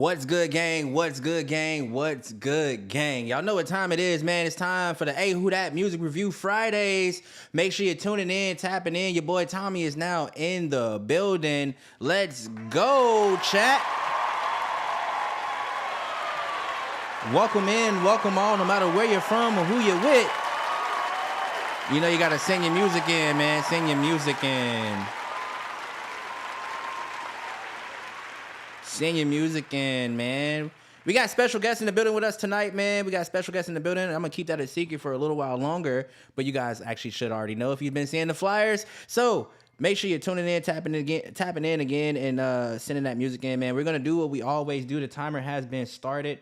What's good, gang? What's good, gang? What's good, gang? Y'all know what time it is, man. It's time for the A Who Dat Music Review Fridays. Make sure you're tuning in, tapping in. Your boy Tommy is now in the building. Let's go, chat. Welcome in, welcome all, no matter where you're from or who you're with. You know you gotta sing your music in, man. Sing your music in. Sing your music in, man. We got special guests in the building with us tonight, man. We got special guests in the building. I'm going to keep that a secret for a little while longer, but you guys actually should already know if you've been seeing the flyers. So make sure you're tuning in, tapping in again, and sending that music in, man. We're going to do what we always do. The timer has been started.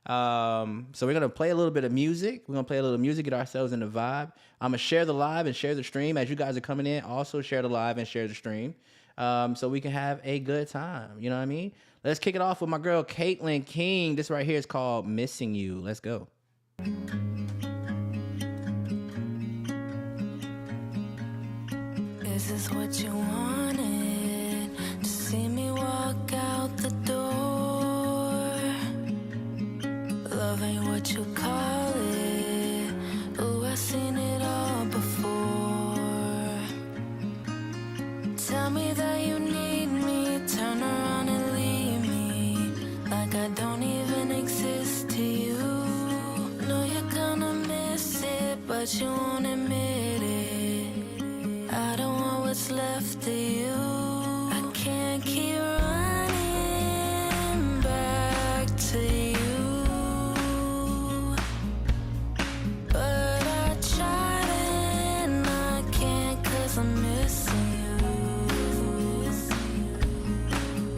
So we're going to play a little bit of music. We're going to play a little music, get ourselves in the vibe. I'm going to share the live and share the stream. As you guys are coming in, also share the live and share the stream. So we can have a good time. You know what I mean? Let's kick it off with my girl, Caitlin King. This right here is called Missing You. Let's go. Is this what you wanted? To see me walk out the door? Love ain't what you call it. Ooh, I've seen it all before. Tell me that you need me. Turn around and leave me like I don't even exist to you. Know you're gonna miss it, but you won't admit it. I don't want what's left of you. I can't keep running back to you, but I tried and I can't 'cause I'm missing you.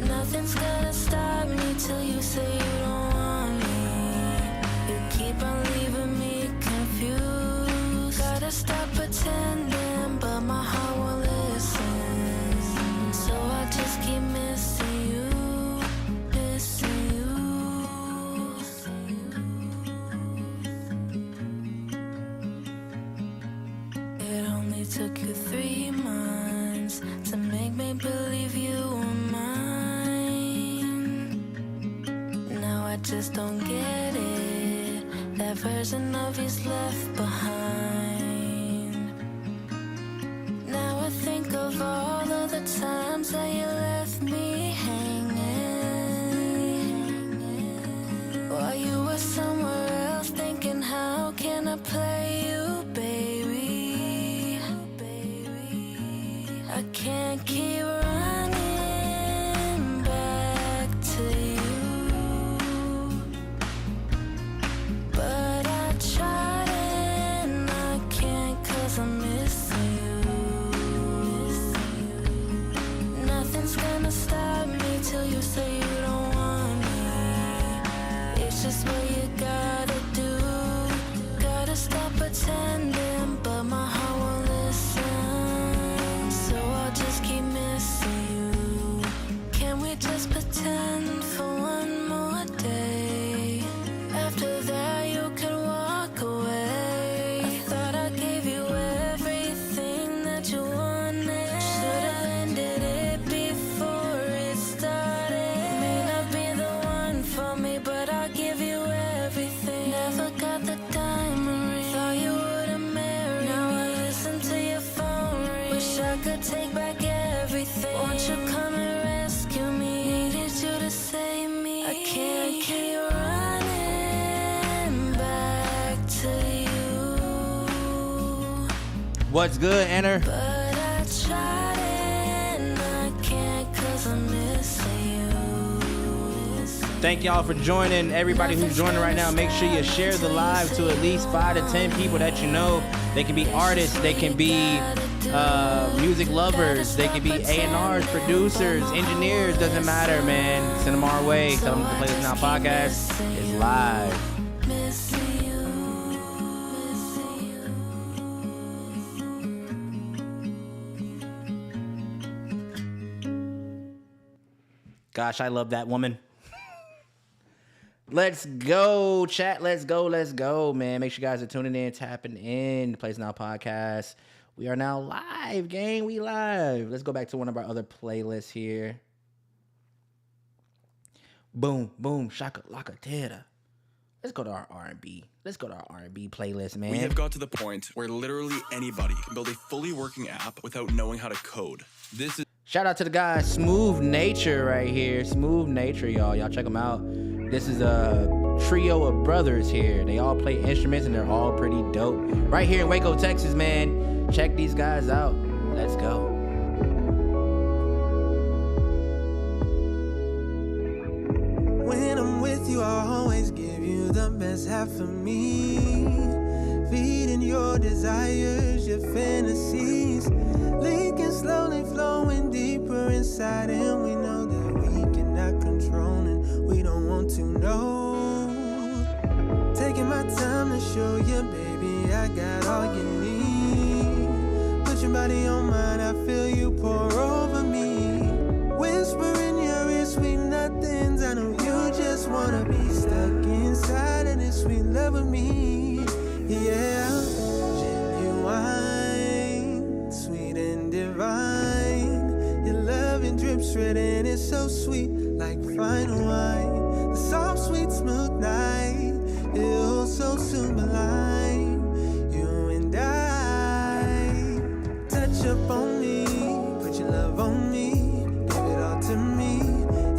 Nothing's gonna stop me till you say you don't want me. You keep on leaving me confused. Gotta stop pretending, but my heart won't listen. So I just keep missing you, missing you. It only took you 3 months to make me believe you were mine. Now I just don't get it. That version of you's left behind. Now I think of all of the times that you left me hanging while you were somewhere else, thinking how can I play you, baby? I can't keep running back to you, but I tried and I can't 'cause I'm missing you. Nothing's gonna stop me till you say you don't want me. It's just what you gotta do. Gotta stop pretending, but my heart won't listen. So I'll just keep missing you. Can we just pretend for one more day? After that you can walk away. I thought I gave you everything that you wanted. Should've ended it before it started. May not be the one for me, but I'll give you everything. Never got the diamond ring. Thought you would've married. Now I listen to your phone ring. Wish I could take back everything. Won't you come and rescue me? Needed you to save me. I can't keep running back to you, What's good, Enter? but I tried and I can't 'cause I'm missing you. Thank y'all for joining. Everybody who's joining right now, make sure you share the live to at least 5 to 10 people that you know. They can be artists, they can be music lovers, they can be A&Rs, producers, engineers, doesn't matter, man. Send them our way. Tell them the Playlist Now podcast is live. Missing you, missing you. Gosh, I love that woman. Let's go, chat. Let's go, man. Make sure you guys are tuning in, tapping in. The Playlist Now podcast. We are now live, gang. We live. Let's go back to one of our other playlists here. Boom, boom, shaka, laka, tera. Let's go to our R&B. Let's go to our R&B playlist, man. We have got to the point where literally anybody can build a fully working app without knowing how to code. This is Shout out to the guy Smooth Nature right here. Smooth Nature, y'all. Y'all check them out. This is a trio of brothers here. They all play instruments and they're all pretty dope. Right here in Waco, Texas, man. Check these guys out. Let's go. When I'm with you, I always give you the best half of me. Feeding your desires, your fantasies. Leaking slowly, flowing deeper inside. And we know that we cannot control and we don't want to know. Taking my time to show you, baby, I got all you need. Put your body on mine, I feel you pour over me. Whisper in your ear, sweet nothings. I know you just wanna be stuck inside of this sweet love with me. Yeah, genuine, sweet and divine. Your loving drips red and it's so sweet, like fine wine. The soft, sweet, smooth night feels so sublime. You and I, touch up on me, put your love on me, give it all to me.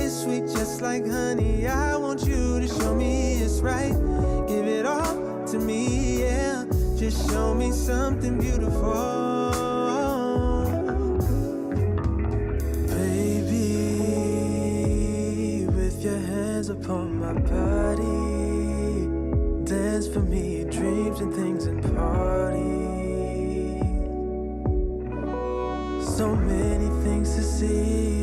It's sweet just like honey. I want you to show me it's right. Give it all to me, yeah. Just show me something beautiful. Baby, with your hands upon my body, dance for me, dreams and things and party. So many things to see.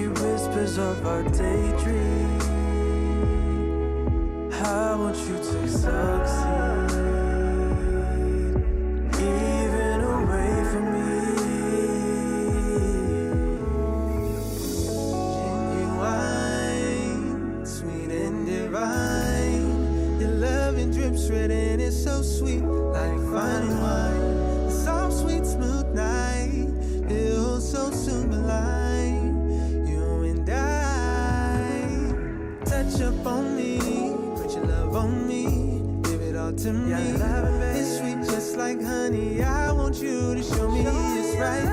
Whispers of our daydream. I want you to succeed, even away from me. Genuine, sweet and divine. Your loving drips red and it's so sweet, like fine wine. The soft, sweet, smooth night feels so sublime. Touch up on me, put your love on me, give it all to me. It's sweet just like honey. I want you to show me it's right.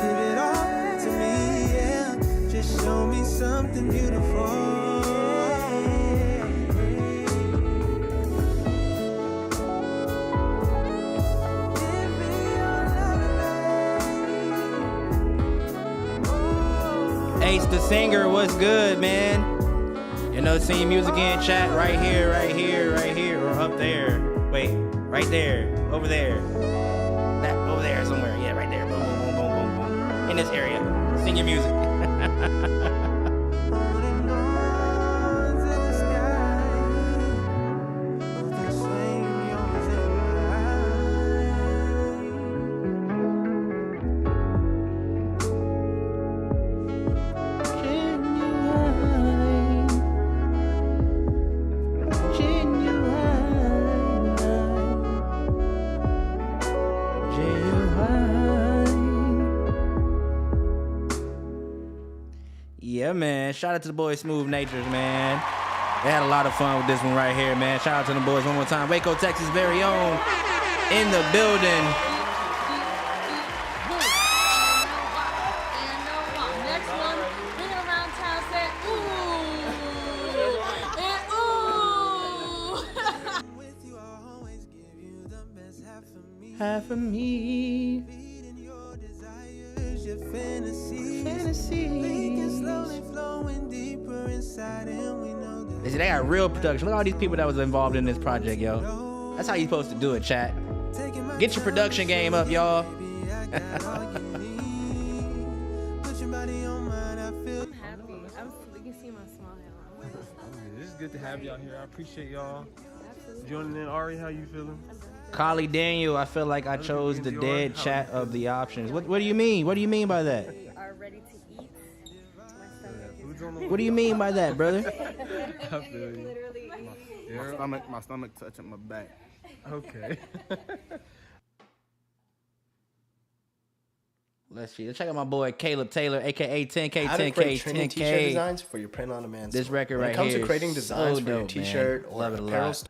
Give it all to me, yeah. Just show me something beautiful. Ace the Singer, what's good, man? You know, sing music in chat right here, right here, right here, or up there. Wait, right there, over there. That over there somewhere. Yeah, right there. Boom, boom, boom, boom, boom, boom. In this area. Sing your music. Yeah, man. Shout out to the boys, Smooth Natures, man. They had a lot of fun with this one right here, man. Shout out to the boys one more time. Waco, Texas, very own, in the building. Next one, bring it around town, say ooh, and ooh. With you, I'll always give you the best half of me. Half of me. Feeding your desires, your fantasies. Fantasies. Leaking slowly, flowing deeper inside, and we know that. They got real production. Look at all these people that was involved in this project, yo. That's how you supposed to do it, chat. Get your production game up, y'all. Baby, I got all you need. Put your body on mine, I feel. I'm happy. You can see my smile. This is good to have y'all here. I appreciate y'all joining in. Ari, how you feeling? Collie Daniel, I feel like I chose the dead chat of the options. What do you mean? What do you mean by that? We are ready to eat. My stomach Food's on the What do you mean by that, brother? I feel you. literally My stomach touching my back. Okay. Let's see. Let's check out my boy Caleb Taylor, aka 10K, How to 10K, create trending t-shirt 10K. designs for your print on demand. This store. record when right it comes here to creating is designs so for your dope, t-shirt man. or Love it a apparel. lot.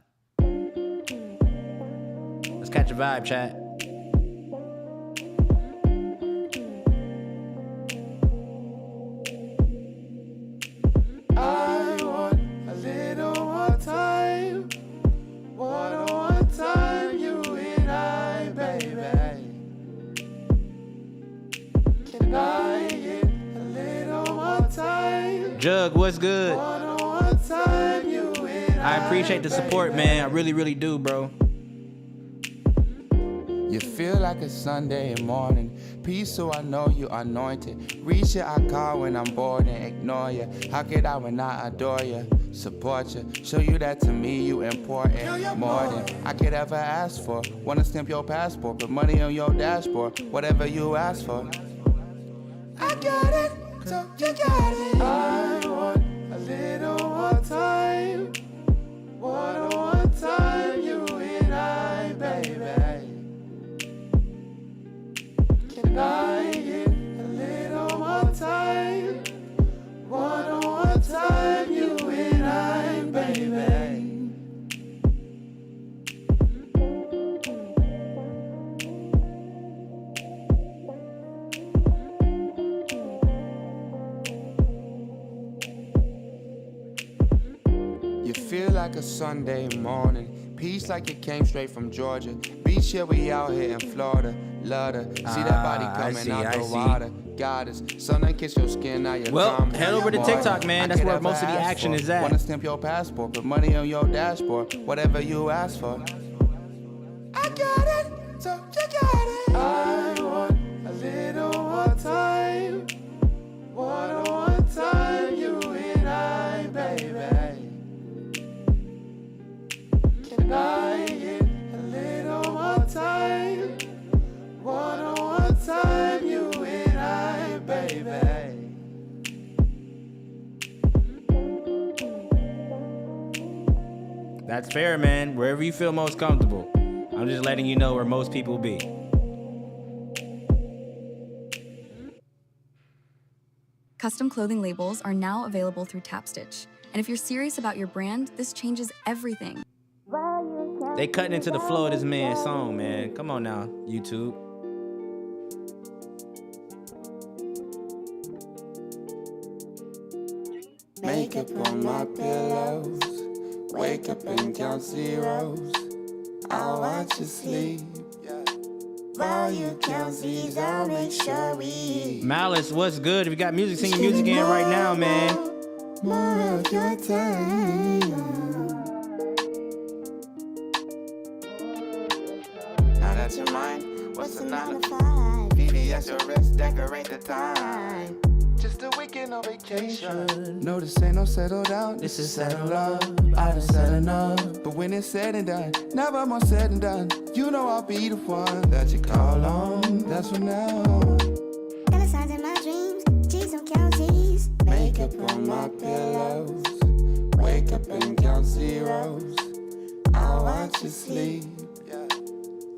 Let's catch a vibe, chat. I want a little more time. One time, you and I, baby. Can I get a little more time? Jug, what's good? One time, you and I appreciate the support, man. I really, really do, bro. You feel like a Sunday morning. Peace, so I know you anointed. Reach you, I call when I'm bored and ignore you. How could I when I adore you? Support you, show you that to me you important. More than I could ever ask for. Wanna stamp your passport, put money on your dashboard. Whatever you ask for. I got it, so you got it. I want a little more time. One time, you and I, baby. Can I get a little more time? One time, you and I, baby. You feel like a Sunday morning. Peace like it came straight from Georgia. Beach here, we out here in Florida. Love to see that body coming out the water. Goddess, sun and kiss your skin, now you're Well, head over to TikTok, man. That's where most of the action is at. Wanna stamp your passport, put money on your dashboard. Whatever you ask for. I got it, so you got it. I want a little more time. One time, you and I, baby. Can I get a little more time? One time, you and I, baby. That's fair, man. Wherever you feel most comfortable. I'm just letting you know where most people be. Custom clothing labels are now available through TapStitch. And if you're serious about your brand, this changes everything. They cutting into the flow of this man's song, man. Come on now, YouTube. Makeup on my pillows. Wake up and count zeros. I'll watch you sleep. While you count Z's, I'll make sure we eat. Malice, what's good? If you got music, sing your music in right now, man. More of your time. Now that you're mine, what's the 9 to 5? VVS your wrist, decorate the time. Just a weekend on vacation. No, this ain't no settle down. This is settle up. I done said enough. But when it's said and done, never more said and done. You know I'll be the one that you call on. That's from now on. Dollar signs in my dreams, G's on counties. Makeup on my pillows. Wake up and count zeros. I'll watch you sleep.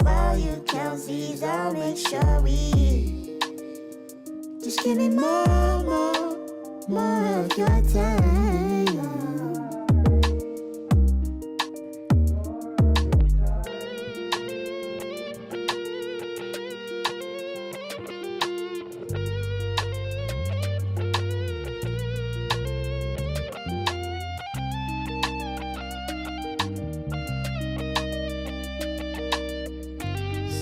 While you count Z's, I'll make sure we eat. Just give me more of your time.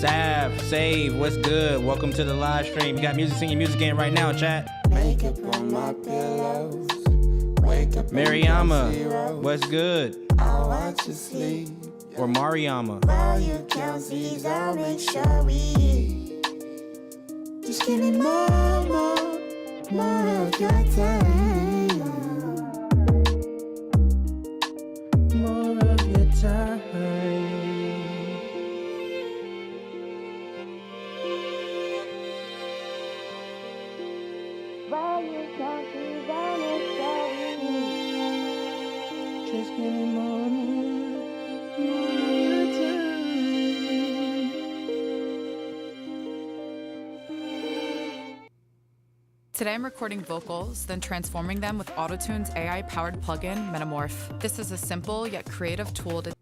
Sav, Save, what's good? Welcome to the live stream. You got music, sing your music in right now, chat. Makeup on my pillows. Wake up. Mariama, what's good? I'll watch you sleep. Or Mariama. While you count Z's, I'll make sure we eat. Just give me more of your time. More of your time. Just give me more of your time. Today I'm recording vocals, then transforming them with Autotune's AI-powered plugin, Metamorph. This is a simple yet creative tool to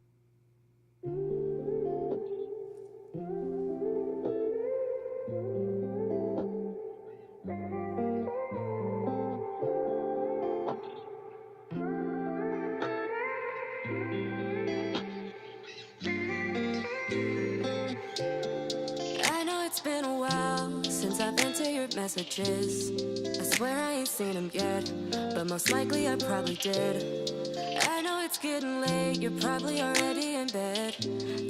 I know it's been a while since I've answered your messages. I swear I ain't seen them yet, but most likely I probably did. I know it's getting late, you're probably already in bed.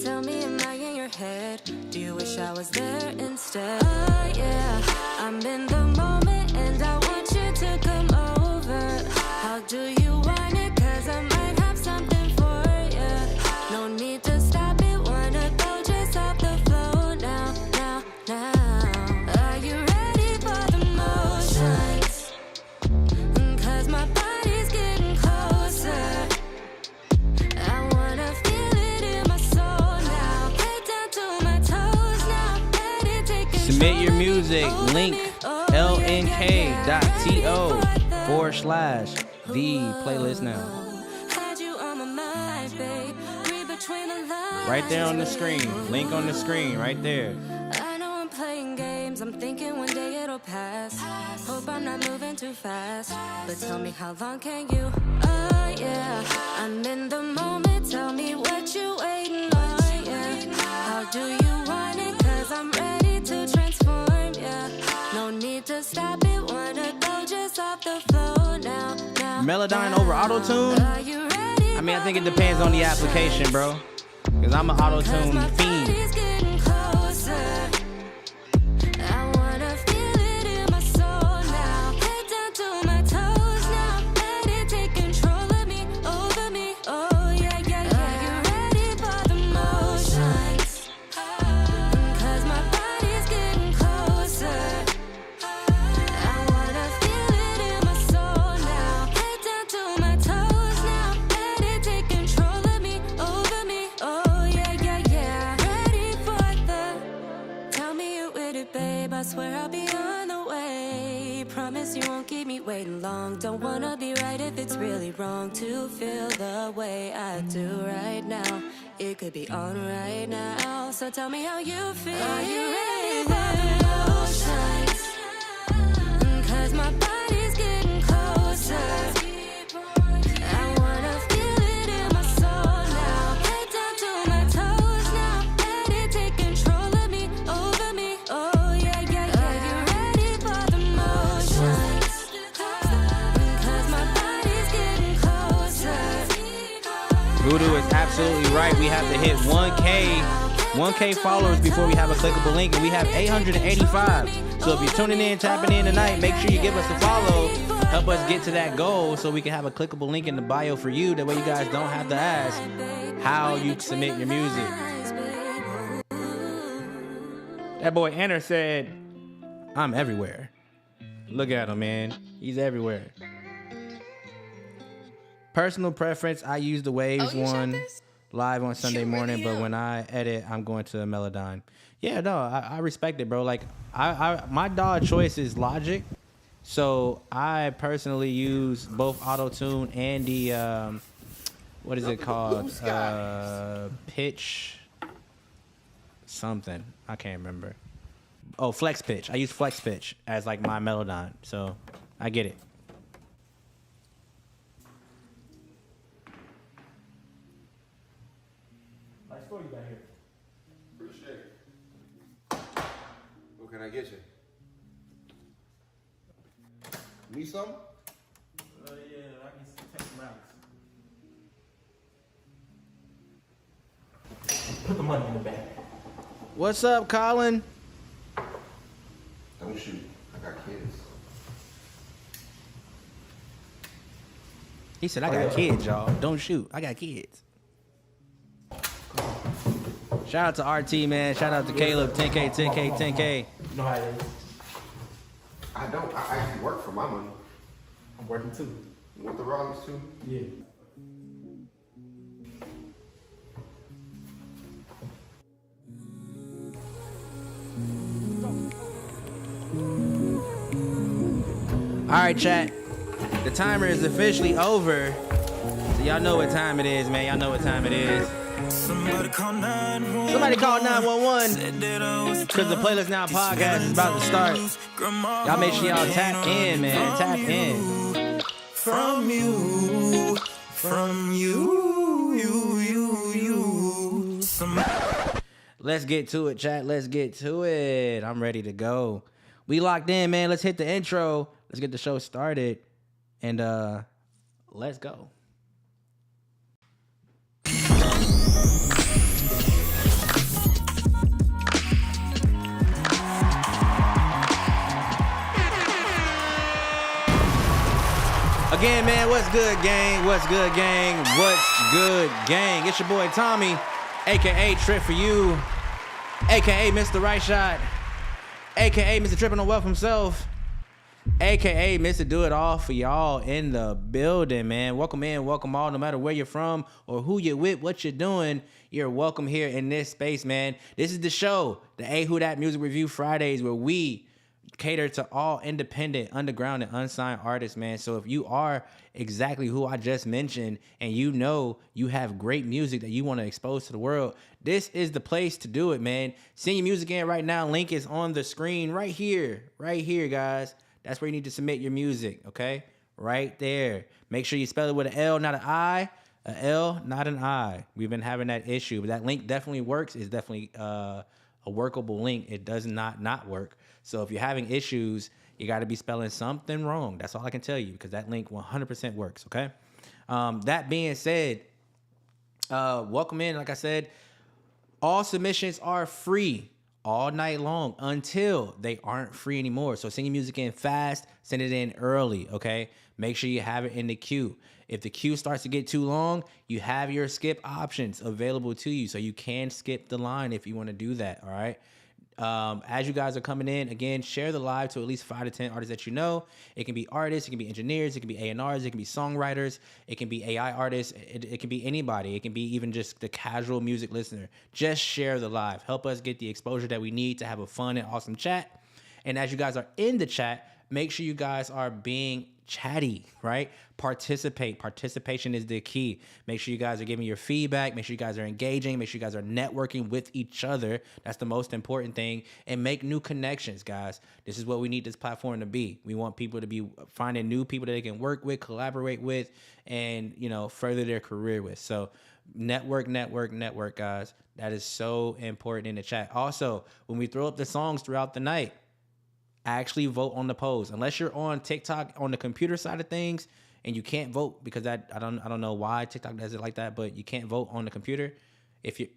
Tell me, am I in your head? Do you wish I was there instead? Oh yeah, I'm in the moment and I want you to come over. How do you want it? 'Cause I might have something for you. No need to stop it, wanna go just off the floor now, now, now. Are you ready for the motions? 'Cause my body's getting closer. I wanna feel it in my soul now. Head down to my toes now. Let it take control. Submit your music. Link lnk.to/the playlist now. Had you on my mind, babe. Read between the lines. Right there on the screen. Link on the screen. Right there. I know I'm playing games. I'm thinking one day it'll pass. Hope I'm not moving too fast. But tell me, how long can you? Oh yeah, I'm in the moment. Tell me what you waiting on. Yeah, how do you want it? 'Cause I'm ready to transform. Yeah, no need to stop it. Wanna go just off the floor now. Now. Melodyne over Autotune? Are you ready? I mean, I think it depends on the application, bro. Because I'm an Autotune fiend. Body's getting closer. I wanna feel it in my soul now. Head down to my toes now. Let it take control of me, over me. Oh yeah, yeah, yeah. Are you ready for the motions? 'Cause my body's getting closer. I wanna feel it in my soul now. Head down to my toes now. Let it take control of me, over me. Oh yeah, yeah, yeah. Ready for the. Tell me you with it, babe. I swear I'll be on the way. Promise you won't keep me waiting long. Don't wanna be right if it's really wrong to feel the way I do right now. It could be on right now. So tell me how you feel. Are you ready for the motions? 'Cause my body's getting closer. I wanna feel it in my soul now. Head down to my toes now. Let it take control of me, over me. Oh yeah, yeah, yeah. Are you ready for the motions? 'Cause my body's getting closer. Voodoo is absolutely right. We have to hit 1K followers before we have a clickable link, and we have 885. So if you're tuning in, tapping in tonight, make sure you give us a follow. Help us get to that goal so we can have a clickable link in the bio for you. That way you guys don't have to ask how you submit your music. That boy Enter said, I'm everywhere. Look at him, man. He's everywhere. Personal preference, I use the Waves one live on Sunday morning, but when I edit, I'm going to Melodyne. Yeah, no, I respect it, bro. Like, my DAW choice is Logic, so I personally use both Autotune and the what is it called? Pitch something. I can't remember. Oh, Flex Pitch. I use Flex Pitch as like my Melodyne, so I get it. Nice for you back here. Appreciate it. What can I get you? Need something? Yeah, I can take some out. Put the money in the bag. What's up, Colin? Don't shoot. I got kids. He said, I got kids, y'all. Don't shoot. I got kids. Shout out to RT, man. Shout out to Caleb. 10K, 10K, 10K. You know how it is. I don't. I actually work for my money. I'm working too. You want the rollers too? Yeah. right, chat. The timer is officially over. So y'all know what time it is, man. Y'all know what time it is. Somebody call 911. Because the Playlist Now podcast is about to start. Y'all make sure y'all tap in, man. Tap in. From you. Let's get to it, chat. Let's get to it. I'm ready to go. We locked in, man. Let's hit the intro. Let's get the show started. And let's go. Again, man, what's good, gang? What's good, gang? What's good, gang? It's your boy Tommy, a.k.a. Trip for You, a.k.a. Mr. Right Shot, a.k.a. Mr. Trippin' on Wealth himself, a.k.a. Mr. Do It All for y'all in the building, man. Welcome in, welcome all, no matter where you're from or who you're with, what you're doing, you're welcome here in this space, man. This is the show, the A Who Dat Music Review Fridays, where we cater to all independent, underground, and unsigned artists, man. So if you are exactly who I just mentioned and you know you have great music that you want to expose to the world, this is the place to do it, man. Send your music in right now. Link is on the screen right here, guys. That's where you need to submit your music, okay? Right there. Make sure you spell it with an L, not an I. An L, not an I. We've been having that issue, but that link definitely works. It's definitely a workable link. It does not work. So if you're having issues, you got to be spelling something wrong. That's all I can tell you, because that link 100% works, okay? That being said, welcome in. Like I said, all submissions are free all night long until they aren't free anymore. So send your music in fast, send it in early, okay? Make sure you have it in the queue. If the queue starts to get too long, you have your skip options available to you, so you can skip the line if you want to do that, all right? As you guys are coming in, again, share the live to at least 5 to 10 artists that you know. It can be artists, it can be engineers, it can be A&Rs, it can be songwriters, it can be AI artists, it can be anybody. It can be even just the casual music listener. Just share the live. Help us get the exposure that we need to have a fun and awesome chat. And as you guys are in the chat, make sure you guys are being chatty, right? Participate. Participation is the key. Make sure you guys are giving your feedback. Make sure you guys are engaging. Make sure you guys are networking with each other. That's the most important thing. And make new connections, guys. This is what we need this platform to be. We want people to be finding new people that they can work with, collaborate with, and, you know, further their career with. So network, guys. That is so important in the chat. Also, when we throw up the songs throughout the night, actually vote on the polls. Unless you're on TikTok on the computer side of things and you can't vote, because that I don't know why TikTok does it like that, but you can't vote on the computer. If you're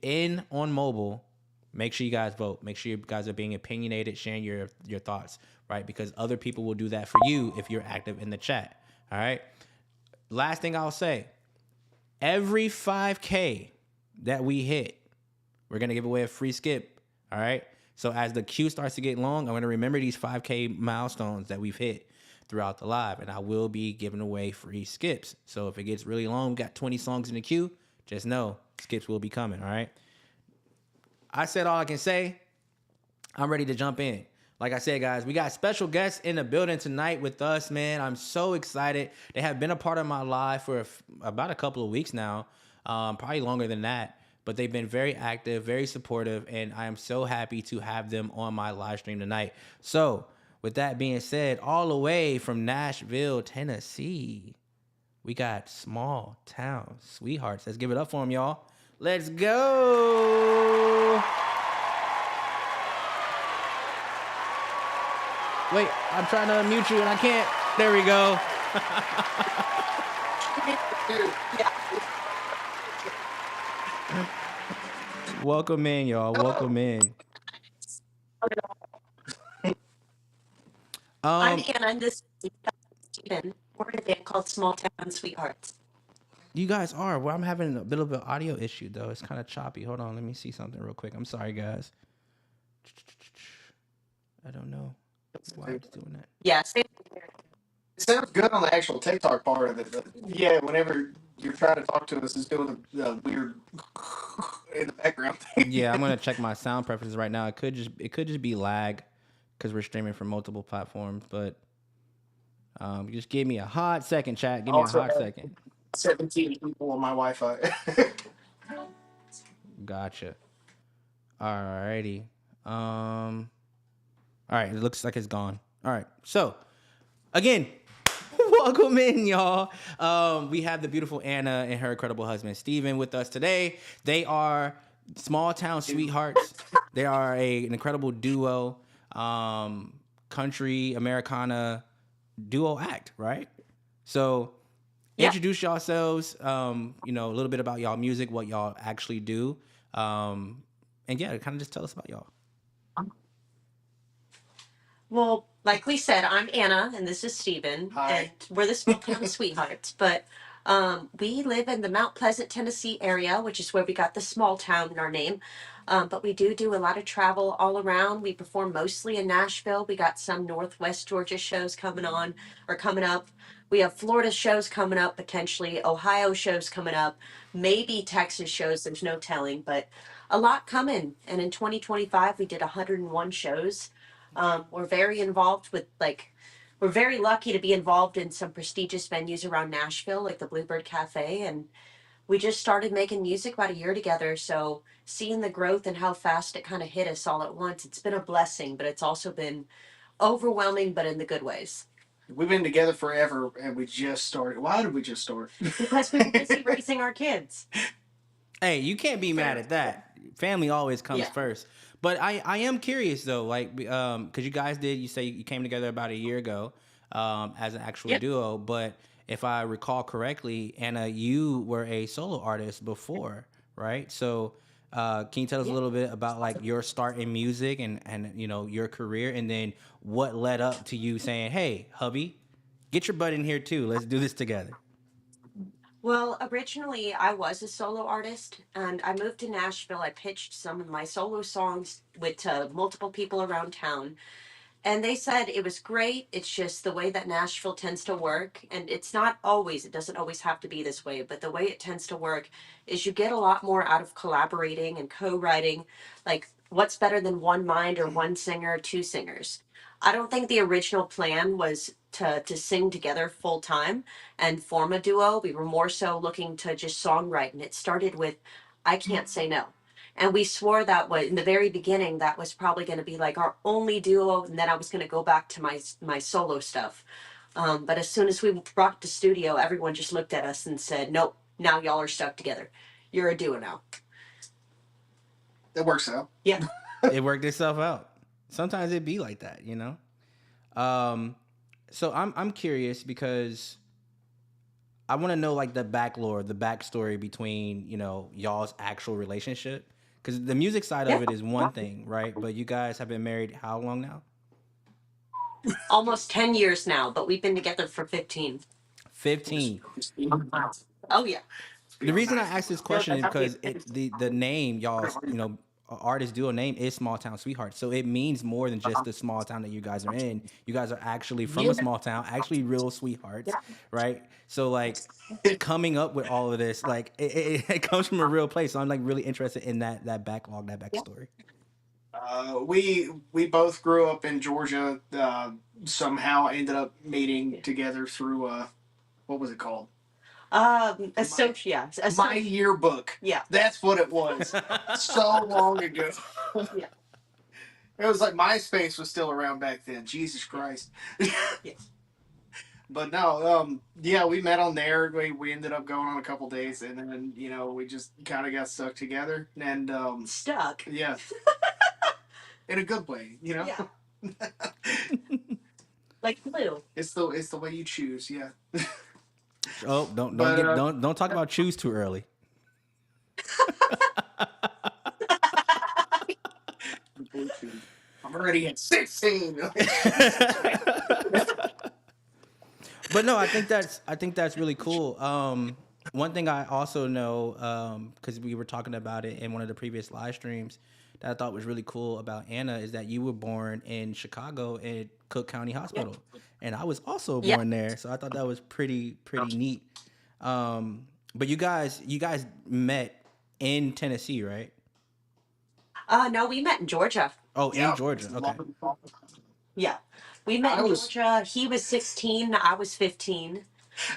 on mobile, make sure you guys vote. Make sure you guys are being opinionated, sharing your thoughts, right? Because other people will do that for you if you're active in the chat. All right. Last thing I'll say, every 5K that we hit, we're gonna give away a free skip. All right. So as the queue starts to get long, I'm going to remember these 5K milestones that we've hit throughout the live, and I will be giving away free skips. So if it gets really long, we got 20 songs in the queue, just know skips will be coming, all right? I said all I can say. I'm ready to jump in. Like I said, guys, we got special guests in the building tonight with us, man. I'm so excited. They have been a part of my live for about a couple of weeks now, probably longer than that. But they've been very active, very supportive, and I am so happy to have them on my live stream tonight. So, with that being said, all the way from Nashville, Tennessee, we got Small Town Sweethearts. Let's give it up for them, y'all. Let's go. Wait, I'm trying to unmute you and I can't. There we go. Welcome in, y'all. Welcome in. I'm Anna, and this is Steven. We're in a band called Small Town Sweethearts. You guys are. Well, I'm having a bit of an audio issue, though. It's kind of choppy. Hold on. Let me see something real quick. I'm sorry, guys. I don't know why it's doing that. Yeah, same. It sounds good on the actual TikTok part of it, but yeah, whenever you're trying to talk to us, it's doing the weird in the background thing. Yeah, I'm gonna check my sound preferences right now. It could just be lag because we're streaming from multiple platforms. But Just give me a hot second, chat. I Give me a also hot have second. 17 people on my Wi-Fi. Gotcha. Alrighty. All right. It looks like it's gone. All right. So, again, welcome in, y'all. We have the beautiful Anna and her incredible husband Steven with us today. They are small town sweethearts. They are an incredible duo, country Americana duo act, right? So introduce yourselves, a little bit about y'all music, what y'all actually do. And yeah, kind of just tell us about y'all. Well, like we said, I'm Anna and this is Steven. Hi. And we're the small town sweethearts. But we live in the Mount Pleasant, Tennessee area, which is where we got the small town in our name. But we do a lot of travel all around. We perform mostly in Nashville. We got some Northwest Georgia shows coming up. We have Florida shows coming up, potentially Ohio shows coming up, maybe Texas shows. There's no telling, but a lot coming. And in 2025, we did 101 shows. We're very involved with we're very lucky to be involved in some prestigious venues around Nashville, like the Bluebird Cafe. And we just started making music about a year together. So seeing the growth and how fast it kind of hit us all at once, it's been a blessing, but it's also been overwhelming, but in the good ways. We've been together forever, and we just started. Why did we just start? Because we were busy raising our kids. Hey, you can't be mad at that. Family always comes first. But I am curious though, like, because you guys you say you came together about a year ago, as an actual duo. But if I recall correctly, Anna, you were a solo artist before, right? So, can you tell us a little bit about like your start in music and your career, and then what led up to you saying, "Hey, hubby, get your butt in here too. Let's do this together." Well, originally I was a solo artist and I moved to Nashville. I pitched some of my solo songs with multiple people around town. And they said it was great. It's just the way that Nashville tends to work. And it doesn't always have to be this way, but the way it tends to work is you get a lot more out of collaborating and co-writing. Like, what's better than one mind or one singer or two singers? I don't think the original plan was to sing together full time and form a duo. We were more so looking to just songwrite. And it started with I Can't Say No. And we swore that was in the very beginning, that was probably going to be like our only duo. And then I was going to go back to my solo stuff. But as soon as we brought to studio, everyone just looked at us and said, nope, now y'all are stuck together. You're a duo now. That works out. Yeah. It worked itself out. Sometimes it be like that, you know? So I'm curious because I want to know like the backlore, the backstory between, y'all's actual relationship. Because the music side of it is one thing, right? But you guys have been married how long now? Almost 10 years now, but we've been together for 15. 15. Oh, yeah. The reason I asked this question is because the name, y'all's, artist duo name is Small Town Sweetheart. So it means more than just the small town that you guys are in. You guys are actually from a small town, actually real sweethearts, right? So like coming up with all of this, like it comes from a real place. So I'm like really interested in that backlog, that backstory. We both grew up in Georgia. Somehow ended up meeting together through what was it called? My yearbook. Yeah. That's what it was. So long ago. Yeah. It was like MySpace was still around back then. Jesus Christ. Yes. But no, we met on there. We ended up going on a couple days, and then we just kind of got stuck together. And Stuck. Yeah. In a good way, Yeah. Like glue. It's the way you choose. Yeah. Oh, don't talk about choose too early. I'm already at 16. But no, I think that's really cool. One thing I also know, because we were talking about it in one of the previous live streams, that I thought was really cool about Anna is that you were born in Chicago at Cook County Hospital, and I was also born there, so I thought that was pretty neat. But you guys met in Tennessee, right? No, we met in Georgia. Oh, in Georgia. Okay. Yeah. We met in Georgia. He was 16. I was 15.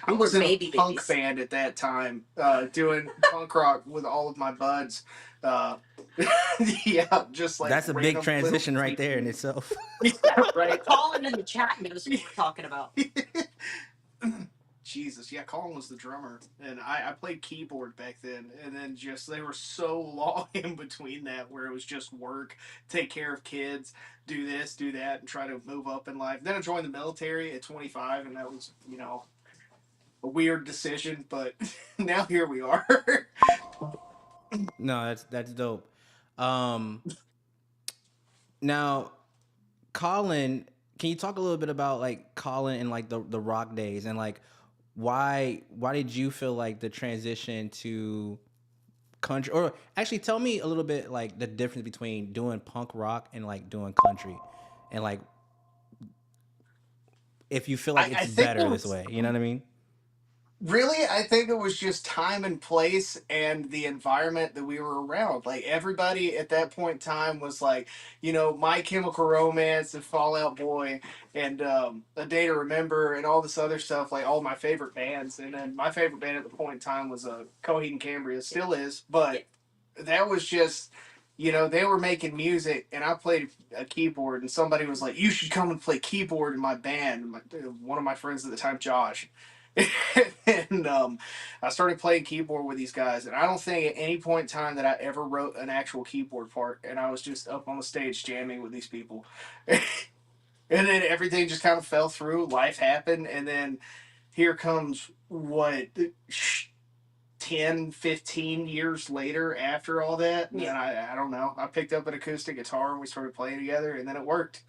I was in a baby punk babies. band at that time, doing punk rock with all of my buds. Yeah, just like That's a big random little transition right there in itself. Yeah, right. Colin in the chat knows what we're talking about. Jesus, yeah, Colin was the drummer, and I played keyboard back then, and then just they were so long in between that where it was just work, take care of kids, do this, do that, and try to move up in life. Then I joined the military at 25, and that was, a weird decision, but now here we are. No, that's dope. Um, Now, Colin, can you talk a little bit about like Colin and like the rock days and like why did you feel like the transition to country, or actually tell me a little bit like the difference between doing punk rock and like doing country, and like if you feel like I it's think better this way, you know what I mean? Really, I think it was just time and place and the environment that we were around. Like everybody at that point in time was like, My Chemical Romance and Fall Out Boy and A Day to Remember and all this other stuff. Like all my favorite bands, and then my favorite band at the point in time was Coheed and Cambria, still is. But that was just, they were making music, and I played a keyboard, and somebody was like, "You should come and play keyboard in my band." One of my friends at the time, Josh. And I started playing keyboard with these guys, and I don't think at any point in time that I ever wrote an actual keyboard part, and I was just up on the stage jamming with these people. And then everything just kind of fell through, life happened, and then here comes what 10, 15 years later after all that. And I don't know, I picked up an acoustic guitar and we started playing together, and then it worked.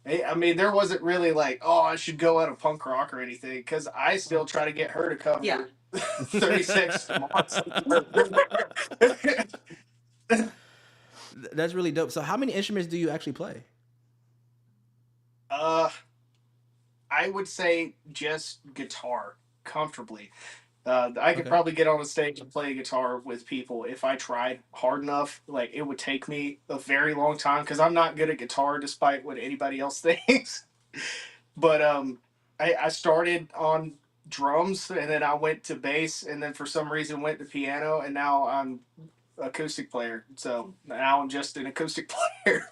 I mean, there wasn't really like, oh, I should go out of punk rock or anything, because I still try to get her to cover 36 months. That's really dope. So how many instruments do you actually play? I would say just guitar comfortably. I could probably get on a stage and play guitar with people if I tried hard enough. Like, it would take me a very long time because I'm not good at guitar, despite what anybody else thinks. But I started on drums, and then I went to bass, and then for some reason went to piano, and now I'm acoustic player. So now I'm just an acoustic player.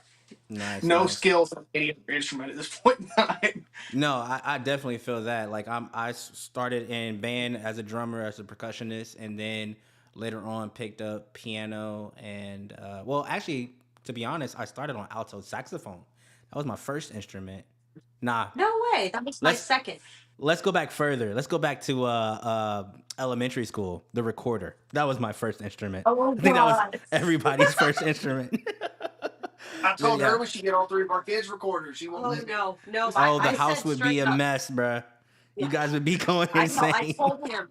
No skills on any other instrument at this point in time. No, I definitely feel that. Like I started in band as a drummer, as a percussionist, and then later on picked up piano and well, actually, to be honest, I started on alto saxophone. That was my first instrument. Nah. No way. That was my second. Let's go back further. Let's go back to elementary school. The recorder. That was my first instrument. Oh, I think that was everybody's first instrument. I told her we should get all three of our kids recorders. She won't let me. No. Oh, the house would be a mess, bruh. You guys would be going insane. I told him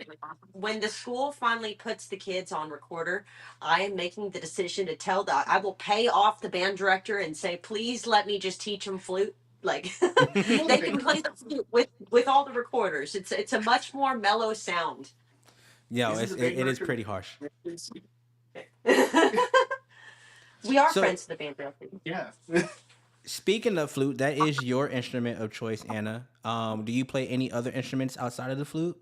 when the school finally puts the kids on recorder, I am making the decision to tell I will pay off the band director and say, please let me just teach them flute. Like they can play the flute with all the recorders. It's a much more mellow sound. Yo, it is pretty harsh. We are friends with the band director. Yeah. Speaking of flute, that is your instrument of choice, Anna. Do you play any other instruments outside of the flute?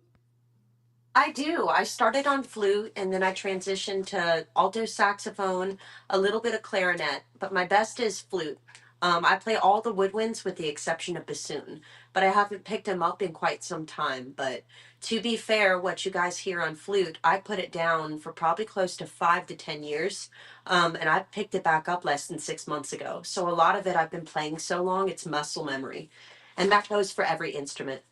I do. I started on flute, and then I transitioned to alto saxophone, a little bit of clarinet, but my best is flute. I play all the woodwinds with the exception of bassoon, but I haven't picked them up in quite some time. But to be fair, what you guys hear on flute, I put it down for probably close to 5 to 10 years, and I picked it back up less than 6 months ago. So a lot of it I've been playing so long, it's muscle memory. And that goes for every instrument.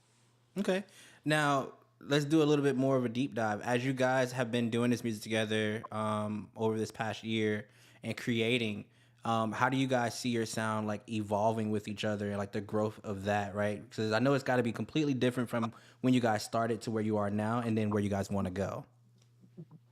Okay. Now, let's do a little bit more of a deep dive. As you guys have been doing this music together over this past year and creating, how do you guys see your sound like evolving with each other and like the growth of that, right? Because I know it's got to be completely different from when you guys started to where you are now and then where you guys want to go.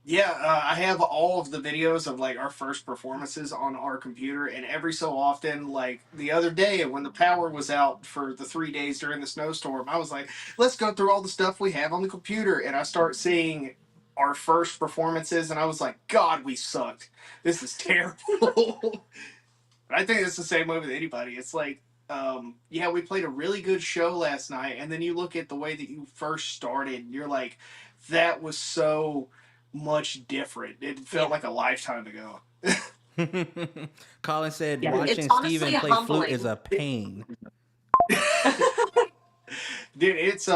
Yeah, I have all of the videos of like our first performances on our computer, and every so often, like the other day when the power was out for the 3 days during the snowstorm, I was like, let's go through all the stuff we have on the computer, and I start seeing our first performances, and I was like, God, we sucked. This is terrible. But I think it's the same way with anybody. It's like yeah, we played a really good show last night, and then you look at the way that you first started, and you're like, that was so much different. It felt like a lifetime ago. Colin said Yeah, it's watching honestly Steven play flute is humbling. a pain. Dude, it's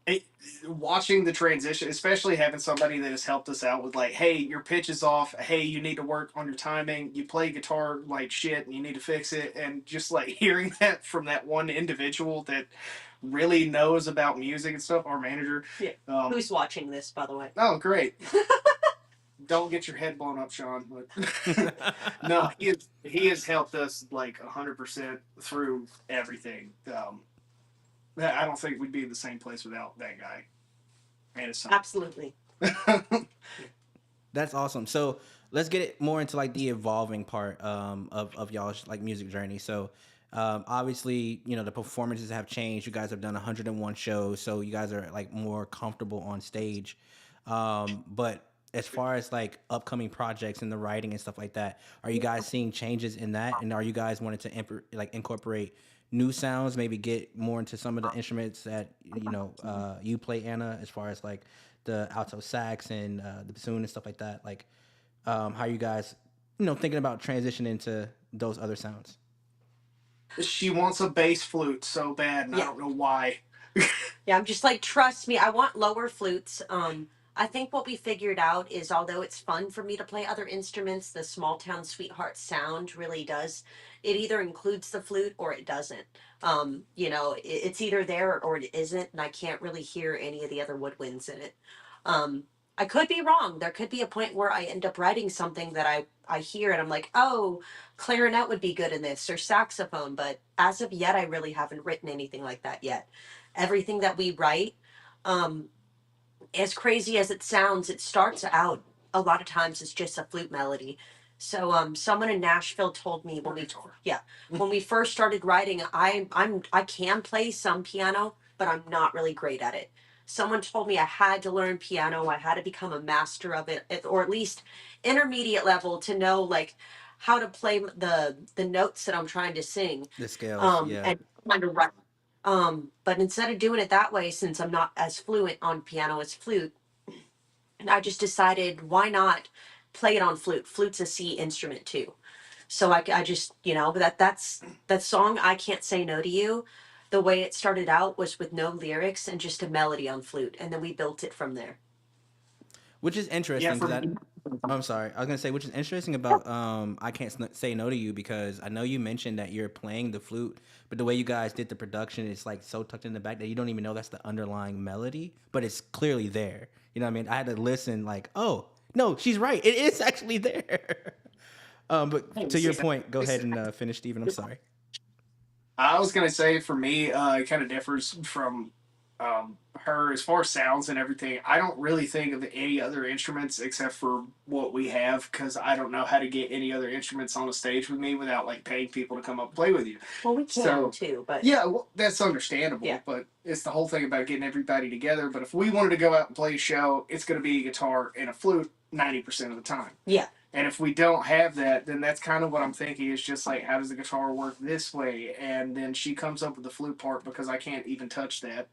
it, watching the transition, especially having somebody that has helped us out with like, hey, your pitch is off. Hey, you need to work on your timing. You play guitar like shit, and you need to fix it. And just like hearing that from that one individual that really knows about music and stuff, our manager. Yeah. Who's watching this, by the way? Oh, great. Don't get your head blown up, Sean. But no, he has helped us like 100% through everything. I don't think we'd be in the same place without that guy and his son. Absolutely. That's awesome. So let's get it more into like the evolving part of y'all's like music journey. So obviously, you know, the performances have changed. You guys have done 101 shows, so you guys are like more comfortable on stage. But as far as like upcoming projects and the writing and stuff like that, are you guys seeing changes in that? And are you guys wanting to like incorporate new sounds, maybe get more into some of the instruments that you play, Anna, as far as like the alto sax and the bassoon and stuff like that? Like, how are you guys, thinking about transitioning into those other sounds? She wants a bass flute so bad, and I don't know why. Yeah, I'm just like, trust me, I want lower flutes. I think what we figured out is although it's fun for me to play other instruments, the small town sweetheart sound really does. It either includes the flute or it doesn't. It's either there or it isn't, and I can't really hear any of the other woodwinds in it. I could be wrong. There could be a point where I end up writing something that I hear and I'm like, oh, clarinet would be good in this or saxophone. But as of yet, I really haven't written anything like that yet. Everything that we write, um, as crazy as it sounds, it starts out a lot of times as just a flute melody. So someone in Nashville told me when we first started writing, I can play some piano, but I'm not really great at it. Someone told me I had to learn piano, I had to become a master of it, or at least intermediate level to know like how to play the notes that I'm trying to sing. The scales, And kind of write. But instead of doing it that way, since I'm not as fluent on piano as flute, and I just decided why not play it on flute. Flute's a C instrument too. So I just, but that's that song, I Can't Say No to You. The way it started out was with no lyrics and just a melody on flute. And then we built it from there. Which is interesting because I'm sorry. I was gonna say, which is interesting about I Can't Say No to You, because I know you mentioned that you're playing the flute, but the way you guys did the production, it's like so tucked in the back that you don't even know that's the underlying melody, but it's clearly there. You know what I mean? I had to listen like, oh no, she's right. It is actually there. But to your point, go ahead and finish, Steven. I'm sorry. I was gonna say for me, it kind of differs from her as far as sounds and everything. I don't really think of any other instruments except for what we have because I don't know how to get any other instruments on a stage with me without like paying people to come up and play with you. Well, we can too, but yeah, well, that's understandable. Yeah. But it's the whole thing about getting everybody together. But if we wanted to go out and play a show, it's going to be a guitar and a flute 90% of the time. Yeah. And if we don't have that, then that's kind of what I'm thinking is just like, how does the guitar work this way? And then she comes up with the flute part because I can't even touch that.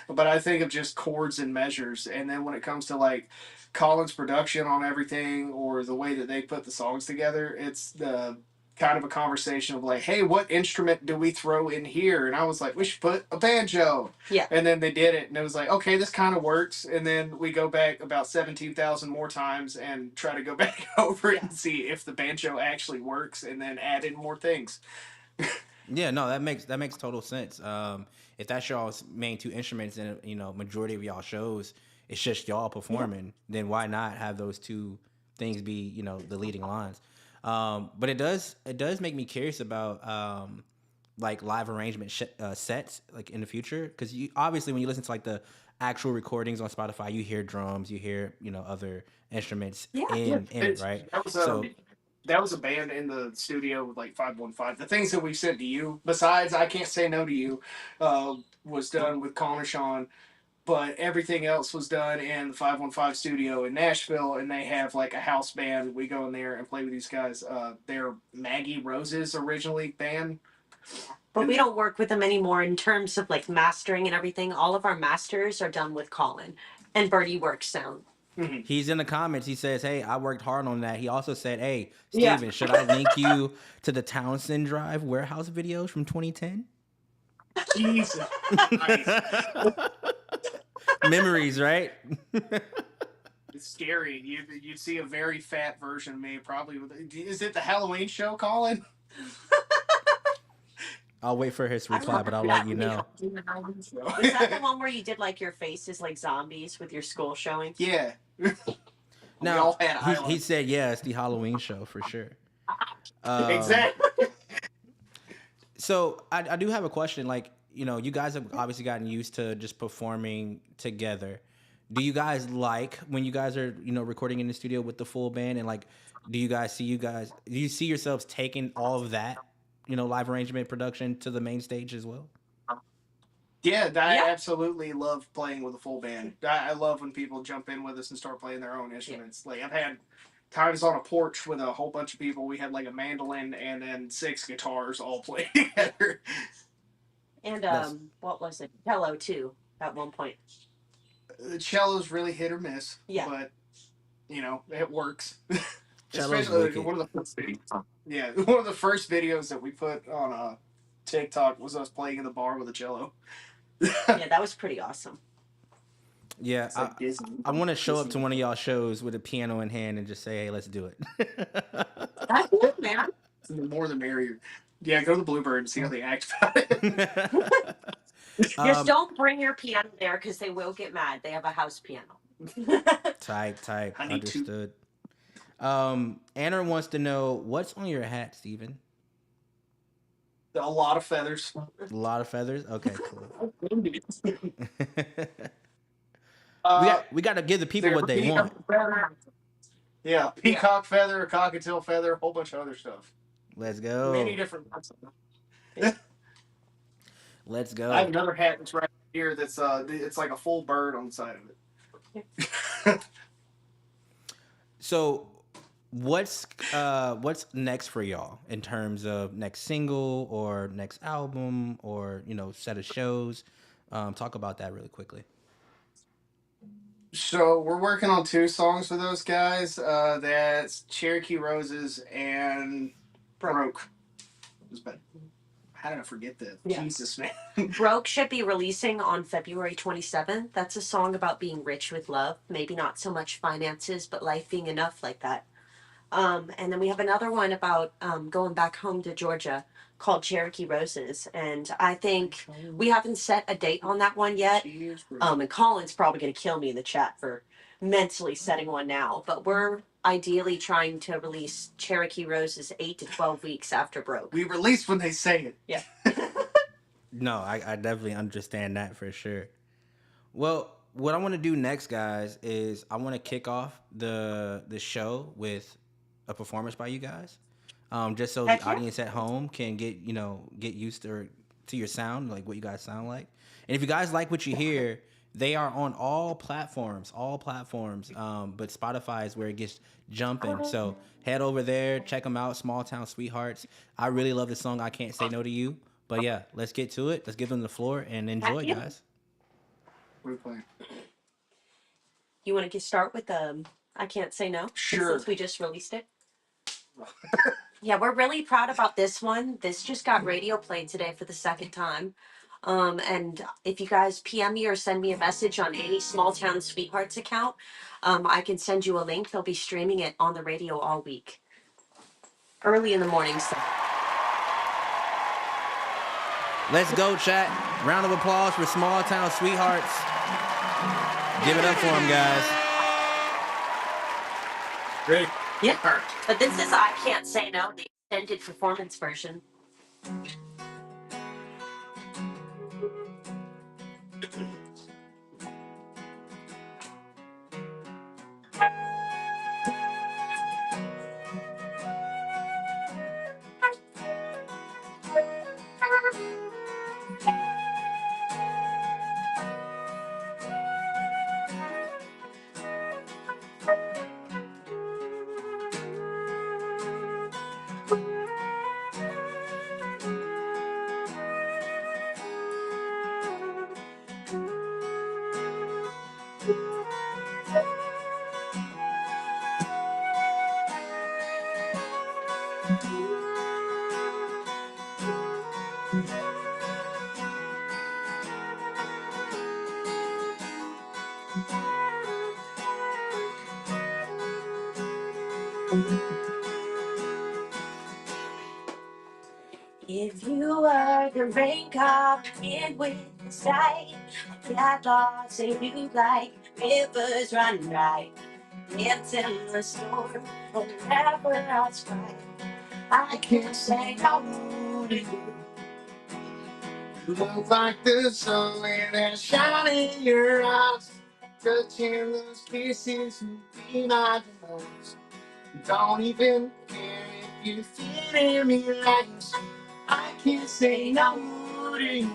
But I think of just chords and measures. And then when it comes to like Colin's production on everything or the way that they put the songs together, it's the kind of a conversation of like, hey, what instrument do we throw in here? And I was like, we should put a banjo. Yeah. And then they did it, and it was like, okay, this kind of works. And then we go back about 17,000 more times and try to go back over it and see if the banjo actually works, and then add in more things. Yeah, no, that makes total sense. If that's y'all's main two instruments, and majority of y'all shows, it's just y'all performing, then why not have those two things be the leading lines? But it does make me curious about like live arrangement sets like in the future, because you obviously when you listen to like the actual recordings on Spotify, you hear drums, you hear other instruments in it, right? That was a band in the studio with like 515. The things that we've sent to you, besides I Can't Say No to You, was done with Colin and Sean. but everything else was done in the 515 studio in Nashville, and they have like a house band. We go in there and play with these guys. They're Maggie Rose's originally band. But we don't work with them anymore in terms of like mastering and everything. All of our masters are done with Colin, and Birdie works sound. He's in the comments. He says, "Hey, I worked hard on that." He also said, "Hey, Yeah. Steven, should I link you to the Townsend Drive warehouse videos from 2010?" Jesus. Memories, right? It's scary. You'd see a very fat version of me, probably. Is it the Halloween show, Colin? I'll wait for his reply, but I'll let you know. Is that the one where you did like your faces like zombies with your school showing? Yeah. Now, he said, yeah, it's the Halloween show for sure. Exactly. So I do have a question. Like, you know, you guys have obviously gotten used to just performing together. Do you guys like when you guys are, you know, recording in the studio with the full band? And like, do you see yourselves taking all of that, you know, live arrangement production to the main stage as well? Yeah, I absolutely love playing with a full band. I love when people jump in with us and start playing their own instruments. Like, I've had times on a porch with a whole bunch of people. We had like a mandolin and then 6 guitars all playing together. And what was it? Cello too at one point. The cello's really hit or miss. Yeah. But you know, it works. Cello's Especially wicked. one of the first videos that we put on TikTok was us playing in the bar with a cello. Yeah, that was pretty awesome. Yeah, like I want to show up to one of y'all shows with a piano in hand and just say, hey, let's do it. That's good, man. The more the merrier. Yeah, go to the Bluebird and see how they act about it. Just don't bring your piano there because they will get mad. They have a house piano. Type. Understood. Anna wants to know, what's on your hat, Steven? A lot of feathers. A lot of feathers? Okay, cool. We got to give the people what they want. Yeah, peacock feather, cockatiel feather, a whole bunch of other stuff. Let's go. Many different ones. Let's go. I have another hat that's right here that's it's like a full bird on the side of it. So what's next for y'all in terms of next single or next album or, you know, set of shows? Talk about that really quickly. So we're working on 2 songs for those guys. That's Cherokee Roses and Broke. How did I forget that? Yeah. Jesus, man. Broke should be releasing on February 27th. That's a song about being rich with love. Maybe not so much finances, but life being enough like that. And then we have another one about going back home to Georgia called Cherokee Roses. And I think we haven't set a date on that one yet. And Colin's probably going to kill me in the chat for mentally setting one now. But we're ideally trying to release Cherokee Roses 8 to 12 weeks after Broke. We release when they say it. Yeah. No, I definitely understand that for sure. Well, what I want to do next, guys, is I want to kick off the show with a performance by you guys, just so the audience at home can get used to your sound, like what you guys sound like. And if you guys like what you hear, they are on all platforms. But Spotify is where it gets jumping. So head over there, check them out. Small Town Sweethearts. I really love the song I Can't Say No to You. But yeah, let's get to it. Let's give them the floor and enjoy, guys. What are we playing? You want to start with I Can't Say No? Sure. Since we just released it. Yeah, we're really proud about this one. This just got radio played today for the 2nd time. And if you guys PM me or send me a message on any Small Town Sweethearts account, I can send you a link. They'll be streaming it on the radio all week. Early in the morning. So. Let's go, chat. Round of applause for Small Town Sweethearts. Give it up for them, guys. Great. Yeah. But this is I Can't Say No, the extended performance version. If you were the rain coming with the sky, I got lost and you like rivers run dry. Dance in the storm and never outside. I can't say no to you. You look like the sun that shine in your eyes, touching those kisses would be my demise. Don't even care if you feel me lies. I can't say no to you.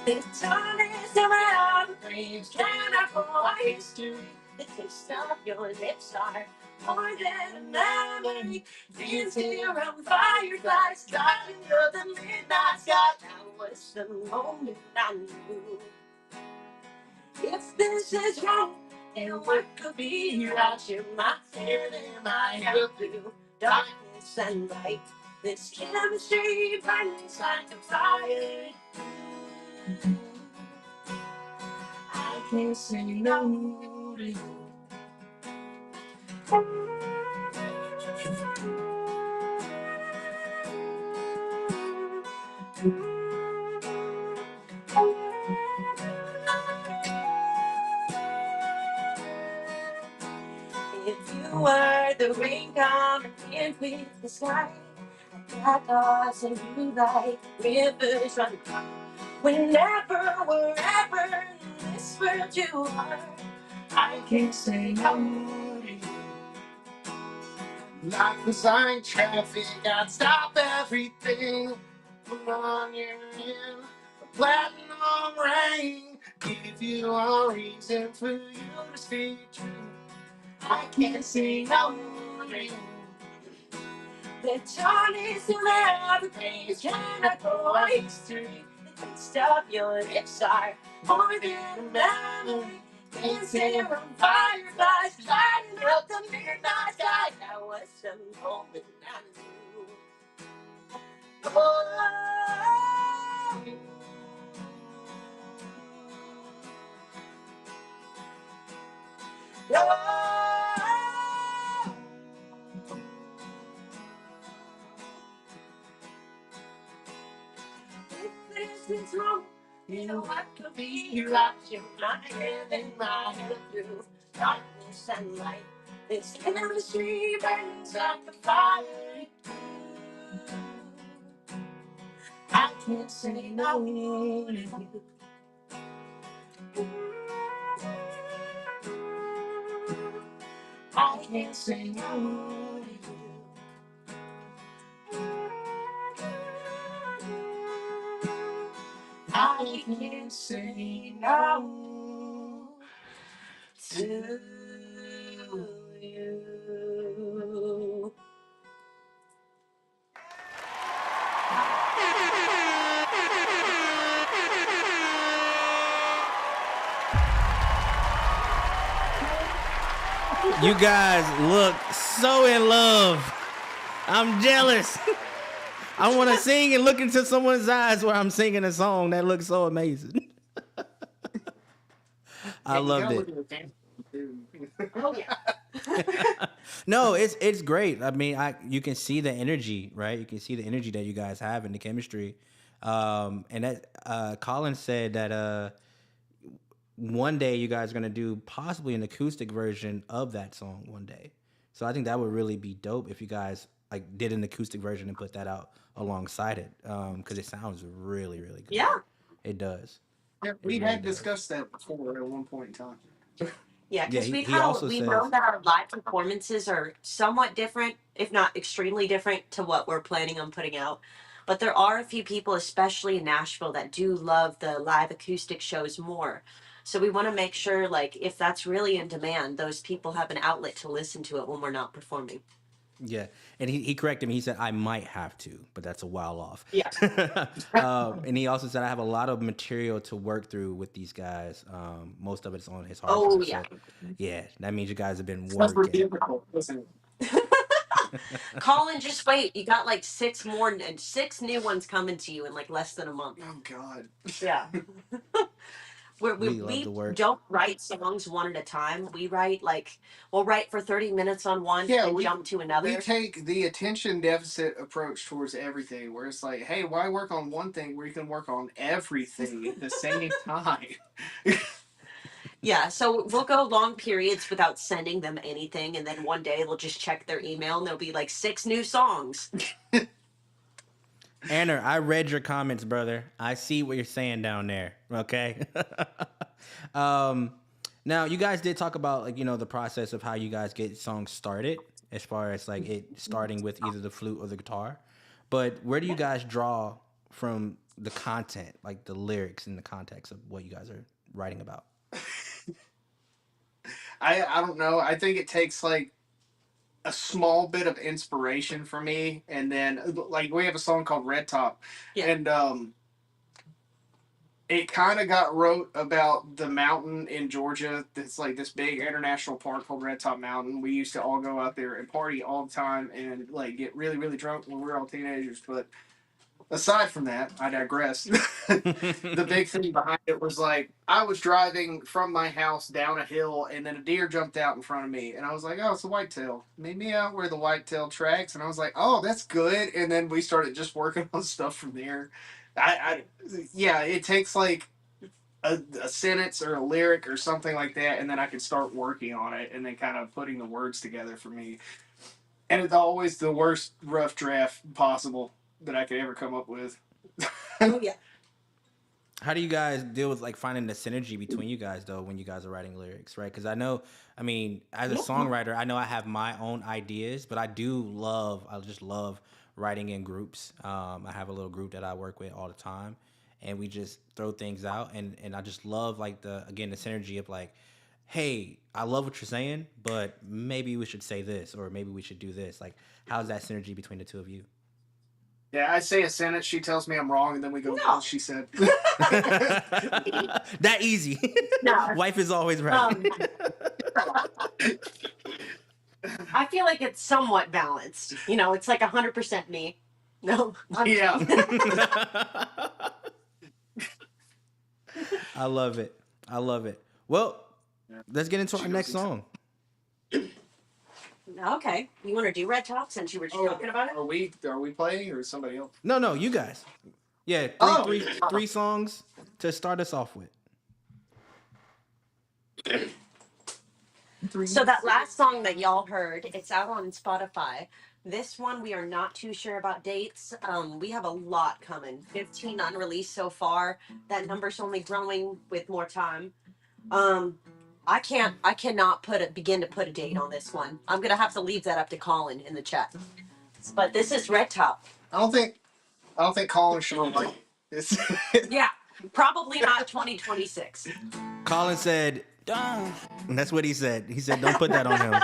The sun is around the flames, cannot go history. The taste of your lips are more than a memory. Dancing around fireflies, lighting up the midnight sky. That was the moment I knew. If this is wrong, then what could be right? You're my feeling, my help you. Darkness and light, this chemistry burns like a fire. I can't say no to you. If you were the rain coming in with the sky, I got lost and you like rivers run by. Whenever, wherever in this world you are, I can't say no to you. Life was like traffic, I'd stop everything. Put on your in a platinum ring. Give you a reason for you to stay true. I can't say no to you. The dawn is around the place, cannot go history. The taste of your lips are more than a memory. Dancing around fireflies, lighting up the midnight sky. That was the moment I knew. Oh, oh, if this is wrong, you know what could be right. You're my hand and my hand through darkness and light. This chemistry burns like a fire. I can't say no to you. I can't say no to you. I can't say no to you. You guys look so in love. I'm jealous. I want to sing and look into someone's eyes while I'm singing a song. That looks so amazing. I loved it. Oh yeah. No, it's great. I mean, you can see the energy, right? You can see the energy that you guys have in the chemistry. And that Colin said that one day you guys are gonna do possibly an acoustic version of that song one day. So I think that would really be dope if you guys like did an acoustic version and put that out alongside it, because it sounds really, really good. Yeah. It does. Yeah, we had discussed that before at one point in time. Yeah, because he we also know says, that our live performances are somewhat different, if not extremely different, to what we're planning on putting out. But there are a few people, especially in Nashville, that do love the live acoustic shows more. So we want to make sure, like, if that's really in demand, those people have an outlet to listen to it when we're not performing. Yeah, and he corrected me. He said I might have to, but that's a while off. Yeah. And he also said I have a lot of material to work through with these guys. Most of it's on his hard Oh drive. yeah. So yeah, that means you guys have been Super working. difficult. Listen, Colin, just wait. You got like six new ones coming to you in like less than a month. oh God. Yeah. We love We the work. don't write songs one at a time. We write like we'll write for 30 minutes on one Yeah, and jump to we another. take the attention deficit approach towards everything, where it's like, hey, why work on one thing where you can work on everything at the same time? Yeah, so we'll go long periods without sending them anything, and then one day they'll just check their email and there'll be like 6 new songs. Anna, I read your comments, brother. I see what you're saying down there. Okay. um, now you guys did talk about like the process of how you guys get songs started, as far as like it starting with either the flute or the guitar. But where do you guys draw from the content, like the lyrics and the context of what you guys are writing about? I don't know. I think it takes like a small bit of inspiration for me, and then like we have a song called Red Top, Yeah. and it kind of got wrote about the mountain in Georgia. That's like this big international park called Red Top Mountain. We used to all go out there and party all the time and like get really, really drunk when we were all teenagers. But aside from that, I digress. The big thing behind it was like I was driving from my house down a hill and then a deer jumped out in front of me and I was like, oh, it's a whitetail. Meet me out where the whitetail tracks, and I was like, oh, that's good. And then we started just working on stuff from there. I yeah, it takes like a sentence or a lyric or something like that, and then I can start working on it and then kind of putting the words together for me. And it's always the worst rough draft possible that I could ever come up with. Oh yeah. How do you guys deal with like finding the synergy between you guys though when you guys are writing lyrics, right? Because I mean, as a songwriter, I know I have my own ideas, but I just love writing in groups. I have a little group that I work with all the time, and we just throw things out, and I just love like the synergy of like, hey, I love what you're saying, but maybe we should say this, or maybe we should do this. Like, how's that synergy between the two of you? Yeah, I say a sentence, she tells me I'm wrong, and then we go, No. "Oh, she said." That easy. No. Wife is always right. I feel like it's somewhat balanced. It's like 100% me. No. Yeah. I love it. I love it. Well, let's get into our next song. Okay. You want to do Red Top since you were just talking about it? Are we playing or is somebody else? No, you guys. Yeah, Oh. three songs to start us off with. So that last song that y'all heard, it's out on Spotify. This one, we are not too sure about dates. We have a lot coming. 15 unreleased so far. That number's only growing with more time. I cannot begin to put a date on this one. I'm gonna have to leave that up to Colin in the chat. But this is Red Top. I don't think Colin should like this. Yeah, probably not 2026. Colin said, "Don't." That's what he said. He said, "Don't put that on him."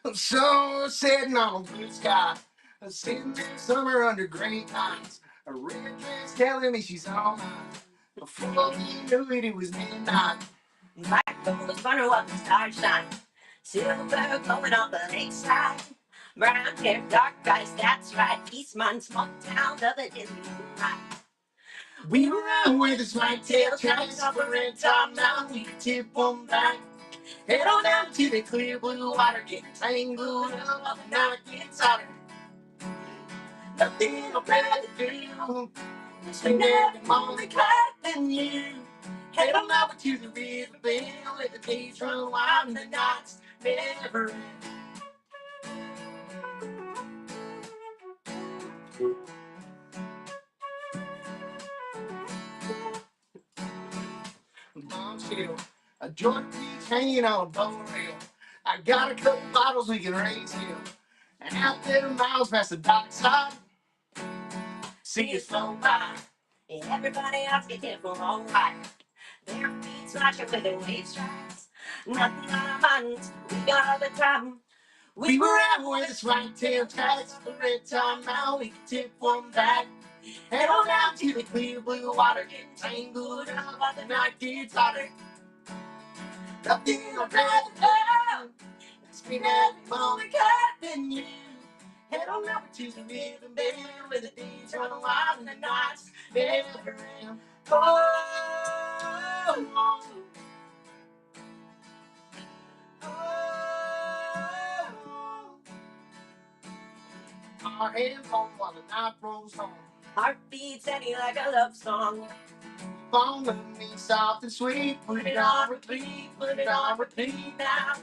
I'm so sitting on a blue sky. I'm sitting there summer under gray nights. A red dress telling me she's all mine. Before we knew it, it was midnight. Black gold runner up the stars shine. Silver going on the lakeside. Brown hair, dark eyes, that's right. Eastman, small town, of it in the moonlight. We were out where the white-tailed tracks off a red top mountain. We could tip on back. Head on down to the clear blue water, getting tangled up while the night gets hotter. Nothing I'd rather do than spend every moment clapping you. Head on over to the river bend, let the days run wild and the nights never end. Bombshell, A joint beach hanging on a boat rail. I got a couple bottles we can raise here. And out there miles past the dockside, see it flow by. And everybody else get there for all right. Their feet slashing with the wave strikes. Nothing on our minds, we got all the time. We were out where the swag tail tracks. The red time now, we can tip one back. Head on out to the clear blue water, getting tangled up while the night gets hotter. Nothing I'd rather love. Spend every moment cutting you. Head on over to the river bed where the days run wild and the nights never end. Oh, our hands on while the night rolls on. Heartbeats any like a love song. Fall with me soft and sweet. Put it on repeat, put it on repeat now.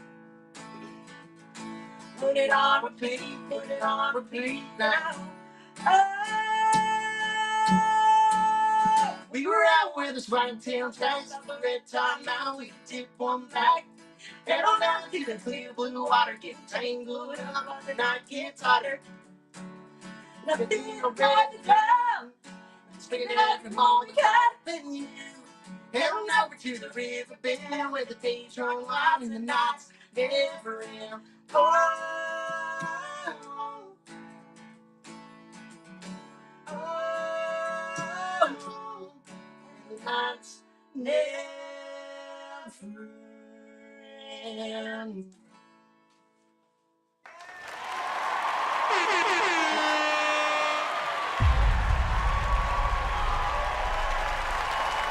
Put it on repeat, put it on repeat now. Oh, we were out where the swag tail tracks. The red time now, we can tip one back. Head on down to the clear blue water, getting tangled up while the night gets hotter. Nothing I'd rather love. Spend every moment cutting you. Head on over to the river bed where the days run wild and the nights never end. Oh, the nights never end.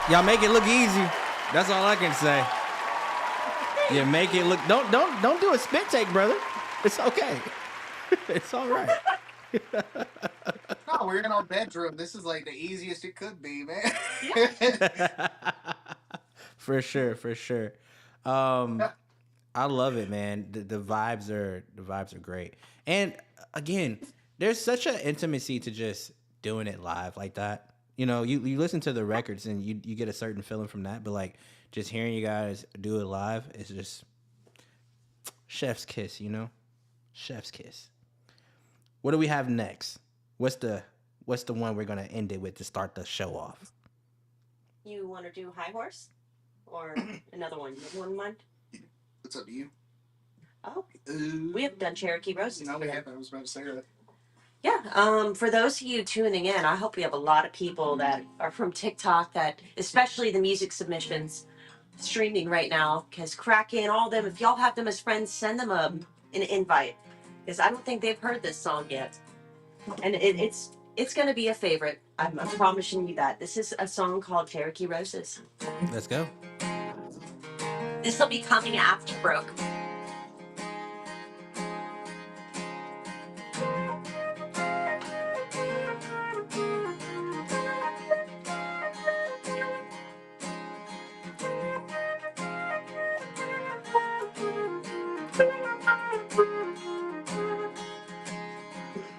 Y'all make it look easy. That's all I can say. You make it look. Don't do a spit take, brother. It's okay. It's all right. No, we're in our bedroom. This is like the easiest it could be, man. For sure. I love it, man. The vibes are great. And again, there's such an intimacy to just doing it live like that. You know, you listen to the records and you get a certain feeling from that, but like just hearing you guys do it live is just chef's kiss, you know? Chef's kiss. What do we have next? What's the one we're gonna end it with to start the show off? You want to do High Horse? Or another one? You have one in mind? It's up to you. Oh, we have done Cherokee Roses. No, we haven't. I was about to say that. Yeah, for those of you tuning in, I hope we have a lot of people that are from TikTok, that especially the music submissions streaming right now, because crack in all them. If y'all have them as friends, send them an invite, because I don't think they've heard this song yet, and it's going to be a favorite. I'm promising you that. This is a song called Cherokee Roses. Let's go. This will be coming after Broke.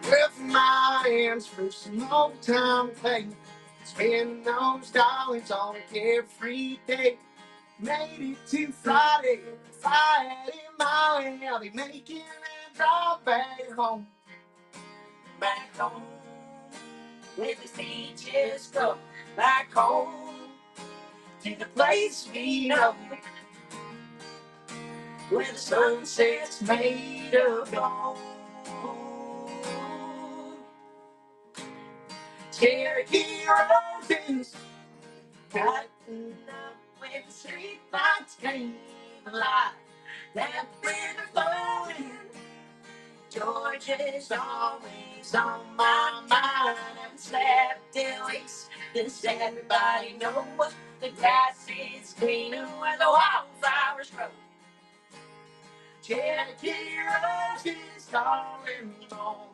With my hands for some old time pain, spending those dollars on a carefree day. Made it to Friday, Friday my way. I'll be making a drive back home. Back home, where the beaches go. Back home, to the place we know, where the sunset's made of gold. Cherokee roses, cutting up when the street lights came alive. That river flowing, Georgia's always on my mind. Haven't slept in weeks, just everybody know the grass is greener where the wildflowers grow. Cherokee roses calling home.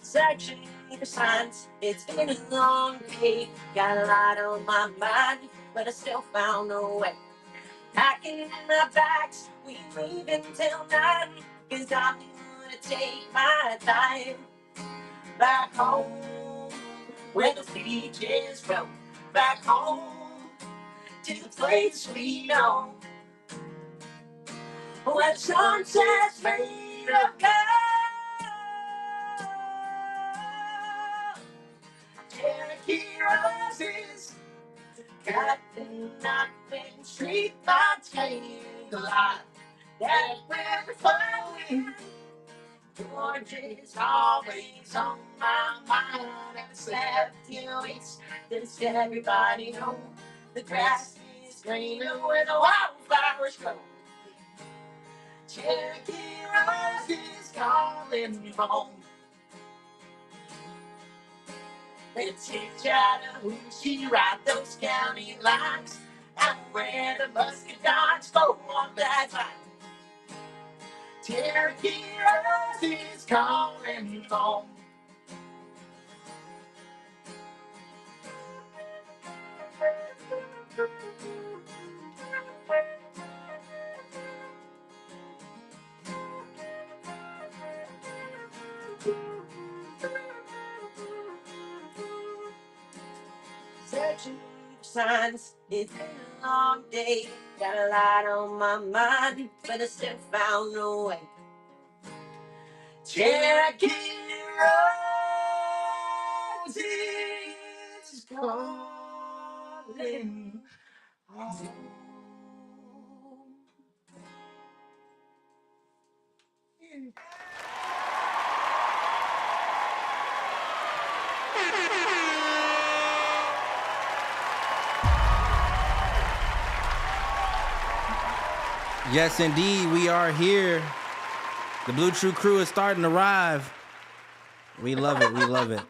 Section signs. It's been a long day. Got a lot on my mind, but I still found a way. Packing my bags, we leave until 9. Cause I'm gonna take my time back home where the beaches grow. Back home to the place we know. Where the sunset's made of gold. Cherokee roses, Captain Nothing Street by Tangled. That's where we're flowing. Georgia's always on my mind. And 7 weeks, does everybody know the grass is greener where the wildflowers grow? Cherokee roses calling me home. They teach Chattahoochee, ride those county lines, out where the musket dogs flow on that line. Cherokee roses calling me home. Searching for signs, it's been a long day. Got a lot on my mind, but I still found a way. Cherokee roses calling home. Yes, indeed, we are here. The Blue True Crew is starting to arrive. We love it. We love it.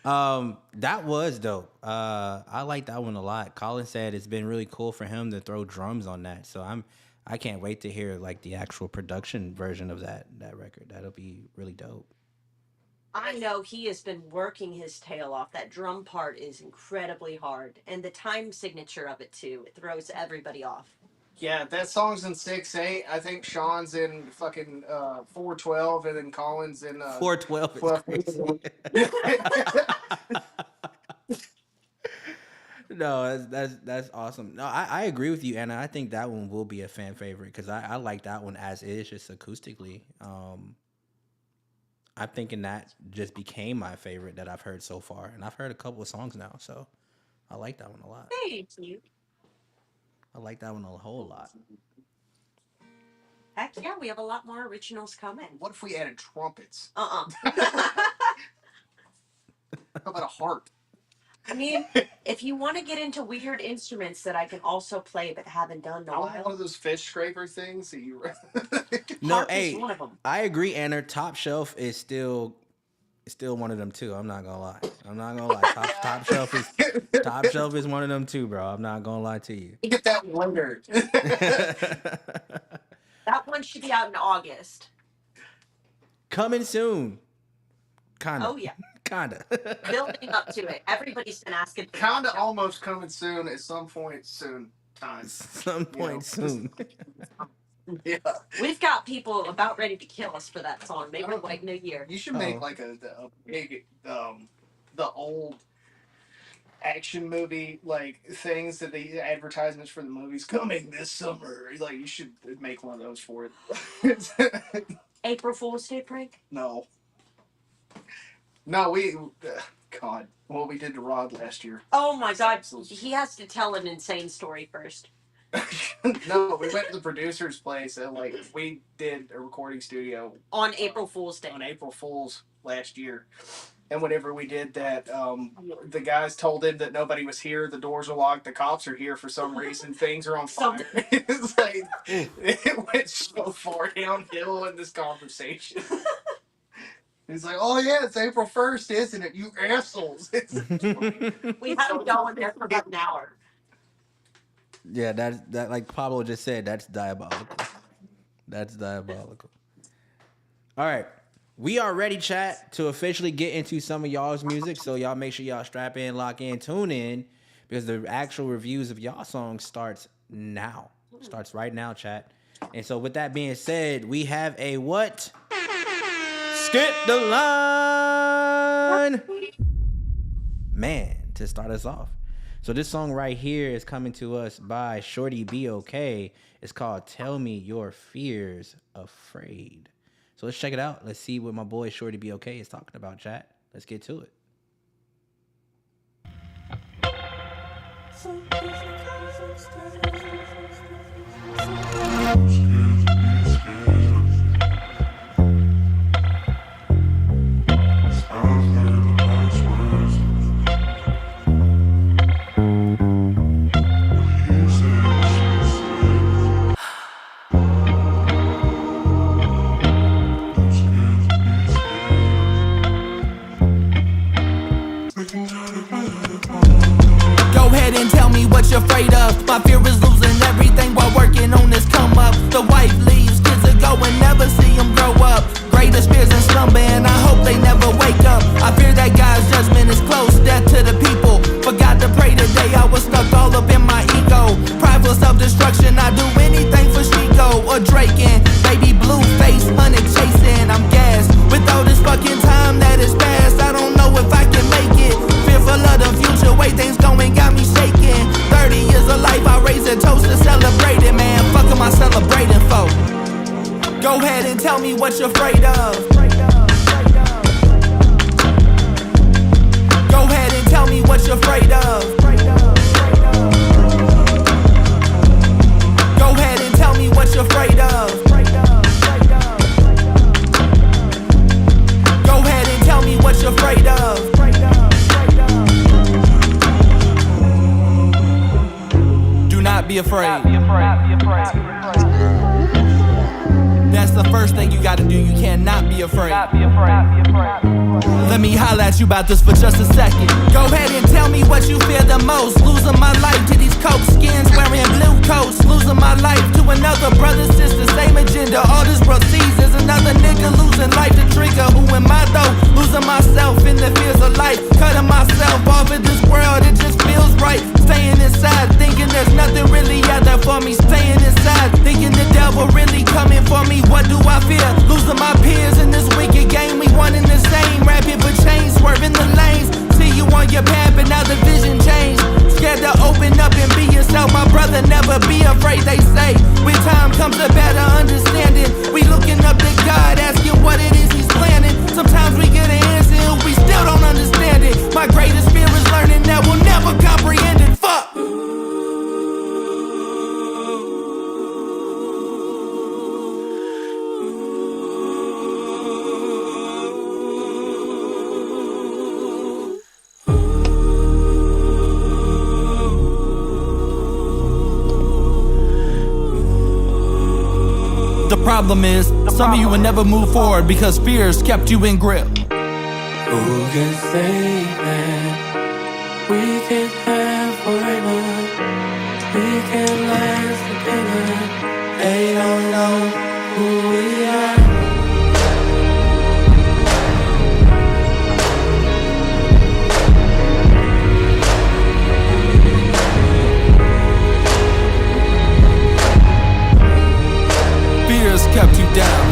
That was dope. I like that one a lot. Colin said it's been really cool for him to throw drums on that. So I can't wait to hear like the actual production version of that record. That'll be really dope. I know he has been working his tail off. That drum part is incredibly hard. And the time signature of it, too. It throws everybody off. Yeah, that song's in 6/8. I think Sean's in fucking 4/12, and then Colin's in 4/12 is 12. crazy. No, that's awesome. No, I agree with you, Anna. I think that one will be a fan favorite because I like that one as is, just acoustically. I'm thinking that just became my favorite that I've heard so far, and I've heard a couple of songs now, so I like that one a lot. Thank you. I like that one a whole lot. Heck yeah, we have a lot more originals coming. What if we added trumpets? How about a harp? I mean, if you want to get into weird instruments that I can also play but haven't done in a I want while. one of those fish scraper things that you. No, Harp is hey, one of them. I agree, Anna. Top Shelf is still one of them too. I'm not gonna lie. Top Shelf is one of them too, bro. I'm not gonna lie to you. You get that wonder. That one should be out in August. Coming soon. Kinda. Oh yeah. Kinda. Building up to it. Everybody's been asking. Kinda almost coming soon at some point soon. Time. Some point soon. Yeah. We've got people about ready to kill us for that song. Maybe like New Year. You should make like a big the old action movie like things that the advertisements for the movies coming this summer. Like you should make one of those for it. April Fool's Day prank? No, God, what we did to Rod last year. Oh my God, he has to tell an insane story first. No, we went to the producer's place and like we did a recording studio on April Fool's Day. On April Fool's last year. And whenever we did that, the guys told him that nobody was here, the doors are locked, the cops are here for some reason, things are on fire. It's like, it went so far downhill in this conversation. He's like, oh yeah, it's April 1st, isn't it? You assholes. We had him going there for about an hour. Yeah, that like Pablo just said, that's diabolical. That's diabolical. All right. We are ready, chat, to officially get into some of y'all's music. So y'all make sure y'all strap in, lock in, tune in, because the actual reviews of y'all songs starts now. Starts right now, chat. And so with that being said, we have a what? Skip the line, man, to start us off. So this song right here is coming to us by Shorty Be Okay. It's called Tell Me Your Fears Afraid. So let's check it out. Let's see what my boy Shorty Be Okay is talking about, chat. Let's get to it. Go ahead and tell me what you're afraid of. My fear is losing everything while working on this come up. The wife leaves, kids are going, never see them grow up. Greatest fears in slumber and I hope they never wake up. I fear that God's judgment is close, death to the people. Forgot to pray today, I was stuck all up in my ego. Prideful self-destruction, I do anything for Chico or Draken. Baby blue face, hunted chasing, I'm gassed. With all this fucking time that is past, I don't know if I can make it. Fearful of the future, way things going got me shaking. 30 years of life, I raise a toast to celebrate it, man. Fuck am I celebrating for? Go ahead and tell me what you're afraid of. Go ahead and tell me what you're afraid of. Go ahead and tell me what you're afraid of. Go ahead and tell me what you're afraid of. Do not be afraid. That's the first thing you gotta do. You cannot be afraid. Let me holler at you about this for just a second. Go ahead and tell me what you fear the most. Losing my life to these coke skins, wearing blue coats. Losing my life to another brother, sister, same agenda. All this world sees is another nigga losing life to trigger. Who am I though? Losing myself in the fears of life. Cutting myself off of this world, it just feels right. Staying inside, thinking there's nothing really out there for me. Staying inside, thinking the devil really coming for me. What do I fear? Losing my peers in this wicked game. We one in the same. Rapping for change, swerving the lanes. See you on your path, but now the vision changed. Scared to open up and be yourself. My brother, never be afraid, they say. When time comes to better understanding, we looking up to God, asking what it is he's planning. Sometimes we get an answer and we still don't understand it. My greatest fear is learning that we'll never comprehend it. Fuck! The problem is, some of you will never move forward because fears kept you in grip. Who can say that we can have forever? We can last together. They don't know who we are. Fears kept you down.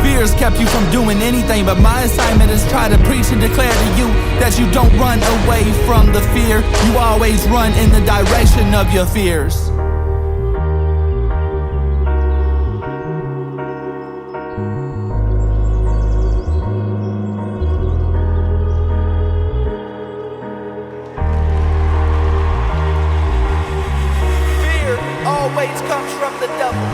Fears kept you from doing anything, but my assignment is try to preach and declare to you that you don't run away from the fear. You always run in the direction of your fears. Fear always comes from the devil.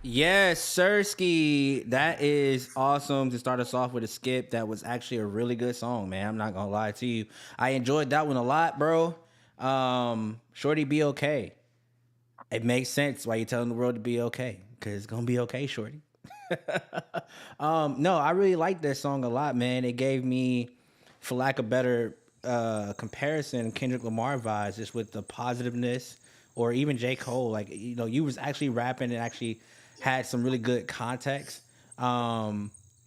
Yes, Sirski. That is awesome to start us off with a skip. That was actually a really good song, man. I'm not gonna lie to you. I enjoyed that one a lot, bro. Shorty Be Okay. It makes sense why you're telling the world to be okay, because it's gonna be okay, Shorty. No, I really like that song a lot, man. It gave me for lack of better comparison, Kendrick Lamar vibes, just with the positiveness, or even J. Cole. Like, you know, you was actually rapping and actually had some really good context.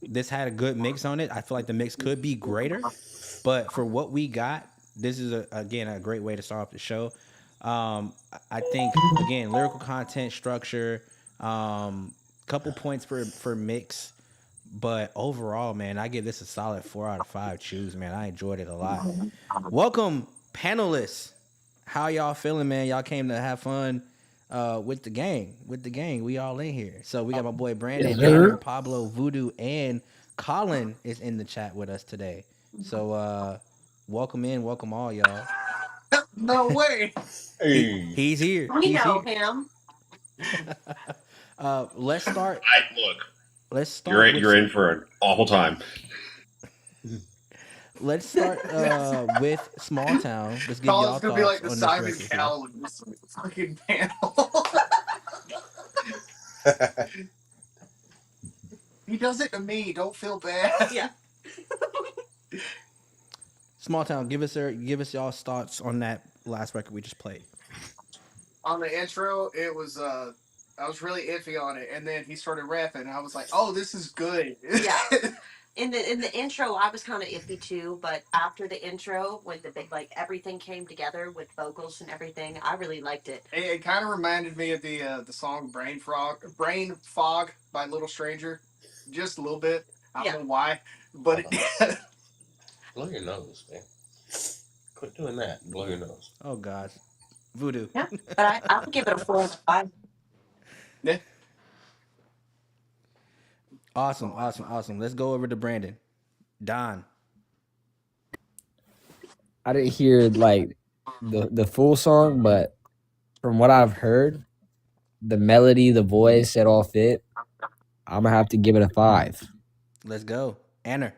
This had a good mix on it. I feel like the mix could be greater, but for what we got, this is again a great way to start off the show. I think again, lyrical content, structure, couple points for mix. But overall, man, I give this a solid 4 out of 5 chews, man. I enjoyed it a lot. Welcome, panelists. How y'all feeling, man? Y'all came to have fun with the gang. With the gang. We all in here. So we got my boy Brandon, Tanner, Pablo, Voodoo, and Colin is in the chat with us today. So welcome in, welcome all, y'all. No way. He's here. We He's know here. him. Let's start. Look, Let's start. You're in for an awful time. Let's start with Small Town. Let's give Colin's y'all gonna be like thoughts the on this Simon record here. Cowell of this fucking panel. He does it to me. Don't feel bad. Yeah. Small Town, give us y'all's thoughts on that last record we just played. On the intro, it was I was really iffy on it, and then he started rapping, and I was like, "Oh, this is good." Yeah. In the intro, I was kind of iffy too, but after the intro, when the big like everything came together with vocals and everything, I really liked it. It kind of reminded me of the song Brain Fog by Little Stranger, just a little bit. I don't know why, but Blow your nose, man. Quit doing that. Blow your nose. Oh gosh, Voodoo. Yeah, but I would give it a 4 out of 5. Yeah. Awesome. Let's go over to Brandon. Don. I didn't hear like the full song, but from what I've heard, the melody, the voice, it all fit. I'm gonna have to give it a 5. Let's go. Anner.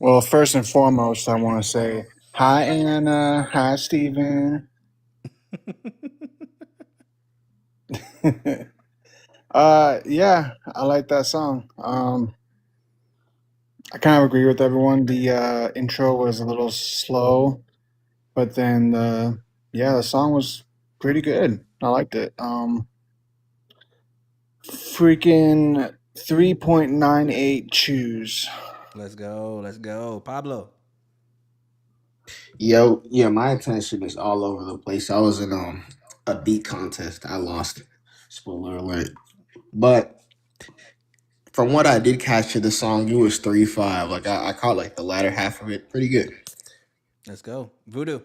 Well, first and foremost, I want to say hi, Anna. Hi, Steven. Yeah, I like that song. I kind of agree with everyone. The intro was a little slow, but then the song was pretty good. I liked it. Freaking 3.98 chews. Let's go. Pablo. Yo, yeah, my attention is all over the place. I was in a beat contest. I lost. Spoiler alert. But from what I did catch of the song, it was 3-5. Like I caught like the latter half of it. Pretty good. Let's go. Voodoo.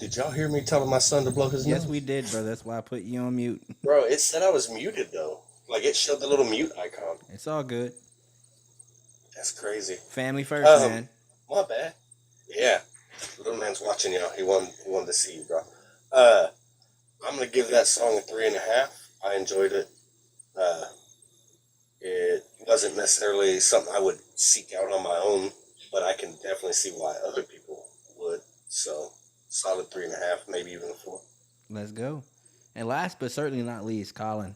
Did y'all hear me telling my son to blow his nose? Yes, we did, brother. That's why I put you on mute. Bro, it said I was muted though. Like it showed the little mute icon. It's all good. That's crazy. Family first, man. My bad. Yeah. Little man's watching y'all. He wanted to see you, bro. I'm gonna give that song a 3.5. I enjoyed it. It wasn't necessarily something I would seek out on my own, but I can definitely see why other people would. So solid 3.5, maybe even a 4. Let's go. And last but certainly not least, Colin.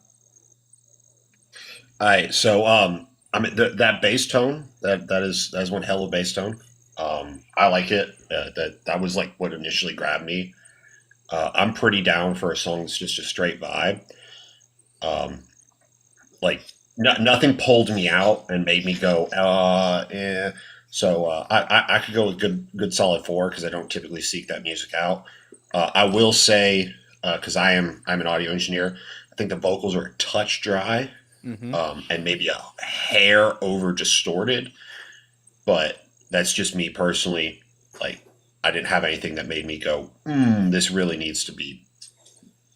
All right, so I mean that bass tone that is one hell of a bass tone. I like it. That was like what initially grabbed me. I'm pretty down for a song that's just a straight vibe. Like nothing pulled me out and made me go eh. So I could go with good solid 4 because I don't typically seek that music out. I will say because I'm an audio engineer, I think the vocals are a touch dry. Mm-hmm. And maybe a hair over distorted, but that's just me personally. Like, I didn't have anything that made me go, this really needs to be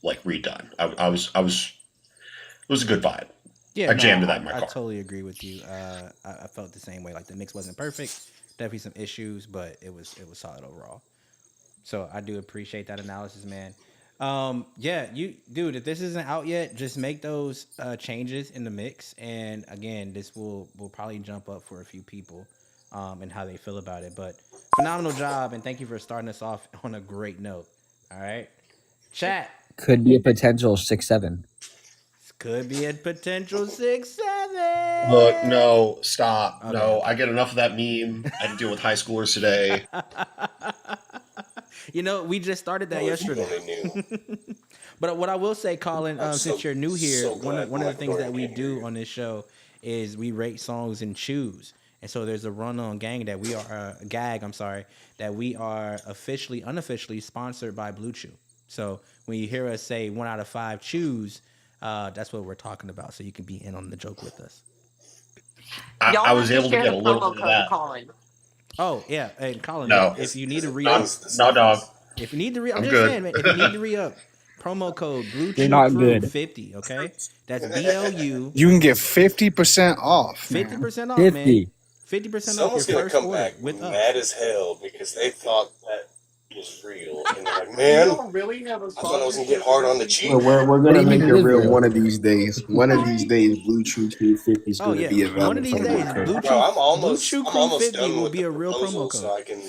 like redone. I was, it was a good vibe. Yeah, I jammed to that in my I car. totally agree with you. I felt the same way. Like the mix wasn't perfect, definitely some issues, but it was solid overall. So I do appreciate that analysis, man. Yeah, dude, if this isn't out yet, just make those changes in the mix, and again, this will probably jump up for a few people and how they feel about it. But phenomenal job, and thank you for starting us off on a great note. All right, chat Could be a potential 6-7. could be a potential 6-7. Look, no, stop. Okay, No, okay. I get enough of that meme. I had to deal with high schoolers today. You know, we just started that Oh, if you yesterday. only knew. But what I will say, Colin, I'm since you're new here, so glad one of the Black things that Dorian we can't hear do you. on this show is we rate songs and choose. And so there's a run-on gang that we are gag. I'm sorry, that we are unofficially sponsored by Blue Chew. So when you hear us say 1 out of 5 choose, that's what we're talking about. So you can be in on the joke with us. Y'all I have was to able to share get the a little promo bit of code, that. Colin. Oh yeah, and Colin, No, if you need Is to it re-up, no, dog. if you need to I'm I'm just saying, good. man, if you need to re-up, promo code Blue You're Chew not Crew good. 50. Okay, that's BLU You can get 50% off, man. 50% off, man. 50. 50% off your Someone's gonna first come order back with mad us. as hell because they thought that was real, and they're like, You "Man, don't really have a I thought I was gonna sponsorship get hard on the with cheap." people? We're What do gonna you mean make it it is real real? one of these days. One of these days, Blue Chew 250 is Oh gonna yeah, be one of available these for days, America. Bro, Blue Chew I'm Crew almost 50 done will with be the a real promo proposal, code. so I can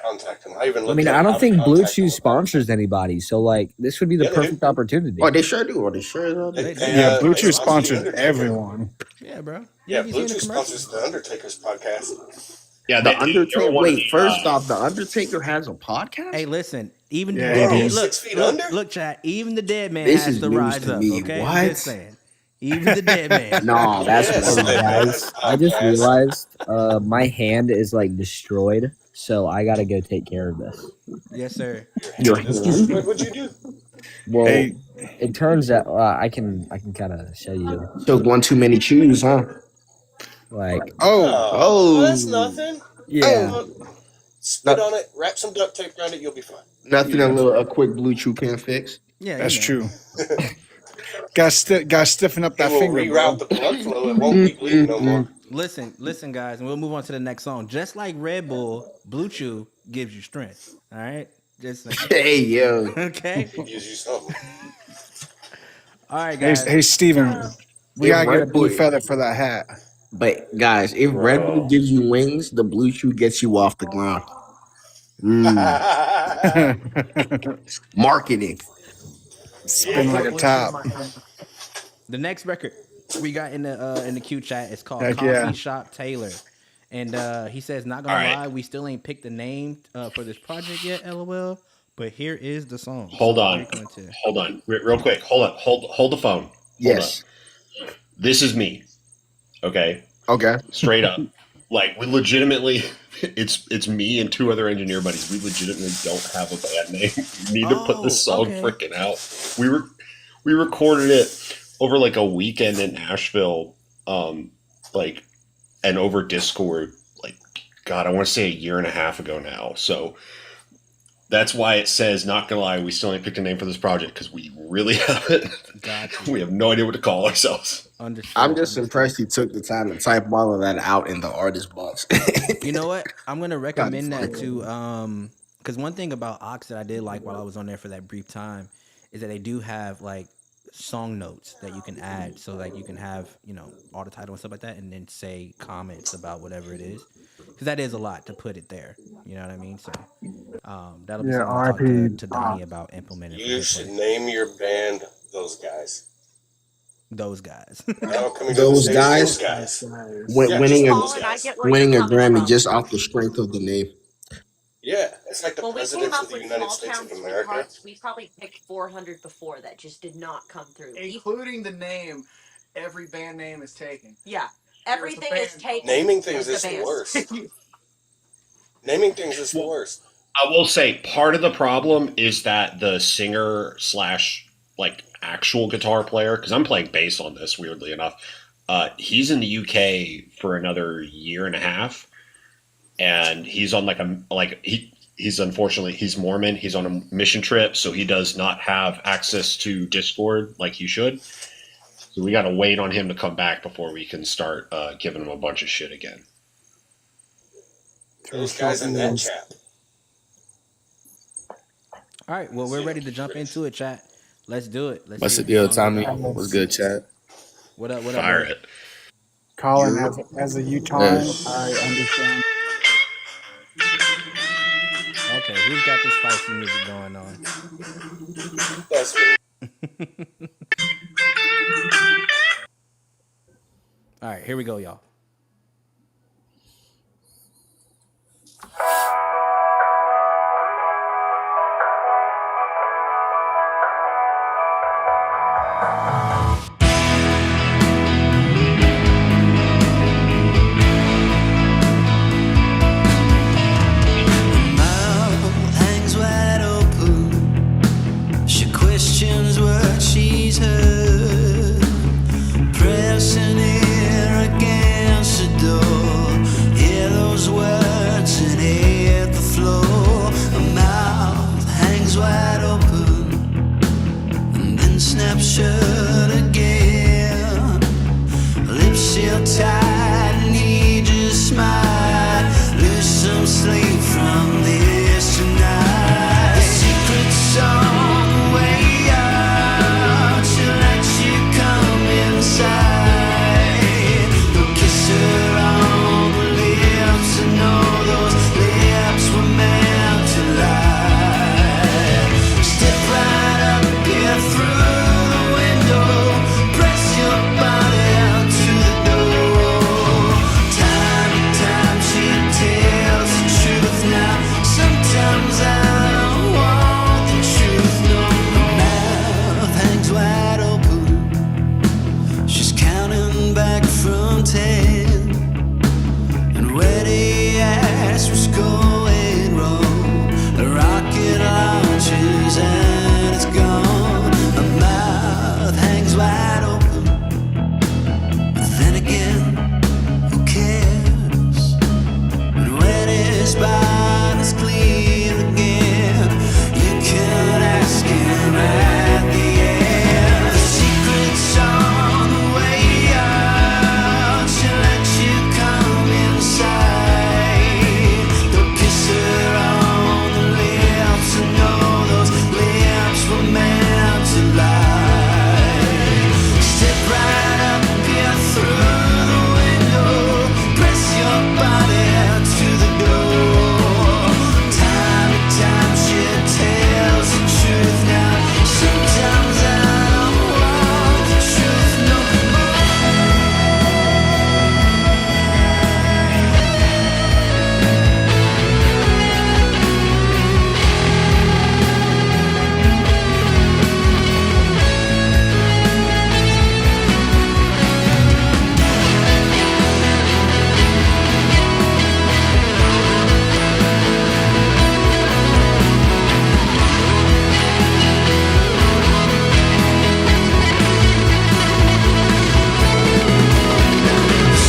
contact them. I even I looked mean, at I don't how to think Blue contact Chew them about it. sponsors anybody, so like this would be the Yeah, they do. perfect opportunity. Oh, they sure do. Oh, they sure do. They Yeah, do. Blue They Chew sponsor the sponsors Undertaker. everyone. Yeah, bro. You Yeah, can be seeing the Bluetooth sponsors commercials. the Undertaker's podcast. Yeah, The they were Undertaker. one of Wait, the. first off, the Undertaker has a podcast. Hey, listen. Even Yeah, he Bro, do. 6 feet look, under. look, chat. Even the dead man This has is to news rise to up. me. Okay, I'm just What? saying. Even the dead man. No, that's Yes, Hey wild. Dead Man has guys, a I just podcast. realized my hand is like destroyed, so I gotta go take care of this. Yes, sir. Your Your hand is destroyed. hand? What'd you do? Well, Hey, it turns out I can kind of show you. Took one too many chews, huh? Like, oh, Oh, that's Oh, nothing. yeah, oh. Well, spit No, on it, wrap some duct tape around it, you'll be fine. nothing yeah, a quick Blue Chew can't fix. Yeah, you that's know. true. Got stiffen up It that will finger, reroute bro. the blood flow. It won't be bleeding no more. Listen, guys, and we'll move on to the next song. Just like Red Bull, Blue Chew gives you strength. All right, just saying. Hey, yo. Okay. It gives you something. All right, Hey, guys. hey, Steven, we If gotta get a Red Bull, blue feather for that hat. but guys, if Red Bull Bro. gives you wings, the Blue Chew gets you off the ground. Mm. Marketing. Spin like a top. The next record we got in the Q chat is called Heck Coffee yeah. Shop Taylor, and he says, "Not All gonna right, lie, we still ain't picked the name for this project yet, LOL. But here is the song. hold So on, we're going to hold on, real quick. Hold on, hold the phone. Hold on. Yes. This is me. Okay, Okay. straight up. Like we legitimately, it's me and 2 other engineer buddies. We legitimately don't have a band name. We need to put this song okay. freaking out. We recorded it over like a weekend in Nashville, like, and over Discord. Like, God, I want to say a year and a half ago now. So that's why it says, not gonna lie, we still ain't picked a name for this project because we really haven't. Gotcha. We have no idea what to call ourselves. Understood. I'm just impressed you took the time to type all of that out in the artist box. You know what? I'm gonna recommend that funny. to because one thing about Ox that I did like while I was on there for that brief time is that they do have like song notes that you can add, so like you can have all the title and stuff like that, and then say comments about whatever it is, because that is a lot to put it there. You know what I mean? So that'll be Yeah, something I'll talk RIP. to Donnie about implementing. For You his should play. name your band Those Guys. Those guys. Now coming to the Those stage, guys? Those Guys. Yeah, Winning just a those Colin, I guys. get where you're winning a coming Grammy from. just off the strength of the name. Yeah, it's like the When we came presidents of up the with United Small States Town of America. Sweethearts, we probably picked 400 before that just did not come through. Including the name, every band name is taken. Yeah, There's a everything is band taken. Naming things as is the the band. worst. Naming things is the Well, worst. I will say part of the problem is that the singer slash like actual guitar player, because I'm playing bass on this, weirdly enough, he's in the UK for another year and a half, and he's on he's unfortunately he's Mormon. He's on a mission trip, so he does not have access to Discord like he should. So we got to wait on him to come back before we can start giving him a bunch of shit again. Those guys in that chat. All right, well, we're ready to jump into it, chat. Let's do it. Let's What's see the what deal, song we Tommy? got. What's good, chat? What up? What up? Fire What up? it. Colin, You? as a Utahn, I understand. Okay, who's got this spicy music going on? That's me. All right, here we go, y'all. Hangs wide open. She questions what she's heard. Pressing ear against the door. Hear those words and hit the floor. Her mouth hangs wide open and then snaps shut again. Lips sealed tight and he just smiled. Lose some sleep from this tonight. The secret's on the way out. She'll let you come inside. You'll kiss her on the lips and know those lips were meant to lie. Step right up here through the window. Press your body out to the door. Time and time she tells the truth now. Sometimes I don't want the truth no more. Mouth hangs wide open. She's counting back from 10. And when he asks what's going wrong, the rocket launches and it's gone. Her mouth hangs wide open. But then again, who cares? And when his body's clean again, you can ask him at the end. The secret's on the way out. She'll let you come inside. You'll kiss her on the lips and know those lips were meant to lie. Step right up here through the window. Press your body to the door. Time and time she tells the truth now. Sometimes I don't want the truth no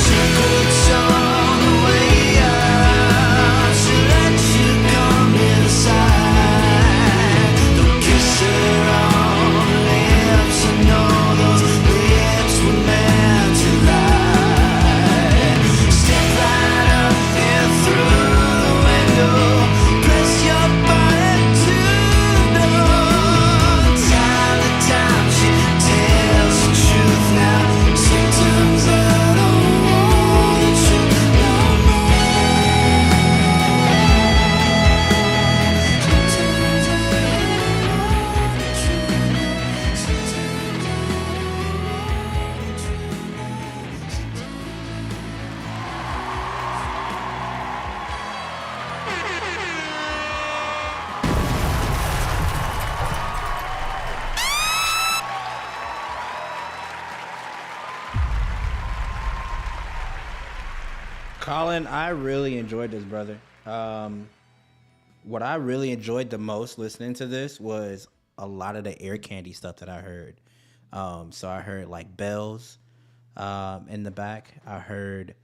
secret's on the way out. She'll let you come inside. Don't kiss her on the lips and know those lips were meant to lie. Step right up here through the window. Press your body to the door. Time to time she tells the truth now. Sometimes I don't want the truth no Colin, I really enjoyed this, brother. What I really enjoyed the most listening to this was a lot of the Air Candy stuff that I heard. So I heard like bells in the back. I heard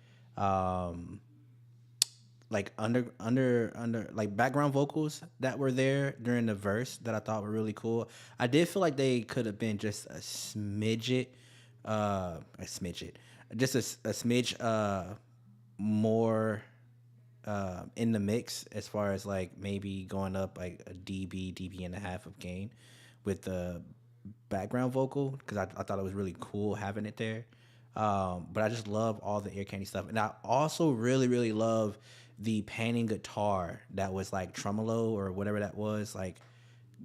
like under like background vocals that were there during the verse that I thought were really cool. I did feel like they could have been just a smidget, just a smidge more in the mix as far as like maybe going up like a dB and a half of gain with the background vocal because I thought it was really cool having it there. But I just love all the Air Candy stuff, and I also really love the panning guitar that was like tremolo or whatever that was, like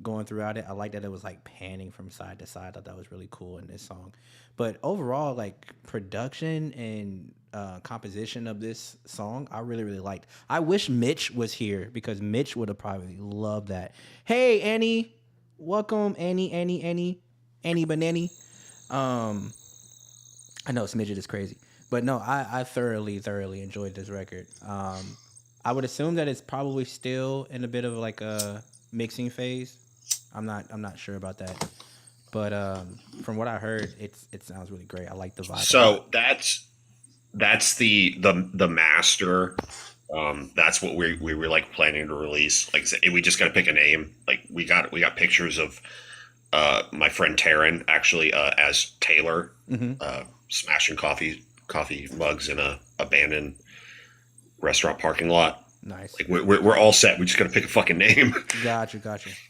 going throughout it. I like that it was like panning from side to side. I thought that was really cool in this song. But overall, like production and composition of this song, I really really liked. I wish Mitch was here because Mitch would have probably loved that. Hey Annie, welcome Annie Banani. I know Smidget is crazy, but no, I thoroughly enjoyed this record. I would assume that it's probably still in a bit of like a mixing phase. I'm not sure about that, but from what I heard, it sounds really great. I like the vibe. So that's the master. That's what we were like planning to release. Like I said, we just got to pick a name. Like we got pictures of my friend Taryn actually as Taylor, smashing coffee mugs in a abandoned restaurant parking lot. Nice. Like we're all set. We just got to pick a fucking name. Got you.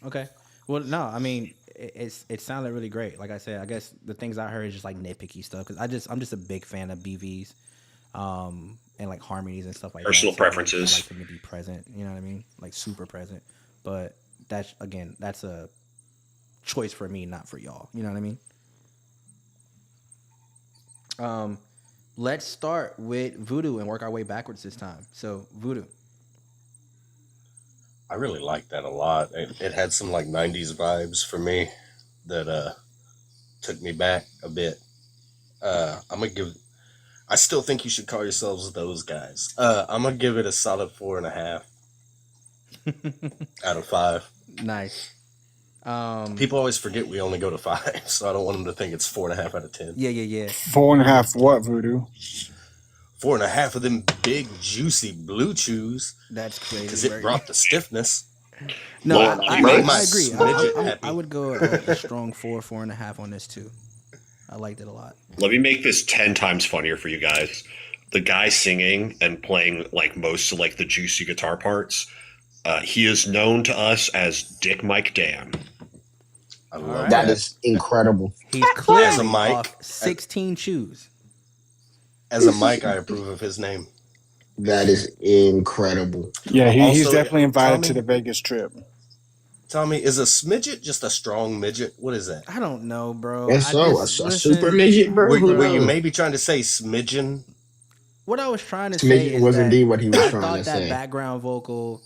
Okay. Well, no, I mean it sounded really great. Like I said, I guess the things I heard is just like nitpicky stuff because I'm just a big fan of BVs, and like harmonies and stuff like Personal that. preferences. I like them to be present. You know what I mean? Like super present. But that's a choice for me, not for y'all. You know what I mean? Let's start with Voodoo and work our way backwards this time. So Voodoo. I really liked that a lot. It had some like 90s vibes for me that took me back a bit. I still think you should call yourselves those guys. I'm gonna give it a solid 4.5 out of 5. Nice. People always forget we only go to 5, so I don't want them to think it's 4.5 out of 10. Yeah. 4.5 what, Voodoo? 4.5 of them big juicy blue chews. That's crazy. Because it brought the stiffness. No, I agree. Happy. I would go a strong 4.5 on this too. I liked it a lot. Let me make this 10 times funnier for you guys. The guy singing and playing like most of like the juicy guitar parts, he is known to us as Dick Mike Dan. I love that. Is incredible. He's clearly as a mic, off 16 chews. As a mic, I approve of his name. That is incredible. Yeah, he's Also, definitely invited Tommy- to the Vegas trip. Tommy, is a smidget just a strong midget? What is that? I don't know, bro. That's so a super midget, bro. Were you maybe trying to say smidgen? What I was trying to Smidgen say is was that indeed what he was I trying thought to that say. background vocal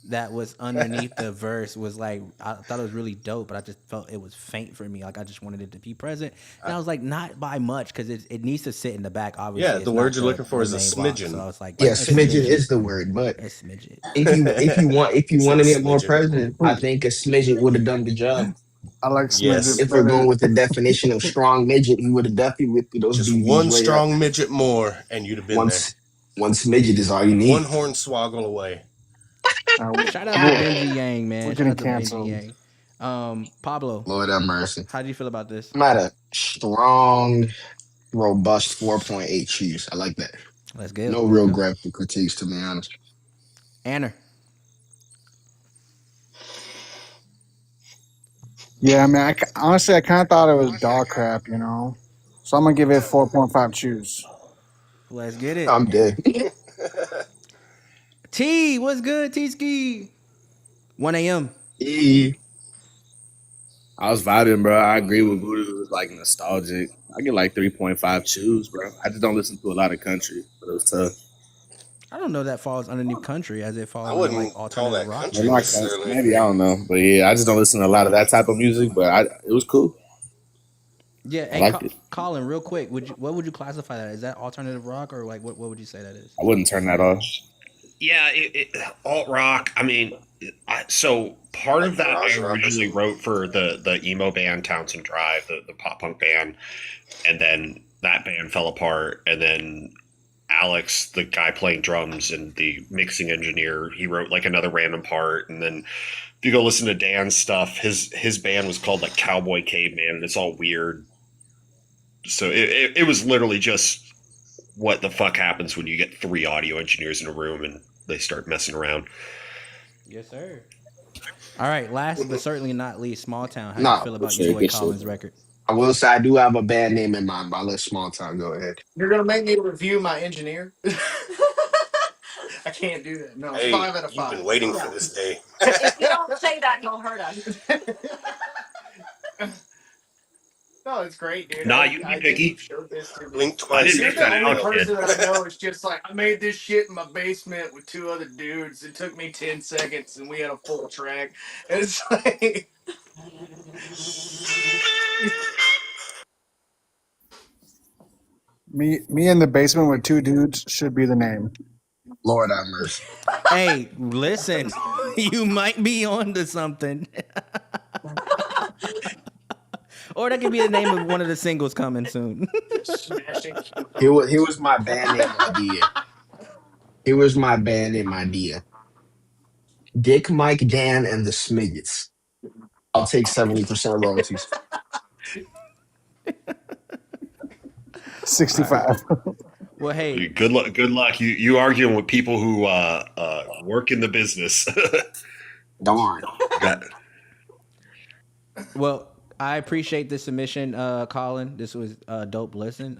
that was underneath the verse was like, I thought it was really dope, but I just felt it was faint for me. Like I just wanted it to be present, and I was like, not by much because it needs to sit in the back. Obviously, Yeah, it's the not word you're looking for is a main block. smidgen. So I was like, Yeah, a smidgen is the word, but a smidgen. if you wanted it more smidgen. present, I think a smidget would have done the job. I like Yes. Smidget If we're better. going with the definition of strong midget, he would have definitely lifted those Just BVs one way strong up. midget more, and you'd have been One smidget is all you need. there. One horn swoggle away. Shout out to Benji Yang, man. We're Shout out getting to canceled. Benji Yang. Pablo, Lord have mercy. how do you feel about this? I'm at a strong, robust 4.8 cheese. I like that. Let's go. No real graphic critiques, to be honest. Anna. Yeah, I mean, honestly, I kind of thought it was dog crap, you know? So I'm going to give it 4.5 chews. Let's get it. I'm dead. T, what's good, T-Ski? 1 a.m. I was vibing, bro. I agree with Voodoo. It was like nostalgic. I get like 3.5 chews, bro. I just don't listen to a lot of country, but it was tough. I don't know that falls underneath country as it falls I under wouldn't like call alternative that rock. country necessarily. Maybe, I don't know. But yeah, I just don't listen to a lot of that type of music, but it was cool. Yeah, I hey, liked it. Colin, real quick, what would you classify that? Is that alternative rock or like what would you say that is? I wouldn't turn that off. Yeah, alt rock. I mean, so part of that I originally wrote for the emo band Townsend Drive, the pop punk band, and then that band fell apart, and then Alex, the guy playing drums and the mixing engineer, he wrote like another random part, and then if you go listen to Dan's stuff, his band was called like Cowboy Caveman, and it's all weird. So it was literally just what the fuck happens when you get 3 audio engineers in a room and they start messing around. Yes, sir. All right, last but certainly not least, Small Town. How do Nah, you feel about good your shit, boy good Colin's shit. record? I will say I do have a bad name in mind, but I'll let Small Town go ahead. You're gonna make me review my engineer? I can't do that. No, it's Hey, 5 out of 5. you've been waiting for this day. If you don't say that, you'll hurt us. No, it's great, dude. Nah, you I be think picky. you've showed this to me. Blink I twice didn't You're if make you the that only out, fail. kid. person that I know is just like, I made this shit in my basement with 2 other dudes. It took me 10 seconds and we had a full track. And it's like. Me in the basement with 2 dudes should be the name. Lord have mercy. Hey, listen, you might be onto something. Or that could be the name of one of the singles coming soon. Smashing. He was my band name idea. He was my band name idea. Dick, Mike, Dan, and the Smiggets. I'll take 70% royalties. 65. Well, hey, Good luck. Good luck. You arguing with people who work in the business. Darn. well, I appreciate the submission, Colin. This was a dope listen.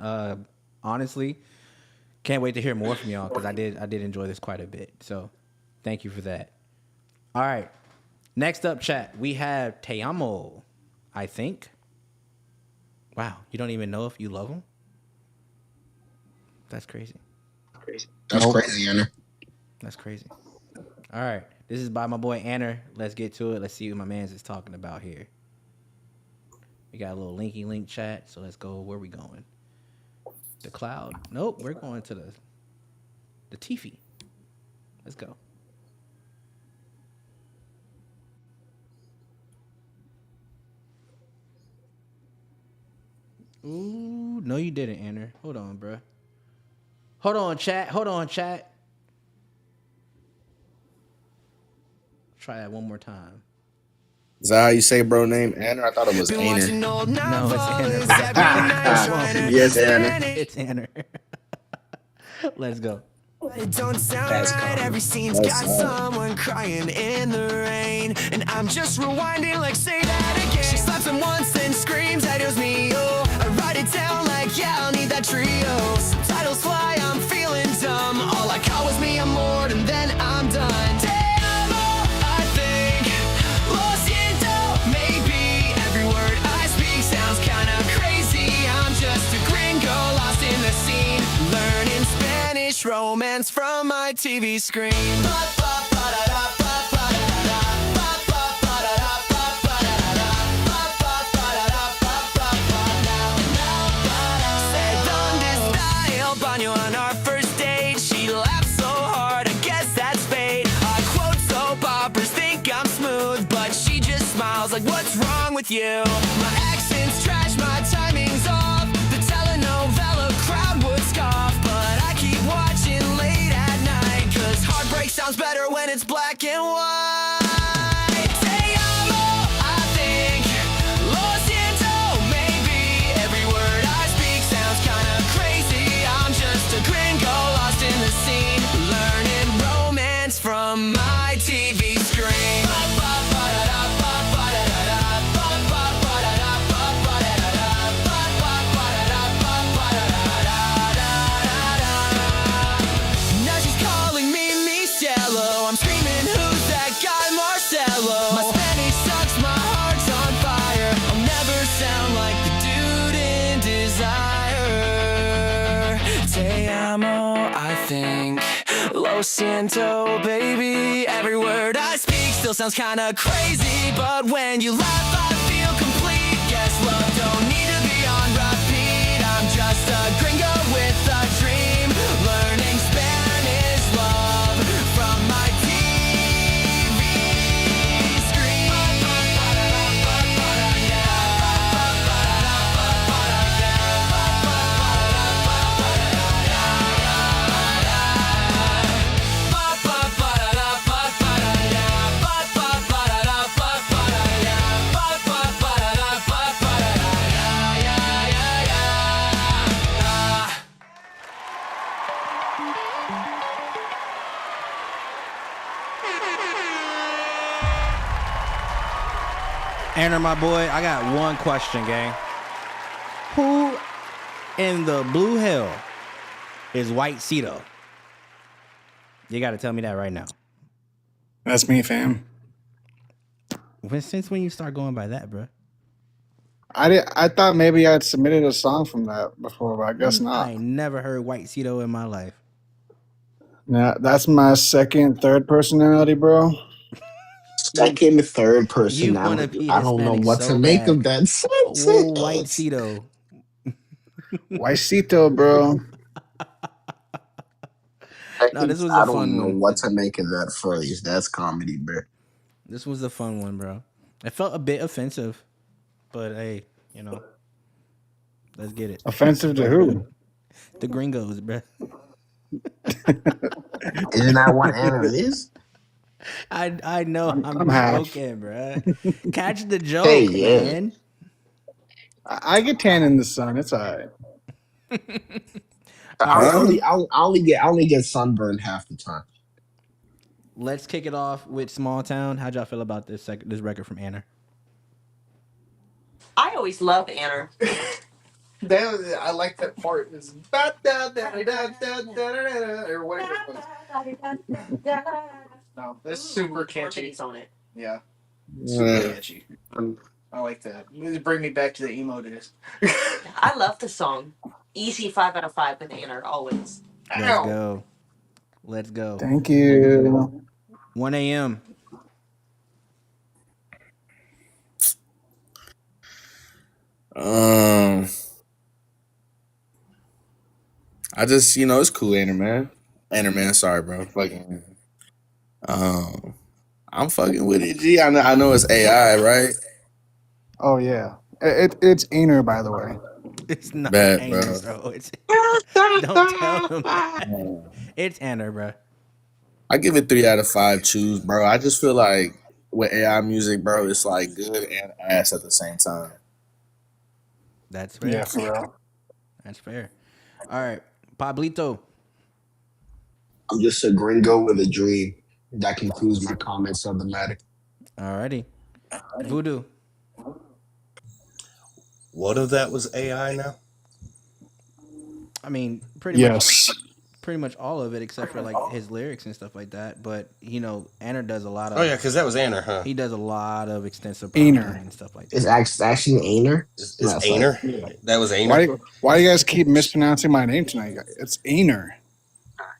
Honestly, can't wait to hear more from y'all because I did enjoy this quite a bit. So, thank you for that. All right, next up, chat, we have Te Amo. I think. Wow, you don't even know if you love him? That's crazy. That's crazy, Anna. That's crazy. All right, this is by my boy Anner. Let's get to it. Let's see what my man's is talking about here. We got a little linky link chat, so let's go. Where we going? The cloud. Nope, we're going to the Tiffy. Let's go. Ooh, no, you didn't, Anner. Hold on, bro. Hold on, chat. Try that one more time. Is that how you say bro name? Anna? I thought it was Aner. No, it's Anner. Yes, Anna. It's Anner. Let's go. It don't sound That's right. common. Every scene's That's got someone crying in the rain, and I'm just rewinding like say that again. She slaps him once then screams that it was me. Oh, I write it down like yeah, I'll need that trio. Subtitles fly, I'm feeling dumb. All I caught was me, I'm bored, and then I'm done. Te amo, I think. Lo siento, maybe. Every word I speak sounds kinda crazy. I'm just a gringo lost in the scene, learning Spanish romance from my TV screen. Said, "¿Dónde está el baño on our first date?" She laughed so hard, I guess that's fate. I quote soap operas, think I'm smooth, but she just smiles like, "What's wrong with you?" My accent's trash, my timing's off. The telenovela crowd would scoff, but I keep watching late at night, 'cause heartbreak sounds better when it's black and white. Te amo, I think. Lo siento, maybe. Every word I speak sounds kinda crazy. I'm just a gringo lost in the scene, learning romance from my TV screen. Now she's calling me Michelo. I'm screaming, who's that guy, Marcelo? My Spanish sucks, my heart's on fire. I'll never sound like the dude in Desire. Te amo, I think. Lo siento, baby. Every word I speak still sounds kinda crazy, but when you laugh, I feel complete. Guess love don't need to be on repeat. I'm just a gringo with a dream, learning Spanish love from my TV screen. Anner, my boy, I got one question, gang. Who in the blue hell is White Cedo? You got to tell me that right now. That's me, fam. Since when you start going by that, bro? I thought maybe I'd submitted a song from that before, but I guess I not. ain't never heard White Cedo in my life. Now that's my second, third personality, bro. Second, third You want to personality. be I don't know Hispanic what to so make bad. of that White sentence. Cedo. Whitecito, bro. No, this was a I don't fun know one. what to make of that phrase. That's comedy, bro. This was a fun one, bro. It felt a bit offensive, but hey, let's get it. Offensive to who? The gringos, bro. Isn't that what Anna is? I know I'm I'm half. joking, bro. Catch the Hey, joke, yeah. man. I get tan in the sun. It's alright. All right, I only get sunburned half the time. let's kick it off with Small Town. How'd y'all feel about this record from Anna? I always loved Anna. I like that part. Is or whatever it was. No, that's super catchy. Harmonies on it. Yeah, super Yeah. catchy. I like that. It bring me back to the emo days. I love the song. Easy 5 out of 5 with Anna always. Let's go. Let's go. Thank you. 1 a.m. I just, it's cool, Anna, man. Anna, man, sorry, bro. Fucking, I'm fucking with it, G. I know it's AI, right? Oh yeah. It's Aner, by the way. It's not Bad, Anna, bro. bro. Don't tell him that. It's Anna, bro. I give it 3 out of 5 chews, bro. I just feel like with AI music, bro, it's like good and ass at the same time. That's fair. Yeah, for real. That's fair. All right, Pablito. I'm just a gringo with a dream. That concludes my comments on the matter. Alrighty. Voodoo. What if that was AI now? I mean, pretty much all of it except for like his lyrics and stuff like that. But Anna does a lot of. Oh yeah, because that was Anna, huh? He does a lot of extensive prompting and stuff like that. It's actually Aner. Is Aner? That was Aner. Why do you guys keep mispronouncing my name tonight? It's Aner.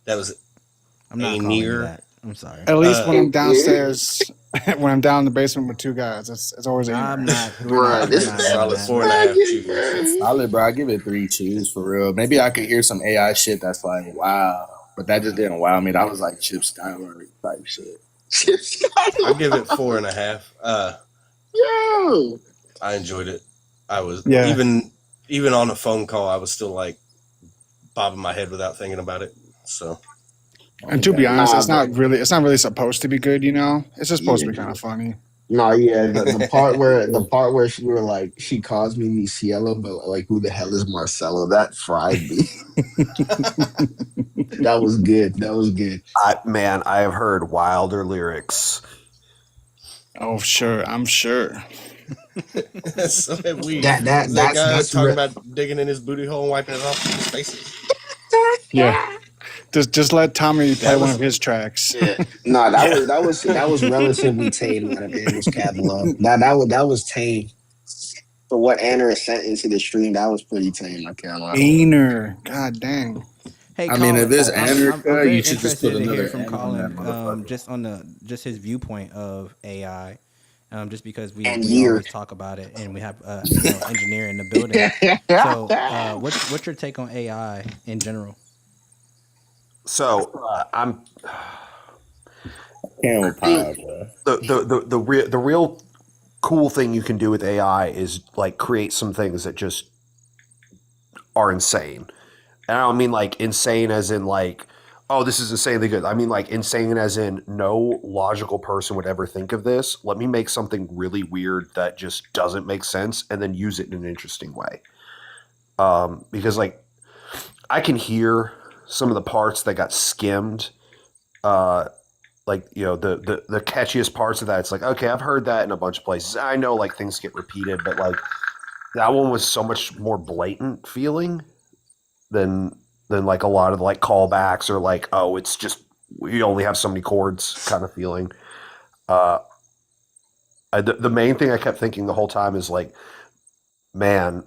That was. I'm not calling you that. I'm sorry. At least when I'm downstairs, when I'm down in the basement with two guys, it's always Aner. I'm not. Bro, this is solid 4.5 chews. It's solid, bro. I give it 3 chews for real. Maybe I could hear some AI shit that's like, wow. But that just didn't wow me. That was like Chip Skyward type shit. I give it 4.5. Yo, I enjoyed it. I was Yeah. even on a phone call, I was still like bobbing my head without thinking about it. So, And to be honest, it's not really supposed to be good, It's just supposed to be kind of funny. No, yeah, the part where she were like, she calls me Mi Cielo, but like, who the hell is Marcelo? That fried me. That was good. That was good. I have heard wilder lyrics. Oh, sure. I'm sure. so have we. That guy that's talking about digging in his booty hole and wiping it off his face. Yeah. Just let Tommy play one of his tracks. Yeah. No, that was relatively tame out of Anna's catalog. That was tame. For what Anna sent into the stream, that was pretty tame. I can't lie. Aner. God dang. Hey, I mean, if it's Anna, I'm very you should just put interested to hear another from N on that Colin, motherfucker. just his viewpoint of AI, just because we And always talk about it, and we have engineer in the building. So, what's your take on AI in general? So I'm the real cool thing you can do with AI is like create some things that just are insane. And I don't mean like insane as in like, oh, this is insanely good. I mean like insane as in no logical person would ever think of this. Let me make something really weird that just doesn't make sense and then use it in an interesting way. Because like I can hear some of the parts that got skimmed, like the catchiest parts of that. It's like, okay, I've heard that in a bunch of places. I know like things get repeated, but like that one was so much more blatant feeling than like a lot of like callbacks or like, oh, it's just we only have so many chords kind of feeling. The main thing I kept thinking the whole time is like, man,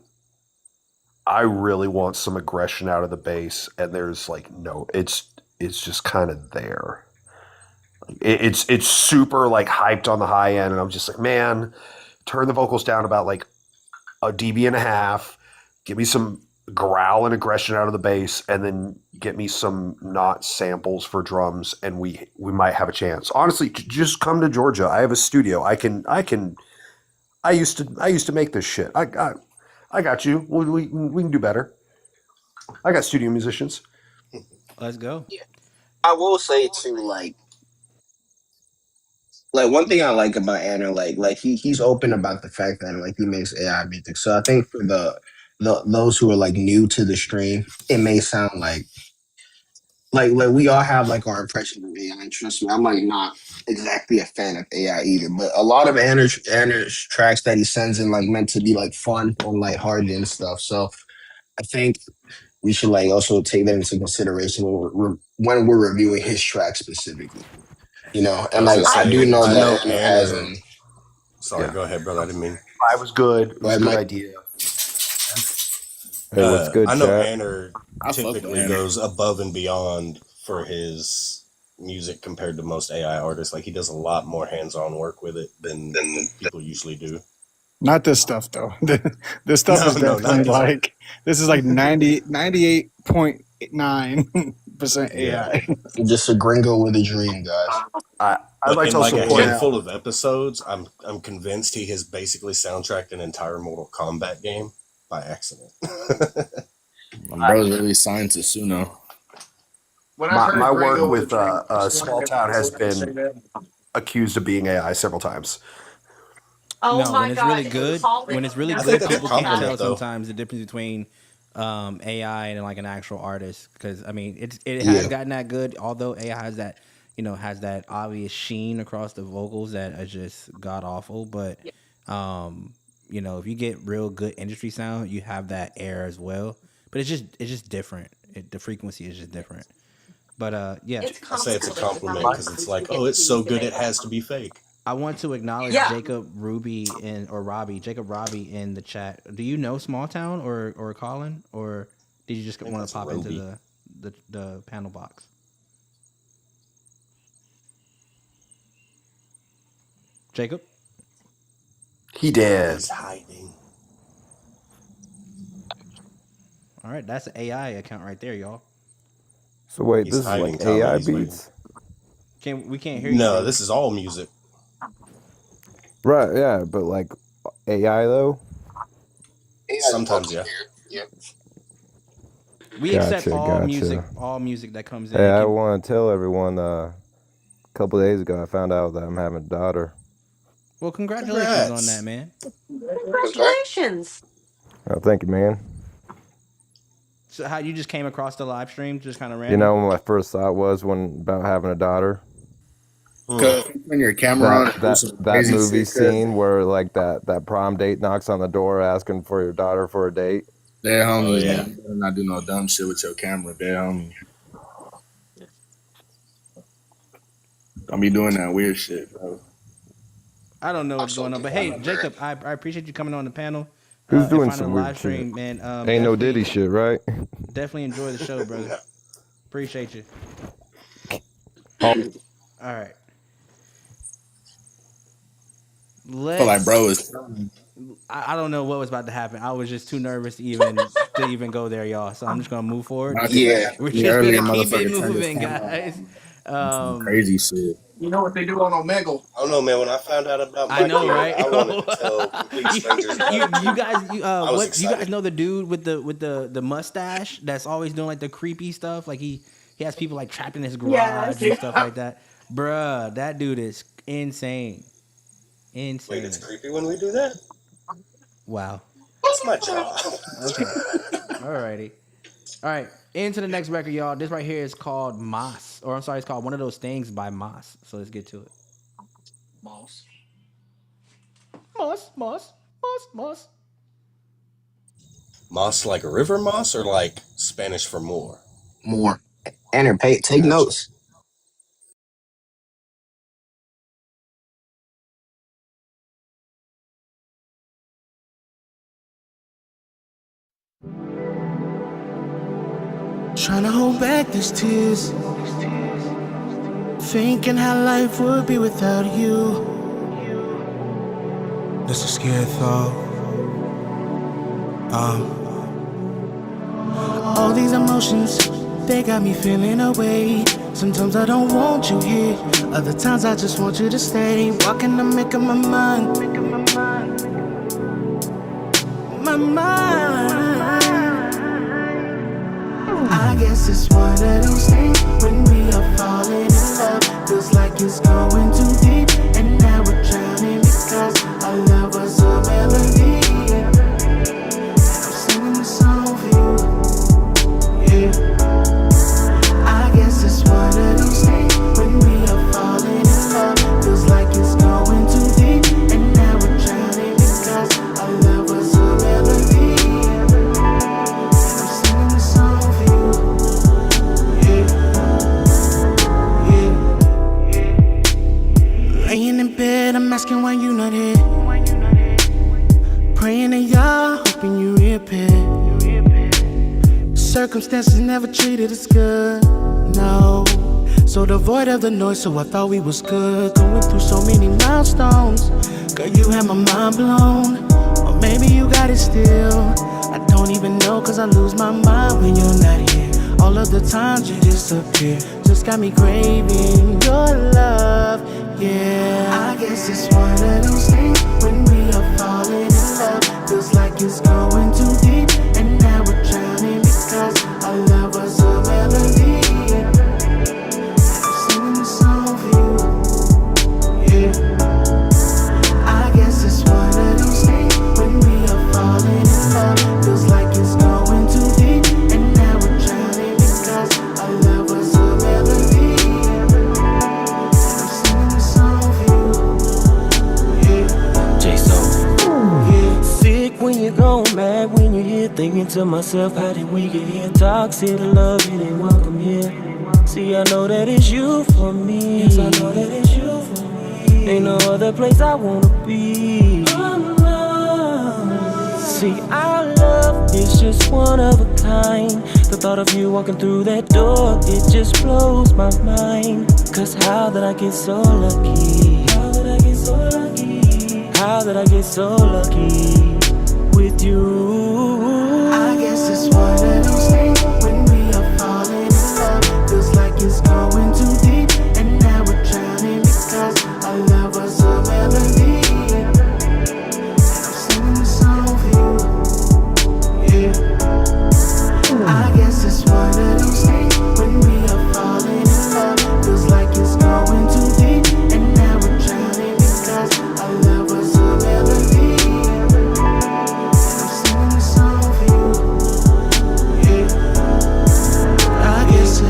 I really want some aggression out of the bass, and there's like no, it's just kind of there. It's super like hyped on the high end, and I'm just like, man, turn the vocals down about like a dB and a half, give me some growl and aggression out of the bass, and then get me some not samples for drums, and we might have a chance. Honestly, just come to Georgia. I have a studio. I used to make this shit. I got you. We can do better. I got studio musicians. Let's go. I will say too, like one thing I like about Anna, like he's open about the fact that like he makes AI music. So I think for the those who are like new to the stream, it may sound like we all have like our impression of AI. And trust me, I'm like not exactly a fan of AI either. But a lot of Anna's tracks that he sends in like meant to be like fun or lighthearted and stuff. So I think we should like also take that into consideration when we're reviewing his track specifically. You know, and like I do know I know that Anna has Anna. Sorry, go ahead, brother. I didn't mean. I was good. It was a good idea. Hey, what's good, I know chat? Anna I fuck with typically Anna. goes above and beyond for his music compared to most AI artists. Like he does a lot more hands-on work with it than people usually do. Not this stuff though. This stuff is definitely like this is like 98.9% AI. Just a gringo with a dream, guys. I'd But like in to like also a point handful out. of episodes, I'm convinced he has basically soundtracked an entire Mortal Kombat game by accident. My brother's really signed to Suno. My work with Small Town has been accused of being AI several times. Oh No, my when it's God. really good, when it's really I good, think that's a people can't tell compliment, though. sometimes the difference between AI and like an actual artist. Because I mean, it has gotten that good. Although AI has that, has that obvious sheen across the vocals that are just god awful. But if you get real good industry sound, you have that air as well. But it's just different. The frequency is just different. But yeah, I say it's a compliment because it's like, oh, it's so good it has to be fake. I want to acknowledge Jacob Robbie in the chat. Do you know Small Town or Colin, or did you just want to pop into the panel box? Jacob? He did. He's hiding. All right, that's an AI account right there, y'all. So wait, He's this is hiding, like Tommy. AI He's beats? We can't hear you. No, Jacob. this is all music. Right, yeah, but like AI though? Sometimes, yeah. We accept all music that comes in. Hey, I want to tell everyone, a couple days ago I found out that I'm having a daughter. Well, congratulations on that, man. Congratulations. Oh, thank you, man. So how you just came across the live stream, just kind of random? You know what my first thought was about having a daughter? When your camera that movie scene where like that prom date knocks on the door asking for your daughter for a date. They're homies, yeah. man. You better not do no dumb shit with your camera. They're homies. Don't be doing that weird shit, bro. I don't know what's going on, but hey, Jacob, I appreciate you coming on the panel. Who's doing and some the weird live stream, shit? man. Ain't no Diddy shit, right? Definitely enjoy the show, brother. Appreciate you. Oh. All right. I feel like bro is. I don't know what was about to happen. I was just too nervous to even go there, y'all. So I'm just gonna move forward. Yeah, We're just earlier gonna keep it motherfucker turned his moving, camera guys. Some crazy shit. You know what they do on Omegle? I don't know, man. When I found out about I my know, kid, right? I wanted to tell complete strangers. you guys, I was you excited. guys know the dude with the mustache that's always doing like the creepy stuff? Like he has people like trapped in his garage and stuff like that. Bruh, that dude is insane. Wait, it's creepy when we do that? Wow. That's my job. Okay. Alrighty. All right. Into the next record, y'all. This right here is called Moss. Or I'm sorry, it's called One of Those Things by Moss. So let's get to it. Moss. Moss like a river moss or like Spanish for more? More. Enter, take notes. Trying to hold back these tears. Thinking how life would be without you. That's a scary thought. All these emotions, they got me feeling away. Sometimes I don't want you here. Other times I just want you to stay. Walking to make up my mind. My mind. I guess it's one of those things when we are falling in love. Feels like it's going too deep, and now we're drowning because our love was a melody. I'm singing the song for you. Yeah. I guess it's one of those things when we are falling in love. Feels like it's going too deep, and now we're drowning because our love was a melody. I'm singing the song for you. Laying in bed, I'm asking why you not here. Praying to y'all, hoping you reappear. Circumstances never treated us good, no. So devoid of the noise, so I thought we was good. Going through so many milestones. Girl, you had my mind blown. Or maybe you got it still. I don't even know, cause I lose my mind when you're not here. All of the times you disappear just got me craving your love, yeah. I guess it's one of those things when we are falling in love. Feels like it's going too deep, and now we're drowning because our love was a melody. I'm singing the song for you, yeah. I guess it's one of those things when we are falling in love. Feels like it's going too deep, and now we're drowning because our love was a melody. I'm singing the song for you, yeah. Yeah. Sick when you're gone, mad when you're here. Thinking to myself, how did we get here? Toxic love, it ain't welcome here. See, I know that it's you for me. Yes, I know that it's you for me. Ain't no other place I wanna be. See, our love is just one of a kind. The thought of you walking through that door, it just blows my mind. Cause how did I get so lucky? How did I get so lucky? How did I get so lucky with you? I guess it's one of those things when we are falling in love. Feels like it's going too deep, and now we're drowning because our love was a melody. I'm singing the song for you, yeah. I guess it's one of those things when we are falling in love. Feels like it's going too deep, and now we're drowning because our love was a melody. I'm singing the song for you, yeah. I guess it.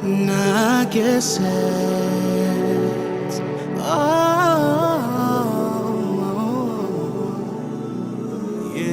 And I guess it's. Oh, yeah.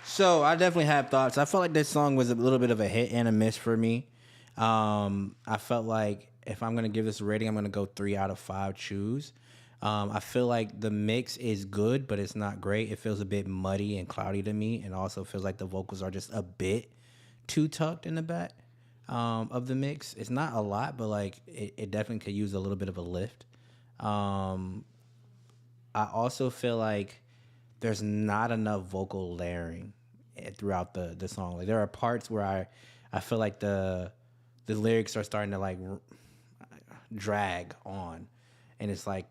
So I definitely have thoughts. I felt like this song was a little bit of a hit and a miss for me. I felt like if I'm gonna give this a rating, I'm gonna go 3 out of 5 chews. I feel like the mix is good, but it's not great. It feels a bit muddy and cloudy to me, and also feels like the vocals are just a bit too tucked in the back of the mix. It's not a lot, but like it definitely could use a little bit of a lift. I also feel like there's not enough vocal layering throughout the song. Like there are parts where I feel like the lyrics are starting to like drag on, and it's like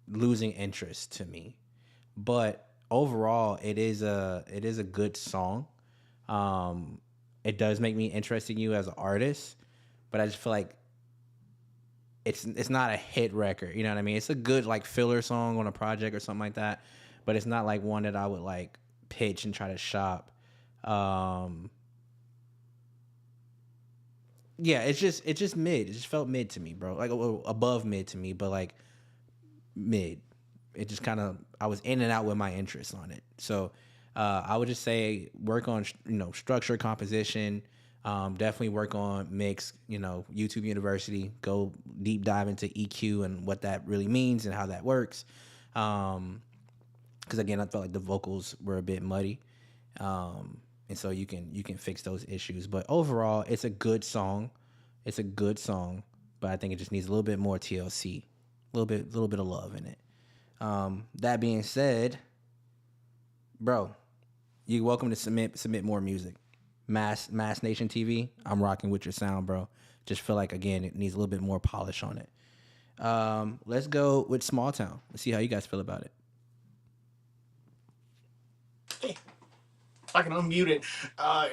losing interest to me. But overall, it is a good song. It does make me interested in you as an artist, but I just feel like it's not a hit record. You know what I mean? It's a good like filler song on a project or something like that, but it's not like one that I would like pitch and try to shop. Yeah, it's just mid. It just felt mid to me, bro. Like a little above mid to me, but like mid. It just kind of I was in and out with my interest on it. So I would just say work on structure, composition. Definitely work on mix. YouTube University. Go deep dive into EQ and what that really means and how that works. Because again, I felt like the vocals were a bit muddy. And so you can fix those issues. But overall, it's a good song. It's a good song, but I think it just needs a little bit more TLC, a little bit of love in it. That being said, bro, you're welcome to submit more music. Mass Nation TV, I'm rocking with your sound, bro. Just feel like again it needs a little bit more polish on it. Let's go with Small Town. Let's see how you guys feel about it. I can unmute it.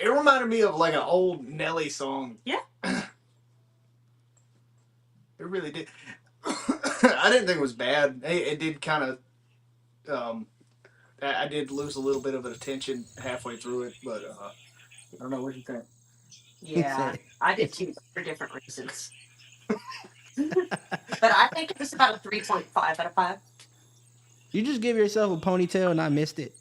It reminded me of like an old Nelly song. Yeah. It really did. I didn't think it was bad. It did kind of. I did lose a little bit of attention halfway through it, but I don't know what you think. Yeah, I did too for different reasons. But I think it was about a 3.5 out of 5. You just give yourself a ponytail and I missed it.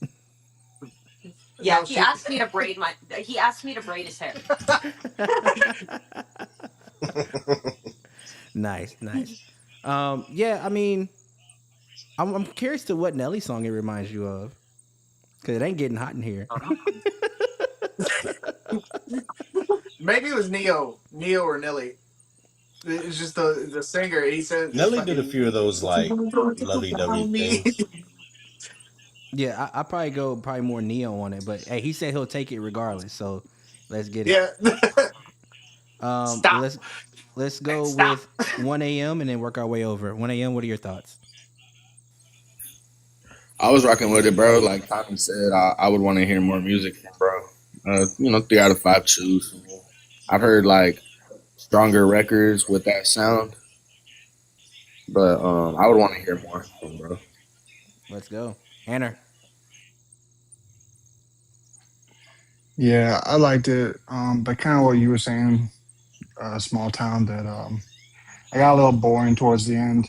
Yeah, No, he asked me to braid his hair. Nice. Yeah, I mean, I'm curious to what Nelly song it reminds you of, because it ain't getting hot in here. Maybe it was Neo or Nelly. It's just the singer. He said Nelly did a few of those like lovey-dovey things. Yeah, I probably go more Neo on it, but hey, he said he'll take it regardless. So let's get it. Yeah. Stop. Let's go Stop. with 1 a.m. and then work our way over. 1 a.m. What are your thoughts? I was rocking with it, bro. Like Tommy said, I would want to hear more music from bro. 3 out of 5 choose. I've heard like stronger records with that sound, but I would want to hear more from bro. Let's go, Anna. Yeah, I liked it. But kind of what you were saying, Small Town, that I got a little boring towards the end.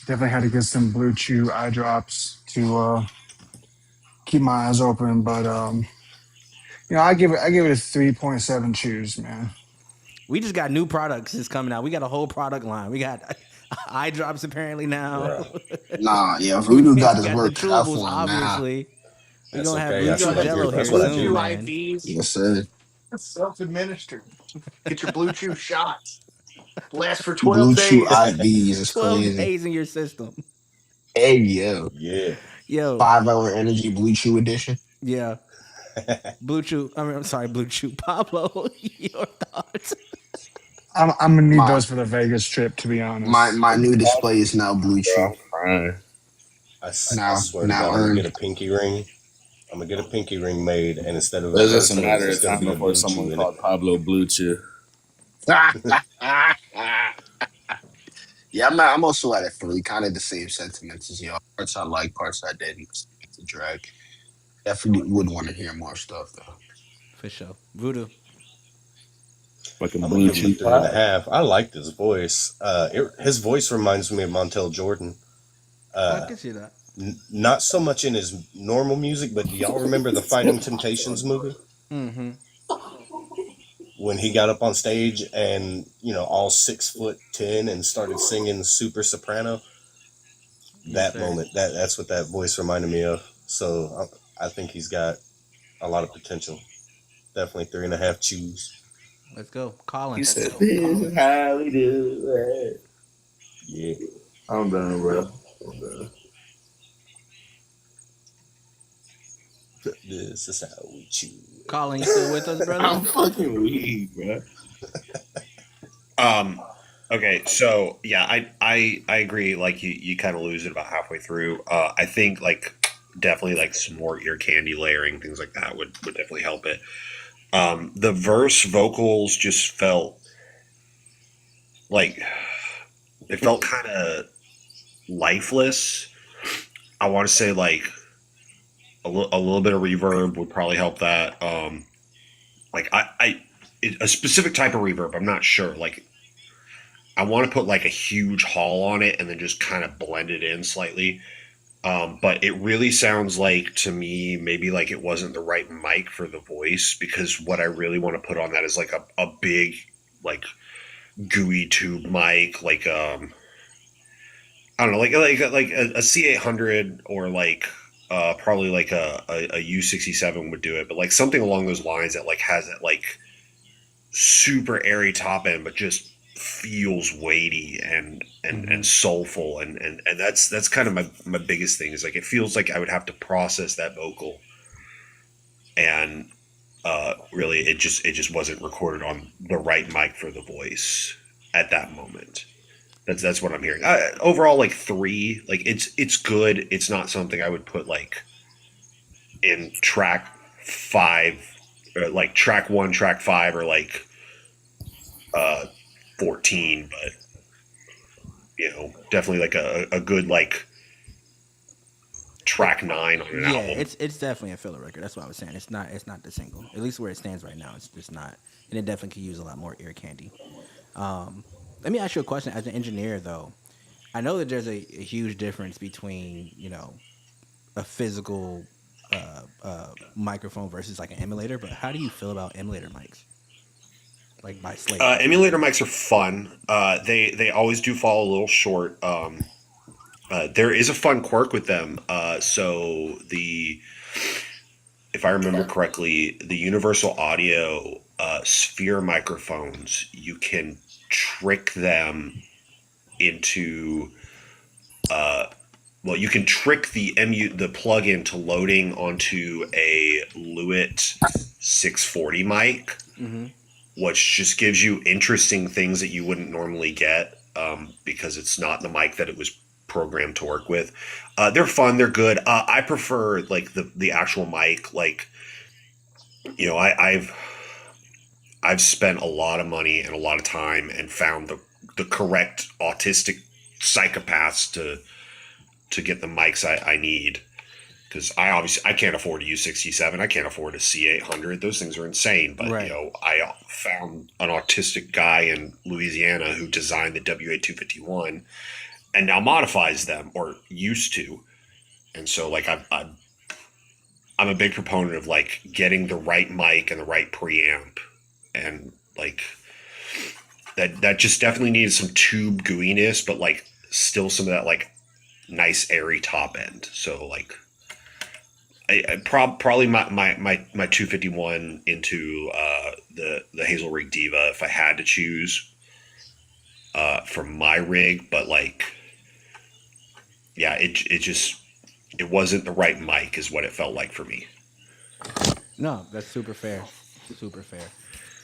Definitely had to get some Blue Chew eye drops to keep my eyes open. But I give it a 3.7 chews, man. We just got new products that's coming out. We got a whole product line. We got eye drops apparently now. Nah, yeah, Voodoo got his got work the cut chewables, for him obviously. We're That's gonna have okay. Blue I feel Chew like Jello here that's what I soon, do. man. IVs. Yes, sir. Self-administered. Get your Blue Chew shots. Last for Blue 12 Chew days. IVs is 12 crazy. days in your system. Hey, yo. Yeah. Yo. 5-hour energy Blue Chew edition. Yeah. Blue Chew. I'm sorry, Blue Chew. Pablo, your thoughts? I'm gonna need those for the Vegas trip, to be honest. My new display is now Blue Chew. I Now swear to God, I'm earned. gonna get a pinky ring. I'm gonna get a pinky ring made, and instead of It's just a matter it's of gonna time be a before blue someone chew in called it. Pablo Blue Chew. Yeah, I'm also at a 3, kind of the same sentiments as y'all. Parts I like, parts I didn't. It's a drag. Definitely would want to hear more stuff though. For sure. Voodoo. Fucking I'm gonna Blue give him a Chew. 3.5. I liked his voice. His voice reminds me of Montel Jordan. I can see that. Not so much in his normal music, but do y'all remember the Fighting Temptations movie? Mm-hmm. When he got up on stage and all 6'10" and started singing super soprano. Yes, That moment, that's what that voice reminded me of. So I think he's got a lot of potential. Definitely 3.5 chews. Let's go, Colin. He said, "This is how we do it." Yeah, I'm done, bro. I'm done. This is how we chew. Colin, you still with us, brother? I'm fucking weak, bro. Okay, so yeah, I agree. Like you kind of lose it about halfway through. I think like definitely like some more ear candy layering, things like that would definitely help it. The verse vocals just felt like it felt kind of lifeless. I want to say like a little bit of reverb would probably help that. Like a specific type of reverb. I'm not sure. Like, I want to put like a huge hall on it and then just kind of blend it in slightly. But it really sounds like to me maybe like it wasn't the right mic for the voice, because what I really want to put on that is like a big like gooey tube mic, like I don't know, like a C800 or like probably like a U67 would do it, but like something along those lines that like has that like super airy top end, but just feels weighty and soulful, and that's kind of my biggest thing is like it feels like I would have to process that vocal, and really it just wasn't recorded on the right mic for the voice at that moment. That's what I'm hearing. Overall, like 3, like it's good. It's not something I would put like in track 5 or like track 1, track 5, or like 14, but you know, definitely like a good like track 9 on an album. It's definitely a filler record. That's what I was saying. It's not the single. At least where it stands right now, it's just not. And it definitely could use a lot more ear candy. Let me ask you a question. As an engineer, though, I know that there's a huge difference between, you know, a physical microphone versus like an emulator. But how do you feel about emulator mics? Like by Slate. Emulator mics are fun. They always do fall a little short. There is a fun quirk with them. So if I remember correctly, the Universal Audio sphere microphones, you can trick them into you can trick the plug-in to loading onto a Lewitt 640 mic. Mm-hmm. Which just gives you interesting things that you wouldn't normally get because it's not the mic that it was programmed to work with. They're fun. They're good. I prefer like the actual mic. Like, you know, I've spent a lot of money and a lot of time and found the correct autistic psychopaths to get the mics I need. Because I can't afford a U67. I can't afford a C800. Those things are insane. But, right. You know, I found an autistic guy in Louisiana who designed the WA251 and now modifies them, or used to. And so, like, I'm a big proponent of, like, getting the right mic and the right preamp. And, like, that just definitely needed some tube gooiness, but, like, still some of that, like, nice airy top end. So, like... probably my 251 into the Hazel Rig Diva if I had to choose for my rig, but like, yeah, it wasn't the right mic is what it felt like for me. No, that's super fair. Super fair.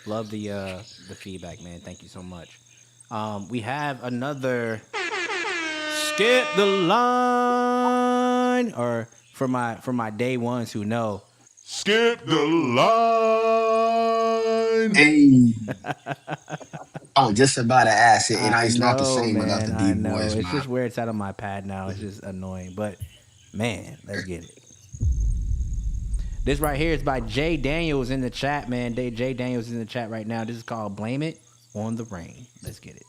Love the feedback, man. Thank you so much. We have another skip the line, or for my day ones who know, skip the line. Hey. I was just about to ask it, and it's not the know, same without the man, I deep know. voice, It's man. just where it's out of my pad now. It's just annoying, but man, let's get it. This right here is by Jay Daniels in the chat, man. Jay Daniels is in the chat right now. This is called "Blame It on the Rain." Let's get it.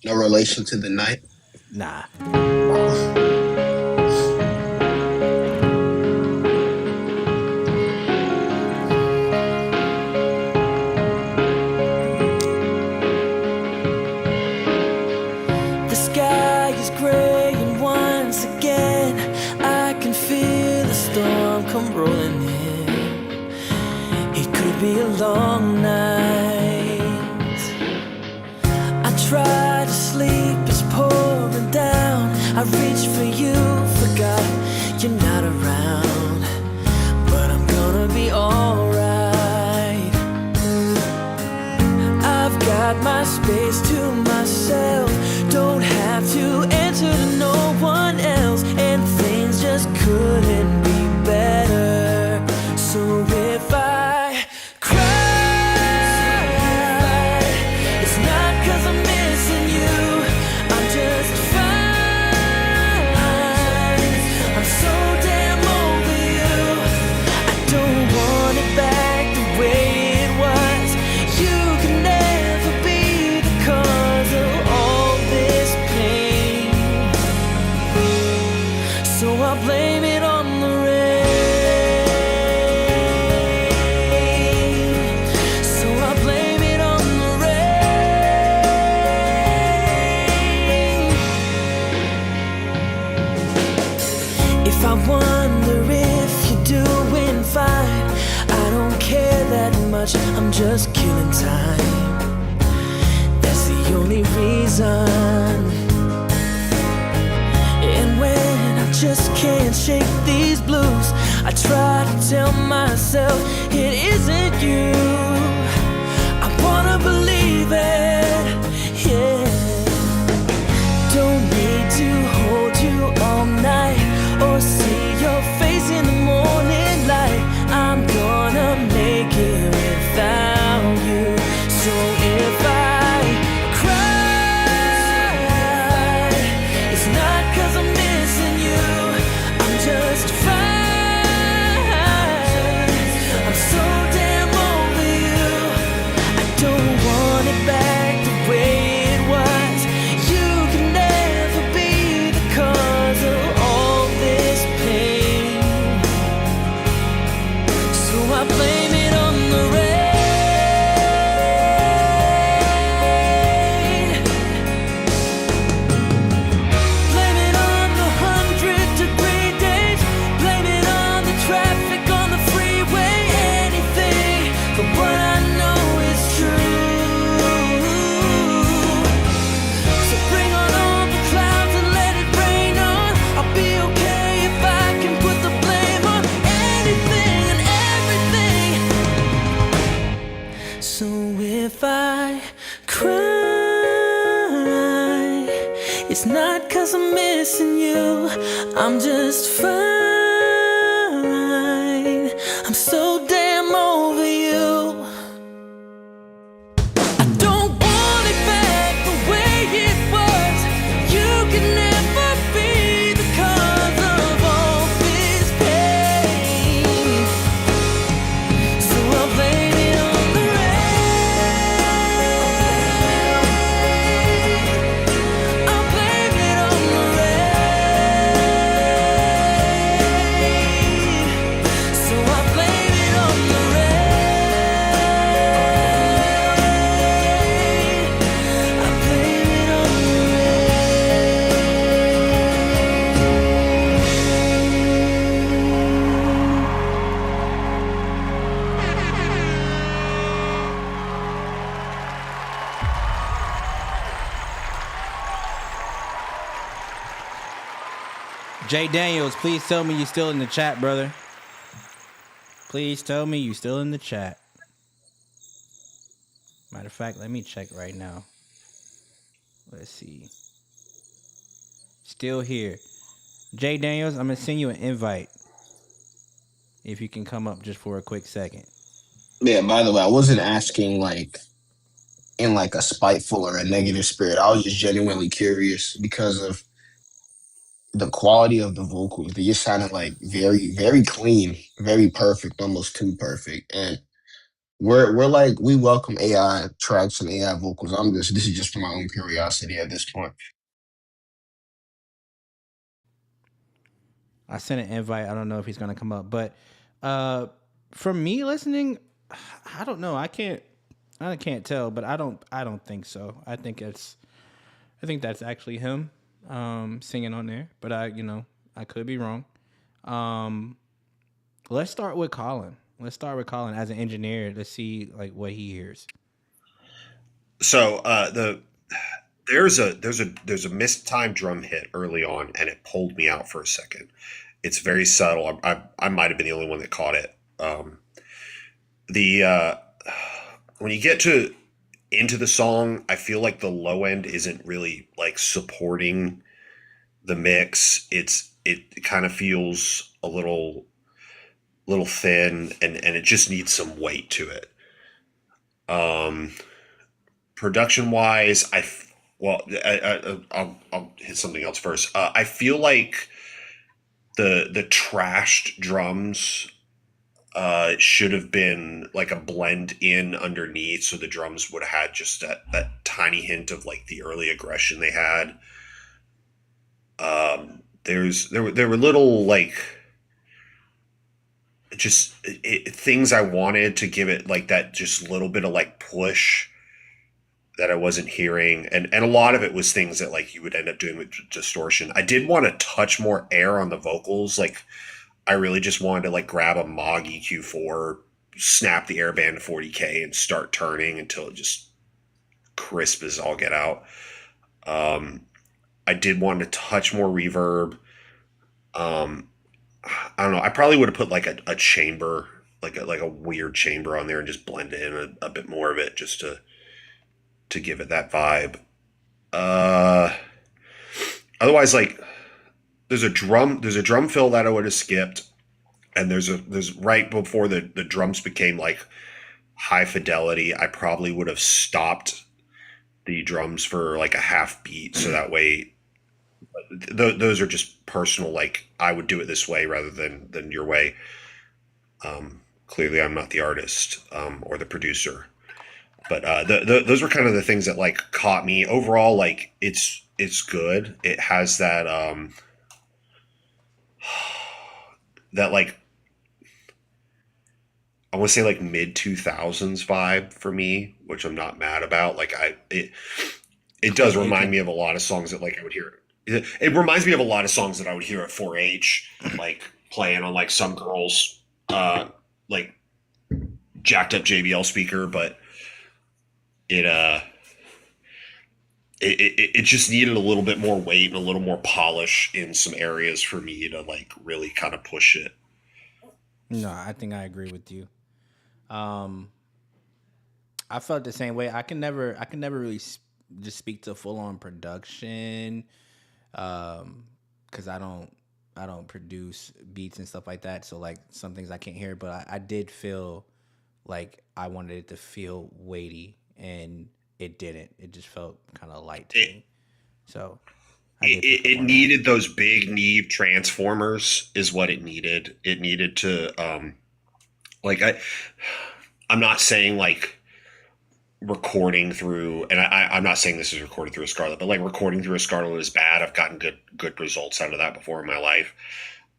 No relation to the night? Nah. The sky is gray, and once again I can feel the storm come rolling in. It could be a long night. I try to sleep, it's pouring down. I reach for you, forgot you're not around, but I'm gonna be alright. I've got my space to myself, don't have to answer to no one else, and things just couldn't be better. So if I cry, it's not 'cause I'm missing you, I'm just fine. I'm so damn over you, I don't much, I'm just killing time. That's the only reason. And when I just can't shake these blues, I try to tell myself it isn't you. I wanna believe it, yeah. Don't need to hold you all night or see your face in the morning light. I'm gonna make it without you. So if I cry, it's not 'cause I'm missing you. I'm just fine. I'm so damn over you. I don't want it back the way it was. You can never be the cause of all this pain. So I blame it on the rain. Blame it on the 100-degree days. Blame it on the traffic on the freeway. Anything but what I know is true. So bring on all the clouds and let it rain on. I'll be okay if I can put the blame on anything and everything. So if I cry, it's not 'cause I'm missing you. I'm just fine. I'm so damn over you. I don't want it back the way it was. You can never be the cause of all this pain. So I'll blame it on the rain. I'll blame it on the rain. So I'll blame it on the rain. I blame it on the Jay Daniels, please tell me you're still in the chat, brother. Please tell me you're still in the chat. Matter of fact, let me check right now. Let's see. Still here. Jay Daniels, I'm going to send you an invite. If you can come up just for a quick second. Yeah, by the way, I wasn't asking like in like a spiteful or a negative spirit. I was just genuinely curious because of the quality of the vocals. They just sounded like very, very clean, very perfect, almost too perfect. And we're like we welcome AI tracks and AI vocals. This is just for my own curiosity at this point. I sent an invite. I don't know if he's going to come up. But for me listening, I don't know. I can't tell, but I don't think so. I think that's actually him singing on there. But I could be wrong. Let's start with Colin. As an engineer. Let's see like what he hears. So there's a mistimed drum hit early on, and it pulled me out for a second. It's very subtle. I might have been the only one that caught it. When you get into the song, I feel like the low end isn't really like supporting the mix. It kind of feels a little thin, and it just needs some weight to it. Production wise, I'll hit something else first. I feel like the trashed drums should have been like a blend in underneath, so the drums would have had just that tiny hint of like the early aggression they had. There were little like just things I wanted to give it like that just little bit of like push that I wasn't hearing, and a lot of it was things that like you would end up doing with distortion. I did want to touch more air on the vocals. Like I really just wanted to like grab a Moog EQ4, snap the airband to 40K and start turning until it just crisp as all get out. I did want to touch more reverb. I don't know. I probably would have put like a chamber, like a weird chamber on there and just blend in a bit more of it just to give it that vibe. Otherwise, like there's a drum fill that I would have skipped, and there's right before the drums became like high fidelity, I probably would have stopped the drums for like a half beat, so that way those are just personal, like I would do it this way rather than your way. Clearly I'm not the artist or the producer, but those were kind of the things that like caught me overall. Like it's good. It has that that like I want to say like mid 2000s vibe for me, which I'm not mad about. Like it does remind me of a lot of songs that like I would hear. It reminds me of a lot of songs that I would hear at 4-H, like playing on like some girls like jacked up JBL speaker, but it just needed a little bit more weight and a little more polish in some areas for me to like really kind of push it. No, I think I agree with you. I felt the same way. I can never really just speak to full on production, because I don't produce beats and stuff like that. So like some things I can't hear, but I did feel like I wanted it to feel weighty, and it didn't. It just felt kind of light to me. So it needed those big Neve transformers is what it needed. It needed to like I'm not saying like recording through, and I'm not saying this is recorded through a Scarlett, but like recording through a Scarlett is bad. I've gotten good results out of that before in my life,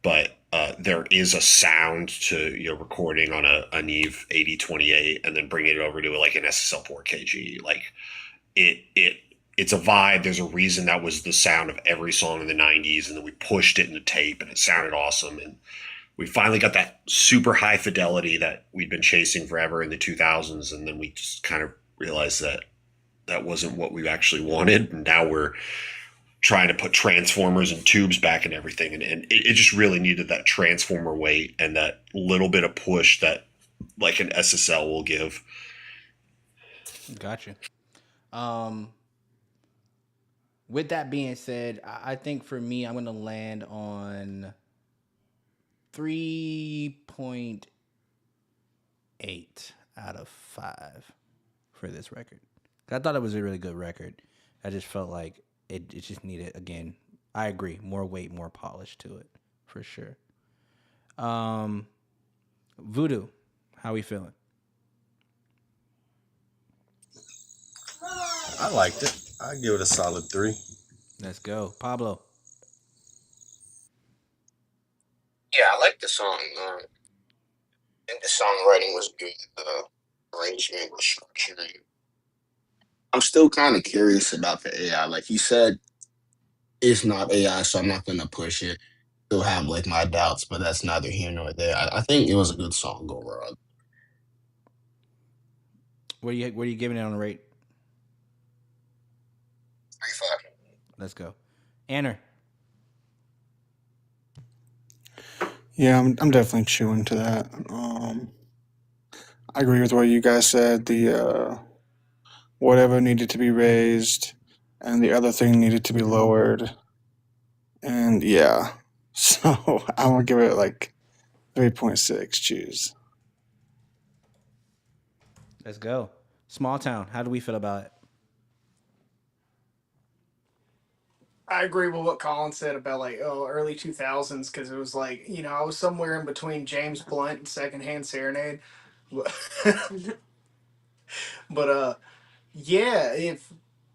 but there is a sound to recording on a Neve 8028 and then bringing it over to like an SSL 4KG. Like it's a vibe. There's a reason that was the sound of every song in the 90s, and then we pushed it into tape and it sounded awesome, and we finally got that super high fidelity that we'd been chasing forever in the 2000s, and then we just kind of realized that that wasn't what we actually wanted, and now we're trying to put transformers and tubes back and everything, and it just really needed that transformer weight and that little bit of push that like an SSL will give. Gotcha. With that being said, I think for me, I'm going to land on 3.8 out of 5 for this record. I thought it was a really good record. I just felt like it just needed, again, I agree, more weight, more polish to it, for sure. Voodoo, how we feeling? I liked it. I'd give it a solid 3. Let's go. Pablo. Yeah, I like the song. I think the songwriting was good. The arrangement was structured. I'm still kind of curious about the AI. Like you said, it's not AI, so I'm not going to push it. Still have like my doubts, but that's neither here nor there. I think it was a good song overall. What are you giving it on the rate? 3.5. Let's go. Anner. Yeah, I'm definitely chewing to that. I agree with what you guys said. The whatever needed to be raised, and the other thing needed to be lowered. And yeah, so I'm gonna give it like 3.6. Choose. Let's go. Small Town. How do we feel about it? I agree with what Colin said about like early 2000s, because it was like, I was somewhere in between James Blunt and Secondhand Serenade. But yeah, if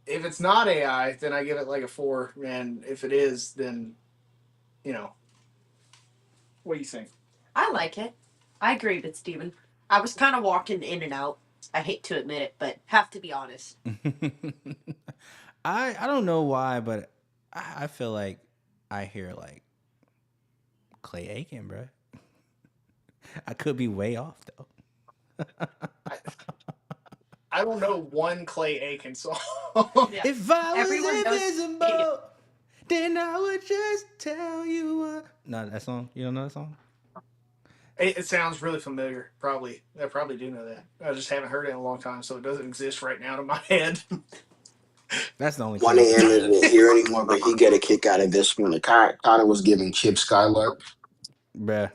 it's not AI, then I give it like a 4, and if it is, then what do you think? I like it. I agree with Steven. I was kind of walking in and out. I hate to admit it, but have to be honest. I don't know why, but I feel like I hear like Clay Aiken, bro. I could be way off though. I don't know one Clay Aiken song. If I Everyone was knows. invisible, then I would just tell you what. No, that song. You don't know that song? It sounds really familiar. Probably, I probably do know that. I just haven't heard it in a long time, so it doesn't exist right now in my head. That's the only 1 Clay Aiken a.m. song I isn't know. here anymore, but he get a kick out of this one. Connor was giving Chip Skylark Bruh.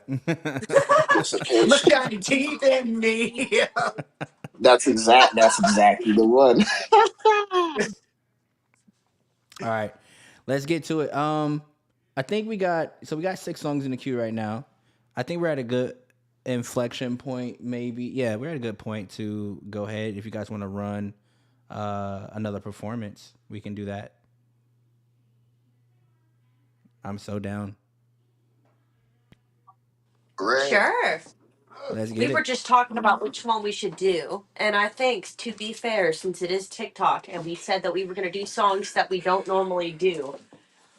just a pinch. Look at your teeth in me. That's exactly the one. All right, let's get to it. I think we got 6 songs in the queue right now. I think we're at a good inflection point. Maybe, yeah, we're at a good point to go ahead. If you guys want to run another performance, we can do that. I'm so down. Great. Sure. Let's We get were it. just talking about which one we should do. And I think, to be fair, since it is TikTok and we said that we were going to do songs that we don't normally do,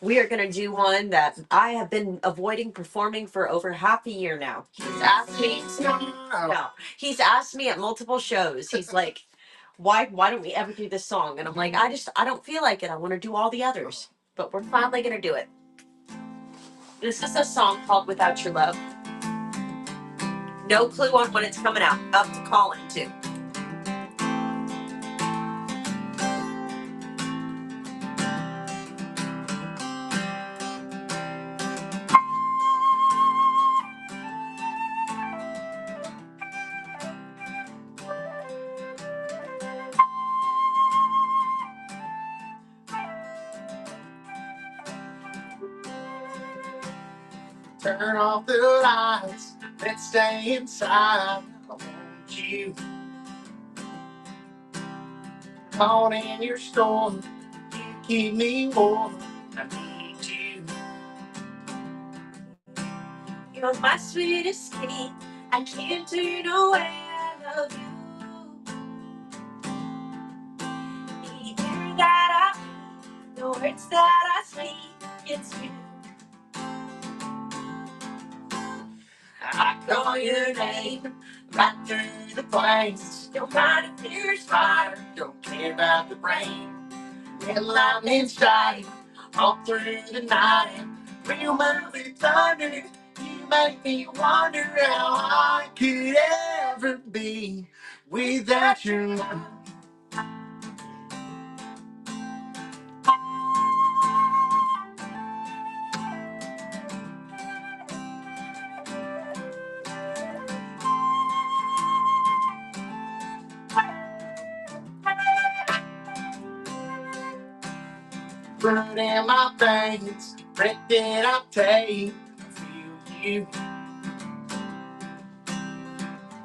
we are going to do one that I have been avoiding performing for over half a year now. He's asked me, no, he's asked me at multiple shows. He's like, why don't we ever do this song? And I'm like, I don't feel like it. I want to do all the others. But we're finally going to do it. This is a song called Without Your Love. No clue on when it's coming out. Up to call in too. Turn off the lights. Let's stay inside. I want you. Caught in your storm. You keep me warm. I need you. You're my sweetest king. I can't turn away. I love you. The air that I breathe, the words that I speak, it's you. I call your name right through the flames. Don't mind if there's fire. Don't care about the rain. Red lightning strike all through the night. Real movie thunder. You make me wonder how I could ever be without your love. Blood in my veins, breath that I take. I feel you.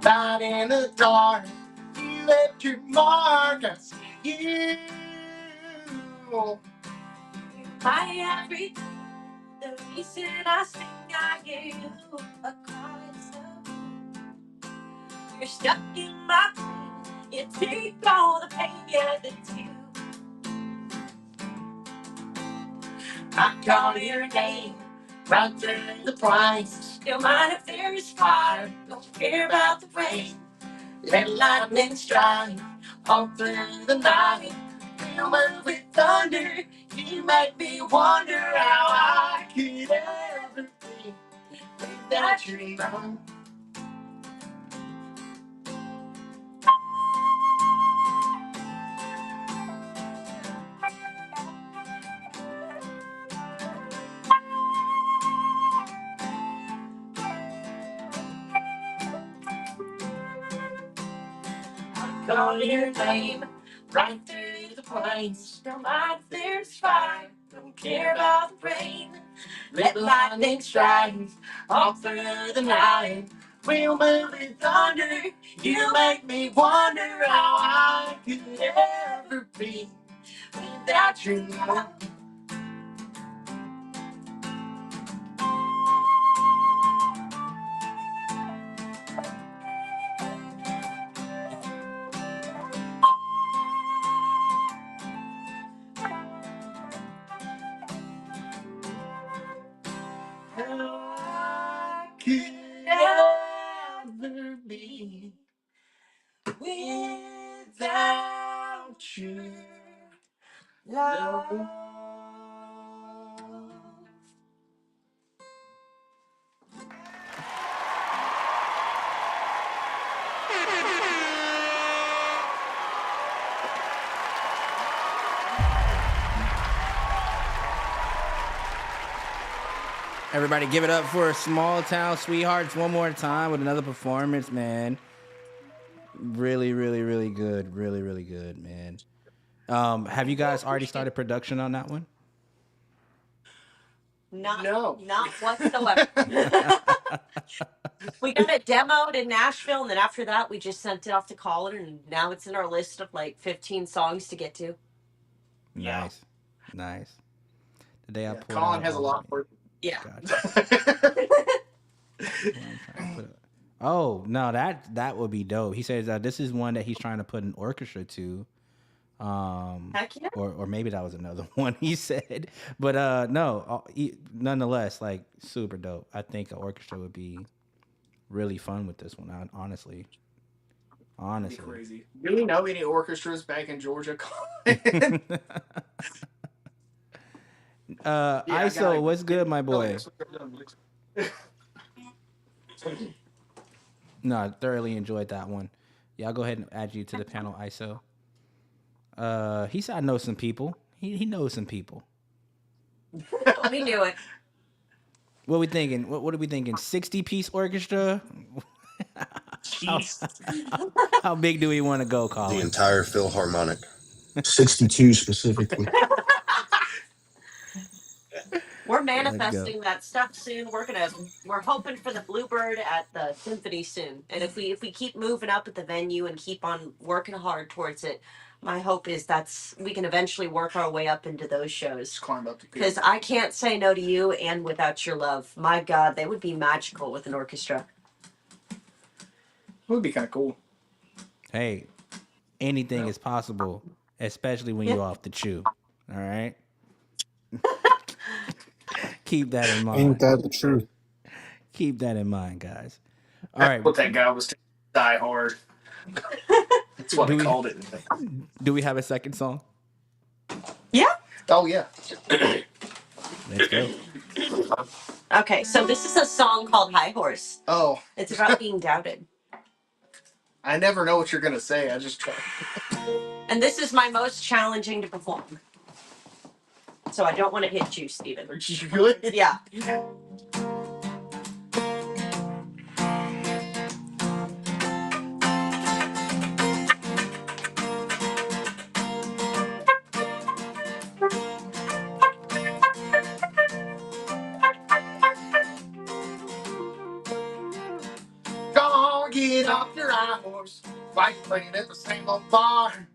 Light in the dark, you left your mark. I see you. My everything, the reason I sing, I hear you. A chorus of you're stuck in my brain. You take all the pain, yeah, that's you. I call your name right through the plains. Don't mind if there is fire. Don't care about the rain. Let lightning strike all through the night. Feel moving thunder. You make me wonder how I could ever be without your love. Call your name right through the plains. Don't mind if there's fire. Don't care about the rain. Let lightning strike all through the night. We'll move with thunder. You make me wonder how I could ever be without your love. How I could ever be Love. Everybody give it up for Small Town Sweethearts one more time with another performance, man. Really, really, really good. Really, really good, man. Have you guys already started production on that one? Not whatsoever. We got it demoed in Nashville, and then after that, we just sent it off to Colin, and now it's in our list of like 15 songs to get to. Nice. Nice. The day I pulled Colin out has a all lot the- more. Yeah. Oh no, that would be dope. He says this is one that he's trying to put an orchestra to. Heck yeah. Or maybe that was another one he said. But no, nonetheless, like super dope. I think an orchestra would be really fun with this one. Honestly. Crazy. Do we know any orchestras back in Georgia? ISO, what's good, my boy? No, I thoroughly enjoyed that one. Yeah, I'll go ahead and add you to the panel, ISO. He said I know some people. He knows some people. We knew it. What we thinking? What are we thinking? 60-piece orchestra? How big do we want to go, Colin? The entire Philharmonic. 62 specifically. We're manifesting that stuff soon. We're hoping for the Bluebird at the symphony soon. And if we keep moving up at the venue and keep on working hard towards it, my hope is we can eventually work our way up into those shows. Climb up to Because I can't say no to you and Without Your Love. My God, they would be magical with an orchestra. It would be kind of cool. Hey, anything is possible, especially when you're off the chew. All right? Keep that in mind. Ain't that the truth? Keep that in mind, guys. All That's right. what that guy was Die Hard. That's what they called it. Do we have a second song? Yeah. Oh, yeah. Let's go. Okay, so this is a song called High Horse. Oh. It's about being doubted. I never know what you're going to say. I just try. And this is my most challenging to perform. So I don't want to hit you, Steven. Are you good? Yeah. Gonna get off your high horse. Fight playing at the same old bar.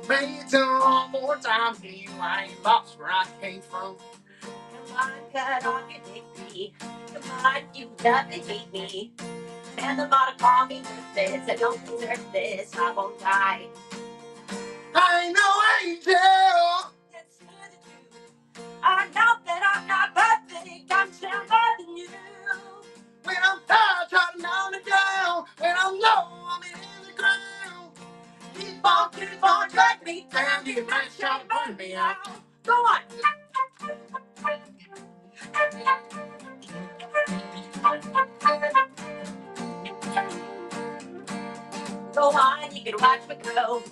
Maybe tell one more time to you I ain't lost where I came from. Come on, cut off your dignity. Come on, you love to hate me. And the motto call me this. I don't deserve this. I won't die. I ain't no angel. I know that I'm not perfect. I'm still more than you. When I'm tired, try to numb it down. When I'm low, I'm in the ground. Keep on, drag me down. You might try to burn me out. Go on. Go on, you can watch me go.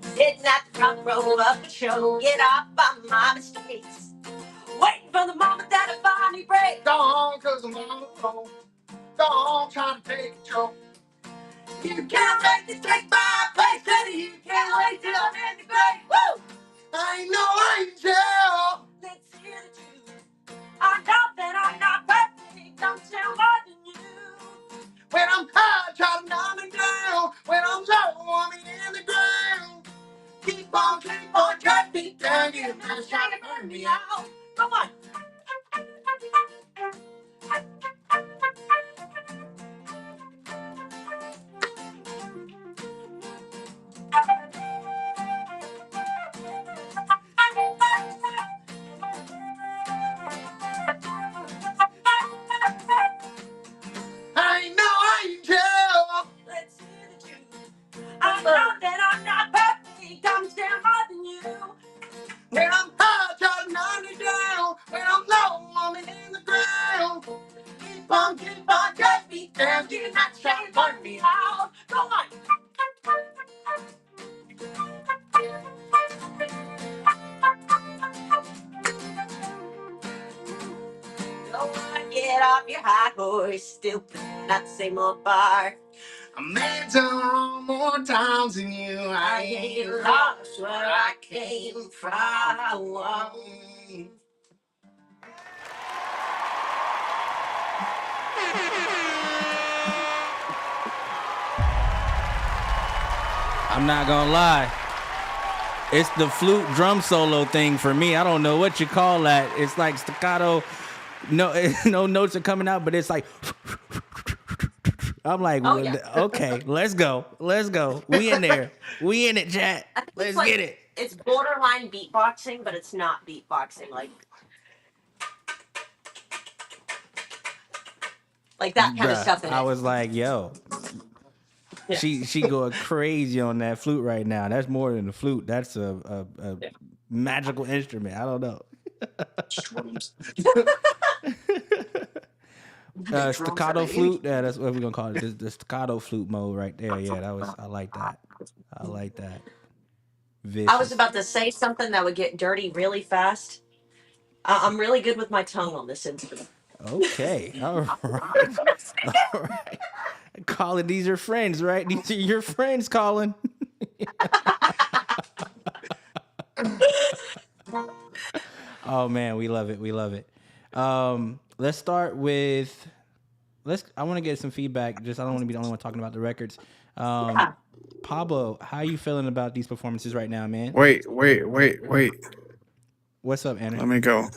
Sitting at the front row of the show. Get off on my mistakes. Waiting for the moment that I finally break. Go on, cause I'm on the road. Go on, trying to take control. You can't make this take my place, Daddy. You can't wait till I'm in the grave. Woo! I ain't no angel. Let's hear the truth. I know that I'm not perfect. I'm still more than you. When I'm high, try to numb me down. When I'm low, I'm in the ground. Keep on, drag me down. You might try to burn me out. Come on. I ain't no angel. Let's hear the truth. I know that I'm not perfect. I'm still more than you. When Girl, you're not trying to burn me out. Go on. Don't wanna get off your high horse, still playing that same old bar. I'm made to wrong more times than you. I ain't lost where I came from. I'm not gonna lie. It's the flute drum solo thing for me. I don't know what you call that. It's like staccato. No, no notes are coming out, but it's like. I'm like, Oh, yeah. Okay, let's go. Let's go. We in there. We in it, chat. I think Let's it's like, get it. it's borderline beatboxing, but it's not beatboxing. Like that kind of Bruh, stuff in I it. was like, yo. Yeah. She going crazy on that flute right now. That's more than a flute. That's a magical instrument. I don't know. Staccato flute. Yeah, that's what we're gonna call it. The staccato flute mode right there. Yeah, I like that. I like that. Vicious. I was about to say something that would get dirty really fast. I'm really good with my tongue on this instrument. Okay. All right. All right. Colin, these are friends, right? These are your friends, Colin. Oh man, we love it. We love it. Let's start with I want to get some feedback. Just I don't want to be the only one talking about the records. Pablo, how you feeling about these performances right now, man? Wait. What's up, Anna? Let me go.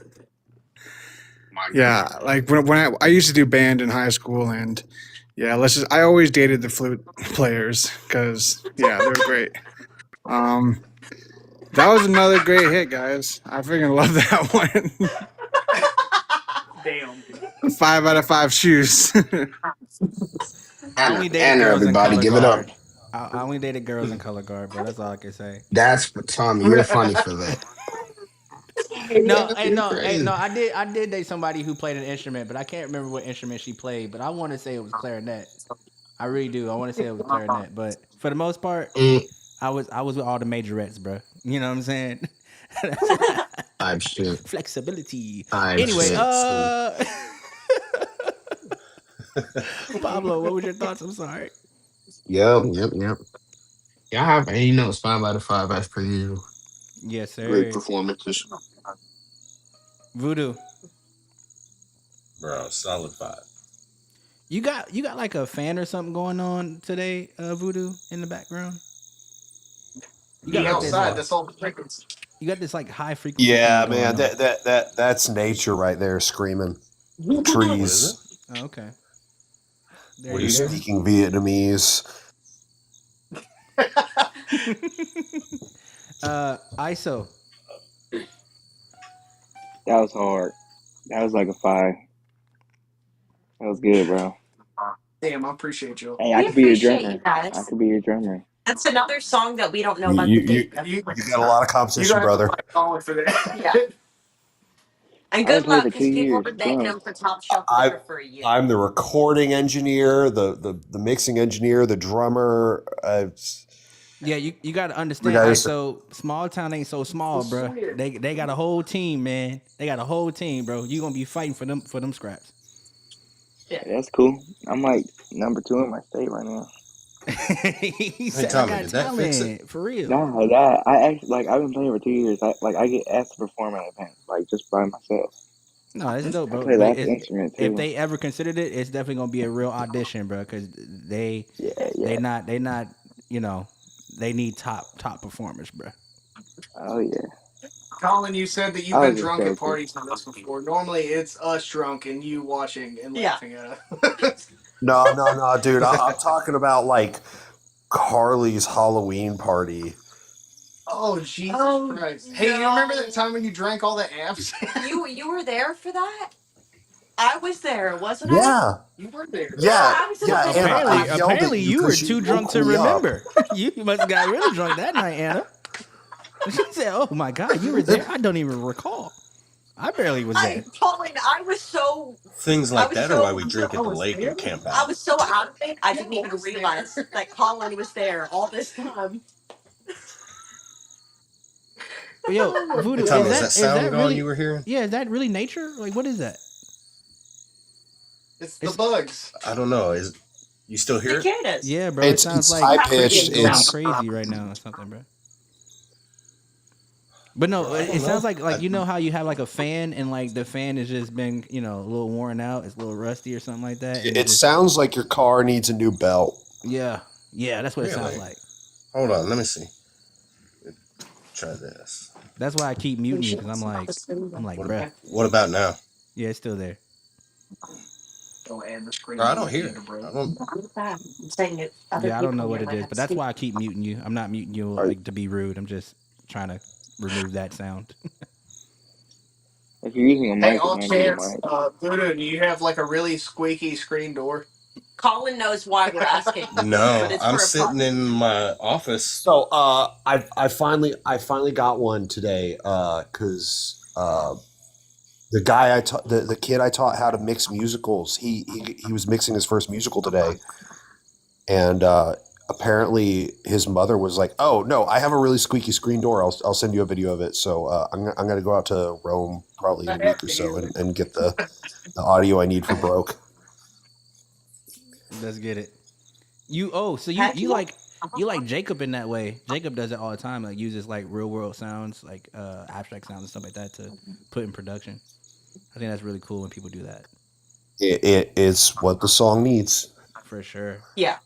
Yeah, like when I used to do band in high school, and yeah, I always dated the flute players because yeah, they're great. That was another great hit, guys. I freaking love that one. Damn. 5 out of 5 shoes. I only dated Anna, girls in everybody, color give it guard. up. I only dated girls in color guard, but that's all I can say. That's Tommy. You're funny for that. No, You're crazy. I did date somebody who played an instrument, but I can't remember what instrument she played. But I want to say it was clarinet. I really do. I want to say it was clarinet, but for the most part, I was with all the majorettes, bro. You know what I'm saying? I'm shit. Flexibility. I'm Anyway, shit. Pablo, what was your thoughts? I'm sorry. Yep. Y'all have 80 notes, 5 out of 5 as per usual. Yes, sir. Great performances. Voodoo. Bro, solid 5. You got like a fan or something going on today, Voodoo, in the background? You got outside. That's all the frequency. You got this like high frequency. Yeah, thing going man, on. that's nature right there screaming. Trees. Oh, okay. There What you is go. speaking Vietnamese? ISO. That was hard. That was like a 5. That was good, bro. Damn, I appreciate you. Hey, I We could be your appreciate drummer. you guys. I could be your drummer. That's another song that we don't know You about you, the you, date. you got a lot of competition, brother. Calling for that. Yeah. And I good played luck, for 2 because people years. have been begging him for Top Shelf Leather for a year. I'm the recording engineer, the mixing engineer, the drummer. Yeah, you got to understand. ISO, small town ain't so small, bro. They got a whole team, man. They got a whole team, bro. You gonna be fighting for them scraps. Yeah, that's cool. I'm like number 2 in my state right now. He said, Tommy, I got did that fix talent for real. No, that I actually like. I've been playing for 2 years. I get asked to perform at events like just by myself. No, it's dope, bro. I play But lots of instruments too. if they ever considered it, it's definitely gonna be a real audition, bro. Because they not you know, they need top performers, bro. Oh yeah. Colin, you said that you've I been was drunk at joking. parties with us before. Normally, it's us drunk and you watching and laughing at us. No, dude. I'm talking about like Carly's Halloween party. Oh, Jesus Christ. Hey, you remember that time when you drank all the apps? You were there for that? I was there, wasn't Yeah. I? You were there. I was in the Anna, I yelled at Apparently, you were because too drunk woke to me up. remember. You must have got really drunk that night, Anna. She said, "Oh my God, you were there. I don't even recall." I barely was there. Colin, I was so Things like that are why we drink at the lake and camp I out. was so out of it. I didn't even realize that Colin was there all this time. Yo, Voodoo, Hey, Tommy, is is that sound gone really? you were hearing? Yeah, is that really nature? Like, what is that? It's the bugs. I don't know. Is you still hear it? Cicadas. Yeah, bro. It's it sounds like high pitched. it's going It's crazy right now or something, bro. But no, it sounds like you know how you have like a fan and like the fan has just been a little worn out, it's a little rusty or something like that. And it sounds like your car needs a new belt. yeah, that's what it sounds like. Hold on, let me see. Try this. That's why I keep muting you because I'm like, bruh. What about now? Yeah, it's still there. I don't hear it. I'm saying it. Yeah, I don't know what it is, but that's why I keep muting you. I'm not muting you like to be rude. I'm just trying to remove that sound. If you're using a Hey, mic, off it might be a chance, mic. Voodoo, do you have like a really squeaky screen door? Colin knows why we're asking. No, I'm sitting in my office. So I finally got one today because the guy the kid I taught how to mix musicals, he was mixing his first musical today, and apparently his mother was like, "Oh no, I have a really squeaky screen door. I'll send you a video of it." So I'm gonna go out to Rome probably in a week or so and get the audio I need for Broke. Let's get it. You like Jacob in that way. Jacob does it all the time. Like uses like real world sounds, like abstract sounds and stuff like that to put in production. I think that's really cool when people do that. It is what the song needs. For sure. Yeah.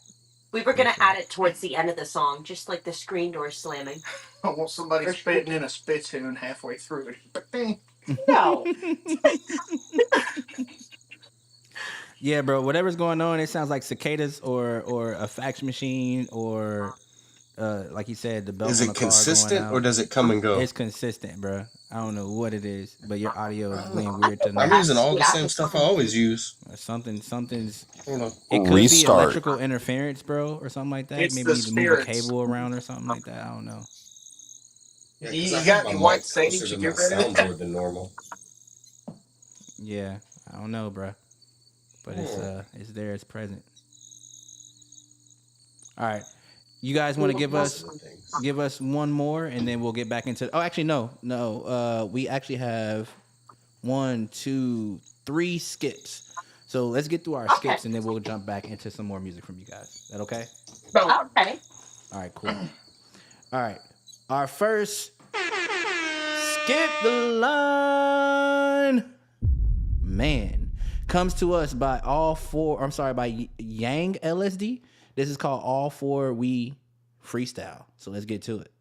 We were going to add it towards the end of the song, just like the screen door slamming. I want somebody spitting in a spittoon halfway through it. No. Yeah, bro. Whatever's going on, it sounds like cicadas or a fax machine or like you said, the belt. Is on it the car consistent going out. or does it come and go? It's consistent, bro. I don't know what it is, but your audio is being weird tonight. I'm using all the same stuff I always use. Something's. Hold on. It could Restart. be electrical interference, bro, or something like that. It's Maybe the you need to move a spirits. cable around or something like that. I don't know. Yeah, You 'cause I got have any my white mic sage closer to to my get rid of? soundboard than normal. Yeah, I don't know, bro. But it's there, it's present. All right, you guys want to give us one more, and then we'll get back into. Oh, actually, no. We actually have 1, 2, 3 skips. So let's get through our skips, and then we'll jump back into some more music from you guys. Is that okay? Okay. All right, cool. All right, our first skip the line, man, comes to us by by Yang LSD. This is called All 4 We Freestyle. So let's get to it.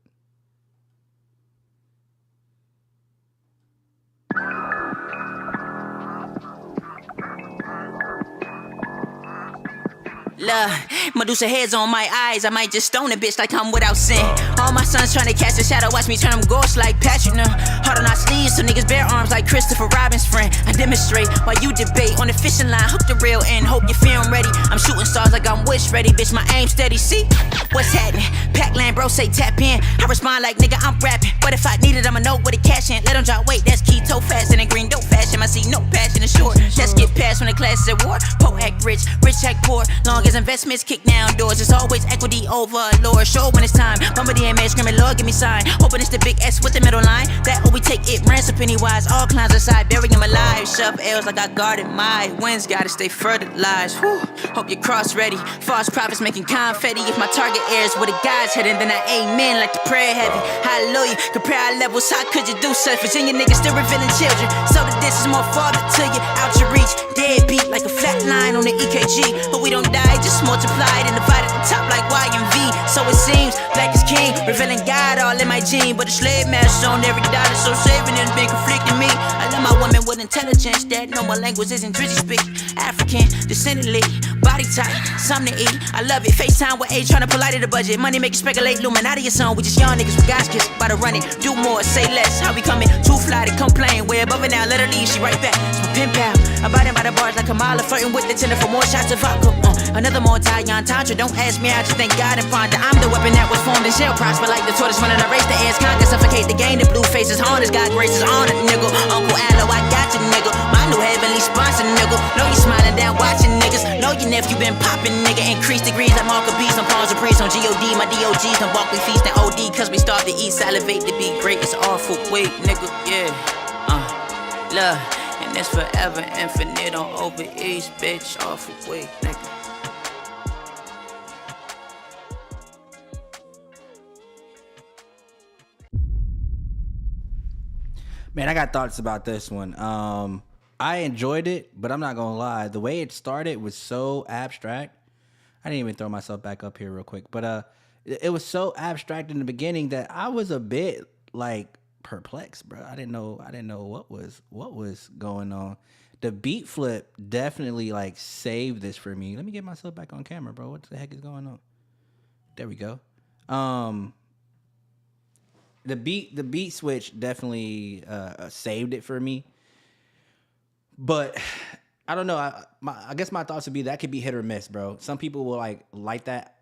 Look, Medusa heads on my eyes. I might just stone a bitch like I'm without sin. All my sons trying to cast a shadow, watch me turn them ghosts like Patrick. Hard on our sleeves, so niggas bear arms like Christopher Robin's friend. I demonstrate while you debate on the fishing line. Hook the reel in, hope you film ready. I'm shooting stars like I'm wish ready, bitch. My aim steady. See what's happening? Packland bro say tap in. I respond like nigga I'm rapping. But if I need it, I'ma know where the cash in. Let them drop weight, that's keto fast and in green dope fashion. I see no passion in short. Let's get past when the class is at war. Poor act rich, rich act poor. Long as investments kick down doors, it's always equity over allure. Show when it's time. Bumper the image, screaming, Lord, give me sign. Hoping it's the big S with the middle line. That or we take it, ransom Pennywise. All clowns aside, bury him alive. Shove L's like I guarded my wins, gotta stay fertilized. Whew. Hope you're cross ready. False prophets making confetti. If my target airs where the God's heading, then I amen like the prayer heavy. Hallelujah, compare our levels. How could you do such? Virginia niggas still revealing children. So the diss is more farther to you, out your reach. Deadbeat like a flat line on the EKG. But we don't die, just multiplied and divided at the top like Y and V. So it seems black is king, revealing God all in my gene. But the slave master's on every dollar, so saving has been conflicting me. I love my women with intelligence that know my language isn't Drizzy speak. African, descendantly, body type, something to eat. I love it. FaceTime with A, trying to pull out of the budget. Money make you speculate, Illuminati your son. We just young niggas with God's kiss, about to run it. Do more, say less. How we coming? Too fly to complain. Way above it now, let her leave, she right back. It's my pen pal. I'm biting by the bars like Kamala, flirting with the tender for more shots of vodka. Another more Italian tantra. Don't ask me, I just thank God and ponder. I'm the weapon that was formed and shall prosper like the tortoise running a race. The ants conquer, suffocate the game. The blue faces harness, God graces on it, nigga. Uncle Allo, watching, nigga. My new heavenly sponsor, nigga. Know you smiling down watching niggas. Know your nephew been popping, nigga. Increase degrees like Marker Beast. I'm pawns and priests on GOD. My DOGs done walk, we feast and OD. Cause we starve to eat, salivate to be great. It's awful, wait, nigga, yeah. Love, and it's forever infinite on Over East, bitch. Awful, wait, nigga. Man, I got thoughts about this one. I enjoyed it, but I'm not gonna lie. The way it started was so abstract. I didn't even throw myself back up here real quick, but it was so abstract in the beginning that I was a bit like perplexed, bro. I didn't know what was going on. The beat flip definitely like saved this for me. Let me get myself back on camera, bro. What the heck is going on? There we go. The beat switch definitely saved it for me, but I don't know. I guess my thoughts would be that could be hit or miss, bro. Some people will like that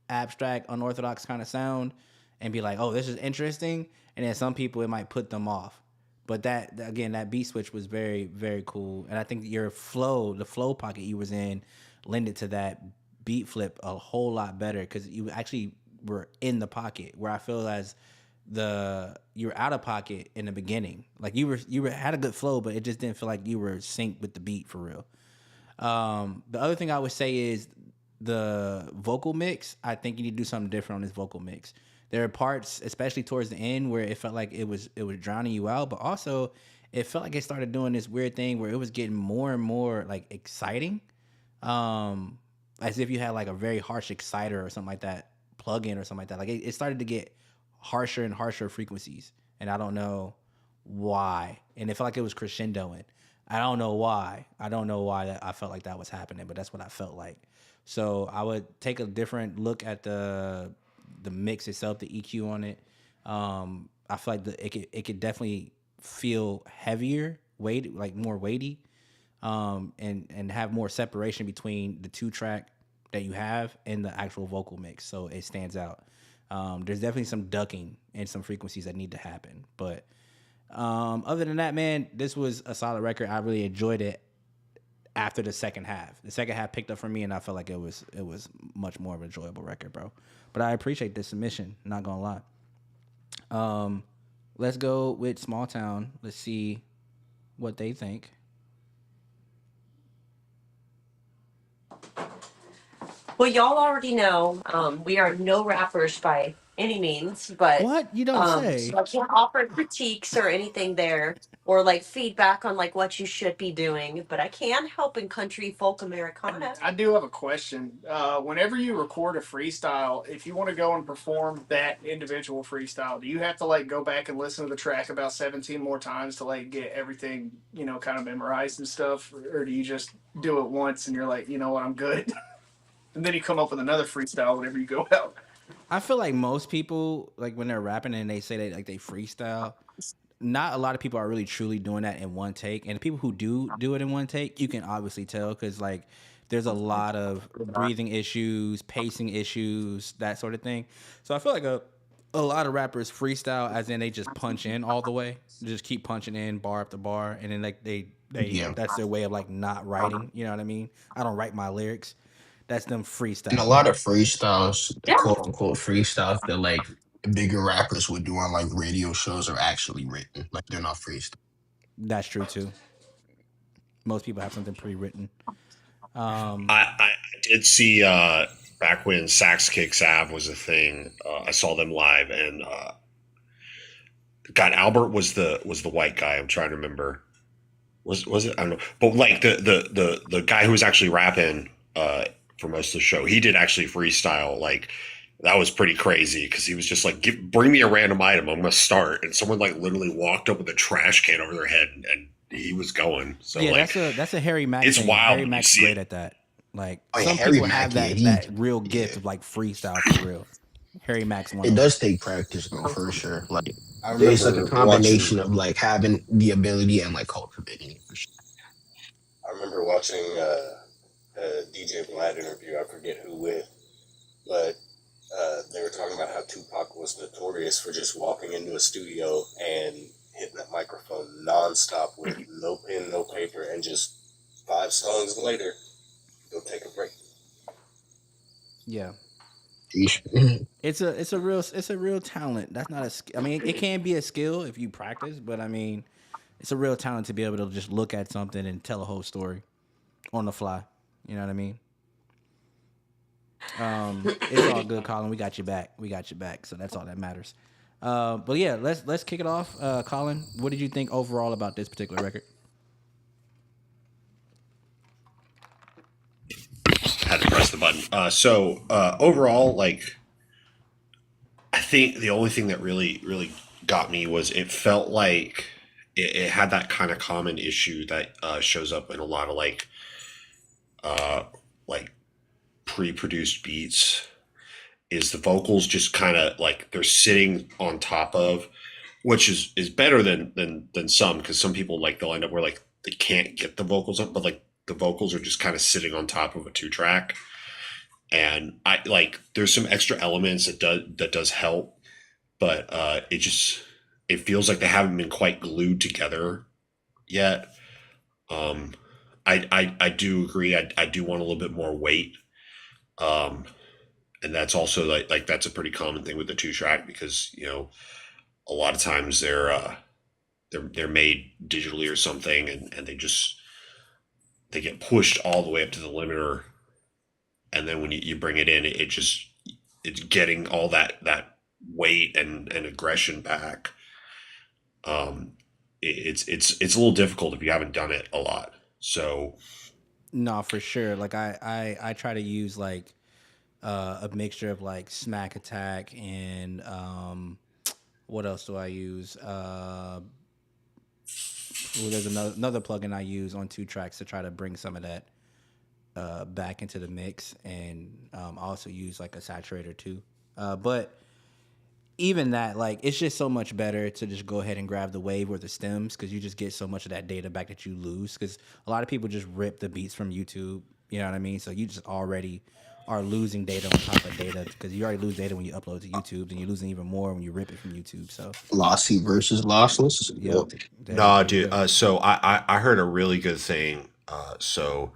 abstract, unorthodox kind of sound and be like, "Oh, this is interesting," and then some people it might put them off. But that beat switch was very, very cool, and I think the flow pocket you was in, lended to that beat flip a whole lot better because you actually were in the pocket. Where I feel as you were out of pocket in the beginning, like you had a good flow, but it just didn't feel like you were synced with the beat for real. The other thing I would say is the vocal mix. I think you need to do something different on this vocal mix. There are parts, especially towards the end, where it felt like it was drowning you out, but also it felt like it started doing this weird thing where it was getting more and more like exciting, as if you had like a very harsh exciter or something like that plug-in or something like that. Like it started to get harsher and harsher frequencies, and I don't know why. And it felt like it was crescendoing. I don't know why. That I felt like that was happening, but that's what I felt like. So I would take a different look at the mix itself, the EQ on it. I feel like it could definitely feel heavier, more weighty, and have more separation between the 2-track that you have and the actual vocal mix, so it stands out. There's definitely some ducking and some frequencies that need to happen. But other than that, man, this was a solid record. I really enjoyed it after the second half. The second half picked up for me, and I felt like it was much more of an enjoyable record, bro. But I appreciate this submission, not gonna lie. Let's go with Small Town. Let's see what they think. Well, y'all already know we are no rappers by any means, but What? You don't say. so I can't offer critiques or anything there, or like feedback on like what you should be doing. But I can help in country folk Americana. I do have a question. Whenever you record a freestyle, if you want to go and perform that individual freestyle, do you have to like go back and listen to the track about 17 more times to like get everything, kind of memorized and stuff? Or do you just do it once and you're like, you know what, I'm good? And then you come up with another freestyle whenever you go out. I feel like most people, like when they're rapping and they say they freestyle, not a lot of people are really truly doing that in one take. And the people who do it in one take, you can obviously tell because like there's a lot of breathing issues, pacing issues, that sort of thing. So I feel like a lot of rappers freestyle as in they just punch in all the way, just keep punching in bar after bar, and then like they that's their way of like not writing. You know what I mean? I don't write my lyrics. That's them freestyle. And a lot of freestyles, the quote unquote freestyles that like bigger rappers would do on like radio shows are actually written. Like they're not freestyle. That's true too. Most people have something pre-written. I did see back when Sax Kick Sav was a thing. I saw them live, and God, Albert was the white guy. I'm trying to remember. Was it? I don't know. But like the guy who was actually rapping for most of the show, he did actually freestyle. Like that was pretty crazy because he was just like, "Bring me a random item. I'm gonna start," and someone like literally walked up with a trash can over their head, and he was going. So yeah, like, that's a Harry Mack. It's thing. wild. Harry Mack's great at that. Like some Harry people Mack, have that real gift of like freestyle for real. Harry Mack's one. It does take practice though, for sure. Like I there's like a remember combination of like having the ability and like cultivating it for sure. I remember watching a DJ Vlad interview. I forget who with, but they were talking about how Tupac was notorious for just walking into a studio and hitting that microphone nonstop with no pen, no paper, and just 5 songs later, go take a break. Yeah. It's a real talent. That's not a. I mean, it can be a skill if you practice, but I mean, it's a real talent to be able to just look at something and tell a whole story on the fly. You know what I mean? It's all good, Colin. We got you back. So that's all that matters. But yeah, let's kick it off. Colin, what did you think overall about this particular record? Had to press the button. Overall, like, I think the only thing that really got me was it felt like it had that kind of common issue that shows up in a lot of like pre-produced beats. Is the vocals just kind of like they're sitting on top of, which is better than some, because some people like they'll end up where like they can't get the vocals up, but like the vocals are just kind of sitting on top of a 2-track. And I like there's some extra elements that does help, but it feels like they haven't been quite glued together yet. I do agree. I do want a little bit more weight. And that's also like that's a pretty common thing with the 2-track, because you know a lot of times they're made digitally or something, and they get pushed all the way up to the limiter, and then when you bring it in, it's getting all that weight and aggression back. It's a little difficult if you haven't done it a lot. So No, for sure. Like I try to use like a mixture of like smack attack and what else do I use? There's another plugin I use on 2-tracks to try to bring some of that back into the mix, and I also use like a saturator too. But even that, like, it's just so much better to just go ahead and grab the wave or the stems, because you just get so much of that data back that you lose. Because a lot of people just rip the beats from YouTube, you know what I mean? So you just already are losing data on top of data, because you already lose data when you upload to YouTube, and you're losing even more when you rip it from YouTube. So Lossy versus lossless. Yep. no, dude. So I heard a really good thing. So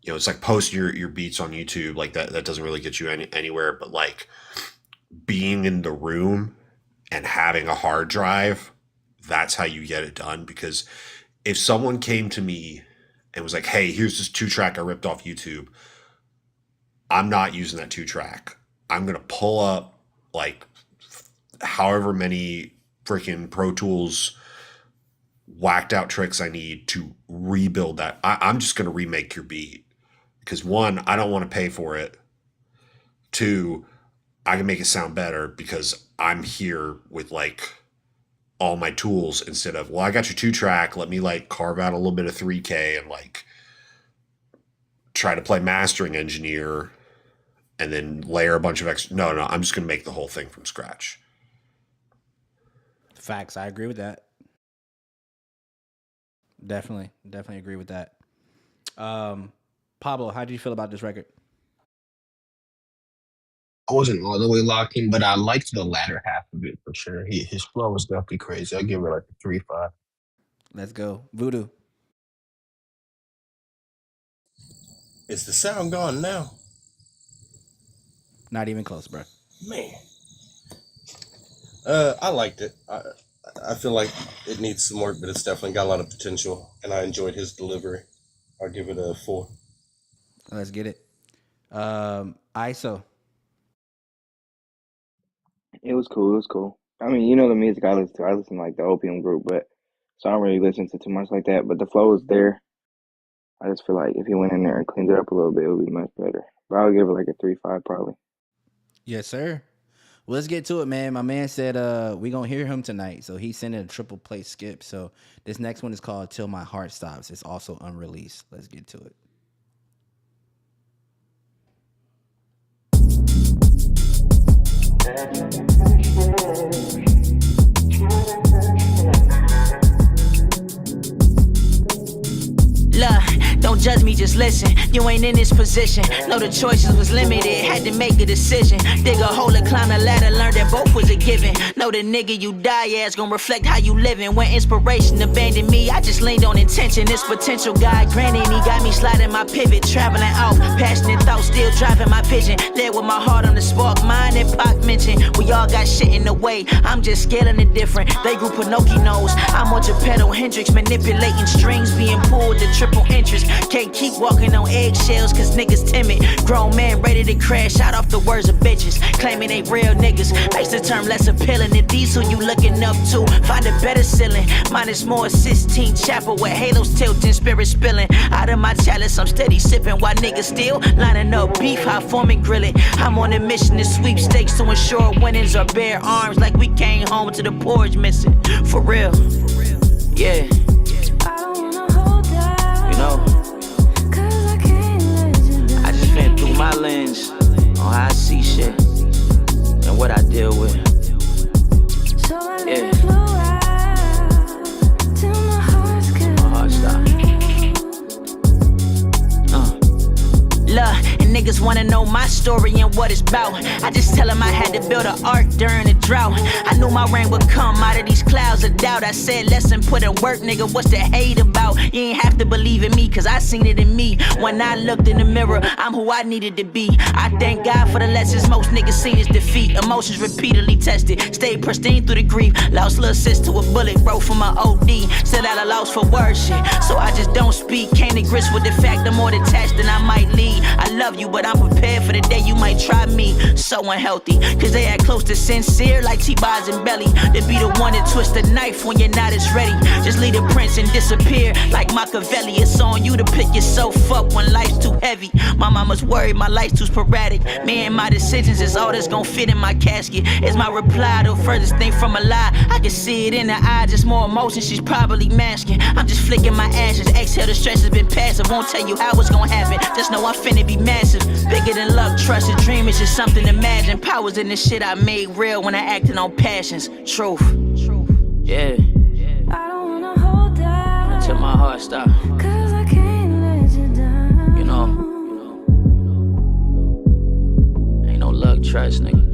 you know, it's like posting your beats on YouTube, like that doesn't really get you anywhere, but like being in the room and having a hard drive, that's how you get it done. Because if someone came to me and was like, hey, here's this 2-track I ripped off YouTube, I'm not using that 2-track. I'm going to pull up like however many freaking Pro Tools whacked out tricks I need to rebuild that. I'm just going to remake your beat, because 1, I don't want to pay for it. 2, I can make it sound better because I'm here with like all my tools, instead of, well, I got your 2-track, let me like carve out a little bit of 3K and like try to play mastering engineer and then layer a bunch of extra. No, I'm just going to make the whole thing from scratch. Facts. I agree with that. Definitely agree with that. Pablo, how do you feel about this record? I wasn't all the way locked in, but I liked the latter half of it for sure. His flow was definitely crazy. I give it like a 3.5. Let's go. Voodoo. Is the sound gone now? Not even close, bro. Man. I liked it. I feel like it needs some work, but it's definitely got a lot of potential, and I enjoyed his delivery. I'll give it a 4. Let's get it. ISO. It was cool. I mean, you know the music I listen to. I listen to like the Opium Group, but so I don't really listen to too much like that. But the flow is there. I just feel like if he went in there and cleaned it up a little bit, it would be much better. But I would give it like a 3.5 probably. Yes, sir. Well, let's get to it, man. My man said we gonna hear him tonight, so he sent in a triple play skip. So this next one is called "Till My Heart Stops." It's also unreleased. Let's get to it. Look, don't Don't judge me, just listen. You ain't in this position. Know the choices was limited, had to make a decision. Dig a hole and climb the ladder, learned that both was a given. Know the nigga you die as gon' reflect how you living. When inspiration abandoned me, I just leaned on intention. This potential God granted, he got me sliding my pivot, traveling out. Passionate thoughts, still driving my pigeon. Led with my heart on the spark, mine and Pac mentioned. We all got shit in the way, I'm just scaling it different. They grew Pinocchios, I'm on Geppetto Hendrix, manipulating strings, being pulled to triple interest. Can't keep walking on eggshells, cause niggas timid. Grown man ready to crash out off the words of bitches, claiming they real niggas. Makes the term less appealing. If these who you looking up to, find a better ceiling. Mine is more Sistine Chapel with halos tilting, spirit spilling. Out of my chalice, I'm steady sipping while niggas still lining up beef, hot forming grill it. I'm on a mission to sweepstakes to ensure winnings or bare arms like we came home to the porridge missing. For real, yeah. You know, I just been through my lens on how I see shit and what I deal with. Yeah. My heart stop. Look, and niggas wanna know my story and what it's about. I just tell them I had to build an ark during the drought. I knew my rain would come out of these clouds of doubt. I said, lesson put in work, nigga, what's the hate about? You ain't have to believe in me, cause I seen it in me. When I looked in the mirror, I'm who I needed to be. I thank God for the lessons most niggas seen is defeat. Emotions repeatedly tested, stayed pristine through the grief. Lost little sis to a bullet, wrote from my OD. Still at a loss for word shit, so I just don't speak. Came to grips with the fact I'm more detached than I might lead. I love you, but I'm prepared for the day you might try me. So unhealthy, cause they act close to sincere like T-Boz and Belly. To be the one to twist the knife when you're not as ready. Just leave the prince and disappear like Machiavelli. It's on you to pick yourself up when life's too heavy. My mama's worried my life's too sporadic. Me and my decisions is all that's gonna fit in my casket. It's my reply to furthest thing from a lie. I can see it in her eye, just more emotion she's probably masking. I'm just flicking my ashes, exhale the stress has been passive. Won't tell you how it's gonna happen, just know I'm finna be massive. Bigger than luck, trust a dream, it's just something to imagine. Powers in the shit I made real when I acted on passions. Truth, yeah. I don't wanna hold that Until my heart stop. cause I can't let you down. You know, ain't no luck, trust, nigga.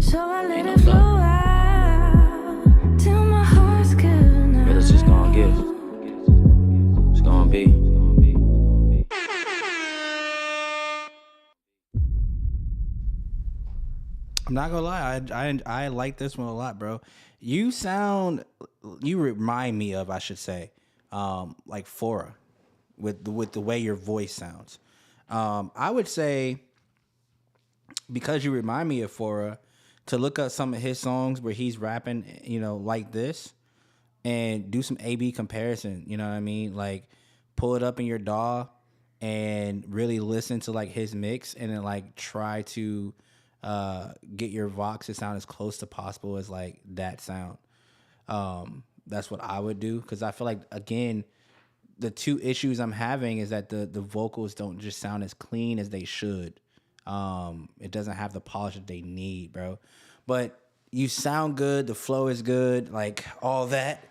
So I let it flow out till my heart's good now. But it's just gonna give. It's gonna be. I'm not gonna lie, I like this one a lot, bro. You remind me of, I should say, like Fora, with the way your voice sounds. I would say, because you remind me of Fora, to look up some of his songs where he's rapping, like this, and do some A/B comparison. You know what I mean? Like, pull it up in your DAW and really listen to like his mix, and then like try to get your Vox to sound as close to possible as like that sound. That's what I would do, because I feel like, again, the two issues I'm having is that the vocals don't just sound as clean as they should. It doesn't have the polish that they need, bro. But you sound good, the flow is good, like all that.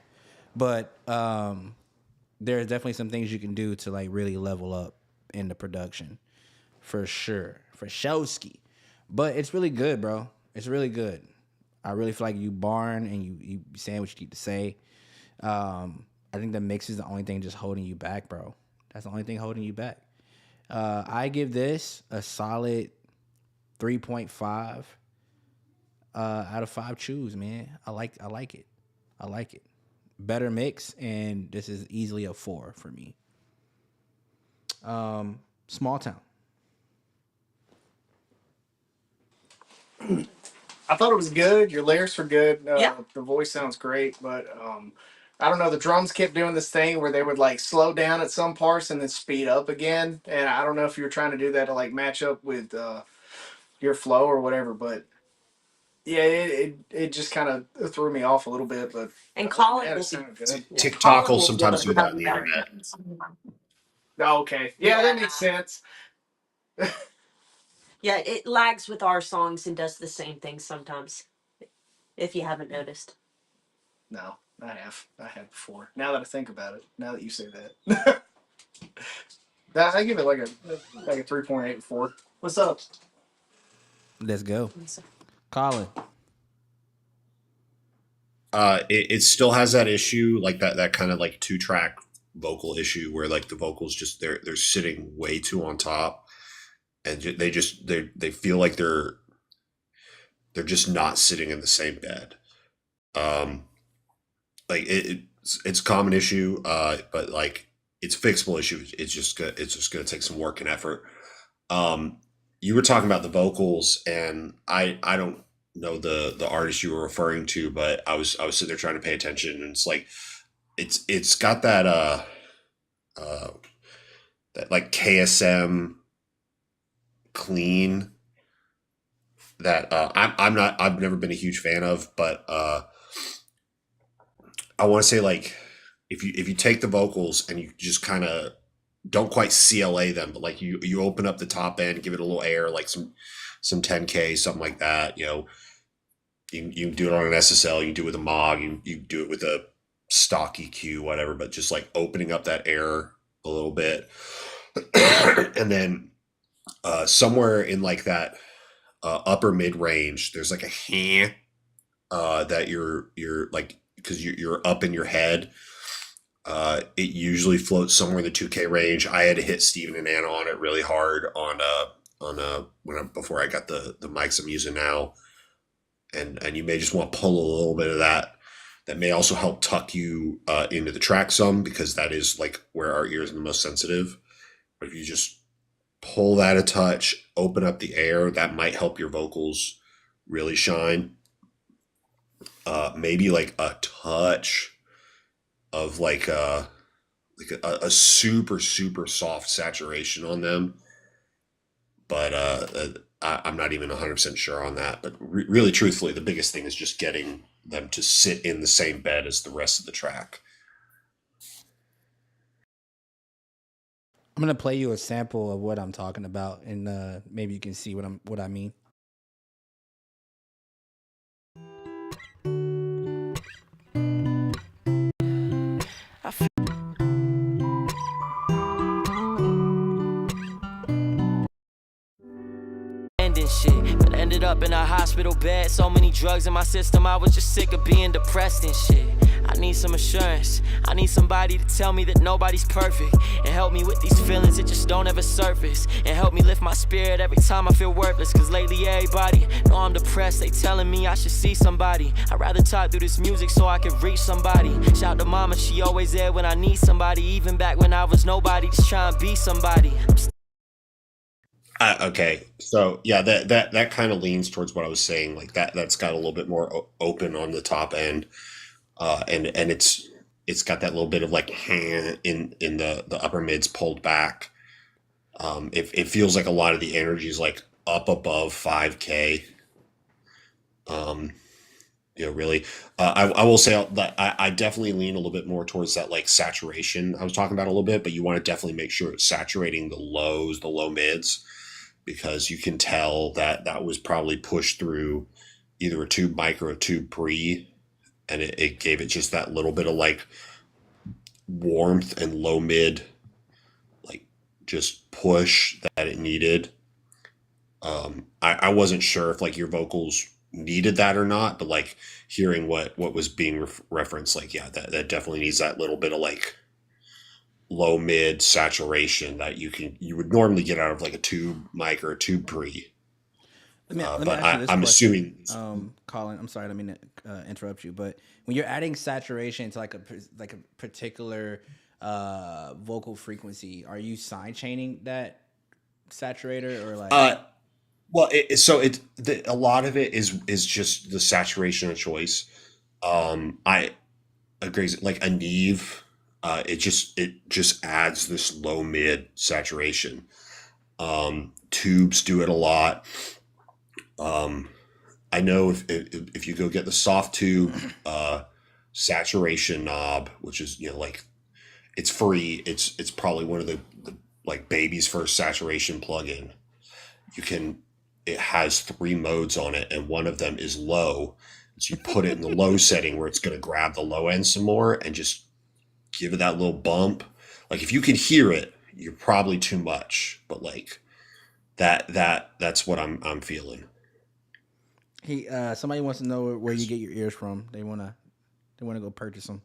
But there's definitely some things you can do to like really level up in the production, for sure, for Showski. But it's really good, bro. It's really good. I really feel like you barn and you saying what you need to say. I think the mix is the only thing just holding you back, bro. That's the only thing holding you back. I give this a solid 3.5 out of 5 chews, man. I like it. I like it. Better mix, and this is easily a 4 for me. Small Town. I thought it was good. Your lyrics were good. Yeah. The voice sounds great, but I don't know. The drums kept doing this thing where they would like slow down at some parts and then speed up again. And I don't know if you were trying to do that to like match up with your flow or whatever. But yeah, it just kind of threw me off a little bit. But And Colin yeah, will it sounded good. TikTok will sometimes do that on the internet. Oh, okay. Yeah, that makes sense. Yeah, it lags with our songs and does the same thing sometimes, if you haven't noticed. No, I have before. Now that I think about it, now that you say that. I give it like a 3.84. What's up? Let's go. Colin. It still has that issue, like that kind of like 2-track vocal issue where like the vocals just they're sitting way too on top, and they feel like they're just not sitting in the same bed. Like it's a common issue, but like it's a fixable issue. It's just gonna take some work and effort. You were talking about the vocals, and I don't know the artist you were referring to, but I was sitting there trying to pay attention, and it's like it's got that that like KSM clean that I've never been a huge fan of, but I want to say like if you take the vocals and you just kind of don't quite CLA them, but like you open up the top end, give it a little air, like some 10K, something like that. You know, you can do it on an SSL, you can do it with a Mog, you do it with a stock EQ, whatever, but just like opening up that air a little bit. And then somewhere in like that upper mid range, there's like a that you're like, because you're up in your head. It usually floats somewhere in the 2K range. I had to hit Steven and Anna on it really hard before I got the mics I'm using now. And you may just want to pull a little bit of that. That may also help tuck you into the track some, because that is like where our ears are the most sensitive. But if you just pull that a touch, open up the air, that might help your vocals really shine. Maybe like a touch of like a super soft saturation on them, but I'm not even 100% sure on that. But really, truthfully, the biggest thing is just getting them to sit in the same bed as the rest of the track. I'm gonna play you a sample of what I'm talking about, and maybe you can see what I mean. Shit, but ended up in a hospital bed. So many drugs in my system, I was just sick of being depressed and shit. I need some assurance. I need somebody to tell me that nobody's perfect and help me with these feelings that just don't ever surface, and help me lift my spirit every time I feel worthless. Cause lately everybody know I'm depressed. They telling me I should see somebody. I'd rather talk through this music so I can reach somebody. Shout to mama, she always there when I need somebody, even back when I was nobody, just trying to be somebody. Okay, so yeah, that kind of leans towards what I was saying. Like that's got a little bit more open on the top end, and it's got that little bit of like in the upper mids pulled back. It feels like a lot of the energy is like up above 5K. Really, I will say that I definitely lean a little bit more towards that like saturation I was talking about a little bit, but you want to definitely make sure it's saturating the lows, the low mids, because you can tell that was probably pushed through either a tube mic or a tube pre, and it gave it just that little bit of like warmth and low mid, like just push that it needed. I wasn't sure if like your vocals needed that or not, but like hearing what was being referenced, like yeah, that definitely needs that little bit of like low mid saturation that you would normally get out of like a tube mic or a tube pre. Let me but ask you this I'm question. assuming, Colin, I'm sorry, I mean to interrupt you, but when you're adding saturation to like a particular vocal frequency, are you side chaining that saturator or like? well, a lot of it is just the saturation of choice. I agree. Like a Neve, it just adds this low mid saturation. Tubes do it a lot. I know if you go get the soft tube saturation knob, which is like it's free. It's probably one of the like baby's first saturation plugin. It has 3 modes on it, and one of them is low. So you put it in the low setting where it's going to grab the low end some more and just give it that little bump. Like if you can hear it, you're probably too much. But like that's what I'm feeling. Somebody wants to know where you get your ears from. They wanna go purchase them.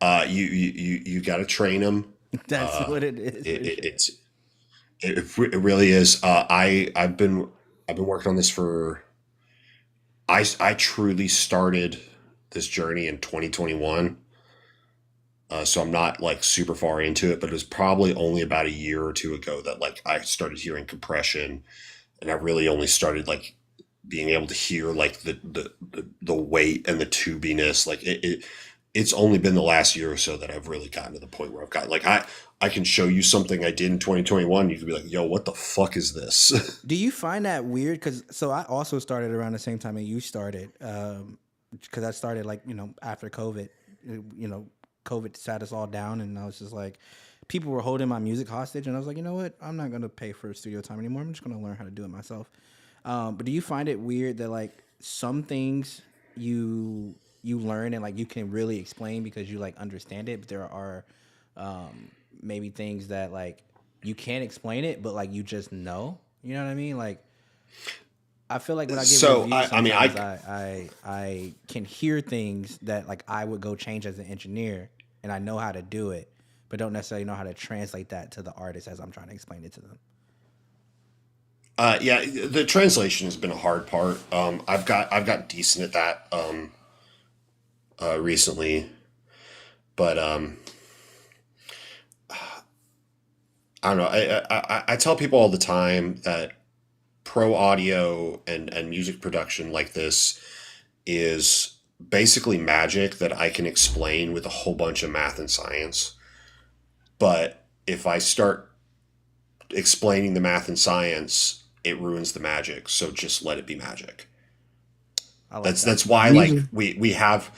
You got to train them. That's what it is. It really is. I've been working on this for. I truly started this journey in 2021. So I'm not like super far into it, but it was probably only about a year or two ago that like I started hearing compression, and I really only started like being able to hear like the weight and the tubiness. Like it's only been the last year or so that I've really gotten to the point where I've got like I can show you something I did in 2021. You could be like, yo, what the fuck is this? Do you find that weird? Because so I also started around the same time that you started. Because I started like after COVID. COVID sat us all down, and I was just like, people were holding my music hostage, and I was like, you know what? I'm not gonna pay for studio time anymore. I'm just gonna learn how to do it myself. But do you find it weird that like some things you learn and like you can really explain because you like understand it, but there are maybe things that like you can't explain it, but like you just know. You know what I mean? Like I feel like when I give reviews, sometimes I can hear things that like I would go change as an engineer, and I know how to do it, but don't necessarily know how to translate that to the artist as I'm trying to explain it to them. Yeah, the translation has been a hard part. I've got decent at that recently, but I don't know. I tell people all the time that pro audio and music production like this is basically magic that I can explain with a whole bunch of math and science. But if I start explaining the math and science, it ruins the magic. So just let it be magic. That's why like we have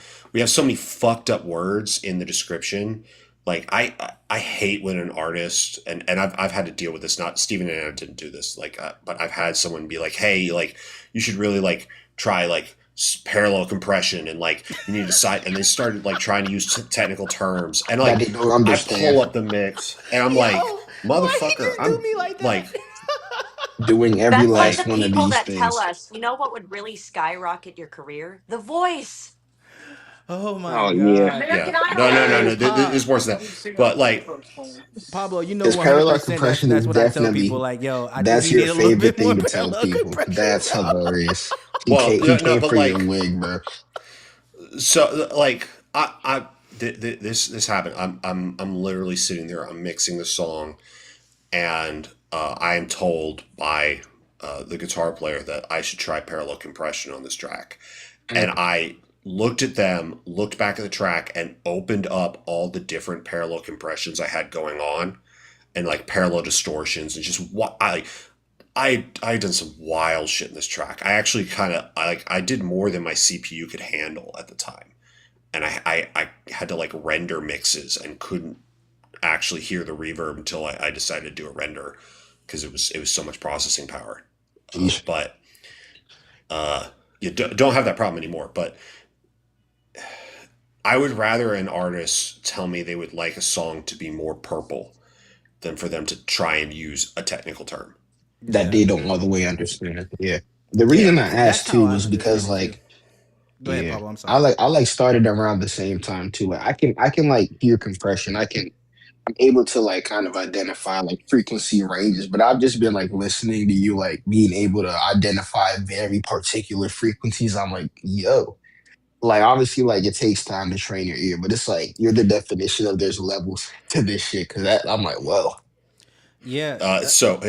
so many fucked up words in the description. Like I hate when an artist and I've had to deal with this. Not Steven and I didn't do this. Like, but I've had someone be like, "Hey, like you should really like try like parallel compression and like you need to decide." And they started like trying to use technical terms and like I pull up the mix and I'm like, "Motherfucker, I'm like doing every That's like last the one of people these that tell things. us, you know what would really skyrocket your career? The voice. Oh my Oh god! yeah. American yeah, Idol. no. There's worse than that. But like Pablo, you know Because 100% parallel compression that's is what I tell people. definitely Like, yo, I think that's you your need a little favorite bit more thing to tell parallel people. compression, That's bro. hilarious. well, He no, came but for your like wig, bro. so like this happened. I'm literally sitting there. I'm mixing the song, and I am told by the guitar player that I should try parallel compression on this track, and I looked at them, looked back at the track, and opened up all the different parallel compressions I had going on, and like parallel distortions, and just what I done some wild shit in this track. I actually I did more than my CPU could handle at the time, and I had to like render mixes and couldn't actually hear the reverb until I decided to do a render because it was so much processing power. But you don't have that problem anymore. But I would rather an artist tell me they would like a song to be more purple than for them to try and use a technical term. That they don't all the way understand. Yeah. The Yeah. reason I That's asked how too I was because understand it too. like Go ahead, yeah, Pablo. I'm sorry. I like started around the same time too. Like I can like hear compression. I'm able to like kind of identify like frequency ranges, but I've just been like listening to you like being able to identify very particular frequencies. I'm like, yo, like obviously like it takes time to train your ear, but it's like you're the definition of there's levels to this shit. Cause that I'm like, whoa. Yeah. So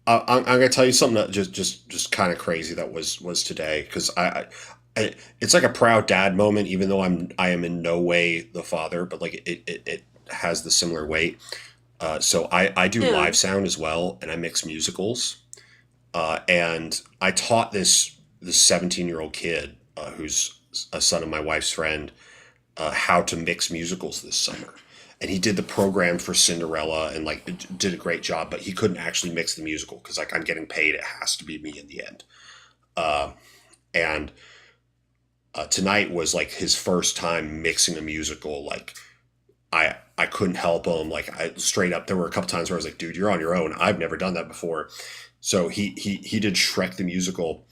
I'm gonna tell you something that just kind of crazy that was today because it's like a proud dad moment even though I am in no way the father but like it has the similar weight. So I do live sound as well and I mix musicals and I taught this 17-year-old kid who's a son of my wife's friend how to mix musicals this summer. And he did the program for Cinderella and like did a great job, but he couldn't actually mix the musical because like I'm getting paid. It has to be me in the end. And tonight was like his first time mixing a musical, like I couldn't help him. Like I straight up, there were a couple times where I was like, dude, you're on your own. I've never done that before. So he did Shrek the musical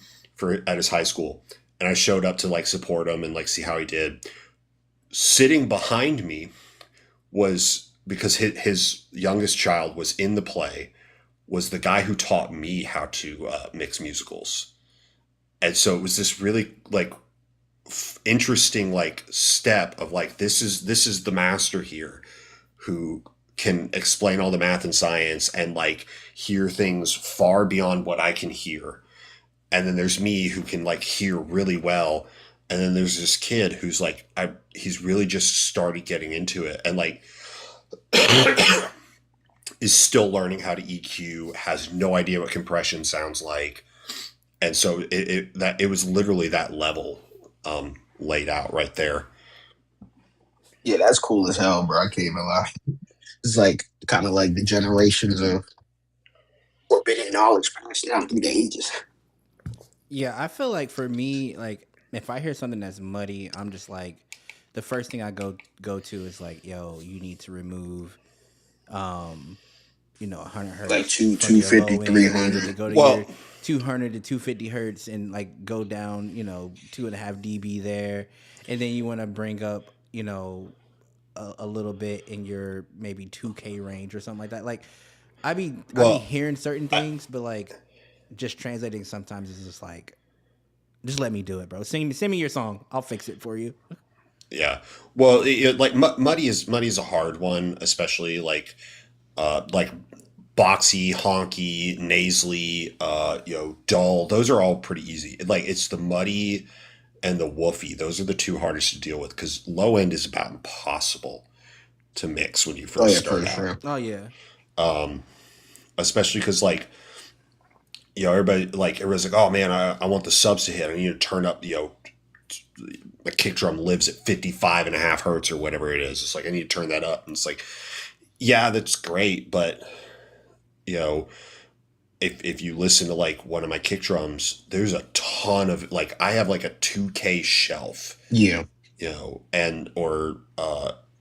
at his high school, and I showed up to like support him and like see how he did. Sitting behind me was, because his youngest child was in the play, was the guy who taught me how to mix musicals. And so it was this really like interesting like step of like, this is the master here who can explain all the math and science and like hear things far beyond what I can hear. And then there's me who can like hear really well. And then there's this kid who's like, he's really just started getting into it and like is still learning how to EQ, has no idea what compression sounds like. And so it was literally that level laid out right there. Yeah, that's cool as hell, bro. I can't even lie. It's like kind of like the generations of forbidden knowledge passed down through the ages. Yeah, I feel like for me, like if I hear something that's muddy, I'm just like, the first thing I go to is like, yo, you need to remove, 100 hertz, like 250, 300. To go to your 200 to 250 hertz and like go down, 2.5 dB there, and then you want to bring up, a little bit in your maybe 2K range or something like that. Like, I be hearing certain things, but like just translating sometimes is just like, just let me do it, bro. Send me your song. I'll fix it for you. Yeah. Well, like muddy is a hard one, especially like boxy, honky, nasally, dull. Those are all pretty easy. Like it's the muddy and the woofy. Those are the two hardest to deal with because low end is about impossible to mix when you first start out. Sure. Oh yeah. Especially because like, everybody's like, oh man, I want the subs to hit. I need to turn up, my kick drum lives at 55.5 hertz or whatever it is. It's like, I need to turn that up. And it's like, yeah, that's great. But, if you listen to like one of my kick drums, there's a ton of like, I have like a 2K shelf. Yeah.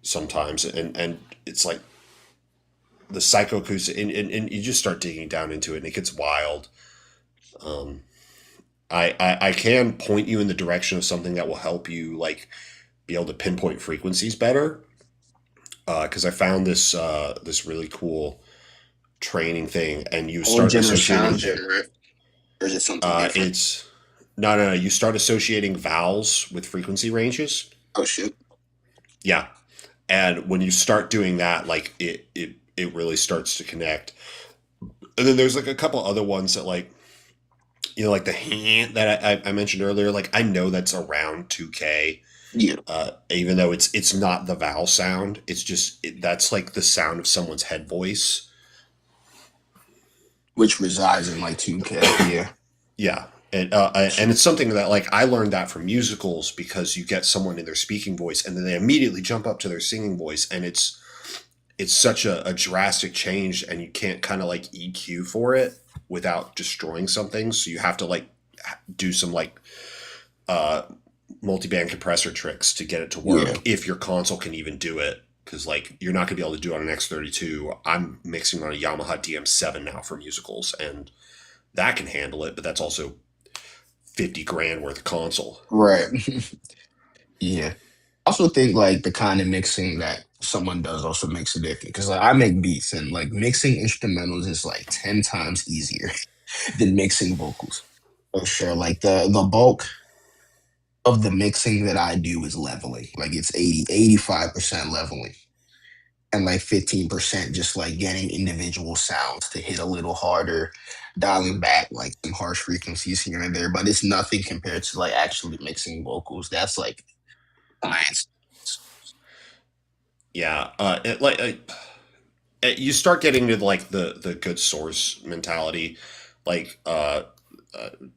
Sometimes, and it's like the psychoacoustic, and you just start digging down into it and it gets wild. I can point you in the direction of something that will help you like be able to pinpoint frequencies better. Cause I found this really cool training thing, and you start associating, right? Or is it something different? It's no. You start associating vowels with frequency ranges. Oh shit. Yeah. And when you start doing that, like it really starts to connect. And then there's like a couple other ones that like, like the hand that I mentioned earlier, like I know that's around 2K. Yeah. Even though it's not the vowel sound, it's just that's like the sound of someone's head voice, which resides in like 2K. Yeah. Yeah. And it's something that like I learned that from musicals, because you get someone in their speaking voice and then they immediately jump up to their singing voice, and it's such a drastic change, and you can't kind of like EQ for it without destroying something. So you have to like do some like multi-band compressor tricks to get it to work, if your console can even do it. Because like you're not gonna be able to do it on an X32. I'm mixing on a Yamaha DM7 now for musicals, and that can handle it, but that's also $50,000 worth of console. Right. Yeah. I also think like the kind of mixing that someone does also makes a difference. Because like I make beats, and like mixing instrumentals is like 10 times easier than mixing vocals. For sure. Like the bulk of the mixing that I do is leveling. Like it's 85% leveling. And like 15% just like getting individual sounds to hit a little harder, dialing back like some harsh frequencies here and there. But it's nothing compared to like actually mixing vocals. That's like science. Yeah. You start getting to like the good source mentality. Like,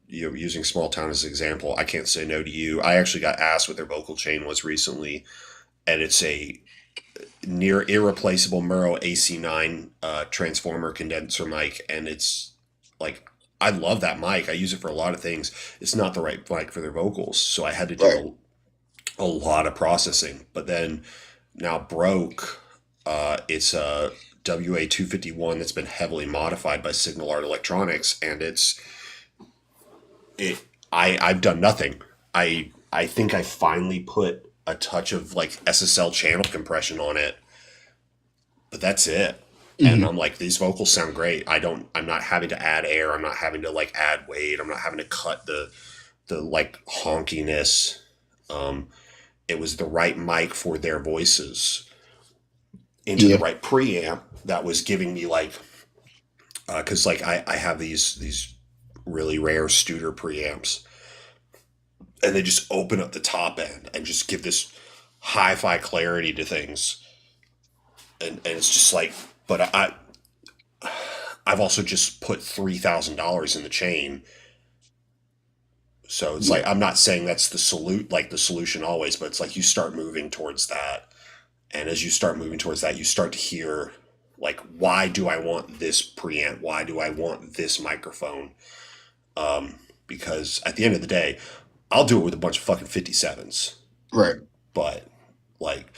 using Small Town as an example, I Can't Say No to You. I actually got asked what their vocal chain was recently, and it's a near irreplaceable Muro AC9 transformer condenser mic, and it's like, I love that mic. I use it for a lot of things. It's not the right mic for their vocals, so I had to do a lot of processing. But then Now Broke, it's a WA-251 that's been heavily modified by Signal Art Electronics, and I've done nothing. I think I finally put a touch of like SSL channel compression on it, but that's it. And I'm like, these vocals sound great. I'm not having to add air. I'm not having to like add weight. I'm not having to cut the like honkiness. It was the right mic for their voices into the right preamp that was giving me like, cause like I have these really rare Studer preamps, and they just open up the top end and just give this hi-fi clarity to things. And it's just like, but I've also just put $3,000 in the chain. So it's like, I'm not saying that's the solution always, but it's like you start moving towards that. And as you start moving towards that, you start to hear like, why do I want this preamp? Why do I want this microphone? Because at the end of the day, I'll do it with a bunch of fucking 57s. Right. But like,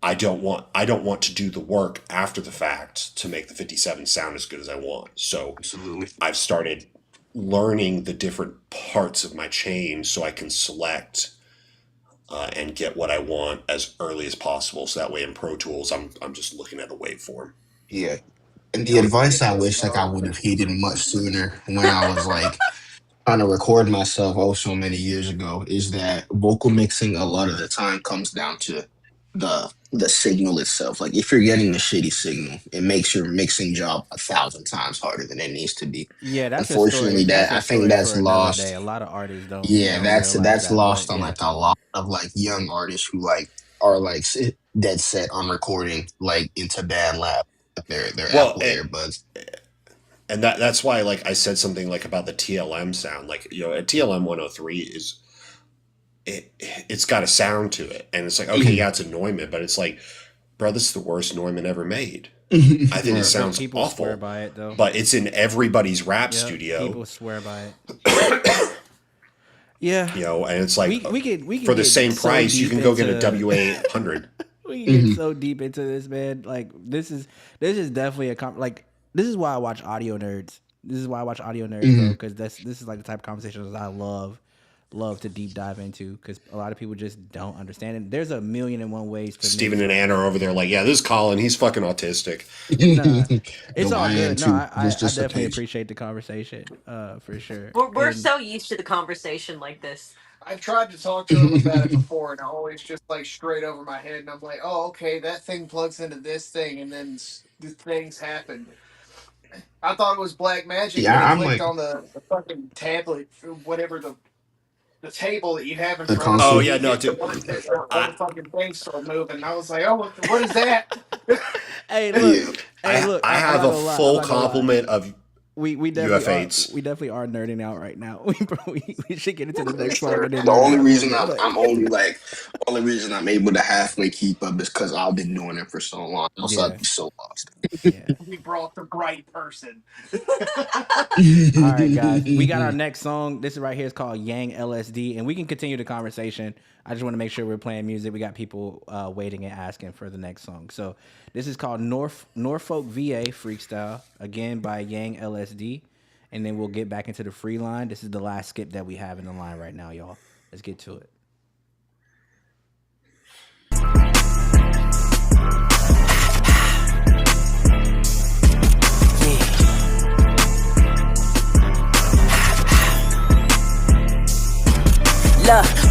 I don't want to do the work after the fact to make the 57 sound as good as I want. So absolutely, I've started learning the different parts of my chain so I can select and get what I want as early as possible. So that way in Pro Tools, I'm just looking at a waveform. Yeah. And the advice I wish like I would have heeded much sooner when I was like trying to record myself so many years ago is that vocal mixing a lot of the time comes down to the signal itself. Like if you're getting a shitty signal, it makes your mixing job 1,000 times harder than it needs to be. Yeah, that's unfortunately I think that's lost. A lot of artists don't. Yeah, that's lost on yeah. like a lot of like young artists who like are like dead set on recording like into band lab their Apple earbuds. And that's why like I said something like about the TLM sound. Like, you know, a TLM 103 is it's got a sound to it, and it's like, okay, yeah, it's a Neumann, but it's like, bro, this is the worst Neumann ever made. I think it sounds people awful. Swear by it, though. But it's in everybody's rap studio. People swear by it. Yeah, you know, and it's like we can for the same so price, you can go get a WA-800. We can get so deep into this, man. Like this is definitely this is why I watch Audio Nerds. This is why I watch Audio Nerds, bro, because this is like the type of conversations I love to deep dive into, because a lot of people just don't understand it. There's a million and one ways to Steven and Anna are over there like, yeah, this is Colin, he's fucking autistic. Nah, it's all good. No, I definitely appreciate the conversation, for sure. We're so used to the conversation like this. I've tried to talk to him about it before, and I always just like straight over my head, and I'm like, oh, okay, that thing plugs into this thing, and then the things happen. I thought it was black magic. Yeah, when I clicked on the fucking tablet, whatever the table that you have in front of you. Oh yeah, no, dude. All the fucking things start moving. And I was like, oh, what is that? Hey, look. I have a full complement of we definitely UF8s. We definitely are nerding out right now. We should get into the next song. The only reason only reason I'm able to halfway keep up is because I've been doing it for so long. Else I'd be so lost. We brought the right person. All right, guys. We got our next song. This is right here. It's called Yang LSD, and we can continue the conversation. I just want to make sure we're playing music. We got people waiting and asking for the next song. So this is called Norfolk VA Freestyle, again by Yang LSD, and then we'll get back into the free line. This is the last skip that we have in the line right now, y'all. Let's get to it.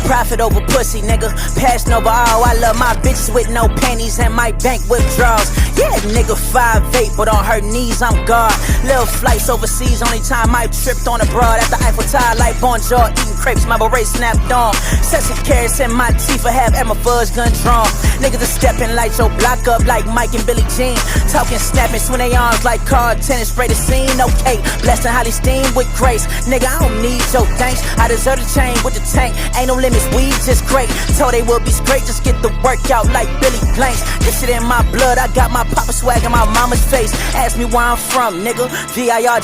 Profit over pussy, nigga. Passing over all. I love my bitches with no panties and my bank withdrawals. Yeah, nigga, 5'8", but on her knees, I'm God. Little flights overseas, only time I tripped on abroad. At the Eiffel Tower, like Bonjour, eating crepes, my beret snapped on. Sexy carrots in my teeth, I have Emma Fuzz gun drawn. Niggas are stepping like your block up, like Mike and Billie Jean. Talking, snapping, swing they arms like car tennis, spray the scene. Okay, blessed and highly steamed with grace. Nigga, I don't need your thanks. I deserve the chain with the tank. Ain't no limits weed just great. Told they would be straight, just get the work out like Billy Blanks. This shit in my blood, I got my papa swag in my mama's face. Ask me where I'm from, nigga. Virginia,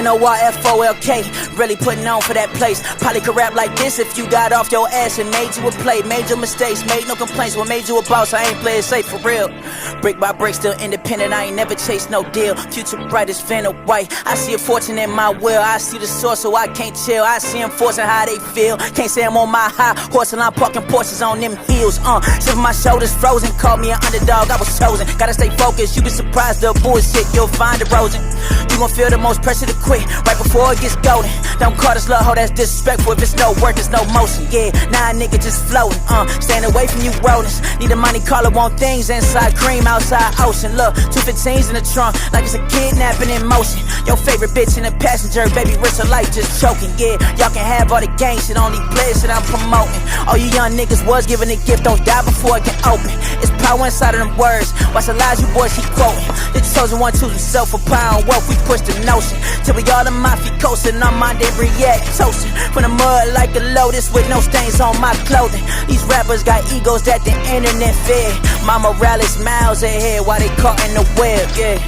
NORFOLK. Really putting on for that place. Probably could rap like this if you got off your ass and made you a play. Made your mistakes, made no complaints. What made you a boss? I ain't play it safe for real. Brick by brick, still independent. I ain't never chased no deal. Future bright as Vanna White. I see a fortune in my will. I see the source, so I can't chill. I see them forcing how they feel. Can't say I'm on my high horse and I'm parking Porsches on them heels. Since my shoulders frozen, called me an underdog. I was chosen. Gotta stay focused. You be surprised the bullshit you'll find erosion. You gon' feel the most pressure to quit right before it gets golden. Don't call this love, ho, that's disrespectful. If it's no work, it's no motion. Yeah, nah, nigga just floating. Staying away from you rodents. Need a money caller, want things inside cream, outside ocean. Look, 215s in the trunk, like it's a kidnapping in motion. Your favorite bitch in the passenger, baby, risk her life just choking. Yeah, y'all can have all the gang shit, only play shit I'm promoting. All you young niggas was giving a gift, don't die before it can open. It's power inside of them words. Watch the lies you boys keep quoting. The chosen one choosing self for power and wealth. We push the notion till we all the mafia coasting. I'm on every react toasting from the mud like a lotus with no stains on my clothing. These rappers got egos that the internet fed. My morale is miles ahead while they caught in the web. Yeah.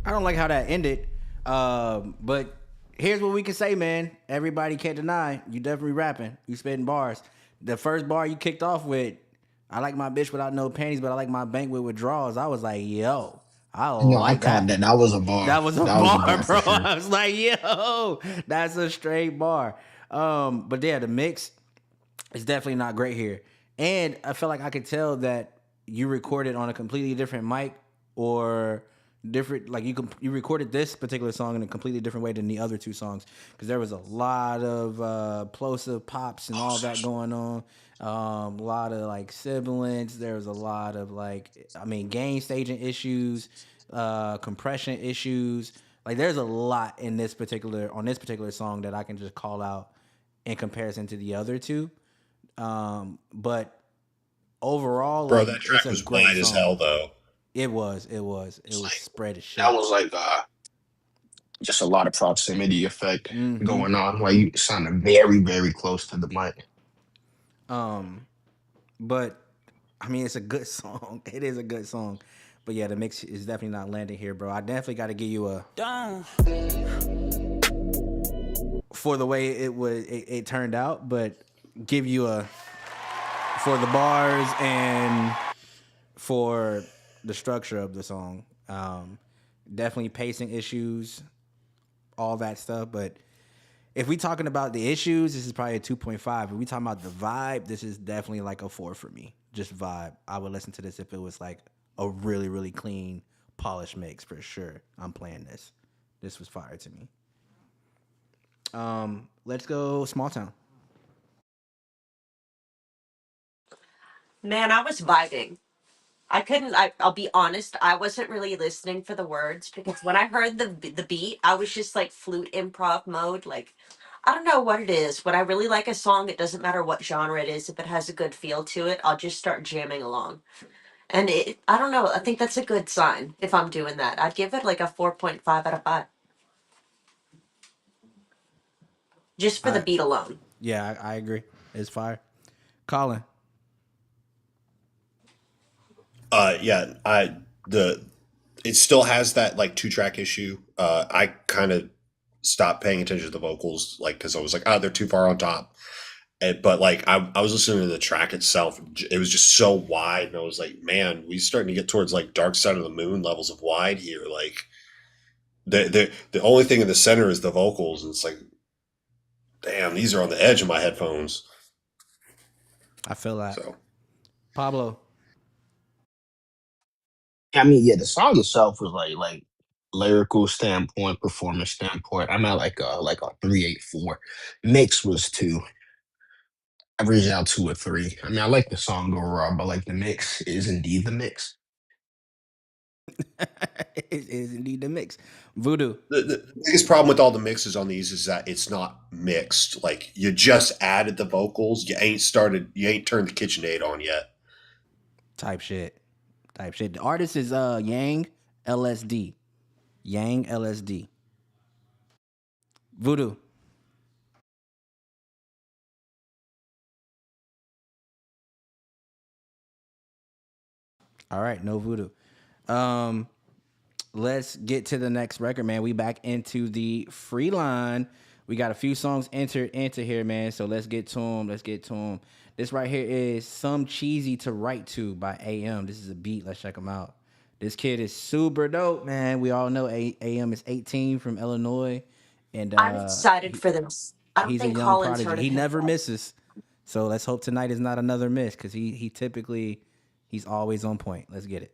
I don't like how that ended, but here's what we can say, man. Everybody can't deny you definitely rapping. You spitting bars. The first bar you kicked off with, I like my bitch without no panties, but I like my bank with withdrawals. I was like, yo, I No, I like caught that. that. That was a bar. That was a That was a bar, bar bro. for sure. I was like, yo, that's a straight bar. But yeah, the mix is definitely not great here. And I feel like I could tell that you recorded on a completely different mic or different, like you recorded this particular song in a completely different way than the other two songs, because there was a lot of plosive pops and all that going on. A lot of like sibilants. There was a lot of gain staging issues, compression issues. Like there's a lot in this particular song that I can just call out in comparison to the other two. But overall, Bro, like that it's track a was great wide as song. hell, though. It was spread as shit. That was like just a lot of proximity effect going on. Like you sounded very, very close to the mic. But I mean, it's a good song. It is a good song. But yeah, the mix is definitely not landing here, bro. I definitely got to give you a for the way it turned out, but give you a for the bars and for the structure of the song. Definitely pacing issues, all that stuff. But if we talking about the issues, this is probably a 2.5. If we talking about the vibe, this is definitely like a 4 for me. Just vibe. I would listen to this if it was like a really, really clean, polished mix for sure. I'm playing this. This was fire to me. Let's go Small Town. Man, I was vibing. I'll be honest, I wasn't really listening for the words because when I heard the beat, I was just like flute improv mode. Like, I don't know what it is. When I really like a song, it doesn't matter what genre it is. If it has a good feel to it, I'll just start jamming along. And I don't know. I think that's a good sign if I'm doing that. I'd give it like a 4.5 out of 5 just for the beat alone. Yeah, I agree. It's fire. Colin. Yeah, it still has that like 2-track issue. I kind of stopped paying attention to the vocals, like because I was like, oh, they're too far on top. But like I was listening to the track itself, it was just so wide, and I was like, man, we starting to get towards like Dark Side of the Moon levels of wide here. Like the only thing in the center is the vocals, and it's like, damn, these are on the edge of my headphones. I feel that. So Pablo. I mean, yeah, the song itself was like lyrical standpoint, performance standpoint. I'm at like a 3.84. Mix was 2. Average out 2 or 3. I mean, I like the song overall, but like the mix is indeed the mix. It is indeed the mix. Voodoo. the biggest problem with all the mixes on these is that it's not mixed. Like you just added the vocals, you ain't turned the KitchenAid on yet. Type shit. The artist is Yang LSD. Yang LSD. Voodoo. All right, no voodoo. Um, let's get to the next record, man. We back into the free line. We got a few songs entered into here, man. So let's get to them. Let's get to them. This right here is Some Cheesy to Write To by AM. This is a beat. Let's check him out. This kid is super dope, man. We all know AM is 18 from Illinois. And I'm excited for this. I don't he's a think young Colin's prodigy. heard of He him never yet. misses. So let's hope tonight is not another miss because he typically, he's always on point. Let's get it.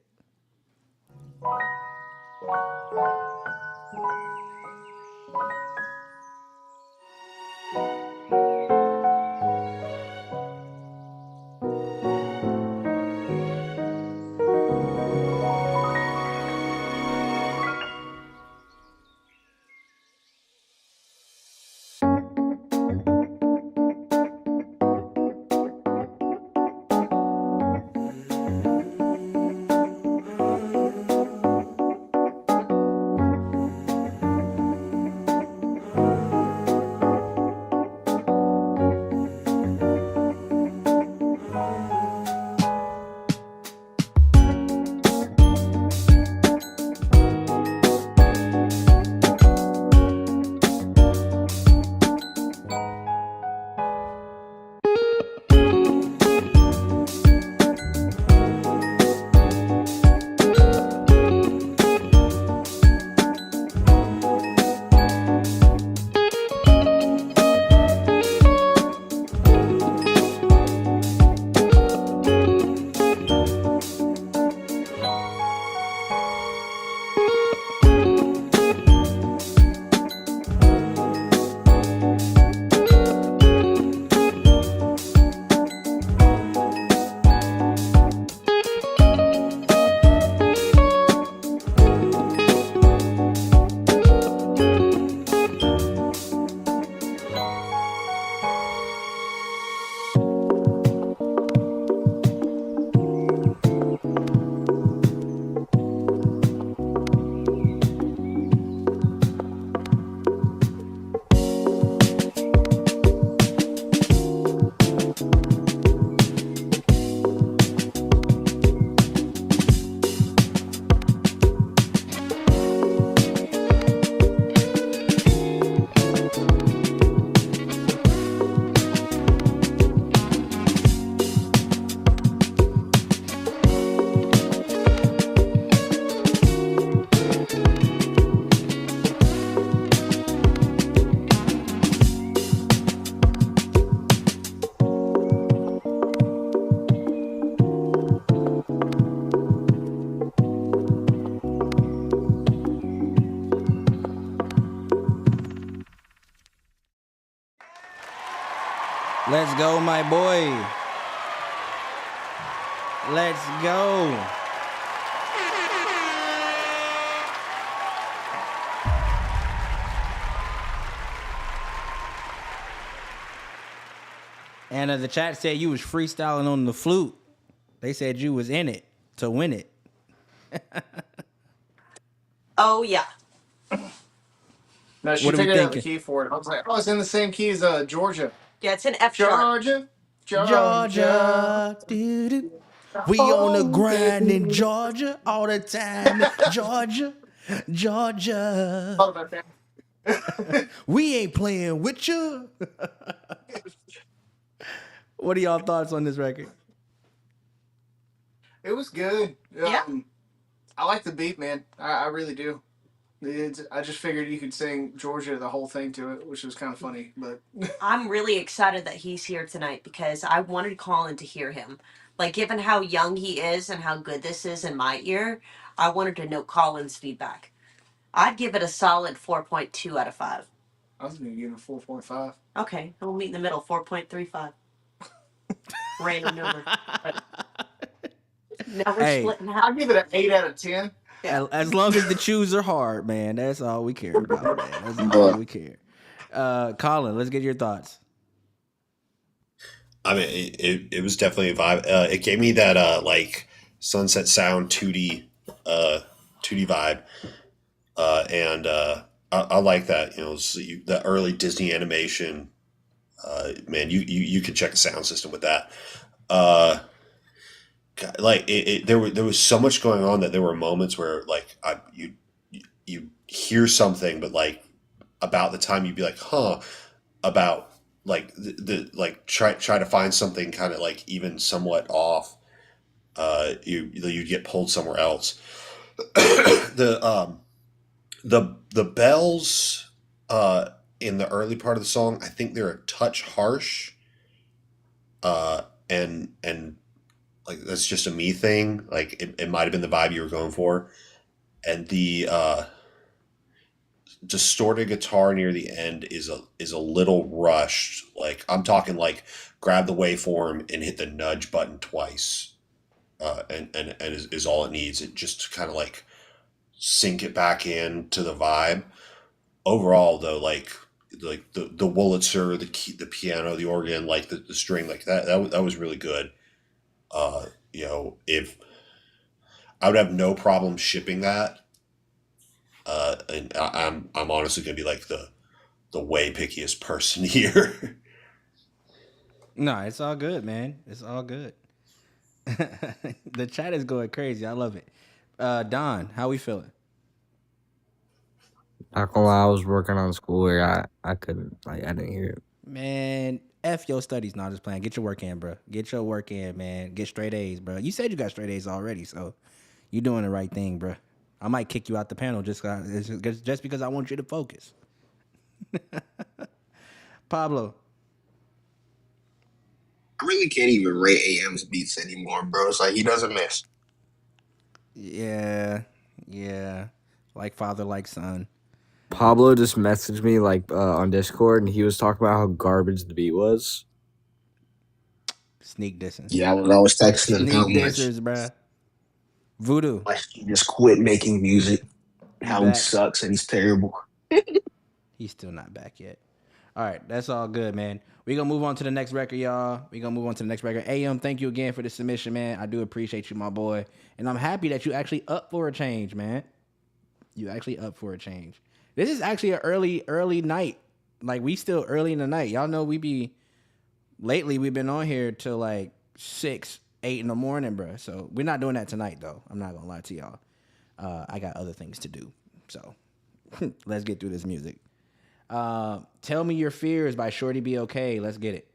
Let's go, my boy. Let's go. And the chat said you was freestyling on the flute. They said you was in it to win it. Oh yeah. No, she What are we figured out the thinking? key for it. I was like, oh, it's in the same key as Georgia. Yeah, it's an F sharp. Georgia. Doo-doo. We on the grind in Georgia all the time. Georgia. Georgia. Thought about that. We ain't playing with you. What are y'all thoughts on this record? It was good. Yeah. I like the beat, man. I really do. I just figured you could sing Georgia the whole thing to it, which was kind of funny. But I'm really excited that he's here tonight because I wanted Colin to hear him. Like, given how young he is and how good this is in my ear, I wanted to know Colin's feedback. I'd give it a solid 4.2 out of 5. I was going to give it a 4.5. Okay, we'll meet in the middle, 4.35. Random number. Now we're Hey, splitting I'll out. give it an 8 out of 10. as long as the chews are hard, man, that's all we care about, man. That's all we care. Colin, let's get your thoughts. I mean, it was definitely a vibe. It gave me that like Sunset Sound 2D vibe, and I like that. The early Disney animation. Man, you could check the sound system with that. Like there was so much going on that there were moments where like you hear something, but like about the time you'd be like, huh, about like the like try to find something kind of like even somewhat off. You'd get pulled somewhere else. the bells in the early part of the song, I think they're a touch harsh. And like that's just a me thing. Like it might have been the vibe you were going for. And the distorted guitar near the end is a little rushed. Like I'm talking like grab the waveform and hit the nudge button twice. And is all it needs. It just kind of like sink it back in to the vibe. Overall though, like the Wurlitzer, the piano, the organ, like the string, like that was really good. If I would have no problem shipping that, and I'm honestly gonna be like the way pickiest person here. No, it's all good, man. It's all good. The chat is going crazy. I love it. Don, how we feeling? Not gonna lie, I was working on schoolwork. I couldn't, like, I didn't hear it. Man, F your studies. Not just playing. Get your work in, bro. Get your work in, man. Get straight A's, bro. You said you got straight A's already, so you doing the right thing, bro. I might kick you out the panel just because I want you to focus. Pablo. I really can't even rate AM's beats anymore, bro. It's like he doesn't miss. Yeah. Like father, like son. Pablo just messaged me like on Discord, and he was talking about how garbage the beat was. Sneak dissing. Yeah, I was texting him how much. Dissers, bruh. Voodoo. Like he just quit making music. How he sucks and he's terrible. He's still not back yet. All right, that's all good, man. We're going to move on to the next record, y'all. AM, thank you again for the submission, man. I do appreciate you, my boy. And I'm happy that you actually up for a change, man. You actually up for a change. This is actually an early night. Like, we still early in the night. Y'all know lately we've been on here till like 6, 8 in the morning, bro. So we're not doing that tonight, though. I'm not going to lie to y'all. I got other things to do. So let's get through this music. Tell Me Your Fears by Shorty Be Okay. Let's get it.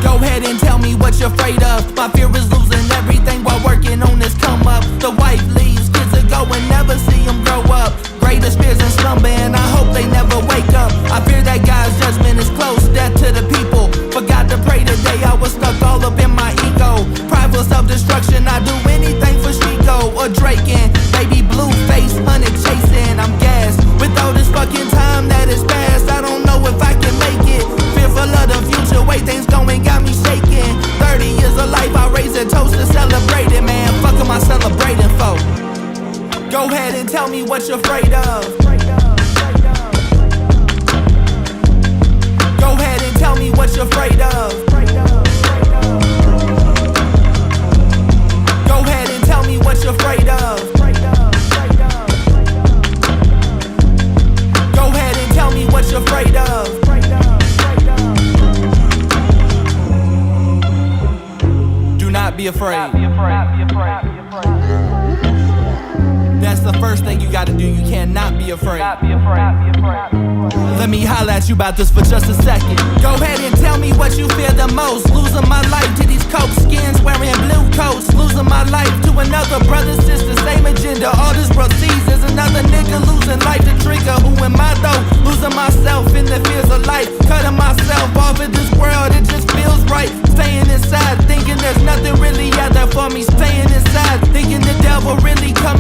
Go ahead and tell me what you're afraid of. My fear is losing everything while working on this come up. The wife leaves, kids are going, never see them grow up. Greatest fears in slumber and I hope they never wake up. I fear that God's judgment is close, death to the people. Forgot to pray today, I was stuck all up in my ego. Prideful self-destruction, I do anything for Chico or Drake and baby blue face, honey chasing. I'm gassed with all this fucking time that is past. I don't know if I can make it. Fearful of the future, way things going got me shaking. 30 years of life, I raise a toast to celebrate it, man. Fuck am I celebrating for? Go ahead and tell me what you're afraid of. Go ahead and tell me what you're afraid of. Go ahead and tell me what you're afraid of. Go ahead and tell me what you're afraid of. Do not be afraid. That's the first thing you gotta do. You cannot be afraid. Let me holler at you about this for just a second. Go ahead and tell me what you fear the most. Losing my life to these coke skins, wearing blue coats. Losing my life to another brother, sister, same agenda. All this world sees is another nigga losing life to trigger. Who am I though? Losing myself in the fears of life. Cutting myself off of this world, it just feels right. Staying inside, thinking there's nothing really out there for me. Staying inside, thinking the devil really come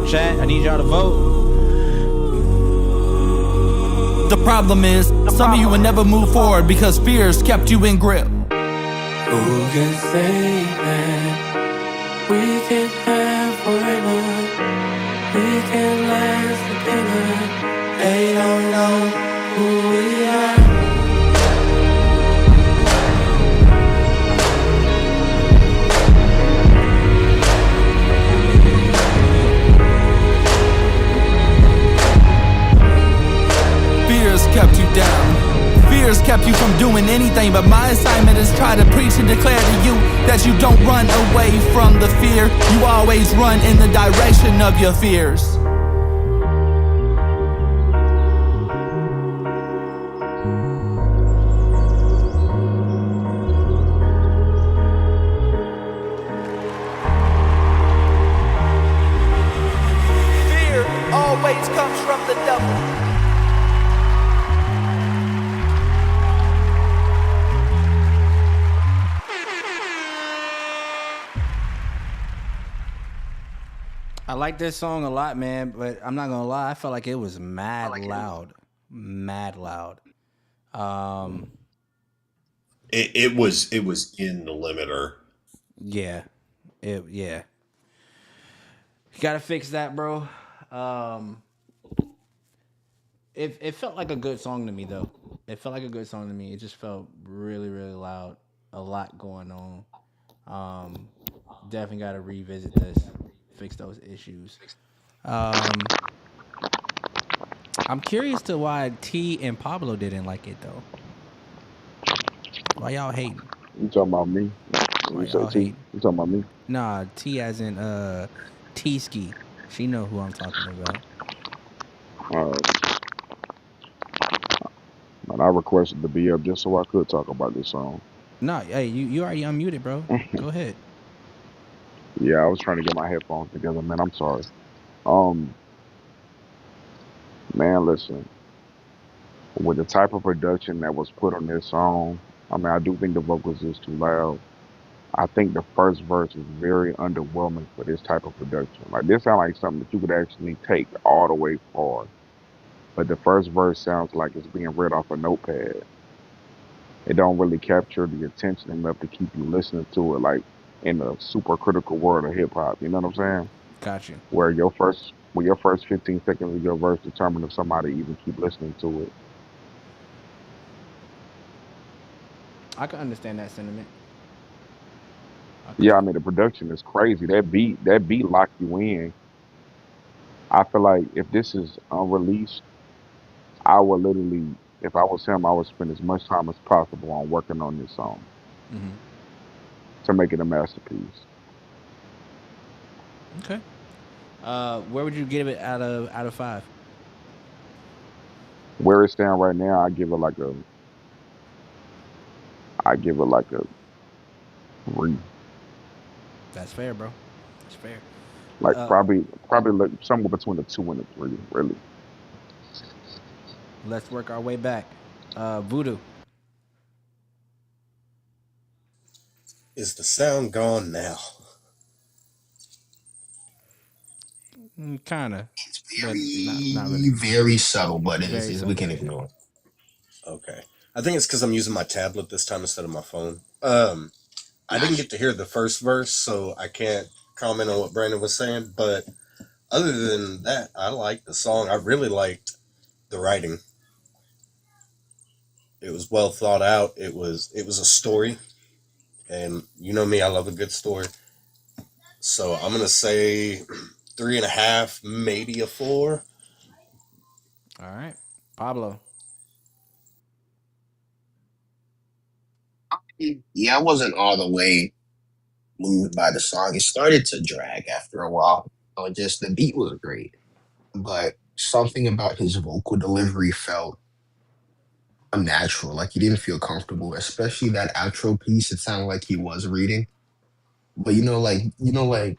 Chat, I need y'all to vote. The problem is, some of you will never move forward because fears kept you in grip. Who can say that we can have forever? We can last together. They don't know who we are. Fears kept you down. Fears kept you from doing anything, but my assignment is try to preach and declare to you that you don't run away from the fear. You always run in the direction of your fears. Fear always comes from the devil. I like this song a lot, man, but I'm not gonna lie, I felt like it was mad loud. Mad loud. It was in the limiter. Yeah. Yeah. You gotta fix that, bro. It felt like a good song to me though. It felt like a good song to me. It just felt really, really loud. A lot going on. Definitely gotta revisit this, fix those issues. I'm curious to why T and Pablo didn't like it though. Why y'all hating? You talking about me? When you say T, you talking about me? Nah, T as in T-Ski. She know who I'm talking about. Man, I requested to be up just so I could talk about this song. Nah, hey, you already unmuted, bro. Go ahead. Yeah, I was trying to get my headphones together, man. I'm sorry. Man, listen. With the type of production that was put on this song, I mean, I do think the vocals is too loud. I think the first verse is very underwhelming for this type of production. Like this sounds like something that you could actually take all the way forward. But the first verse sounds like it's being read off a notepad. It don't really capture the attention enough to keep you listening to it like in the super critical world of hip hop. You know what I'm saying? Got you. Where your first 15 seconds of your verse determine if somebody even keep listening to it. I can understand that sentiment. Yeah, I mean the production is crazy. That beat lock you in. I feel like if this is unreleased, I would literally, if I was him, I would spend as much time as possible on working on this song to make it a masterpiece. Okay. Where would you give it out of 5? Where it stand right now, I give it like a 3. That's fair, bro. That's fair. Like probably like somewhere between a 2 and a 3, really. Let's work our way back. Voodoo. Is the sound gone now? Kinda. It's But very, not really. very subtle, but Very we subtle. can ignore it. Okay. I think it's because I'm using my tablet this time instead of my phone. I didn't get to hear the first verse, so I can't comment on what Brandon was saying. But other than that, I liked the song. I really liked the writing. It was well thought out. It was a story, and you know me, I love a good story. So I'm gonna say 3.5, maybe a 4. All right, Pablo. Yeah, I wasn't all the way moved by the song. It started to drag after a while. Just the beat was great, but something about his vocal delivery felt unnatural. Like he didn't feel comfortable, especially that outro piece. It sounded like he was reading. But like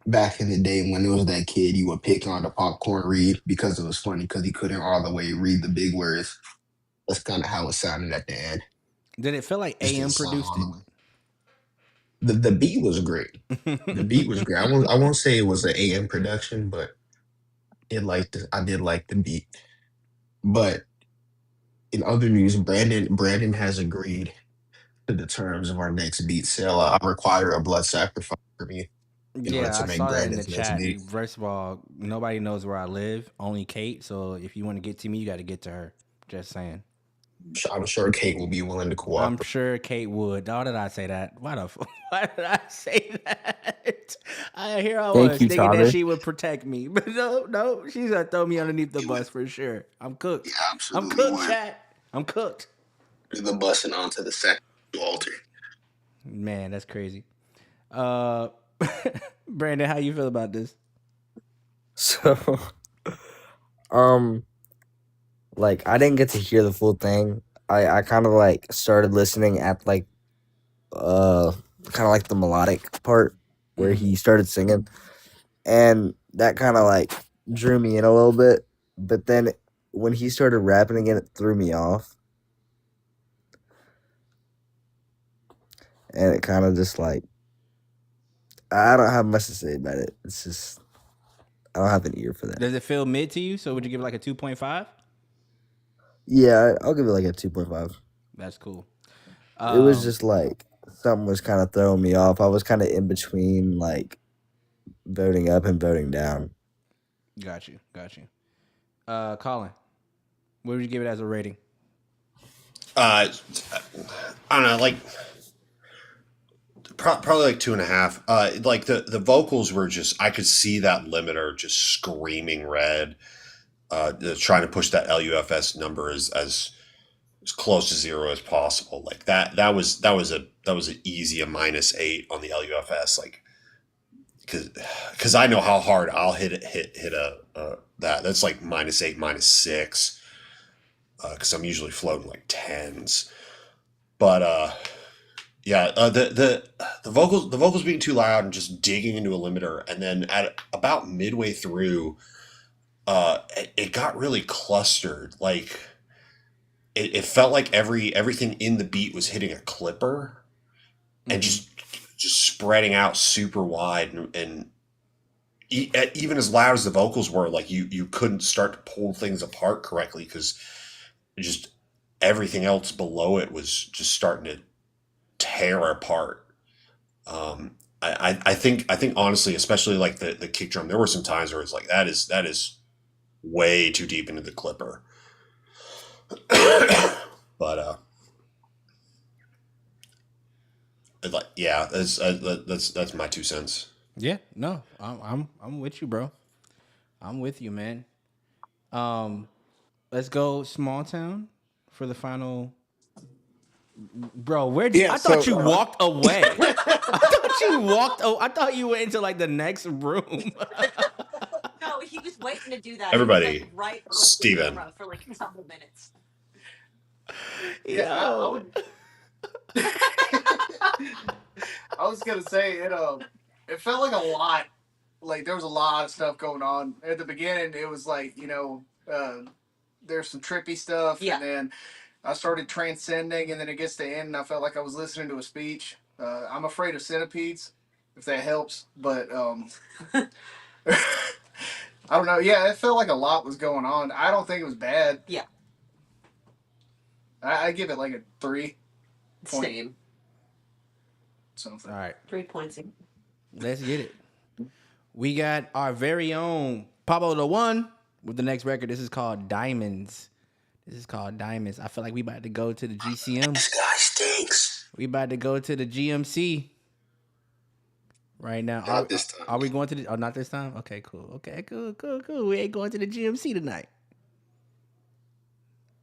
back in the day when there was that kid you would pick on the popcorn read because it was funny because he couldn't all the way read the big words. That's kind of how it sounded at the end. Did it feel like It AM didn't sound produced all it? the way. The beat was great. The beat was great. I won't say it was an AM production, but I did like the beat. But in other news, Brandon has agreed to the terms of our next beat sale. I require a blood sacrifice for me in order Yeah, to I make saw that in the Brandon's next chat. beat. First of all, nobody knows where I live, only Kate. So if you want to get to me, you got to get to her. Just saying. I'm sure Kate will be willing to I'm cooperate. sure Kate would. Why did I say that? Why did I say that? Here I Thank was you, thinking that Tyler. she would protect me, but no, she's gonna throw me underneath the bus for sure. I'm cooked. I'm Absolutely cooked, would. chat. I'm cooked. The busing onto the second altar. Man, that's crazy. Uh, Brandon, how you feel about this? So, um, like I didn't get to hear the full thing. I kind of like started listening at like kind of like the melodic part where he started singing, and that kind of like drew me in a little bit. But then when he started rapping again, it threw me off, and it kind of just like I don't have much to say about it. It's just I don't have an ear for that. Does it feel mid to you? So would you give it like a 2.5? Yeah, I'll give it like a 2.5. That's cool. It was just like something was kind of throwing me off. I was kind of in between like voting up and voting down. Got you. Colin, what would you give it as a rating? I don't know, like probably like 2.5. Like the vocals were just, I could see that limiter just screaming red. Trying to push that LUFS number as close to zero as possible. Like that was an easy a -8 on the LUFS. Like because I know how hard I'll hit that's like -8, -6. Because I'm usually floating like tens. But yeah, the vocals being too loud and just digging into a limiter, and then at about midway through, it got really clustered. Like it felt like everything in the beat was hitting a clipper and just spreading out super wide, and even as loud as the vocals were, like you couldn't start to pull things apart correctly because just everything else below it was just starting to tear apart. I think honestly, especially like the kick drum, there were some times where it's like that is way too deep into the clipper. But like yeah, that's my 2 cents. Yeah, no, I'm with you, bro. I'm with you, man. Let's go small town for the final. Bro, Yeah, I thought so you walked away. I thought you went into like the next room. No, he was waiting to do that. He was like Everybody, right on the Steven. camera for like a couple minutes. yeah, I Yo. would. I was gonna say it felt like a lot. Like there was a lot of stuff going on at the beginning. It was like there's some trippy stuff, Yeah. and then I started transcending, and then it gets to the end, and I felt like I was listening to a speech. I'm afraid of centipedes, if that helps, but I don't know. Yeah, it felt like a lot was going on. I don't think it was bad. Yeah. I give it like a 3. Same. Something. All right, 3 points. let's get it. We got our very own Pablo the One with the next record. This is called Diamonds. I feel like we about to go to the GCM. This guy stinks. We about to go to the GMC right now. Not this time. Are we going to the? Oh, not this time. Okay, cool. Okay, cool. We ain't going to the GMC tonight.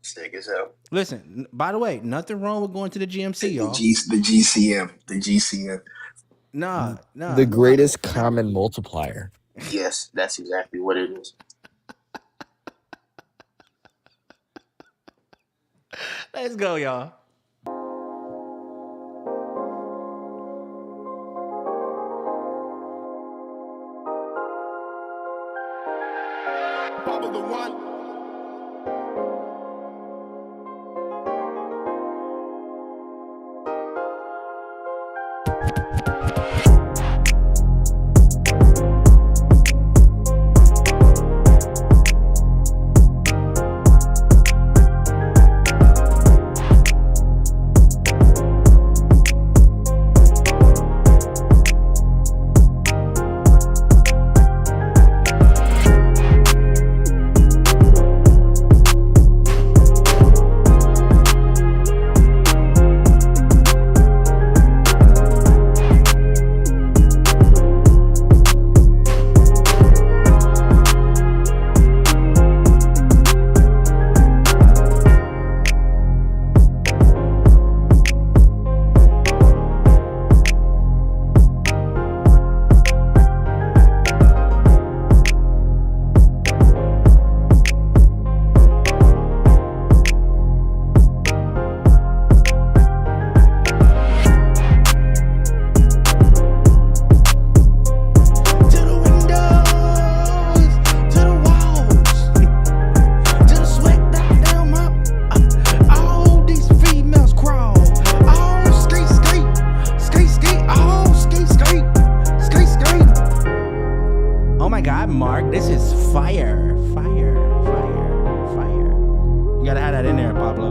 Snag is out. Listen, by the way, nothing wrong with going to the GMC, y'all. The GCM. The GCM. Nah. The greatest common multiplier. Yes, that's exactly what it is. Let's go, y'all. Pablo the One. fire, fire, fire, fire. You gotta have that in there, Pablo.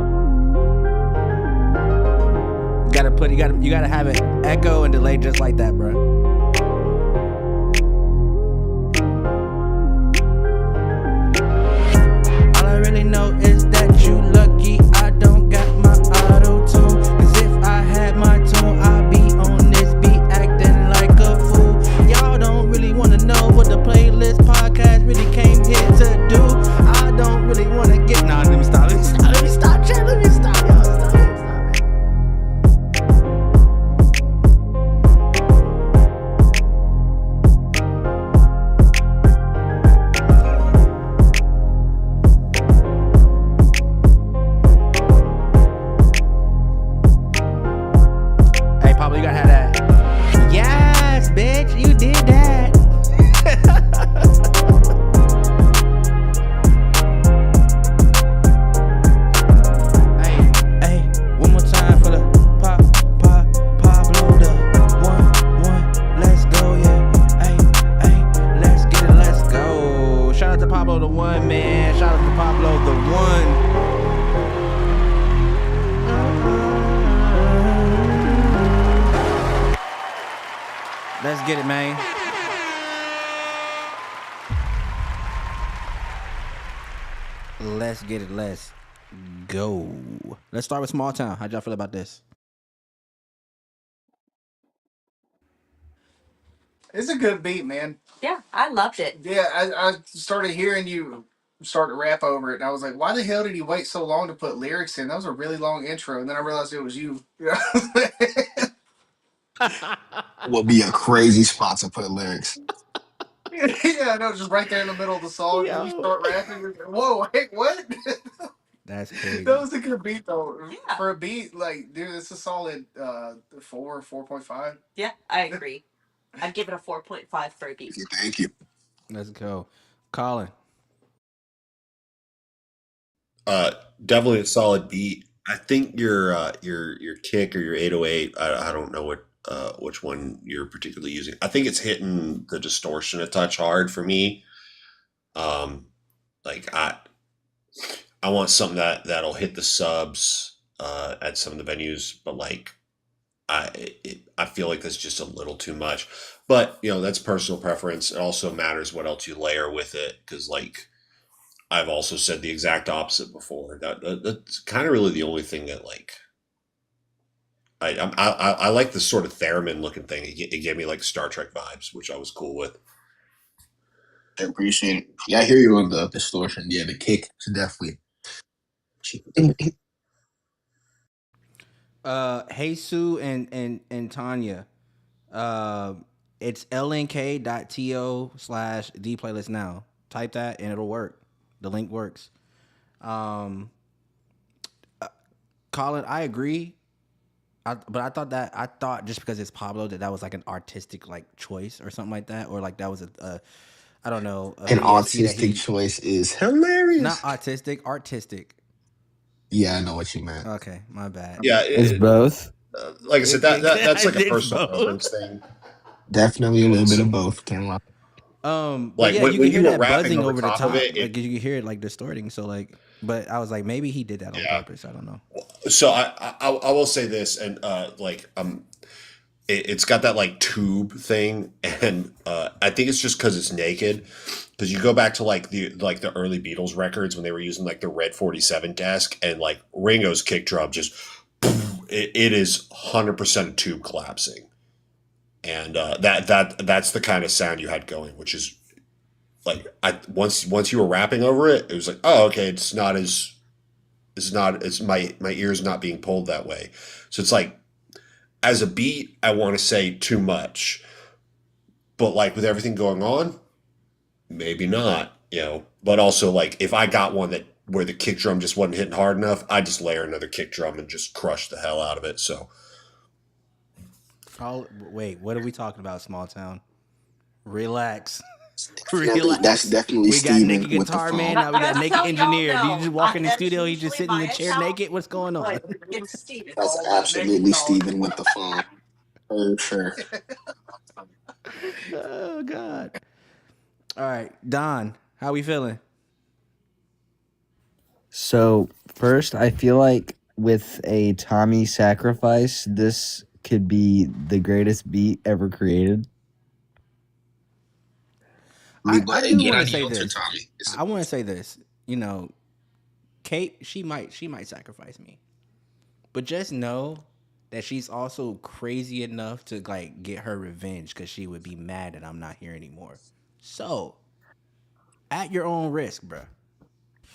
You gotta have it echo and delay just like that, bro. All I really know is that you lucky I don't got my auto tune. Cause if I had my tune, I'd be on this beat acting like a fool. Y'all don't really wanna know what the playlist podcast really came here to do. I don't really wanna get. Nah, let me stop, chat, let me stop, y'all. Stop. Pablo, you gotta have that. Yes, bitch, you did that. Hey, one more time for the Pablo, the one, let's go, yeah. Hey, let's get it, let's go. Shout out to Pablo, the one, man. Shout out to Pablo, the one. Let's get it, man. Let's get it. Let's go. Let's start with Small Town. How'd y'all feel about this? It's a good beat, man. Yeah, I loved it. Yeah, I started hearing you start to rap over it, and I was like, why the hell did he wait so long to put lyrics in? That was a really long intro, and then I realized it was you. Will be a crazy spot to put lyrics. Yeah, no, just right there in the middle of the song, and you start rapping. You're like, whoa, hey, what? That's crazy. That was a good beat, though. Yeah. For a beat, like, dude, it's a solid 4.5. Yeah, I agree. I'd give it a 4.5 for a beat. Thank you. Let's go. Colin. Definitely a solid beat. I think your kick or your 808. I don't know which one you're particularly using. I think it's hitting the distortion a touch hard for me. Like I want something that'll hit the subs at some of the venues, but like I feel like that's just a little too much. But that's personal preference. It also matters what else you layer with it, because like I've also said the exact opposite before. That's kind of really the only thing that like I like the sort of theremin looking thing. It gave me like Star Trek vibes, which I was cool with. I appreciate it. Yeah, I hear you on the distortion. Yeah, the kick is definitely. Jesus and Tanya. It's lnk.to/D playlist now. Type that and it'll work. The link works. Colin, I agree. But I thought just because it's Pablo that was like an artistic like choice or something like that, or like that was a I don't know. An autistic choice is hilarious. Not autistic, artistic. Yeah, I know what you meant. Okay, my bad. Yeah, it's both. Like I said, that's like a personal preference thing. Definitely a little bit of both. Can't lie. Like yeah, when you hear that buzzing over the top, like you can hear it like distorting. So like, but I was like, maybe he did that on purpose. I don't know. So I will say this, and it's got that like tube thing, and I think it's just because it's naked. Because you go back to like the early Beatles records when they were using like the Red 47 desk, and like Ringo's kick drum just it is 100% a tube collapsing. And that's the kind of sound you had going, which is like once you were rapping over it, it was like, oh, okay, it's my ears not being pulled that way. So it's like, as a beat, I want to say too much, but like with everything going on, maybe not, But also like if I got one that where the kick drum just wasn't hitting hard enough, I just layer another kick drum and just crush the hell out of it. So. Wait, what are we talking about, Small Town? Relax. Relax. That's definitely we got Steven naked guitar man, now we got naked engineer. Did you just walk in the studio, he just sitting in the chair naked? What's going on? That's absolutely Steven with the phone. For sure. Oh God. All right, Don. How we feeling? So first, I feel like with a Tommy sacrifice, this could be the greatest beat ever created. I But do again, want I to say yield to this. Tommy. I want to say this. You know, Kate, she might sacrifice me, but just know that she's also crazy enough to like get her revenge because she would be mad that I'm not here anymore. So, at your own risk, bruh.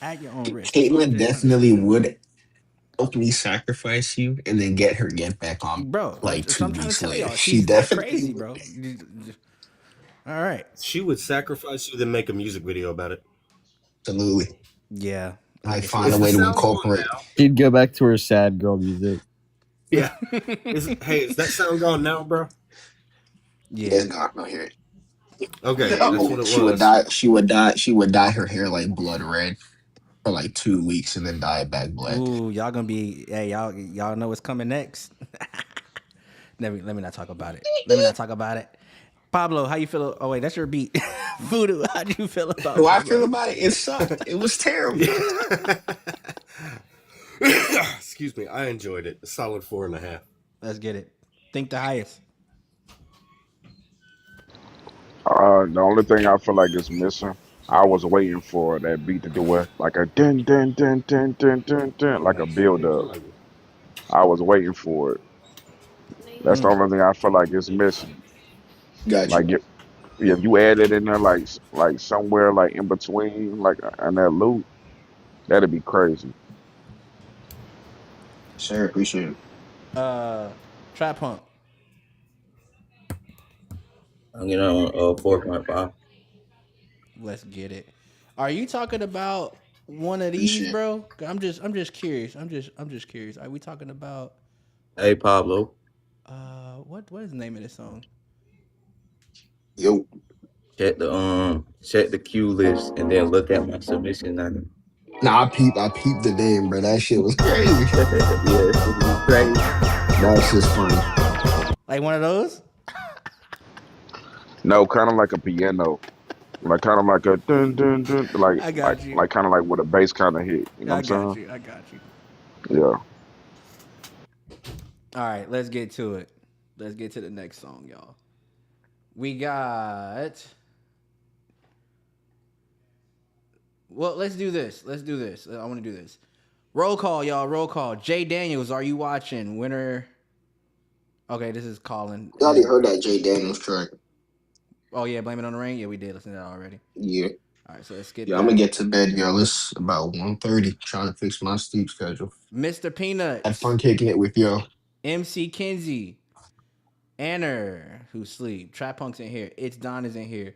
At your own risk. That's all I'm Caitlyn just trying to say, definitely would help me sacrifice you and then get her get back on bro. like So two I'm trying to weeks tell later. y'all, She she's that definitely crazy, would. bro. All right. She would sacrifice you, then make a music video about it. Absolutely. Yeah, I I can see find a Is that. the way to sound gone incorporate. now? She'd go back to her sad girl music. Yeah. Is that sound gone now, bro? Yes, Yeah. God, no hear it. Okay, that's No, what it she would was. dye. She would dye. She would dye her hair like blood red for like 2 weeks and then dye it back black. Ooh, y'all gonna be. Hey, y'all know what's coming next. Let me not talk about it. Let me not talk about it. Pablo, how you feel? Oh wait, that's your beat. Voodoo, how do you feel about How I feel Pablo? about it? It sucked. It was terrible. Excuse me. I enjoyed it. A solid 4.5. Let's get it. Think the highest. The only thing I feel like is missing, I was waiting for that beat to do it like a dun dun dun dun dun dun dun, like a build up. I was waiting for it. That's the Mm. only thing I feel like is missing. Got you. Like if you add it in there like somewhere like in between like in that loop, that'd be crazy. Sure, appreciate it. Trap punk. I'm getting on 4.5. Let's get it. Are you talking about one of these, Appreciate it. bro? I'm just curious. I'm just curious. Are we talking about Hey Pablo, what is the name of this song? Yo. check the cue list and then look at my submission on it. Nah, I peeped the name, bro. That shit was crazy. Yeah, it's gonna be crazy. That's just funny. Like one of those? No, kind of like a piano, like kind of like a dun dun dun, I got you. like kind of like with a bass kind of hit. You know I what I'm got saying? you. I got you. Yeah. All right, let's get to it. Let's get to the next song, y'all. We got. Well, let's do this. Let's do this. I want to do this. Roll call, y'all. Roll call. Jay Daniels, are you watching? Winner. Okay, this is Colin. I already heard that Jay Daniels track. Oh yeah, Blame It on the Rain. Yeah, we did listen to that already. Yeah. All right, so let's get Yeah, I'm gonna that. get to bed, y'all. It's about 1:30. Trying to fix my sleep schedule. Mr. Had fun Peanuts, kicking it with y'all. MC Kinsey, Anner, who sleep. Trap Punk's in here. It's Don is in here.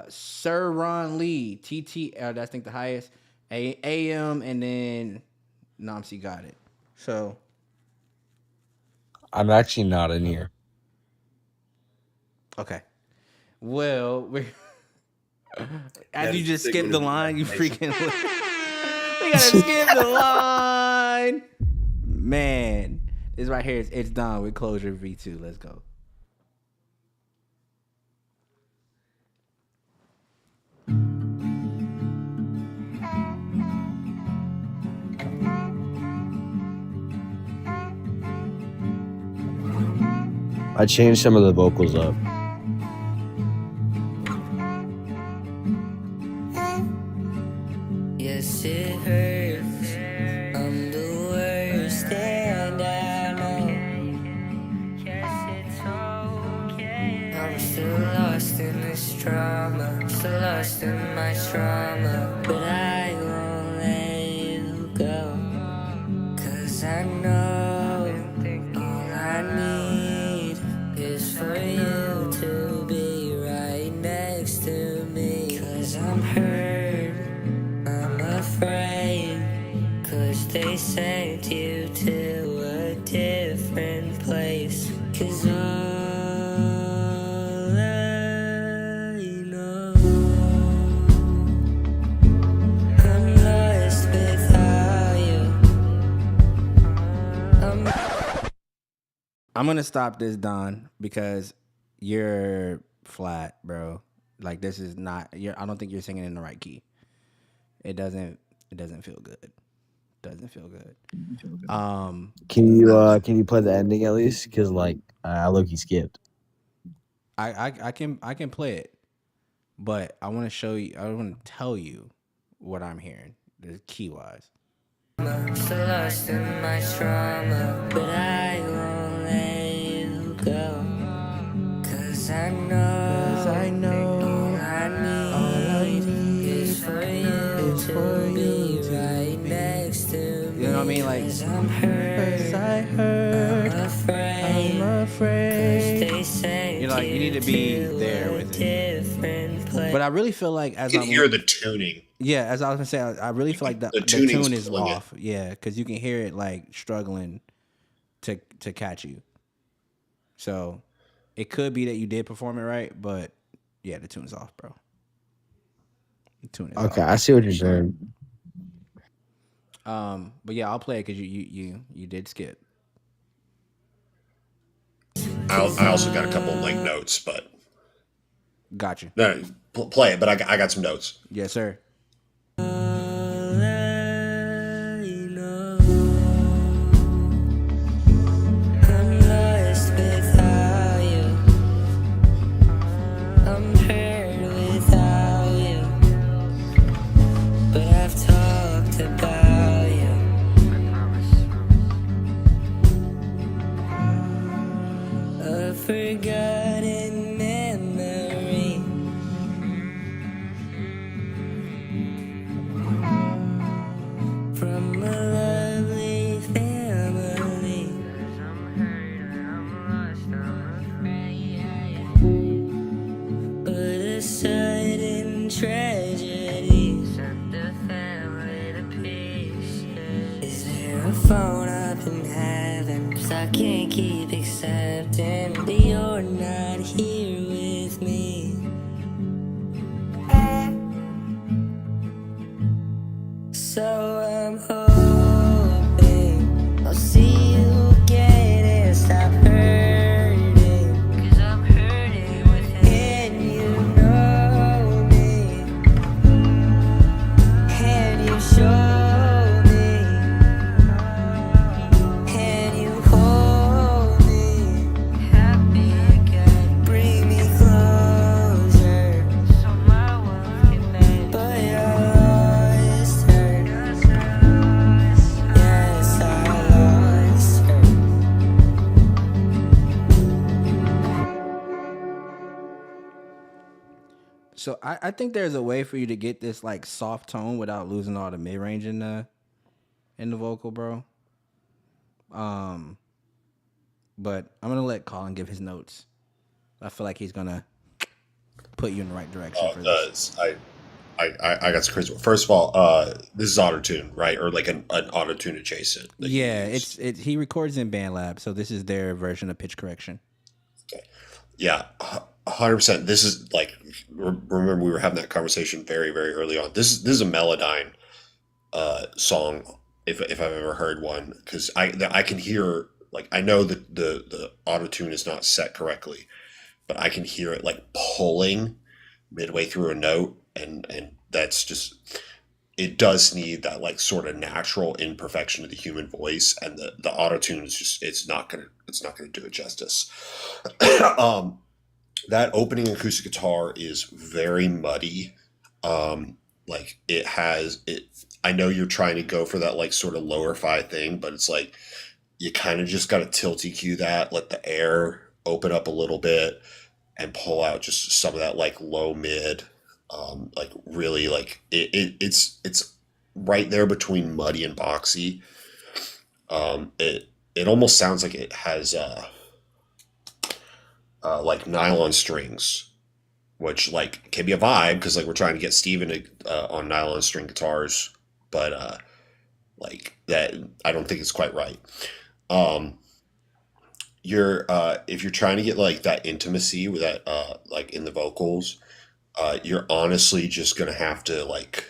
Sir Ron Lee, TT. That's I think the highest. AM, and then Nomsi got it. So I'm actually not in here. okay. Well, we That as you is a just skip figment the of line, you imagination. freaking. We gotta skip the line. Man, this right here is It's Don with Closure V2. Let's go. I changed some of the vocals up. Yes, it hurts. I'm the worst, and I know. I'm still lost in this drama, still lost in my trauma, but I won't let you go. 'Cause I know all I need is for you to be right next to me. 'Cause I'm hurt, I'm afraid, 'cause they sent you to a different place. 'Cause all I know, I'm lost without you. I'm gonna stop this, Don, because you're flat, bro. Like this is not. I don't think you're singing in the right key. It doesn't. It doesn't feel good. Doesn't feel good. Can you play the ending at least? Because like I look, he skipped. I can play it, but I want to show you. I want to tell you what I'm hearing. The key wise. So lost in my trauma, but I won't let you go. Cause I know all I need is for you to be right next to me. You know what I mean? Like, I'm afraid. 'Cause they say you're like, you need to be there with it. But I really feel like as You can hear the tuning. Yeah, as I was gonna say, I really feel like the tuning's tune is pulling it. off. Yeah, because you can hear it like struggling to catch you. So it could be that you did perform it right, but yeah, the tune's off, bro. The tune is Okay, off. I see what you're saying. But yeah, I'll play it because you did skip. I also got a couple of late notes, but got you. No, play it. But I got some notes. Yes, sir. I'm lost without you. I'm hurt without you. But I've talked about you. A forgotten memory. From a lovely family. But a sudden tragedy sent the family to pieces. Is there a phone up in heaven? 'Cause I can't keep accepting that you're not here with me. So I'm hoping I'll see you again and stop hurting. 'Cause I'm hurting within. And you know me. And you show me. And you hold me. Happy again. Bring me closer. So my world can end. But your lost her. Yes, I lost her. So I think there's a way for you to get this like soft tone without losing all the mid range in the vocal, bro. But I'm gonna let Colin give his notes. I feel like he's gonna put you in the right direction Oh, for it this. does. I got some crazy. First of all, this is auto-tune, right? Or like an auto-tune adjacent. Yeah, it's he records in BandLab, so this is their version of pitch correction. Yeah, 100%. This is like, remember we were having that conversation very, very early on. This is a Melodyne song, if I've ever heard one, because I can hear, like, I know that the auto tune is not set correctly, but I can hear it like pulling midway through a note, and that's just, it does need that like sort of natural imperfection of the human voice, and the auto tune is just, it's not gonna do it justice. That opening acoustic guitar is very muddy. Like it has it. I know you're trying to go for that like sort of lower fi thing, but it's like you kind of just got to tilt EQ that, let the air open up a little bit, and pull out just some of that like low mid. Like really like it's right there between muddy and boxy. It almost sounds like it has like nylon strings, which like can be a vibe because like we're trying to get Steven on nylon string guitars, but like that I don't think it's quite right. You're if you're trying to get like that intimacy with that like in the vocals, you're honestly just gonna have to like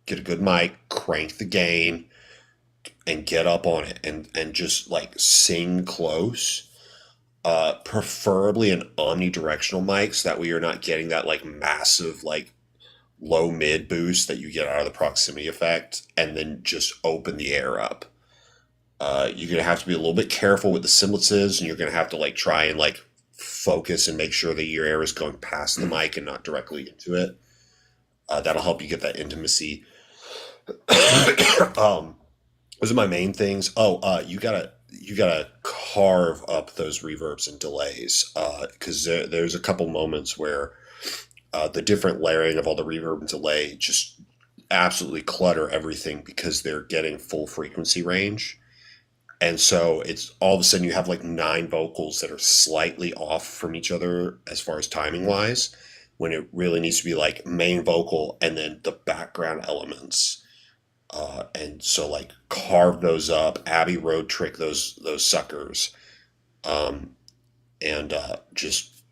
get a good mic, crank the gain, and get up on it and just like sing close. Preferably an omnidirectional mic, so that way you're not getting that like massive like low mid boost that you get out of the proximity effect, and then just open the air up. You're gonna have to be a little bit careful with the silences, and you're gonna have to like try and like focus and make sure that your air is going past the mic and not directly into it. That'll help you get that intimacy. Those are my main things. You gotta carve up those reverbs and delays, because there's a couple moments where the different layering of all the reverb and delay just absolutely clutter everything because they're getting full frequency range. And so it's all of a sudden you have like 9 vocals that are slightly off from each other as far as timing wise, when it really needs to be like main vocal and then the background elements. And so like carve those up, Abbey Road trick those suckers, and just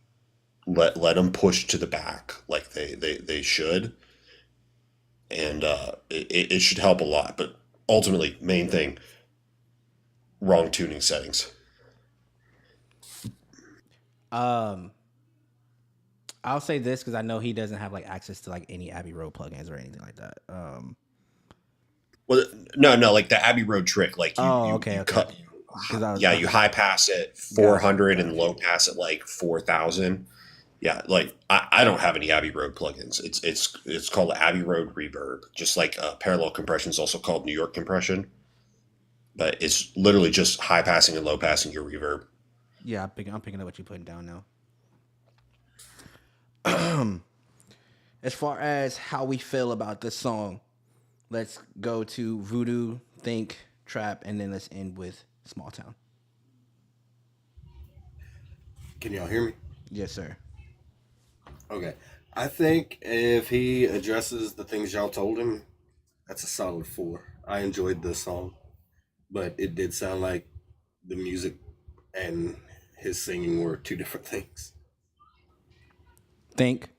let them push to the back like they should, and it should help a lot. But ultimately, main thing, wrong tuning settings. I'll say this because I know he doesn't have like access to like any Abbey Road plugins or anything like that. Well, no, like the Abbey Road trick, like okay. cut, you high pass it 400 and low pass it like 4,000. Yeah, like I don't have any Abbey Road plugins. It's called Abbey Road Reverb, just like parallel compression is also called New York compression, but it's literally just high passing and low passing your reverb. Yeah, I'm picking up what you're putting down now. As far as how we feel about this song, let's go to Voodoo, Think, Trap, and then let's end with Small Town. Can y'all hear me? Yes, sir. Okay. I think if he addresses the things y'all told him, that's a solid 4. I enjoyed this song, but it did sound like the music and his singing were 2 different things. Think.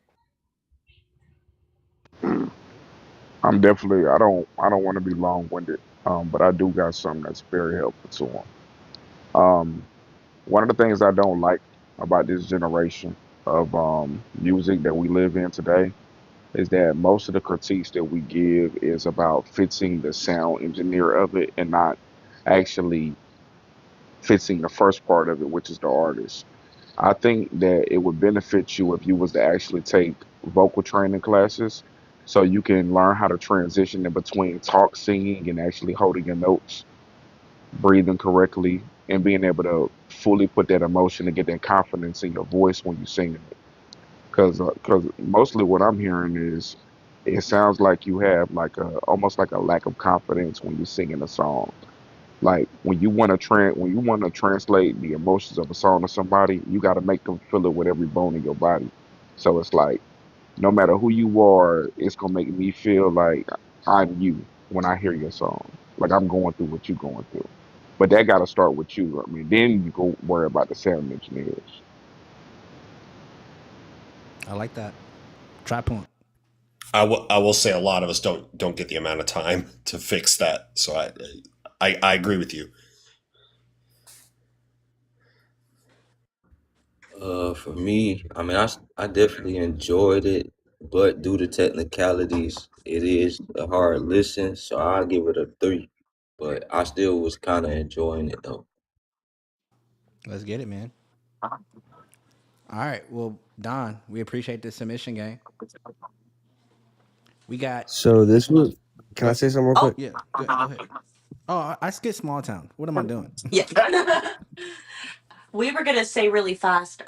I'm definitely. I don't want to be long winded. But I do got something that's very helpful to him. One of the things I don't like about this generation of music that we live in today is that most of the critiques that we give is about fixing the sound engineer of it and not actually fixing the first part of it, which is the artist. I think that it would benefit you if you was to actually take vocal training classes so you can learn how to transition in between talk singing and actually holding your notes, breathing correctly, and being able to fully put that emotion and get that confidence in your voice when you sing it. Because mostly what I'm hearing is it sounds like you have like a almost like a lack of confidence when you're singing a song. Like when you want to translate the emotions of a song to somebody, you got to make them feel it with every bone in your body. So it's like no matter who you are, it's gonna make me feel like I'm you when I hear your song. Like I'm going through what you're going through. But that got to start with you. I mean, then you go worry about the sound engineers. I like that. Try point. I will say a lot of us don't get the amount of time to fix that. So I agree with you. For me, I mean, I definitely enjoyed it, but due to technicalities, it is a hard listen, so I'll give it a 3. But I still was kind of enjoying it though. Let's get it, man. All right. Well, Don, we appreciate this submission, gang. We got. So this was. Can I Go. say something real Oh, quick? Yeah. Go ahead. Oh, I skipped Small Town. What am I doing? yeah. We were gonna say really fast.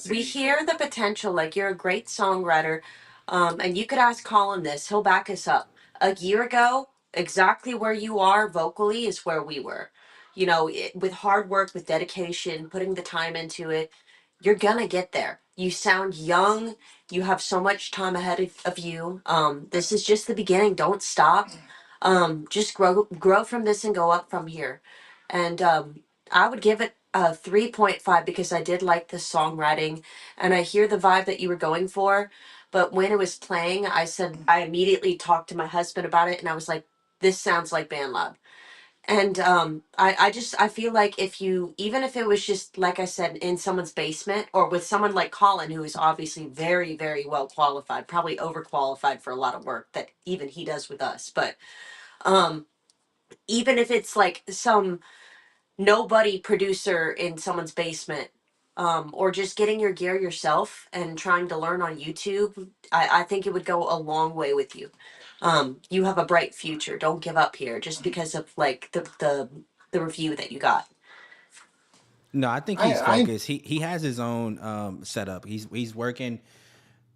We hear the potential. Like you're a great songwriter, and you could ask Colin this. He'll back us up. A year ago, exactly where you are vocally is where we were. You know, with hard work, with dedication, putting the time into it, you're gonna get there. You sound young. You have so much time ahead of you. This is just the beginning. Don't stop. Just grow from this and go up from here. And I would give it a 3.5 because I did like the songwriting and I hear the vibe that you were going for. But when it was playing, I immediately talked to my husband about it and I was like, this sounds like Band Lab. And I feel like if you, even if it was just like I said in someone's basement or with someone like Colin, who is obviously very, very well qualified, probably overqualified for a lot of work that even he does with us, but um even if it's like some nobody producer in someone's basement, or just getting your gear yourself and trying to learn on YouTube, I think it would go a long way with you. You have a bright future. Don't give up here just because of like the review that you got. No, I think he's I focused. He has his own setup. He's working.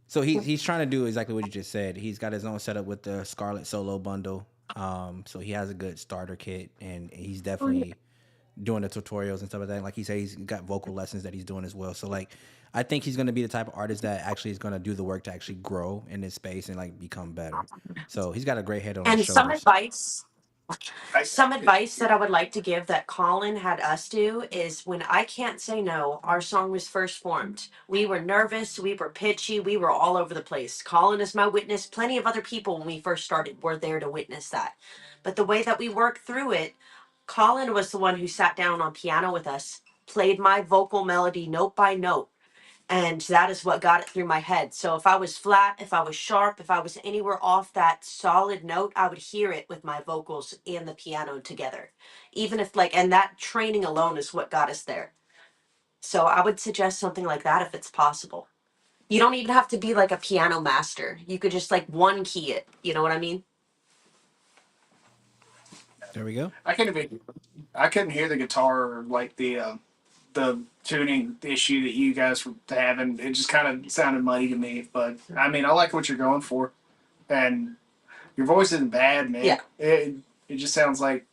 So he's trying to do exactly what you just said. He's got his own setup with the Scarlet Solo bundle. So he has a good starter kit, and he's definitely doing the tutorials and stuff like that. Like he said, he's got vocal lessons that he's doing as well. So like, I think he's gonna be the type of artist that actually is gonna do the work to actually grow in this space and like become better. So he's got a great head on his And shoulders. some advice that I would like to give that Colin had us do is when I Can't Say No, our song was first formed. We were nervous, we were pitchy, we were all over the place. Colin is my witness. Plenty of other people when we first started were there to witness that. But the way that we worked through it, Colin was the one who sat down on piano with us, played my vocal melody note by note, and that is what got it through my head. So if I was flat, if I was sharp, if I was anywhere off that solid note, I would hear it with my vocals and the piano together. Even if like, and that training alone is what got us there. So I would suggest something like that if it's possible. You don't even have to be like a piano master. You could just like one key it. You know what I mean? There we go. I couldn't hear the guitar or like the tuning issue that you guys were having. It just kind of sounded muddy to me. But I mean, I like what you're going for, and your voice isn't bad, man. Yeah. It just sounds like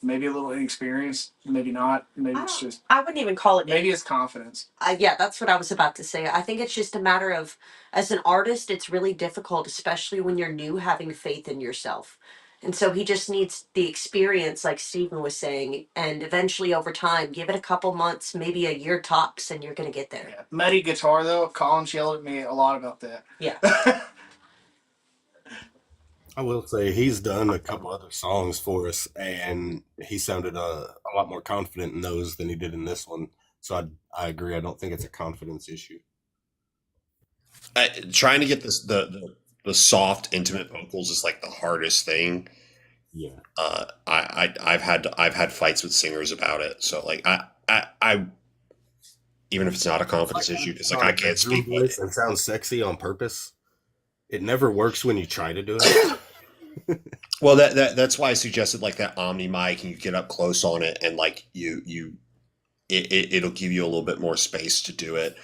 maybe a little inexperienced, maybe not. Maybe it's just I wouldn't even call it. maybe it's confidence. Yeah, that's what I was about to say. I think it's just a matter of, as an artist, it's really difficult, especially when you're new, having faith in yourself. And so he just needs the experience, like Stephen was saying, and eventually over time, give it a couple months, maybe a year tops, and you're going to get there. Yeah. Muddy guitar though. Colin yelled at me a lot about that. Yeah. I will say he's done a couple other songs for us, and he sounded a lot more confident in those than he did in this one. So I agree. I don't think it's a confidence issue. Trying to get the soft, intimate vocals is like the hardest thing. Yeah. I've had fights with singers about it. So like I even if it's not a confidence issue, it's like I can't speak with it. And sounds sexy on purpose. It never works when you try to do it. Well, that's why I suggested like that Omni mic, and you get up close on it, and like it'll give you a little bit more space to do it.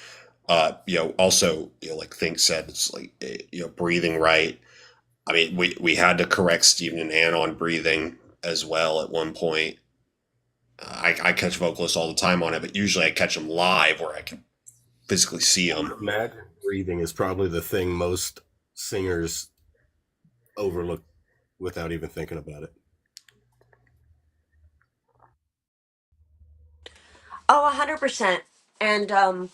Also, like Think said, it's like breathing right. I mean, we had to correct Stephen and Ann on breathing as well at one point. I catch vocalists all the time on it, but usually I catch them live where I can physically see them. Imagine breathing is probably the thing most singers overlook without even thinking about it. Oh, 100%. And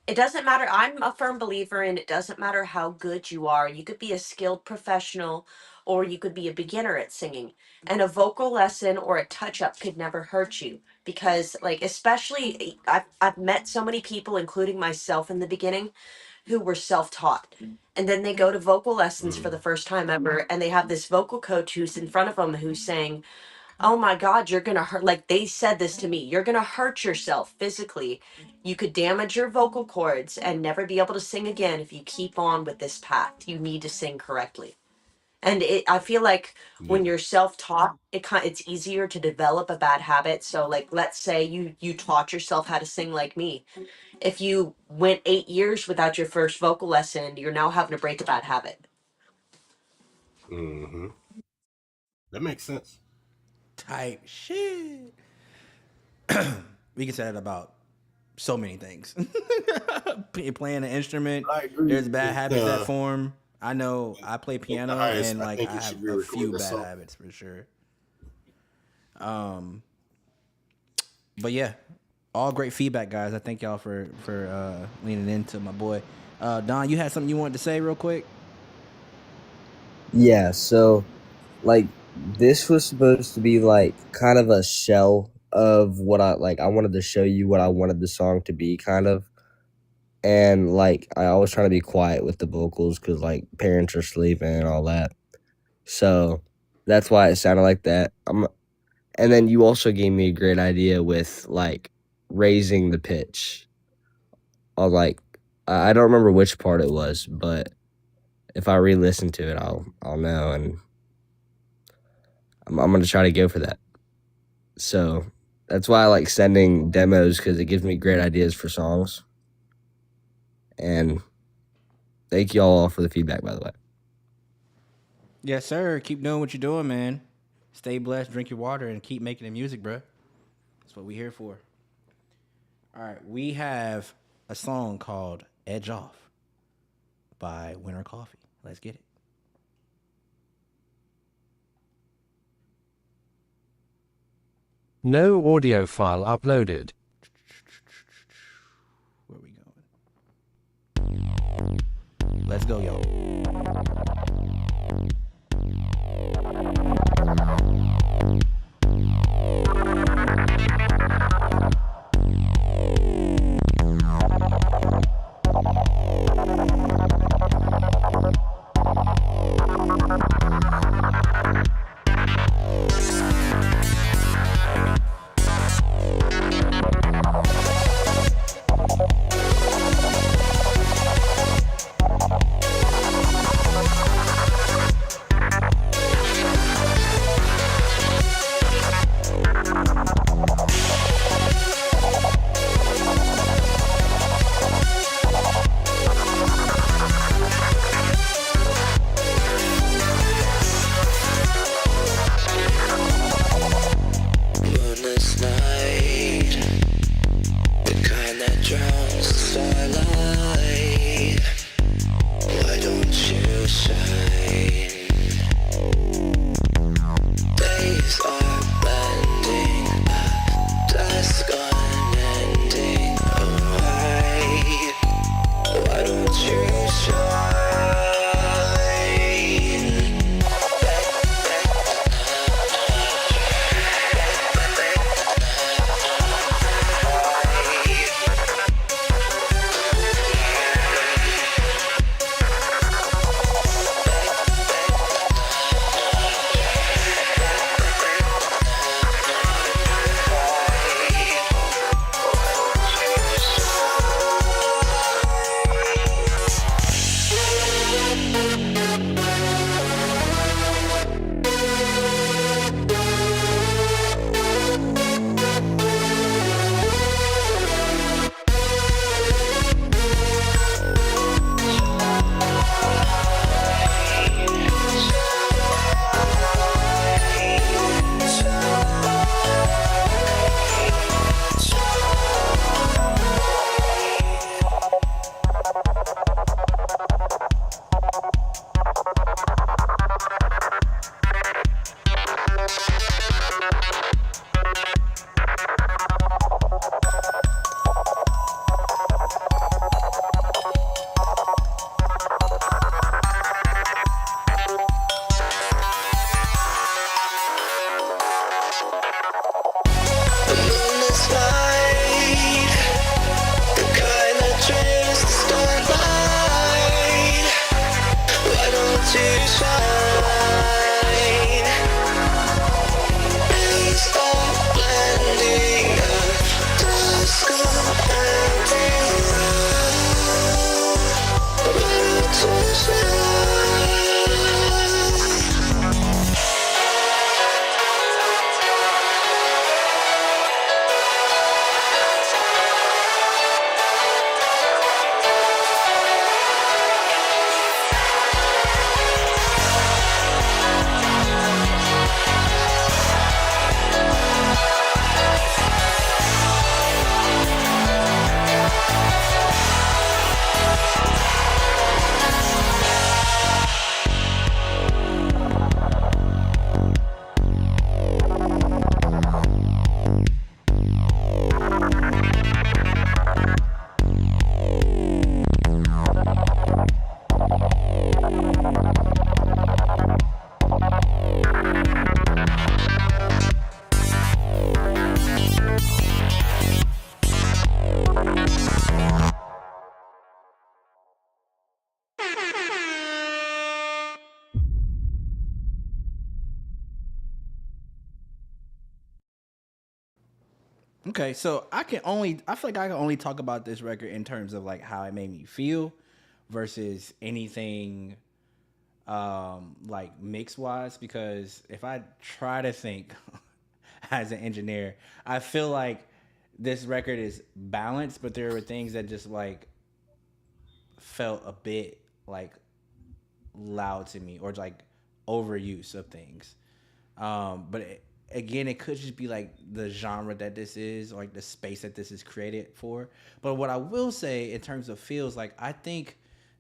it doesn't matter. I'm a firm believer in it doesn't matter how good you are. You could be a skilled professional or you could be a beginner at singing. And a vocal lesson or a touch up could never hurt you because like especially I've met so many people including myself in the beginning who were self-taught. And then they go to vocal lessons for the first time ever and they have this vocal coach who's in front of them who's saying, "Oh my God, you're gonna hurt." Like they said this to me, "You're gonna hurt yourself physically. You could damage your vocal cords and never be able to sing again if you keep on with this path. You need to sing correctly." And I feel like when you're self-taught, it's easier to develop a bad habit. So, like, let's say you taught yourself how to sing like me. If you went 8 years without your first vocal lesson, you're now having to break a bad habit. Mm-hmm. That makes sense. Type shit. We can say that about so many things. Playing an instrument, there's bad habits that form. I know I play piano and like I have a few bad habits for sure. But yeah, all great feedback, guys. I thank y'all for leaning into my boy. Don, you had something you wanted to say real quick? Yeah, so like this was supposed to be like kind of a shell of what I like. I wanted to show you what I wanted the song to be, kind of. And like I always try to be quiet with the vocals because like parents are sleeping and all that. So that's why it sounded like that. And then you also gave me a great idea with like raising the pitch. Like I don't remember which part it was, but if I re-listen to it, I'll know, and I'm gonna try to go for that. So that's why I like sending demos because it gives me great ideas for songs. And thank you all for the feedback, by the way. Yes, sir. Keep doing what you're doing, man. Stay blessed, drink your water, and keep making the music, bro. That's what we're here for. All right, we have a song called Edge Off by Winter Coffee. Let's get it. No audio file uploaded. Where we going? Let's go, y'all. Moonless night, the kind that drowns the starlight. Why don't you shine? Days are blending, dusk unending. Oh, why don't you shine? Okay, so I feel like I can only talk about this record in terms of like how it made me feel versus anything like mix wise, because if I try to think as an engineer, I feel like this record is balanced, but there were things that just like felt a bit like loud to me or like overuse of things. But again, it could just be like the genre that this is, or like the space that this is created for. But what I will say in terms of feels, like I think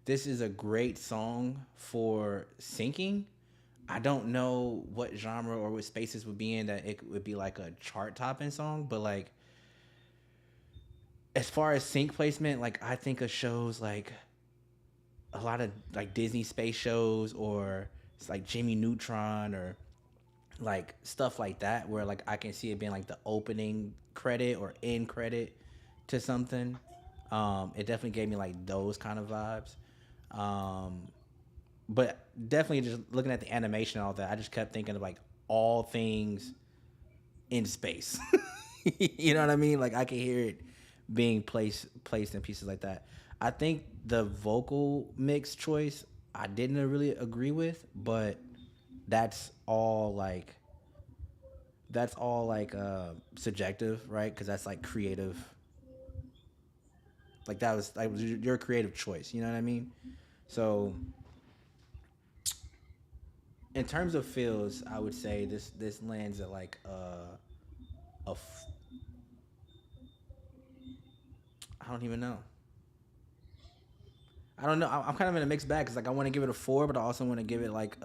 this is a great song for syncing. I don't know what genre or what spaces would be in that it would be like a chart topping song, but like as far as sync placement, like I think of shows like a lot of like Disney space shows, or it's like Jimmy Neutron, or like stuff like that, where like I can see it being like the opening credit or end credit to something. It definitely gave me like those kind of vibes. Um, but definitely just looking at the animation and all that, I just kept thinking of like all things in space. You know what I mean? Like I can hear it being placed in pieces like that. I think the vocal mix choice I didn't really agree with, but that's all like subjective, right? Because that's like creative. Like that was like your creative choice. You know what I mean? So in terms of feels, I would say this lands at like a I don't even know. I don't know. I'm kind of in a mixed bag because like I want to give it a 4, but I also want to give it like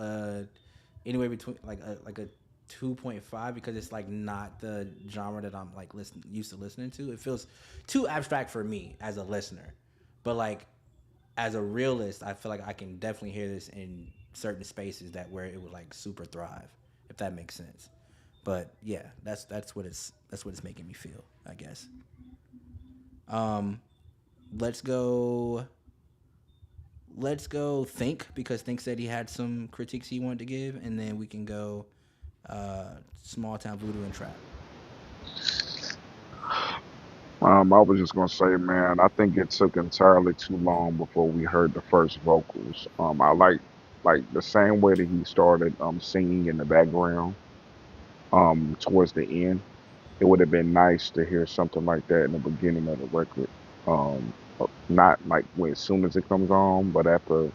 anywhere between like a 2.5, because it's like not the genre that I'm like used to listening to. It feels too abstract for me as a listener, but like as a realist, I feel like I can definitely hear this in certain spaces that where it would like super thrive, if that makes sense. But yeah, that's what it's making me feel, I guess. Um, let's go. Let's go Think, because Think said he had some critiques he wanted to give, and then we can go Small Town Voodoo and Trap. I was just gonna say, man, I think it took entirely too long before we heard the first vocals. I like the same way that he started singing in the background towards the end. It would have been nice to hear something like that in the beginning of the record. Not like when as soon as it comes on, but after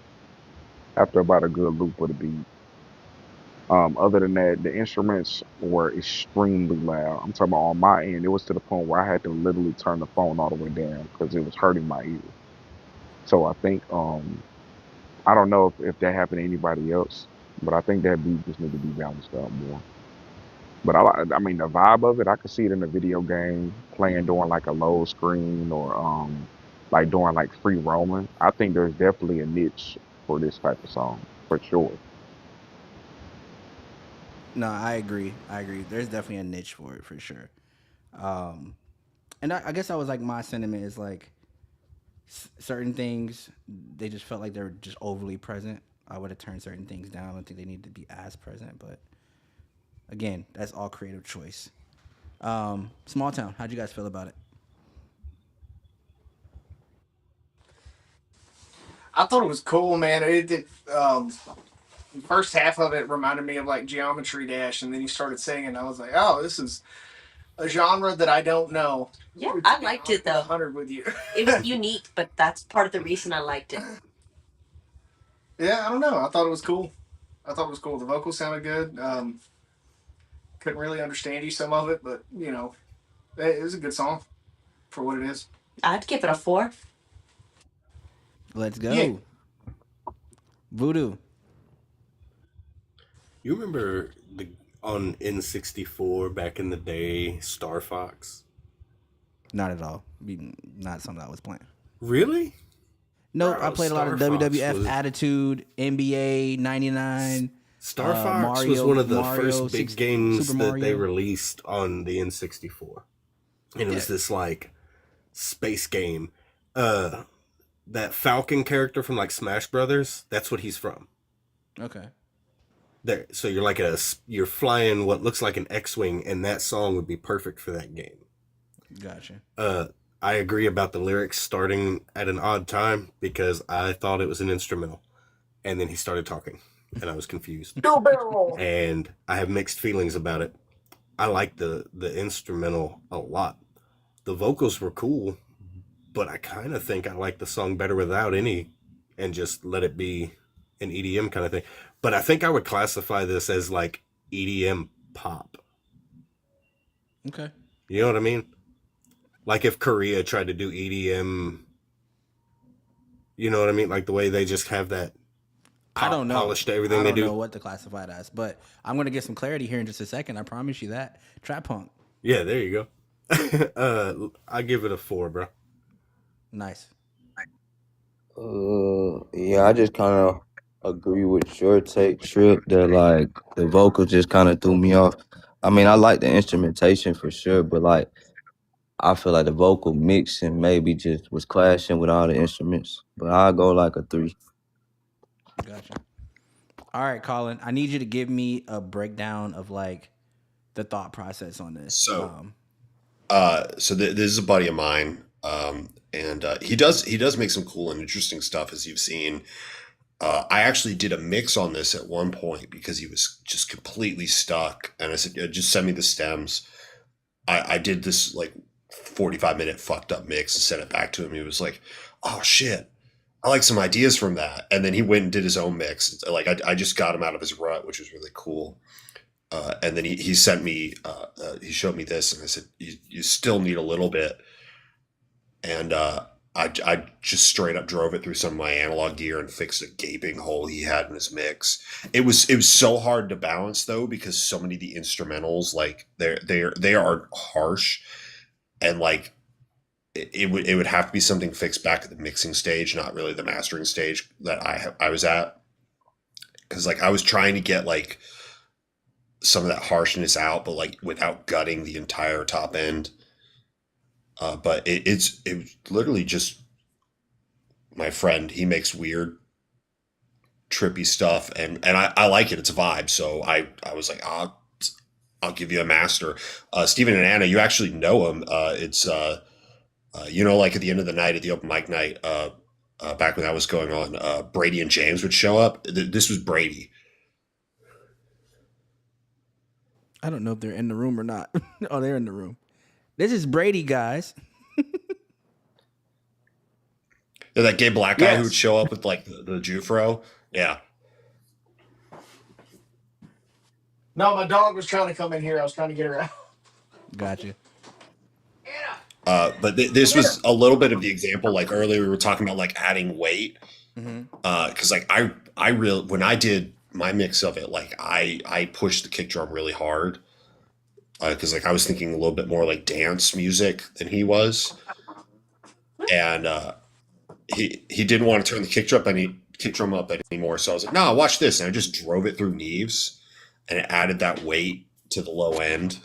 about a good loop of the beat. Other than that, the instruments were extremely loud. I'm talking about on my end, it was to the point where I had to literally turn the phone all the way down because it was hurting my ears. So I think I don't know if that happened to anybody else, but I think that beat just need to be balanced out more. But I mean, the vibe of it, I could see it in a video game playing during like a load screen, or like during like free roaming. I think there's definitely a niche for this type of song for sure. No, I agree. I agree. There's definitely a niche for it for sure. Um, and I guess I was like my sentiment is like certain things they just felt like they were just overly present. I would have turned certain things down. I don't think they need to be as present, but again, that's all creative choice. Small Town, how'd you guys feel about it? I thought it was cool, man. The first half of it reminded me of like Geometry Dash, and then he started singing. I was like, oh, this is a genre that I don't know. Yeah, I liked it though. 100 with you. It was unique, but that's part of the reason I liked it. Yeah, I don't know. I thought it was cool. I thought it was cool. The vocals sounded good. Couldn't really understand you some of it, but it was a good song for what it is. I'd give it a 4. Let's Yeah, go. Voodoo. You remember the on N64 back in the day, Star Fox? Not at all. Not something I was playing. Really? Nope, I Bro, played a lot of Star Fox WWF was Attitude, NBA '99, Star Fox was Mario, one of the Mario first big 6, games Super that they Mario. released on the N64. And it Yeah. was this like space game. That Falcon character from like Smash Brothers, that's what he's from. Okay. There, so you're like you're flying what looks like an X-wing, and that song would be perfect for that game. Gotcha. I agree about the lyrics starting at an odd time because I thought it was an instrumental, and then he started talking, and I was confused. No barrel. And I have mixed feelings about it. I like the instrumental a lot. The vocals were cool, but I kind of think I like the song better without any, and just let it be an EDM kind of thing. But I think I would classify this as like EDM pop. Okay. You know what I mean? Like if Korea tried to do EDM, you know what I mean? Like the way they just have that I don't know. polish to everything I they don't know do. what to classify it as, but I'm gonna get some clarity here in just a second. I promise you that. Trap punk. Yeah, there you go. I give it a 4, bro. Nice. Yeah, I just kind of agree with your take, Trip, that like the vocals just kind of threw me off. I mean, I like the instrumentation for sure, but like I feel like the vocal mixing maybe just was clashing with all the instruments. But I'll go like a 3. Gotcha. All right, Colin. I need you to give me a breakdown of like the thought process on this. So, this is a buddy of mine, and he does make some cool and interesting stuff, as you've seen. I actually did a mix on this at one point because he was just completely stuck, and I said, "Yeah, just send me the stems." I did this like 45-minute fucked up mix and sent it back to him. He was like, "Oh shit, I like some ideas from that," and then he went and did his own mix. Like I just got him out of his rut, which was really cool. And then he sent me, he showed me this, and I said, you still need a little bit. And I just straight up drove it through some of my analog gear and fixed a gaping hole he had in his mix. It was so hard to balance though, because so many of the instrumentals, like they are harsh, and like it would have to be something fixed back at the mixing stage, not really the mastering stage that I was at. Because like I was trying to get like some of that harshness out, but like without gutting the entire top end. But it was literally just my friend. He makes weird, trippy stuff, and I like it. It's a vibe. So I was like, I'll give you a master. Steven and Anna, you actually know him. It's like at the end of the night at the open mic night, back when that was going on, Brady and James would show up. This was Brady. I don't know if they're in the room or not. Oh, they're in the room. This is Brady, guys. Yeah, that gay black guy Yes. who would show up with like the Jufro. Yeah. No, my dog was trying to come in here. I was trying to get her out. Gotcha. But this was a little bit of the example. Like earlier, we were talking about like adding weight. Because like I really, when I did my mix of it, like I pushed the kick drum really hard. Because like I was thinking a little bit more like dance music than he was, and he didn't want to turn the kick drum up anymore. So I was like, no, watch this, and I just drove it through Neves, and it added that weight to the low end,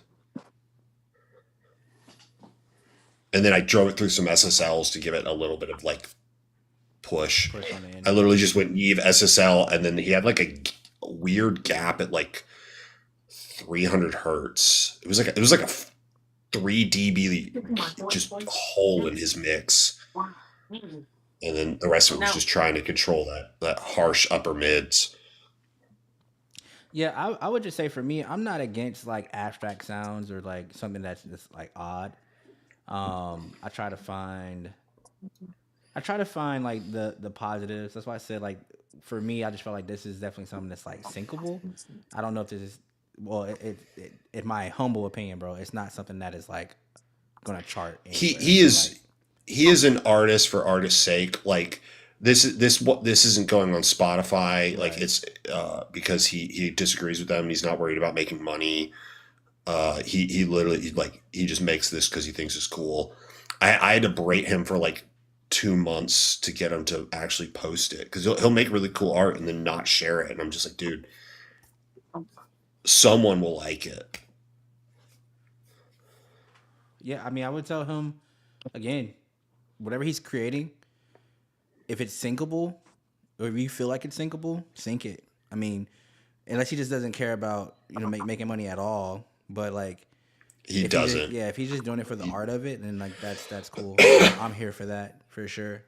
and then I drove it through some SSLs to give it a little bit of like push. I literally just went Neve SSL, and then he had like a weird gap at like 300 hertz. It was like a 3 dB just hole in his mix, and then the rest of it was just trying to control that harsh upper mids. Yeah, I would just say for me, I'm not against like abstract sounds or like something that's just like odd. I try to find like the positives. That's why I said like for me, I just felt like this is definitely something that's like syncable. I don't know if this is in my humble opinion, bro, it's not something that is like gonna chart. He is an artist for artist's sake. Like this isn't going on Spotify. Right. Like it's because he disagrees with them. And he's not worried about making money. He literally like he just makes this because he thinks it's cool. I had to berate him for like 2 months to get him to actually post it, because he'll make really cool art and then not share it, and I'm just like, dude, someone will like it. Yeah, I mean, I would tell him again, whatever he's creating, if it's syncable, or if you feel like it's syncable, sync it. I mean, unless he just doesn't care about making money at all. But like, He If he's just, doesn't. yeah, if he's just doing it for the art of it, then like that's cool. I'm here for that for sure,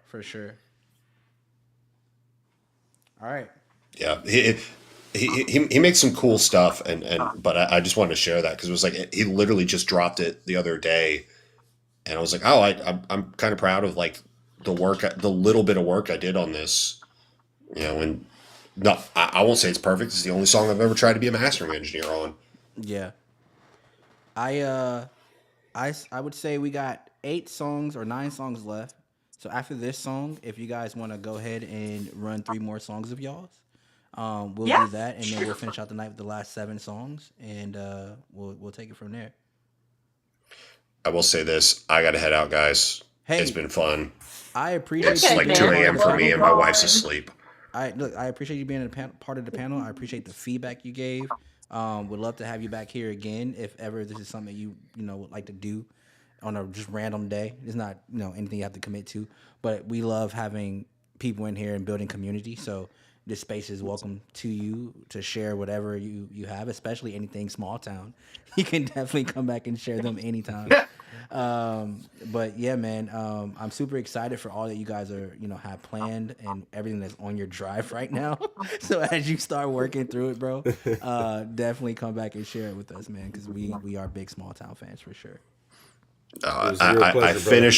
for sure. All right. Yeah, he makes some cool stuff, and but I just wanted to share that because it was like he literally just dropped it the other day, and I was like, oh, I'm kind of proud of like the little bit of work I did on this, and no, I won't say it's perfect. It's the only song I've ever tried to be a mastering engineer on. Yeah. I would say we got 8 songs or 9 songs left. So after this song, if you guys want to go ahead and run 3 more songs of y'all's, we'll Yeah, do that, and then sure. we'll finish out the night with the last 7 songs, and we'll take it from there. I will say this: I got to head out, guys. It's Hey, been fun. I appreciate It's you like being 2 a part of a.m. the for me, panel. and my wife's asleep. I appreciate you being part of the panel. I appreciate the feedback you gave. Would love to have you back here again if ever this is something you would like to do on a just random day. It's not anything you have to commit to, but we love having people in here and building community. So this space is welcome to you to share whatever you have, especially anything small town. You can definitely come back and share them anytime. But yeah, man, I'm super excited for all that you guys are, have planned and everything that's on your drive right now. So as you start working through it, bro, definitely come back and share it with us, man, because we are big small town fans for sure. It was a real pleasure, brother.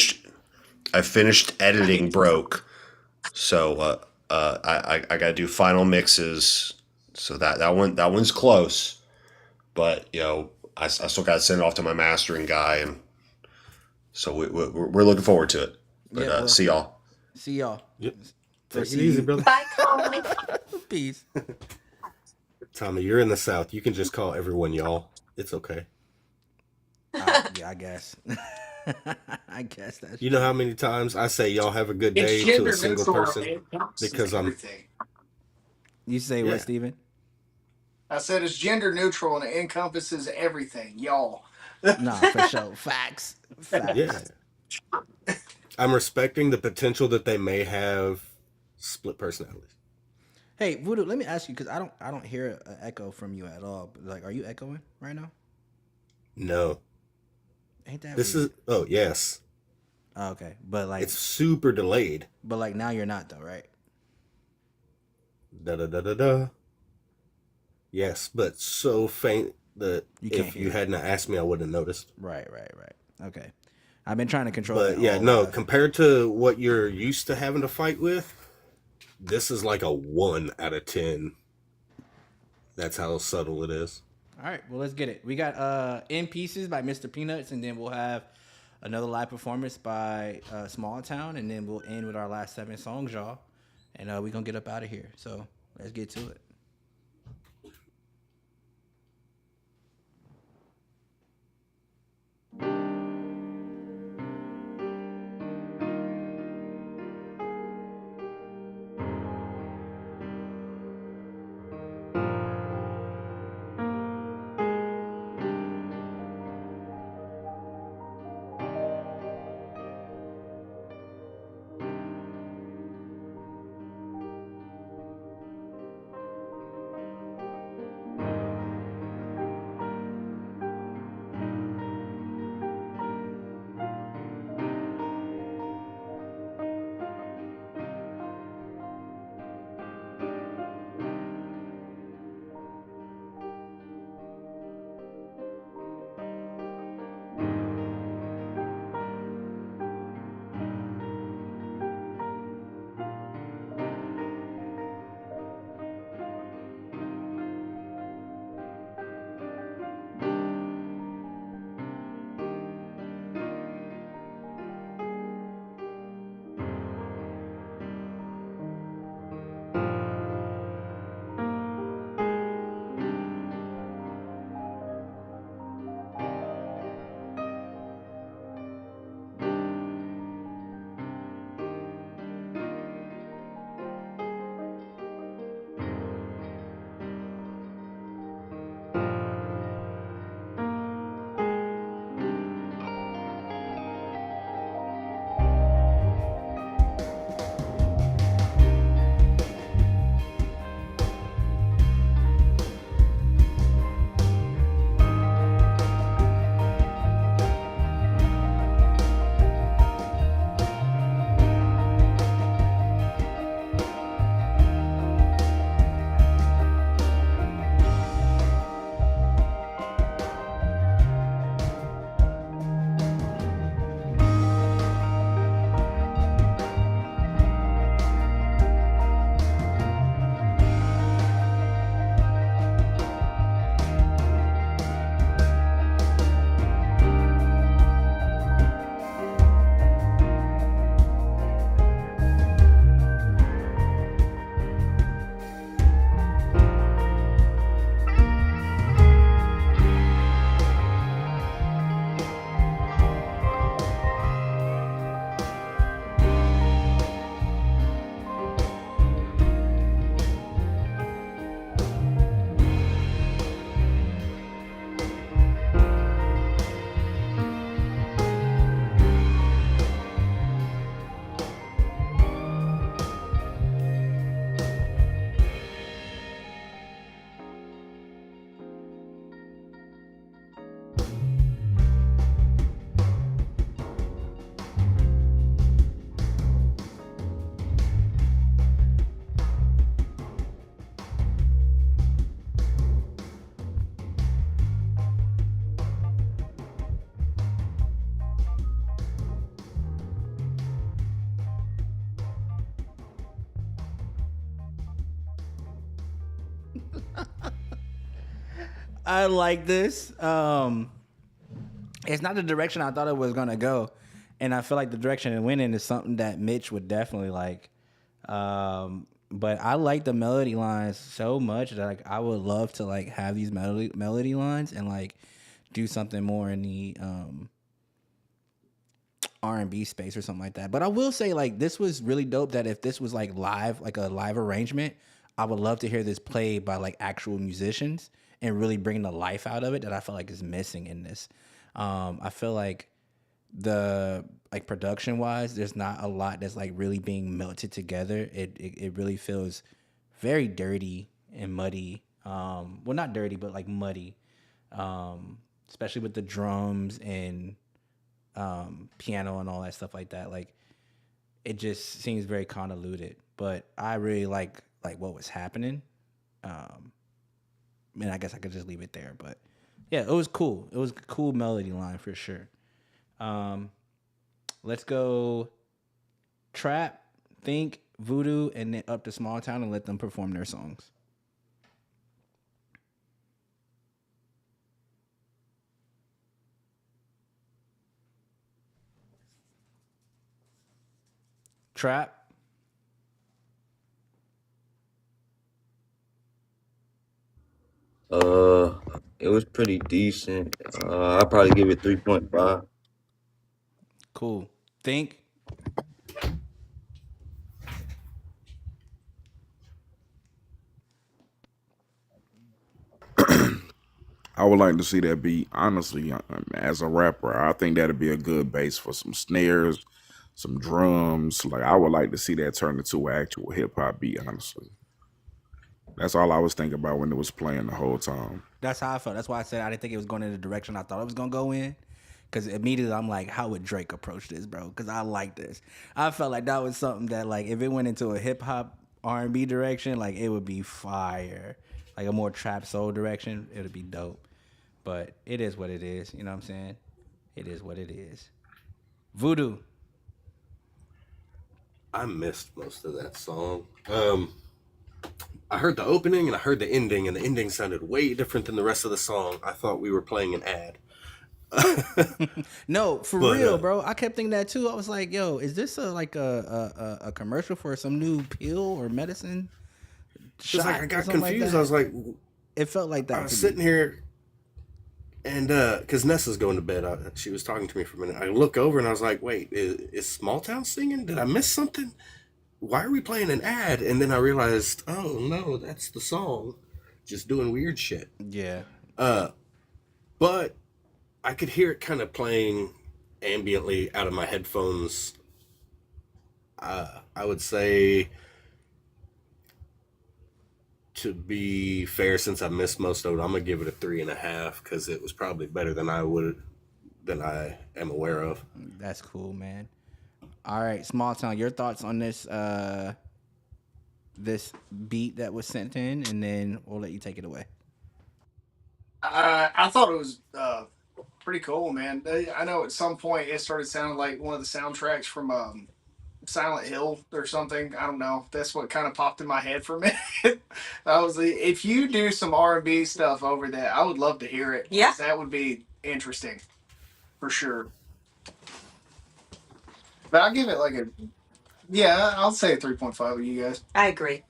I finished editing broke, so I got to do final mixes. So that one's close, but I still got to send it off to my mastering guy, and so we're looking forward to it. But Yeah, well, see y'all. see y'all. Yep. Or Take it see easy, you. brother. Bye, Colin. Peace. Tommy, you're in the South. You can just call everyone y'all. It's okay. Yeah, I guess. I guess that's You know true. how many times I say y'all have a good It's day to a gender single neutral. person It encompasses because I'm everything. You say what, yeah. Steven? I said it's gender neutral and it encompasses everything, y'all. Nah, for sure. Facts. Yeah. Facts. I'm respecting the potential that they may have split personalities. Hey, Voodoo, let me ask you because I don't hear an echo from you at all. But like, are you echoing right now? No. Ain't that This weird? is oh yes. Oh, okay, but like, It's super delayed. now you're not though, right? Da da da da da. Yes, but so faint that You can't if hear you it. hadn't asked me, I wouldn't have noticed. Right. Okay. I've been trying to control that But yeah, all no, live. compared to what you're used to having to fight with, this is like a 1 out of 10. That's how subtle it is. All right, well, let's get it. We got In Pieces by Mr. Peanuts, and then we'll have another live performance by Small Town, and then we'll end with our last 7 songs, y'all. And we're going to get up out of here. So let's get to it. I like this. It's not the direction I thought it was gonna go, and I feel like the direction it went in is something that Mitch would definitely like. But I like the melody lines so much that like I would love to like have these melody lines and like do something more in the R&B space or something like that. But I will say like this was really dope that if this was like live, like a live arrangement, I would love to hear this played by like actual musicians and really bring the life out of it that I feel like is missing in this. I feel like the like production wise, there's not a lot that's like really being melted together. It really feels very dirty and muddy. Well, not dirty, but like muddy. Especially with the drums and piano and all that stuff like that. Like it just seems very convoluted. But I really like what was happening. And I guess I could just leave it there. But yeah, it was cool. It was a cool melody line for sure. Let's go trap, think, voodoo, and then up to small town and let them perform their songs. Trap. It was pretty decent. I'd probably give it 3.5. Cool. Think. I would like to see that beat. Honestly, as a rapper, I think that'd be a good base for some snares, some drums. Like I would like to see that turn into an actual hip hop beat. Honestly, that's all I was thinking about when it was playing the whole time. That's how I felt. That's why I said I didn't think it was going in the direction I thought it was going to go in. Because immediately I'm like, how would Drake approach this, bro? Because I like this. I felt like that was something that, like, if it went into a hip hop R&B direction, like, it would be fire. Like a more trap soul direction, it would be dope. But it is what it is. You know what I'm saying? It is what it is. Voodoo. I missed most of that song. I heard the opening and I heard the ending, and the ending sounded way different than the rest of the song. I thought we were playing an ad. No, for real, bro. I kept thinking that too. I was like, yo, is this a commercial for some new pill or medicine? Just like I got confused. I was like, it felt like that. I was sitting here, and because Nessa's going to bed, she was talking to me for a minute. I look over and I was like, wait, is Small Town singing? Did I miss something? Why are we playing an ad? And then I realized, oh no, that's the song, just doing weird shit. Yeah. But I could hear it kind of playing ambiently out of my headphones. I would say, to be fair, since I missed most of it, I'm gonna give it a 3.5 because it was probably better than I am aware of. That's cool, man. All right, Small Town, your thoughts on this this beat that was sent in, and then we'll let you take it away. I thought it was pretty cool, man. I know at some point it started sounding like one of the soundtracks from Silent Hill or something. I don't know. That's what kind of popped in my head for a minute. I was like, if you do some R&B stuff over that, I would love to hear it. Yeah, that would be interesting for sure. But I'll give it like a I'll say a 3.5 with you guys. I agree.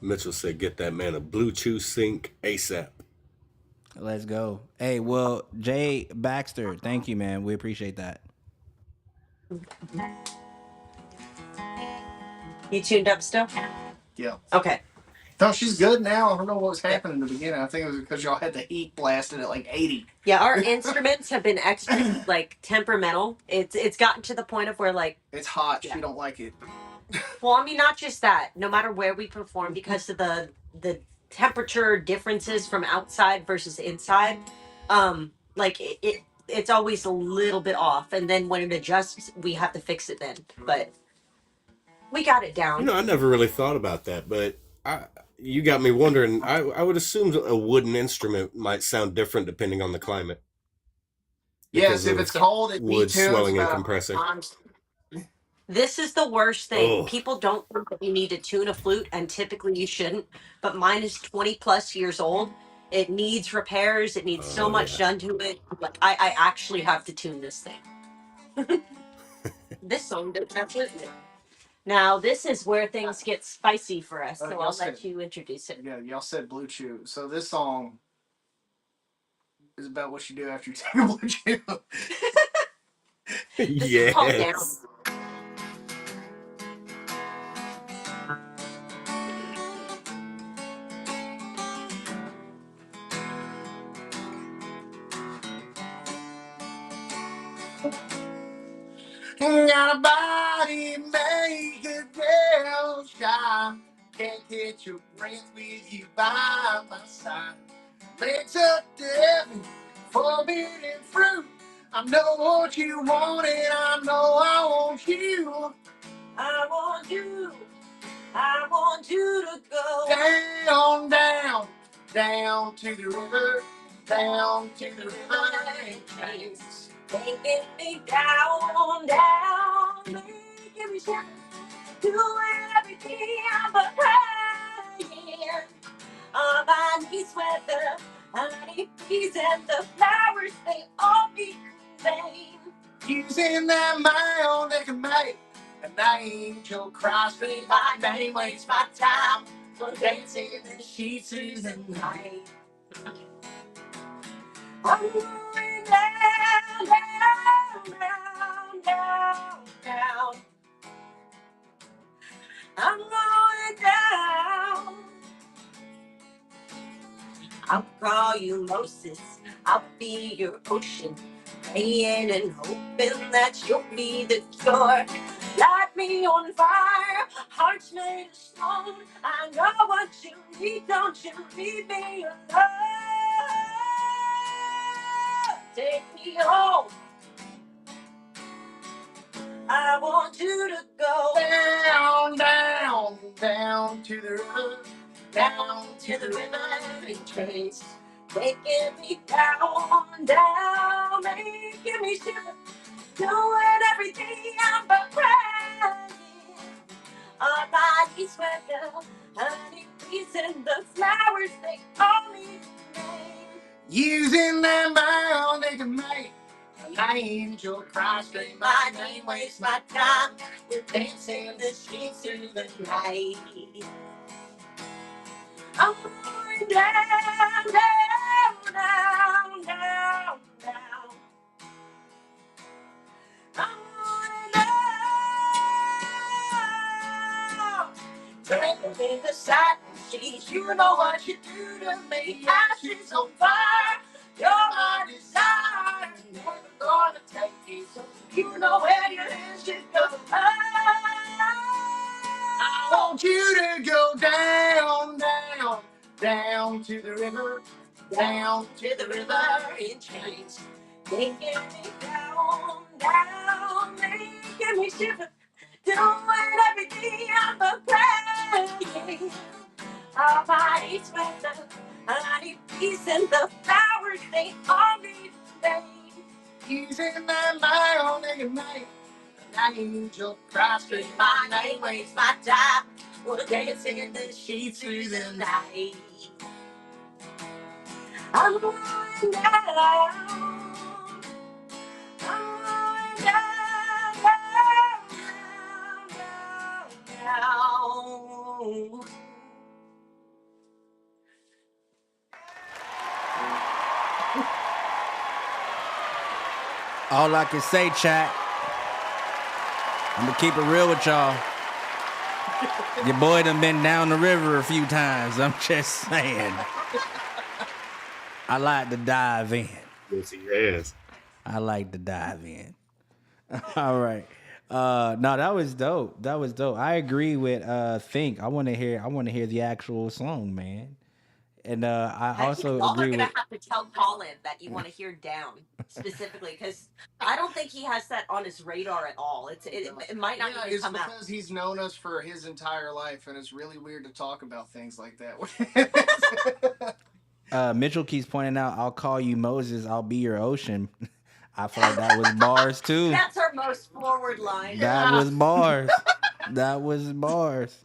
Mitchell said, "Get that man a Bluetooth sync ASAP." Let's go. Hey, well, Jay Baxter, thank you, man. We appreciate that. You tuned up still? Yeah. Okay. No, she's good now. I don't know what was happening in the beginning. I think it was because y'all had the heat blasted at like 80. Yeah, our instruments have been extra like temperamental. It's gotten to the point of where like it's hot. Yeah. She don't like it. Well, I mean, not just that. No matter where we perform, because of the temperature differences from outside versus inside, like it's always a little bit off, and then when it adjusts, we have to fix it then. But we got it down. You know, I never really thought about that, but you got me wondering. I would assume a wooden instrument might sound different depending on the climate. Yes, if it's cold, it wood swelling and compressing. This is the worst thing. Oh, People don't think that you need to tune a flute, and typically you shouldn't. But mine is 20 plus years old. It needs repairs. It needs so oh much yeah. done to it. Like I actually have to tune this thing. This song doesn't have flute in it. Now this is where things get spicy for us. So y'all I'll said, let you introduce it. yeah, y'all said Blue Chew. So this song is about what you do after you take a Blue Chew. This is called Down. Yes. Got a body, make a girl shy. Can't catch your breath with you by my side. Legs up to heaven, forbidden fruit. I know what you want and I know I want you. I want you. I want you to go down, down, down to the river, down to the river. taking me down, down, making me shiver, doing everything but crying. On my knees where the honeybees and the flowers, they all be vain. Using that mile they can make an angel cry. Scream my name, waste my time for dancing in the sheets through the night. I'm going down, down, down, down, down. I'm going down. I'll call you Moses, I'll be your ocean, praying and hoping that you'll be the cure. Light me on fire, hearts made of stone. I know what you need, don't you leave me alone. Take me home. I want you to go down, down, down to the river, down to the river in trains. taking me down, down, making me shiver, doing everything but crying. On my knees where the honeybees and the flowers, they call me name. Using that mile they can make an angel cry. Scream my name, waste my time. We're dancing the streets through the night. I'm going down, down, down, down, down. I'm going down. Drinking in the satin sheets, you know what you do to me. Ashes on fire, you're my desire. Never gonna take you, so you know where your hands should go. I want you to go down, down, down to the river, down to the river in chains. Taking me down, down, making me shiver, doing everything but praying. Our bodies with the honeybees and the flowers, they all need rain. Using that mile they can make an angel cry. Scream my name, waste my time. We're dancing in the sheets through the night. I'm going down. I'm going down, down, down, down. All I can say, chat, I'm gonna keep it real with y'all. Your boy done been down the river a few times. I'm just saying. I like to dive in. Yes, he has. I like to dive in. All right. No, that was dope. That was dope. I agree with Think. I want to hear the actual song, man. And I I think also y'all are agree gonna with have to tell Colin that you want to hear "Down" specifically, because I don't think he has that on his radar at all. It might not Yeah, even it's come out. because he's known us for his entire life, and it's really weird to talk about things like that. Mitchell keeps pointing out, I'll call you Moses, I'll be your ocean. I feel like that was bars too. That's our most forward line. That was bars. That was bars.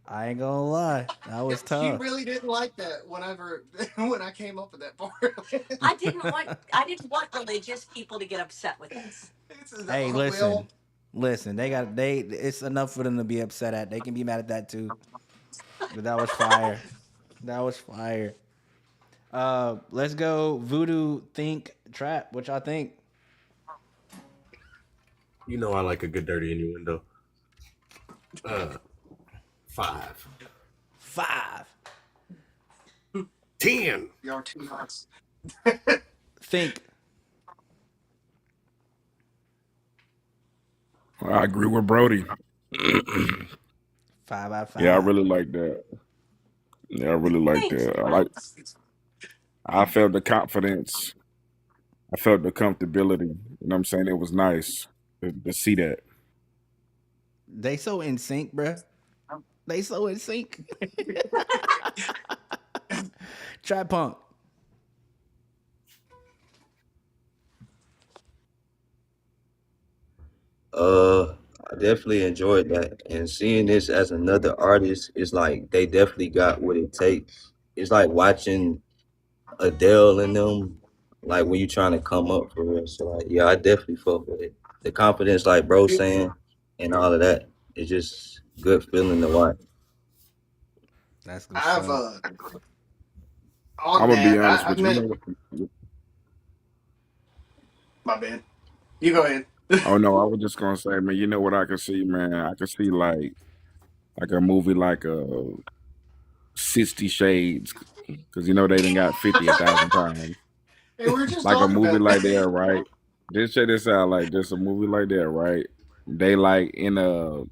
I ain't gonna lie. That was She tough. really didn't like that whenever when I came up with that part. I didn't want religious people to get upset with us. Hey, Well, listen. They. It's enough for them to be upset at. They can be mad at that too. But that was fire. That was fire. Let's go. Voodoo, think, trap. What y'all think? You know I like a good dirty innuendo. 5. 5. 10. y'all are too nice. Think. I agree with Brody. 5 out of 5. Yeah, I really like that. Yeah, I really like Thanks. that. I felt the confidence. I felt the comfortability. You know what I'm saying? It was nice to see that. They so in sync, bruh. They so in sync. Trap punk. I definitely enjoyed that, and seeing this as another artist is like they definitely got what it takes. It's like watching Adele and them, like when you trying to come up for real. So like, yeah, I definitely fuck with it. The confidence, like bro saying, and all of that, it's just good feeling to watch. That's good I've stuff. On I'm gonna be that, honest I with you. You met know what? my bad. You go ahead. Oh no, I was just gonna say, man. You know what I can see, man? I can see like a movie like 60 Shades, because you know they done got 50 1,000 times. Hey, we were just Like a talking movie about like that. that, right? Just check this out. Like just a movie like that, right? They like in a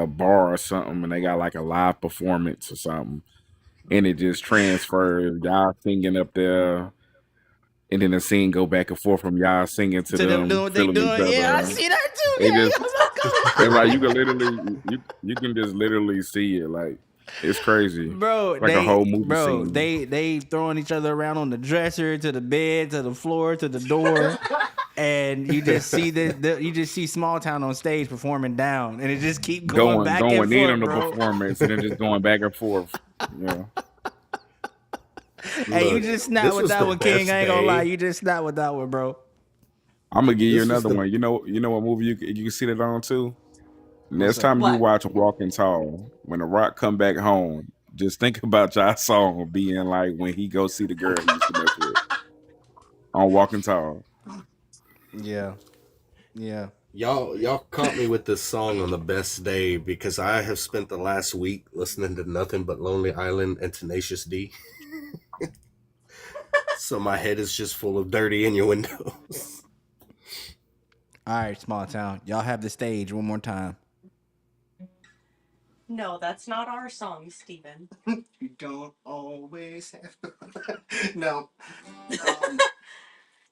bar or something, and they got like a live performance or something, and it just transfers y'all singing up there, and then the scene go back and forth from y'all singing to To them them doing what they feeling each doing. Yeah, I other. see that too, It gang. just I'm not it's gonna like you lie. can literally you can just literally see it. Like it's crazy. Bro, It's like a whole movie bro, scene. they throwing each other around on the dresser, to the bed, to the floor, to the door, and you just see you just see Small Town on stage performing down, and it just keep going back and Going in forth, on the bro. performance and then just going back and forth. Yeah. Hey, you Look, just snap this with was that the one, King. I best ain't gonna lie, day. you just snap with that one, bro. I'm gonna give you This was another the one. You know what movie you can see that on too? What's Next up? time you What? watch Walking Tall, when the Rock come back home, just think about y'all song being like when he go see the girl he used to mess with on Walking Tall. Yeah, yeah. y'all caught me with this song on the best day because I have spent the last week listening to nothing but Lonely Island and Tenacious D. So my head is just full of dirty innuendos. All right, Small Town. Y'all have the stage one more time. No, that's not our song, Steven. You don't always have to. No.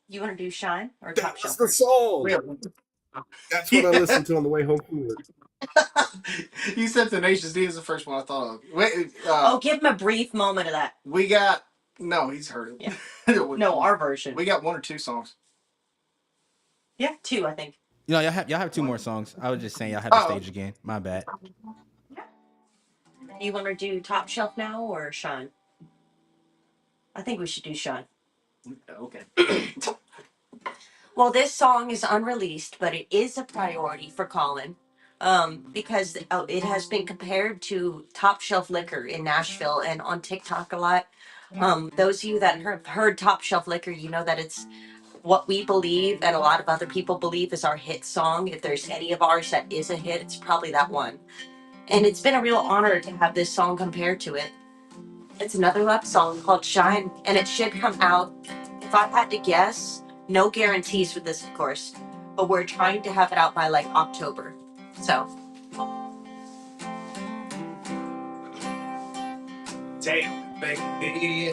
You want to do Shine or That Top was Shelf the first? song. Yeah. That's what I Yeah. listened to on the way home from work. You said Tenacious D is the first one I thought of. Wait, Oh, give him a brief moment of that. we got no. He's heard Yeah. it. No, our version. We got one or two songs. Yeah, 2, I think. You know, y'all have two more songs. I was just saying y'all have the Oh, stage again. My bad. You want to do Top Shelf now or Shine? I think we should do Shine. okay. Well, this song is unreleased, but it is a priority for Colin. Because it has been compared to Top Shelf Liquor in Nashville and on TikTok a lot. Those of you that have heard Top Shelf Liquor, you know that it's what we believe and a lot of other people believe is our hit song. If there's any of ours that is a hit, it's probably that one. And it's been a real honor to have this song compared to it. It's another love song called Shine, and it should come out, if I had to guess, no guarantees with this, of course, but we're trying to have it out by like October. So, Damn, baby,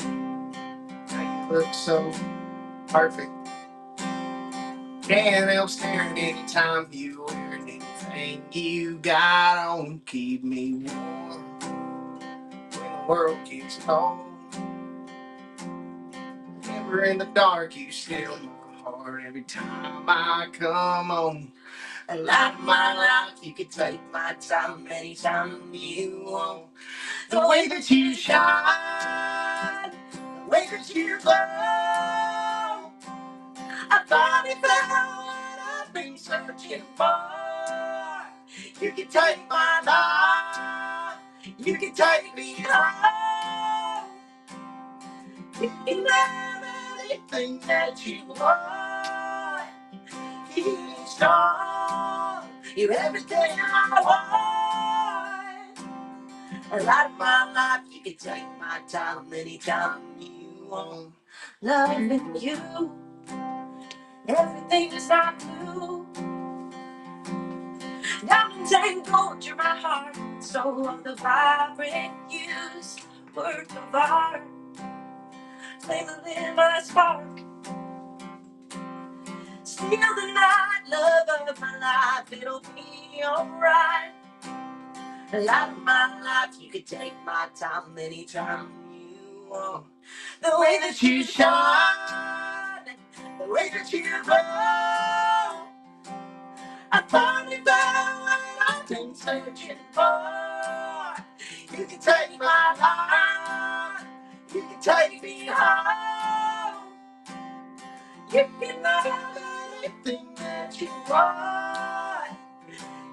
now you look so perfect. Can't help staring anytime you wear anything you got on. Keep me warm when the world gets cold. Never in the dark, you still my heart every time I come on. A lot of my life, you can take my time anytime you want. The way that you shine, the way that you glow, I finally found what I've been searching for. You can take my life, you can take me home. You can have anything that you want. Keep me strong, you're everything I want. A lot of my life, you can take my time anytime you want. Loving you, everything is not blue. Diamonds and gold, you're my heart, soul of the vibrant hues, work of art, flame to live my spark. Steal the night, love of my life, it'll be alright. A lot of my life, you could take my time anytime you want. The way that you shine, the way that you glow, I finally found what I've been searching for. You can take my life, you can take me home. You can have anything that you want.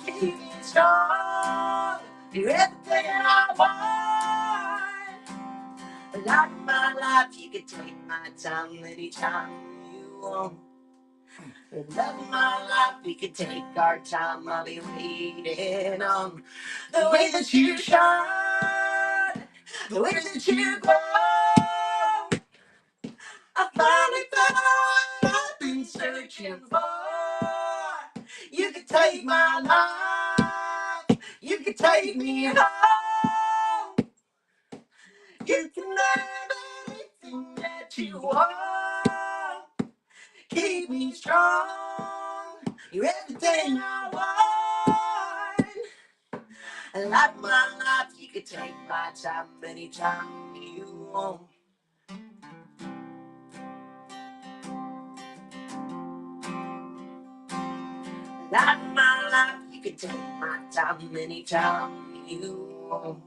Keep me strong, you're everything I want. A lot of my life, you can take my time anytime you want. A lot of my life, we could take our time, I'll be waiting on. The way that you shine, the way that you glow, I finally found what I've been searching for. You can take my life, you can take me home. You can have anything that you want. Keep me strong, you're everything I want. A lot of my life, you can take my time anytime you want. A lot of my life, you can take my time anytime you want.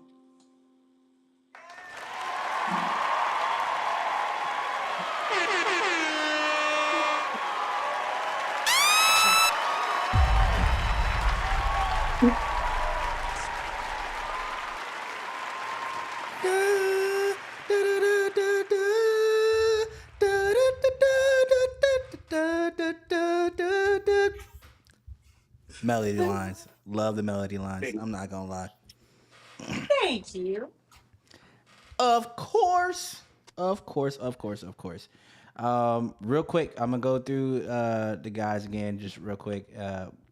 Melody lines. Love the melody lines. I'm not gonna lie. Thank you. Of course. Of course, of course, of course. Real quick, I'm gonna go through the guys again, just real quick.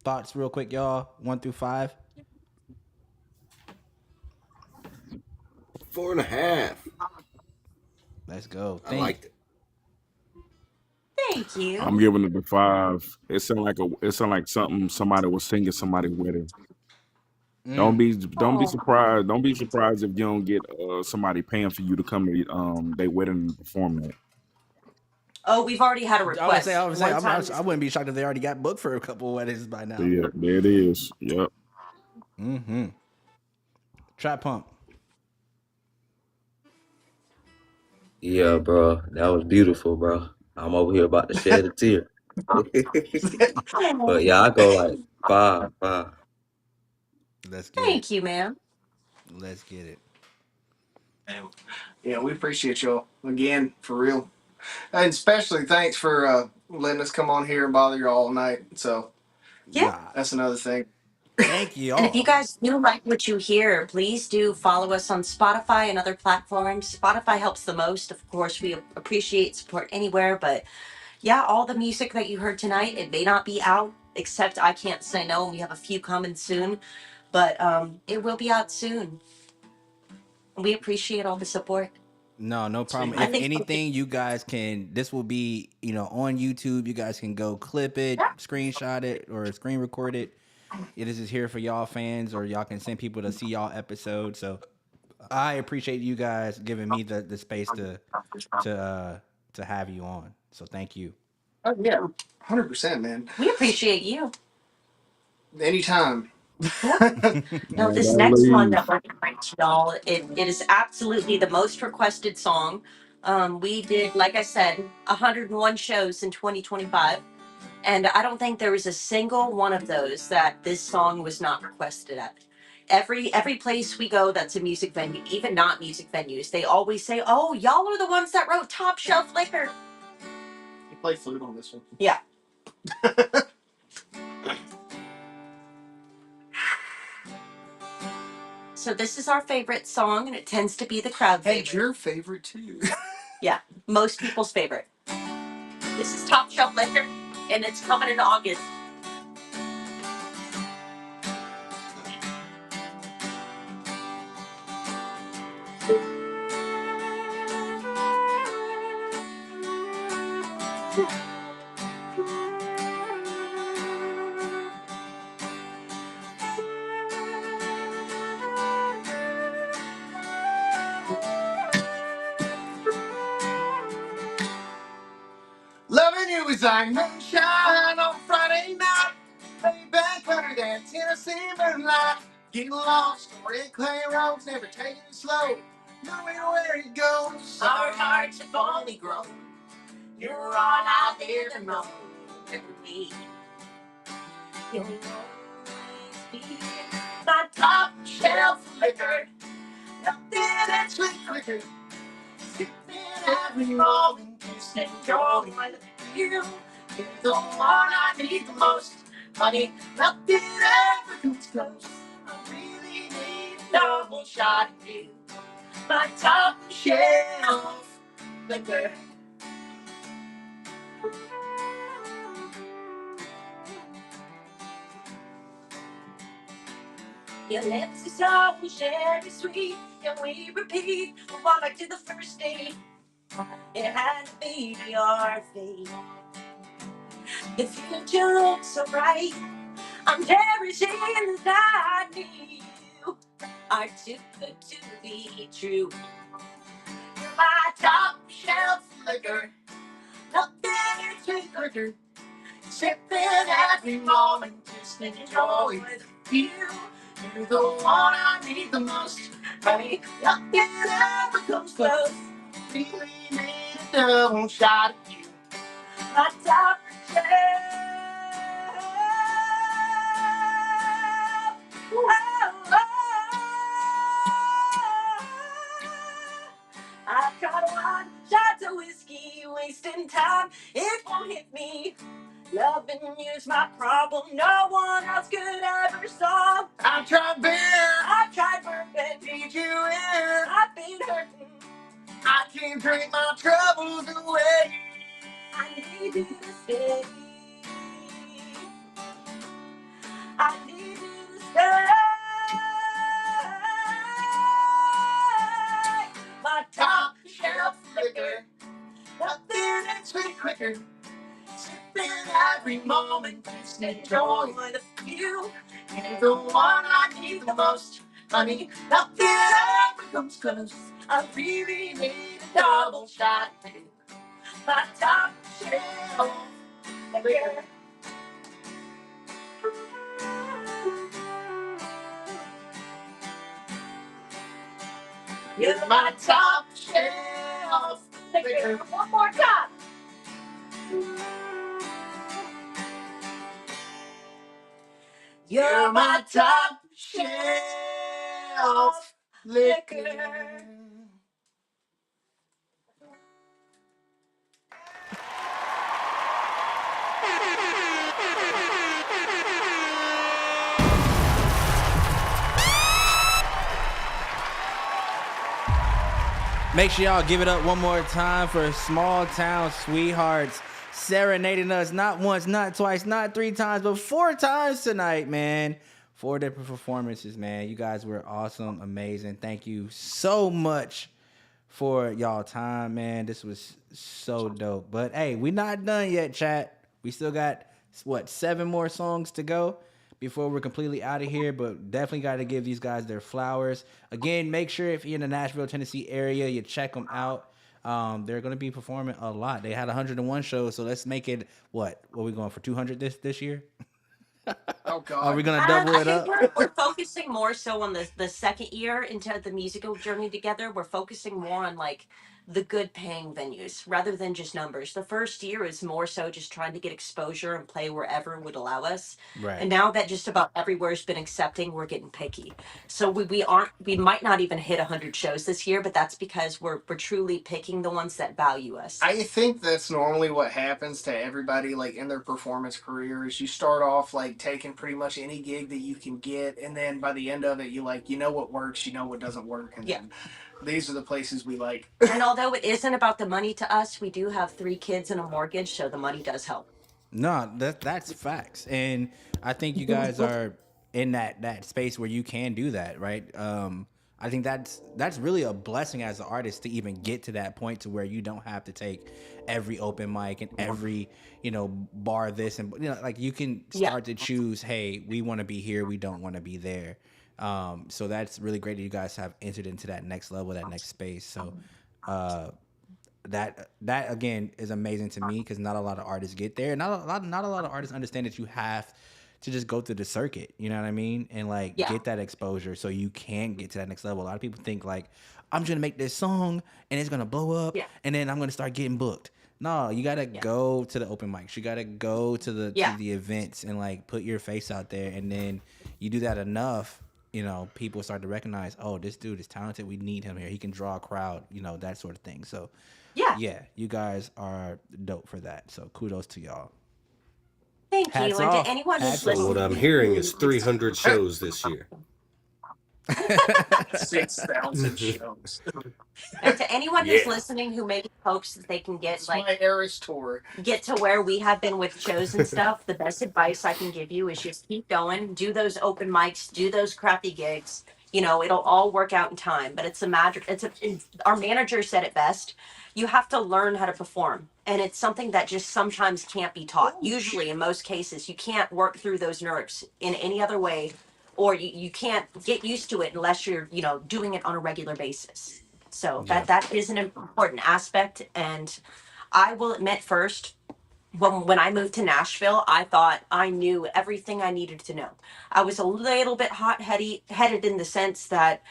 Thoughts real quick, y'all. 1 through 5. 4.5. Let's go. I Think. liked it. Thank I'm you. giving it a 5. It sound like something somebody was singing somebody wedding. Don't be Oh, surprised. Don't be surprised if you don't get somebody paying for you to come to they wedding and perform that. oh, we've already had a I request. would say, One time. I wouldn't be shocked if they already got booked for a couple of weddings by So now. yeah, there it is. Yep. Mm-hmm. Trap pump. Yeah, bro, that was beautiful, bro. I'm over here about to shed a tear. But Oh, yeah, I go like five, five. Let's get it. thank you, man. Let's get it. Yeah, we appreciate y'all again, for real. And especially thanks for letting us come on here and bother you all night. So Yeah. Nah. that's another thing. Thank you And if you all. guys do like what you hear, please do follow us on Spotify and other platforms. Spotify helps the most. Of course, we appreciate support anywhere, but yeah, all the music that you heard tonight, it may not be out, except I Can't Say No, and we have a few coming soon, but it will be out soon. We appreciate all the support. No, no problem. Sweet. I If think, anything, you guys can. This will be, on YouTube. You guys can go clip it, screenshot it, or screen record it. It is just here for y'all fans, or y'all can send people to see y'all episode. So I appreciate you guys giving me the space to have you on. So thank you. Oh yeah, 100%, man. We appreciate you. Anytime. Now, Man, this don't next one leave. that we're going to y'all, it is absolutely the most requested song. We did, like I said, 101 shows in 2025, and I don't think there was a single one of those that this song was not requested at. Every place we go that's a music venue, even not music venues, they always say, "Oh, y'all are the ones that wrote Top Shelf Liquor." You play flute on this one. Yeah. So this is our favorite song, and it tends to be the crowd favorite. Hey, your favorite too. Yeah, most people's favorite. This is Top Shelf Liquor, and it's coming in August. Loving you is like moonshine on Friday night. Lay back under that Tennessee moonlight. Getting lost on red clay roads, never taking it slow. Knowing where it goes. Our hearts have only grown. You're all I ever know. With me, you'll always be my top shelf liquor. Nothing that's sweet quicker. Sipping every moment, just enjoying you. You're the one I need the most. Honey, nothing ever comes close. I really need a double shot of you. My top shelf liquor. Your lips are soft and cherry sweet, and we repeat what I did the first day. It had to be our fate. The future looks so bright. I'm cherishing the I need you. Are too good to be true. You're my top shelf liquor. Nothing is sweet quicker. Sipping every moment, just enjoy you. You're the one I need the most. Honey, nothing ever comes close. Really need a double shot of you. My top shelf. Oh, I've got one shot of whiskey, wasting time. It won't hit me. Loving you's my problem. No one else could ever solve. I've tried beer. I've tried bourbon. Need you here. I've been hurting. I can't drink my troubles away. I need you to stay. I need you to stay. My top shelf liquor. Nothing that's sweet quicker. Sipping every moment, just enjoy the view. You're the one I need the most. Honey, nothing ever comes close. I really need a double shot of you. My top shelf liquor. You're my top shelf liquor. One more time. You're my top shelf liquor. Make sure y'all give it up one more time for Small Town Sweethearts serenading us not once, not twice, not 3 times, but 4 times tonight, man. 4 different performances, man. You guys were awesome, amazing. Thank you so much for y'all time, man. This was so dope. But hey, we not done yet, chat. We still got, 7 more songs to go before we're completely out of here, but definitely got to give these guys their flowers. Again, make sure if you're in the Nashville, Tennessee area, you check them out. They're going to be performing a lot. They had 101 shows, so let's make it what? What are we going for 200 this year? Oh Are we God. going to double I it think up? we're focusing more so on the second year into the musical journey together. We're focusing more on like the good paying venues rather than just numbers. The first year is more so just trying to get exposure and play wherever would allow us. Right. And now that just about everywhere's been accepting, we're getting picky. So we might not even hit 100 shows this year, but that's because we're truly picking the ones that value us. I think that's normally what happens to everybody like in their performance careers. You start off like taking pretty much any gig that you can get, and then by the end of it you like you know what works, you know what doesn't work, and Yeah. then these are the places we like. And although it isn't about the money to us, we do have 3 kids and a mortgage, so the money does help. No, that's facts, and I think you guys are in that space where you can do that, right? I think that's really a blessing as an artist to even get to that point to where you don't have to take every open mic and every bar this and like you can Yeah. start to choose. Hey, we want to be here. We don't want to be there. So that's really great that you guys have entered into that next level, that next space. So. That again is amazing to me because not a lot of artists get there. Not a lot of artists understand that you have to just go through the circuit. You know what I mean? And like Yeah. get that exposure so you can get to that next level. A lot of people think like I'm just gonna make this song and it's gonna blow up Yeah. and then I'm gonna start getting booked. No, you gotta go to the open mics. You gotta go to Yeah. the events and like put your face out there. And then you do that enough, people start to recognize, oh, this dude is talented. We need him here. He can draw a crowd. That sort of thing. So. Yeah. Yeah, you guys are dope for that. So kudos to y'all. Thank Hats you. And to off. anyone who's Hats So what off. I'm listening, hearing is 300 shows this year. 6,000 shows. and to anyone who's Yeah. listening who maybe hopes that they can get It's like my Eras tour. get to where we have been with shows and stuff, the best advice I can give you is just keep going, do those open mics, do those crappy gigs. It'll all work out in time. But it's a magic. Our manager said it best. You have to learn how to perform, and it's something that just sometimes can't be taught. Usually, in most cases, you can't work through those nerves in any other way, or you can't get used to it unless you're doing it on a regular basis. So Yeah. that is an important aspect, and I will admit first, when I moved to Nashville, I thought I knew everything I needed to know. I was a little bit headed in the sense that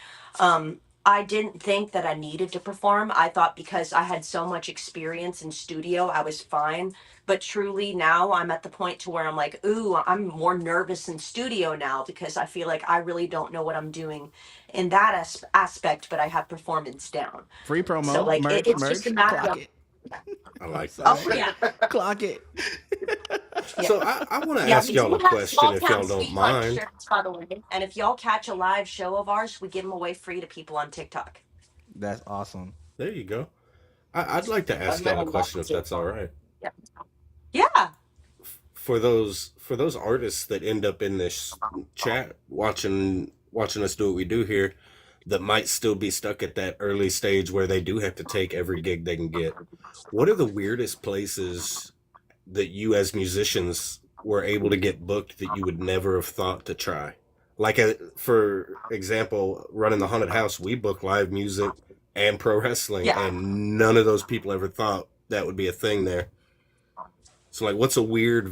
I didn't think that I needed to perform. I thought because I had so much experience in studio, I was fine. But truly now I'm at the point to where I'm like, ooh, I'm more nervous in studio now because I feel like I really don't know what I'm doing in that aspect, but I have performance down. Free So promo, like it's just a merch, matter clock of it. I like Sorry. this. oh yeah. Clock it. Yeah. So I want to Yeah, ask we do y'all a have question small if town y'all don't speed bike mind. shirts, by the way. And if y'all catch a live show of ours, we give them away free to people on TikTok. That's awesome. There you go. I'd like to ask y'all a question if that's all right. Yeah. Yeah. For those artists that end up in this chat watching us do what we do here, that might still be stuck at that early stage where they do have to take every gig they can get. What are the weirdest places that you as musicians were able to get booked that you would never have thought to try? Like, for example, running the haunted house, we book live music and pro wrestling, Yeah. and none of those people ever thought that would be a thing there. So, like, what's a weird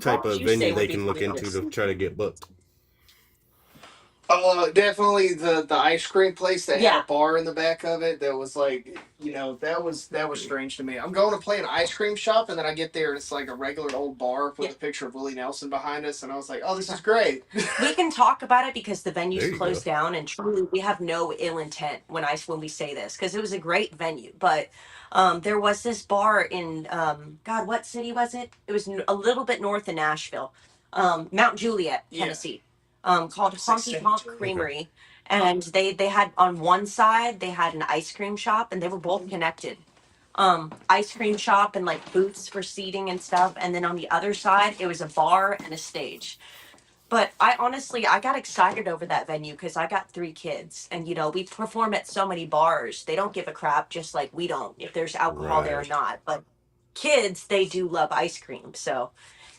type What would of you say venue would they be can the look into weirdest? to try to get booked? Definitely the ice cream place that had Yeah. a bar in the back of it. That was like, that was strange to me. I'm going to play an ice cream shop, and then I get there and it's like a regular old bar with Yeah. a picture of Willie Nelson behind us, and I was like, oh, this is great. We can talk about it because the venue's There you go. closed down, and truly we have no ill intent when we say this because it was a great venue. But there was this bar in God, what city was it? It was a little bit north of Nashville, Mount Juliet, Yeah. Tennessee, called Honky Tonk 672. Creamery. And they had on one side they had an ice cream shop, and they were both connected. Ice cream shop and like booths for seating and stuff, and then on the other side it was a bar and a stage. But I got excited over that venue because I got 3 kids, and we perform at so many bars. They don't give a crap, just like we don't, if there's alcohol there or Right. not. But kids, they do love ice cream, so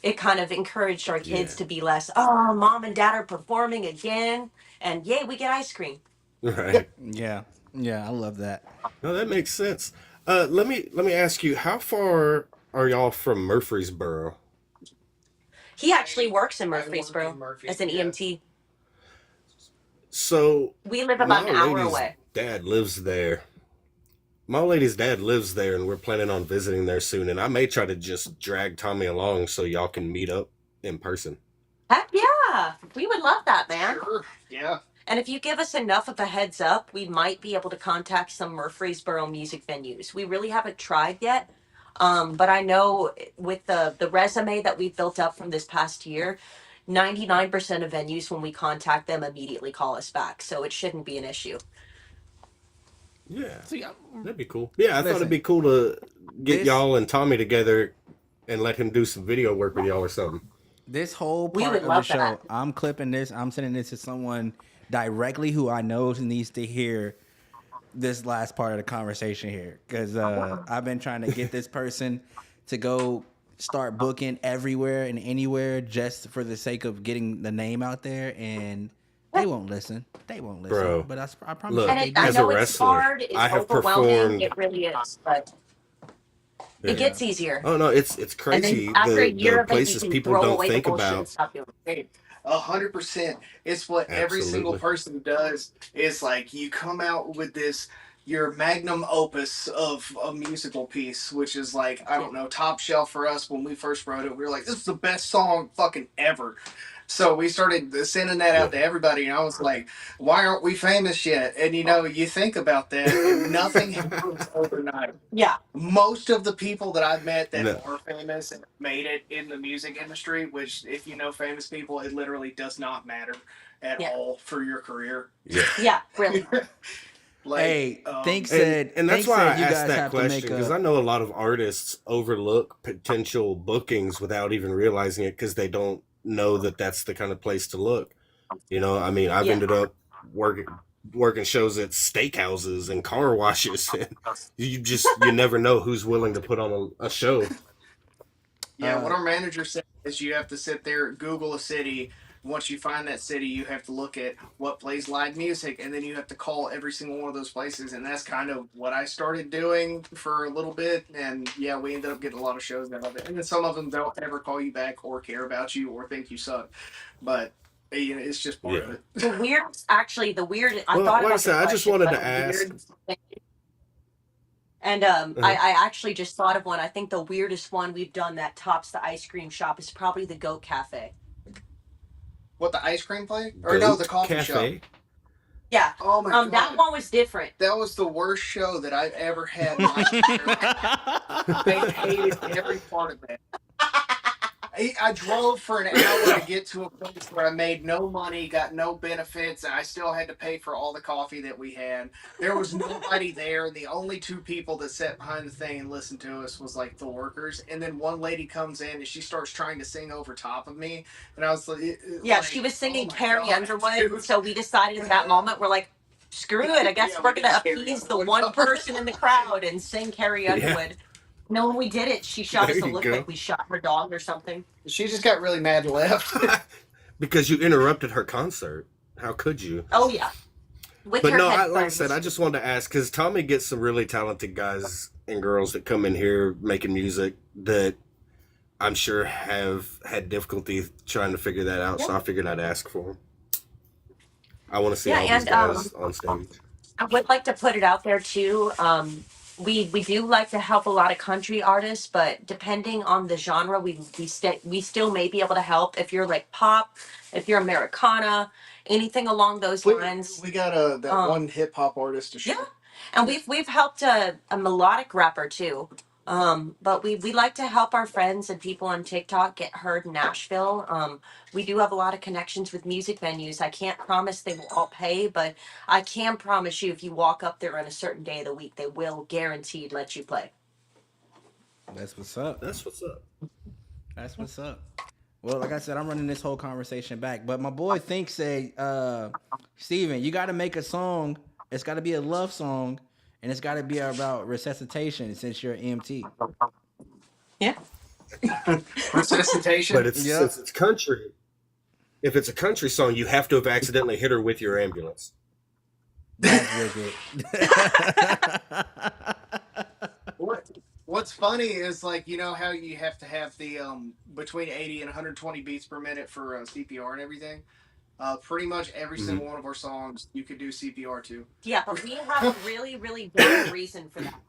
it kind of encouraged our kids Yeah. to be less. Oh, mom and dad are performing again, and yay, we get ice cream. Right. Yeah. Yeah, I love that. No, that makes sense. Let me ask you, how far are y'all from Murfreesboro? He actually works in I work Murfreesboro in Murphy. as an Yeah. EMT. So We live my about an old hour lady's away. dad lives there. My old lady's dad lives there, and we're planning on visiting there soon. And I may try to just drag Tommy along so y'all can meet up in person. Heck yeah, we would love that, man. Sure. Yeah. And if you give us enough of a heads up, we might be able to contact some Murfreesboro music venues. We really haven't tried yet. But I know with the resume that we've built up from this past year, 99% of venues, when we contact them, immediately call us back. So it shouldn't be an issue. Yeah, See, that'd be cool. Yeah, I thought it'd listen, be cool to get this y'all and Tommy together and let him do some video work with y'all or something. this whole We part would of the love that. show, I'm clipping this. I'm sending this to someone directly who I know needs to hear this last part of the conversation here, because I've been trying to get this person to go start booking everywhere and anywhere just for the sake of getting the name out there, and they won't listen. They won't listen. Bro, But I promise you, look, And they I as do. a know it's wrestler, hard, I it's have overwhelming, performed. it really is, but it Yeah. gets easier. Oh no, it's And then crazy after a the year of it, you places can people throw don't away the think bullshit and about. stop doing it. 100%. It's what every single Absolutely. person does. Is like you come out with this your magnum opus of a musical piece, which is like I Yeah. don't know, top shelf for us. When we first wrote it, we were like, "This is the best song fucking ever." So we started sending that Yeah. out to everybody, and I was like, "Why aren't we famous yet?" And you think about that, and nothing happens overnight. Yeah. Most of the people that I've met that No. are famous and made it in the music industry, which if you know famous people, it literally does not matter at Yeah. all for your career. Yeah. Yeah, really. Like, Hey, Think And that's Think why I said you asked guys that have to make question because a. I know a lot of artists overlook potential bookings without even realizing it because they don't know that that's the kind of place to look. I mean, I've Yeah. ended up working shows at steakhouses and car washes, and you never know who's willing to put on a show. yeah, what our manager said is you have to sit there, Google a city. Once you find that city, you have to look at what plays live music, and then you have to call every single one of those places. And that's kind of what I started doing for a little bit. And yeah, we ended up getting a lot of shows out of it. And then some of them don't ever call you back or care about you or think you suck. But it's just part of Yeah. it. I Well, thought like I about the said, I just question, wanted but to ask. and Uh-huh. I actually just thought of one. I think the weirdest one we've done that tops the ice cream shop is probably the Goat Cafe. What, the ice cream place? Or no, the Goat coffee shop. Cafe. Yeah. Oh my That god. one was different. That was the worst show that I've ever had in my entire life. I hated every part of it. I drove for an hour to get to a place where I made no money, got no benefits, and I still had to pay for all the coffee that we had. There was nobody there. The only two people that sat behind the thing and listened to us was like the workers. And then one lady comes in and she starts trying to sing over top of me. And I was like, Yeah, she was singing oh my Carrie God, Underwood. dude. So we decided in that moment, we're like, screw it. I guess Yeah, we're we going to did Carrie appease the Underwood one cover. person in the crowd and sing Carrie Yeah. Underwood. No, when we did it, she shot There us a you look go. like we shot her dog or something. She just got really mad and left. Because you interrupted her concert. How could you? Oh, yeah. With But her no, like I headphones. said, I just wanted to ask because Tommy gets some really talented guys and girls that come in here making music that I'm sure have had difficulty trying to figure that out. So I figured I'd ask for them. I want to see all these guys on stage. I would like to put it out there too. We do like to help a lot of country artists, but depending on the genre, we still may be able to help. If you're like pop, if you're Americana, anything along those lines. We got that one hip hop artist to show. Yeah, and we've helped a melodic rapper too. But we like to help our friends and people on TikTok get heard in Nashville. We do have a lot of connections with music venues. I can't promise they will all pay, but I can promise you if you walk up there on a certain day of the week, they will guaranteed let you play. That's what's up. That's what's up. That's what's up. Well, like I said, I'm running this whole conversation back, but my boy thinks Steven, you got to make a song. It's got to be a love song, and it's got to be about resuscitation since you're an EMT. Yeah. Resuscitation. But since it's country, if it's a country song, you have to have accidentally hit her with your ambulance. That's wicked. What's funny is like you know how you have to have the between 80 and 120 beats per minute for CPR and everything. Pretty much every Mhm. single one of our songs you could do CPR to. Yeah, but we have a really, really dumb reason for that.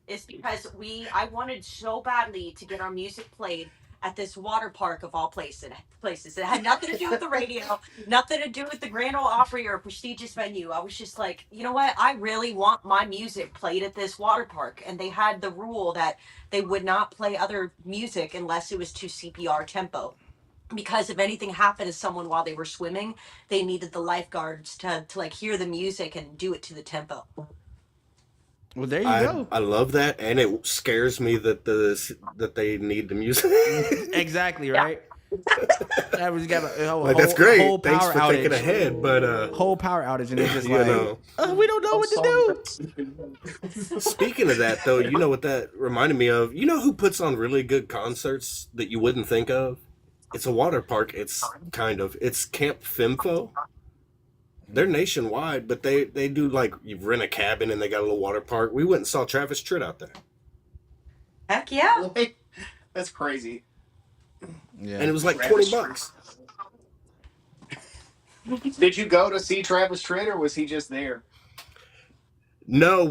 It's because I wanted so badly to get our music played at this water park of all places. It had nothing to do with the radio, nothing to do with the Grand Ole Opry or a prestigious venue. I was just like, you know what? I really want my music played at this water park. And they had the rule that they would not play other music unless it was to CPR tempo. Because if anything happened to someone while they were swimming, they needed the lifeguards to like hear the music and do it to the tempo. Well, there you go. I love that, and it scares me that that they need the music. Exactly right. That was got a whole, Like, that's great. Whole Thanks power for outage. thinking ahead, but whole power outage, and it's just you like know. we don't know what to do. Speaking of that, though, you know what that reminded me of? You know who puts on really good concerts that you wouldn't think of? It's a water park. It's Camp Fimfo. They're nationwide, but they do like you rent a cabin and they got a little water park. We went and saw Travis Tritt out there. Heck yeah. That's crazy. Yeah. And it was like Travis $20. Did you go to see Travis Tritt or was he just there? No,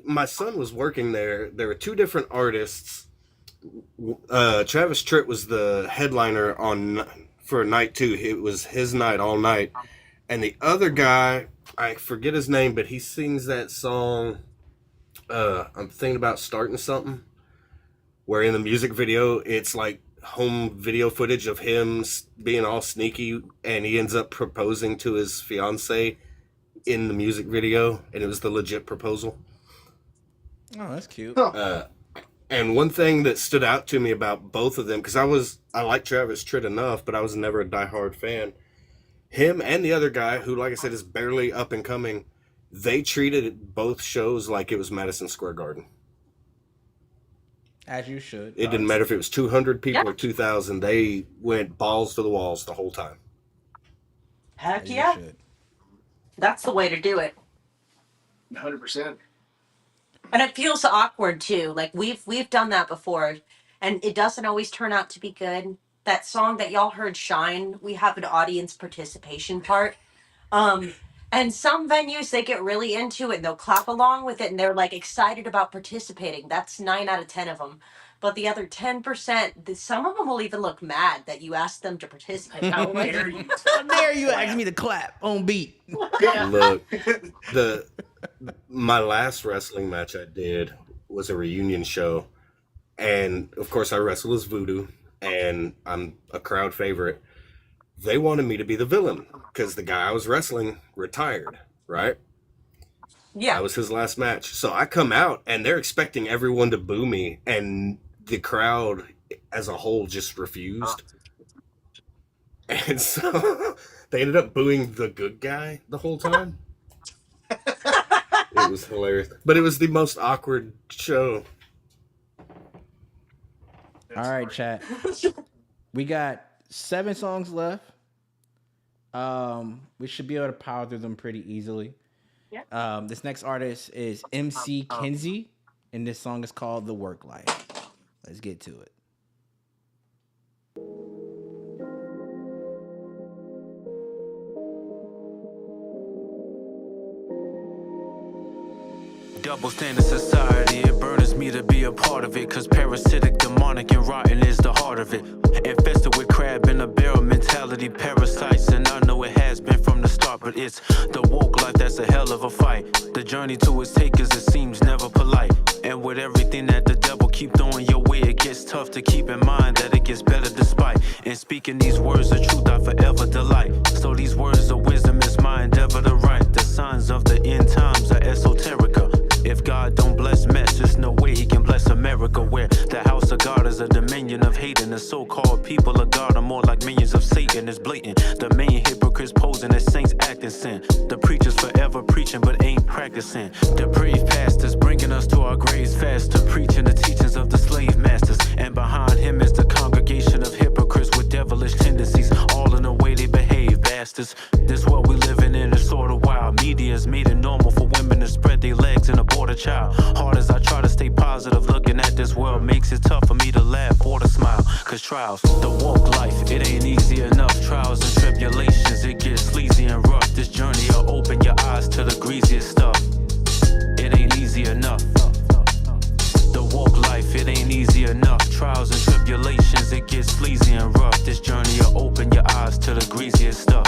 my son was working there. There were two different artists. Travis Tritt was the headliner for night 2. It was his night all night. And the other guy, I forget his name, but he sings that song, I'm thinking about starting something, where in the music video, it's like home video footage of him being all sneaky, and he ends up proposing to his fiance in the music video, and it was the legit proposal. Oh, that's cute. And one thing that stood out to me about both of them, because I like Travis Tritt enough, but I was never a diehard fan. Him and the other guy, who, like I said, is barely up and coming, they treated both shows like it was Madison Square Garden. As you should. It didn't matter if it was 200 people or 2,000. They went balls to the walls the whole time. Heck yeah. That's the way to do it. 100%. And it feels awkward too. Like we've done that before, and it doesn't always turn out to be good. That song that y'all heard, "Shine," we have an audience participation part. And some venues they get really into it and they'll clap along with it and they're like excited about participating. That's 9 out of 10 of them. But the other 10%, some of them will even look mad that you asked them to participate. How dare you? How dare you ask me to clap on beat? Look, my last wrestling match I did was a reunion show, and of course I wrestle as Voodoo, and I'm a crowd favorite. They wanted me to be the villain because the guy I was wrestling retired, right? Yeah. That was his last match. So I come out and they're expecting everyone to boo me, and the crowd as a whole just refused. And so they ended up booing the good guy the whole time. It was hilarious. But it was the most awkward show. All right, chat. We got 7 songs left. We should be able to power through them pretty easily. Yeah. This next artist is MC Kenzie, and this song is called "The Work Life." Let's get to it. Double standard society, it burdens me to be a part of it. Cause parasitic, demonic, and rotten is the heart of it. Infested with crab in a barrel mentality, parasites. And I know it has been from the start, but it's the woke life that's a hell of a fight. The journey to its takers, it seems never polite. And with everything that the devil keep throwing your way, it gets tough to keep in mind that it gets better despite. And speaking these words of truth, I forever delight. So these words of wisdom is my endeavor to write. The signs of the end times are esoterica. If God don't bless mess, there's no way he can bless America, where the house of God is a dominion of hate, and the so-called people of God are more like minions of Satan. It's blatant. The main hypocrites posing as saints acting sin. The preachers forever preaching but ain't practicing. The brave pastors bringing us to our graves faster, preaching the teachings of the slave masters. And behind him is the congregation of hypocrites with devilish tendencies, all in the way they behave, bastards. This what we living in is sorta wild. Media's made it normal for women to spread their legs and abort a child. Hard as I try to stay positive, looking at this world makes it tough for me to laugh or to smile. Cause trials, the walk life, it ain't easy enough. Trials and tribulations, it gets sleazy and rough. This journey will open your eyes to the greasiest stuff. It ain't easy enough. The walk life, it ain't easy enough. Trials and tribulations, it gets sleazy and rough. This journey will open your eyes to the greasiest stuff.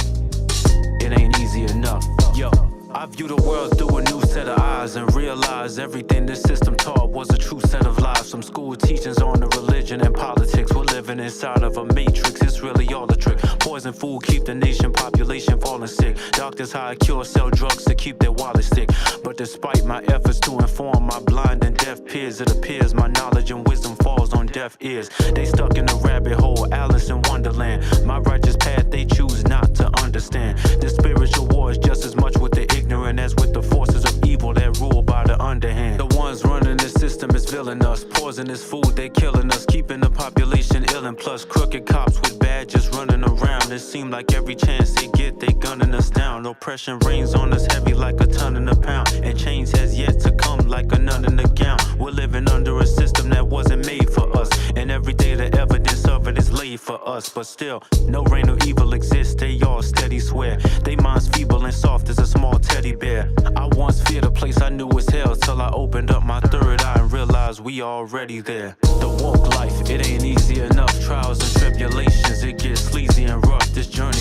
It ain't easy enough. Yo, I view the world through a new set of eyes and realize everything this system taught was a true set of lies. Some school teachings on the religion and politics. We're living inside of a matrix. It's really all a trick. Poison food keep the nation population falling sick. Doctors hire cure, sell drugs to keep their wallet sick. But despite my efforts to inform my blind and deaf peers, it appears my knowledge and wisdom falls on deaf ears. They stuck in a rabbit hole, Alice in Wonderland. My righteous path they choose not to understand. The spiritual war is just as much with the ignorant as with the forces of evil that rule by the underhand. The ones running the system is villing us. Poisonous food, they killing us, keeping the population ill. And plus crooked cops with badges running around. It seems like every chance they get, they gunning us down. Oppression rains on us heavy like a ton in a pound. And change has yet to come like a nun in a gown. We're living under a system that wasn't made for us. And every day the evidence of it is laid for us. But still, no reign of evil exists, they all steady swear. They minds feeble and soft as a small teddy bear. I once feared a place I knew was hell till I opened up my third eye and realized we already there. The walk life, it ain't easy enough. Trials and tribulations, it gets sleazy and rough. This journey.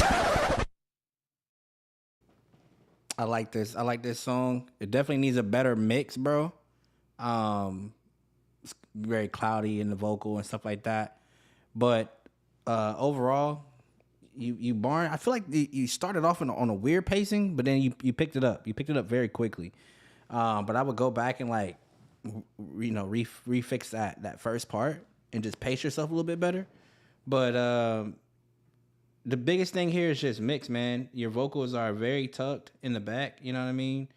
I like this. I like this song. It definitely needs a better mix, bro. It's very cloudy in the vocal and stuff like that. But overall, you Barn, I feel like you started off on a weird pacing, but then you picked it up. You picked it up very quickly. But I would go back and like, refix that first part and just pace yourself a little bit better. But the biggest thing here is just mix, man. Your vocals are very tucked in the back. You know what I mean?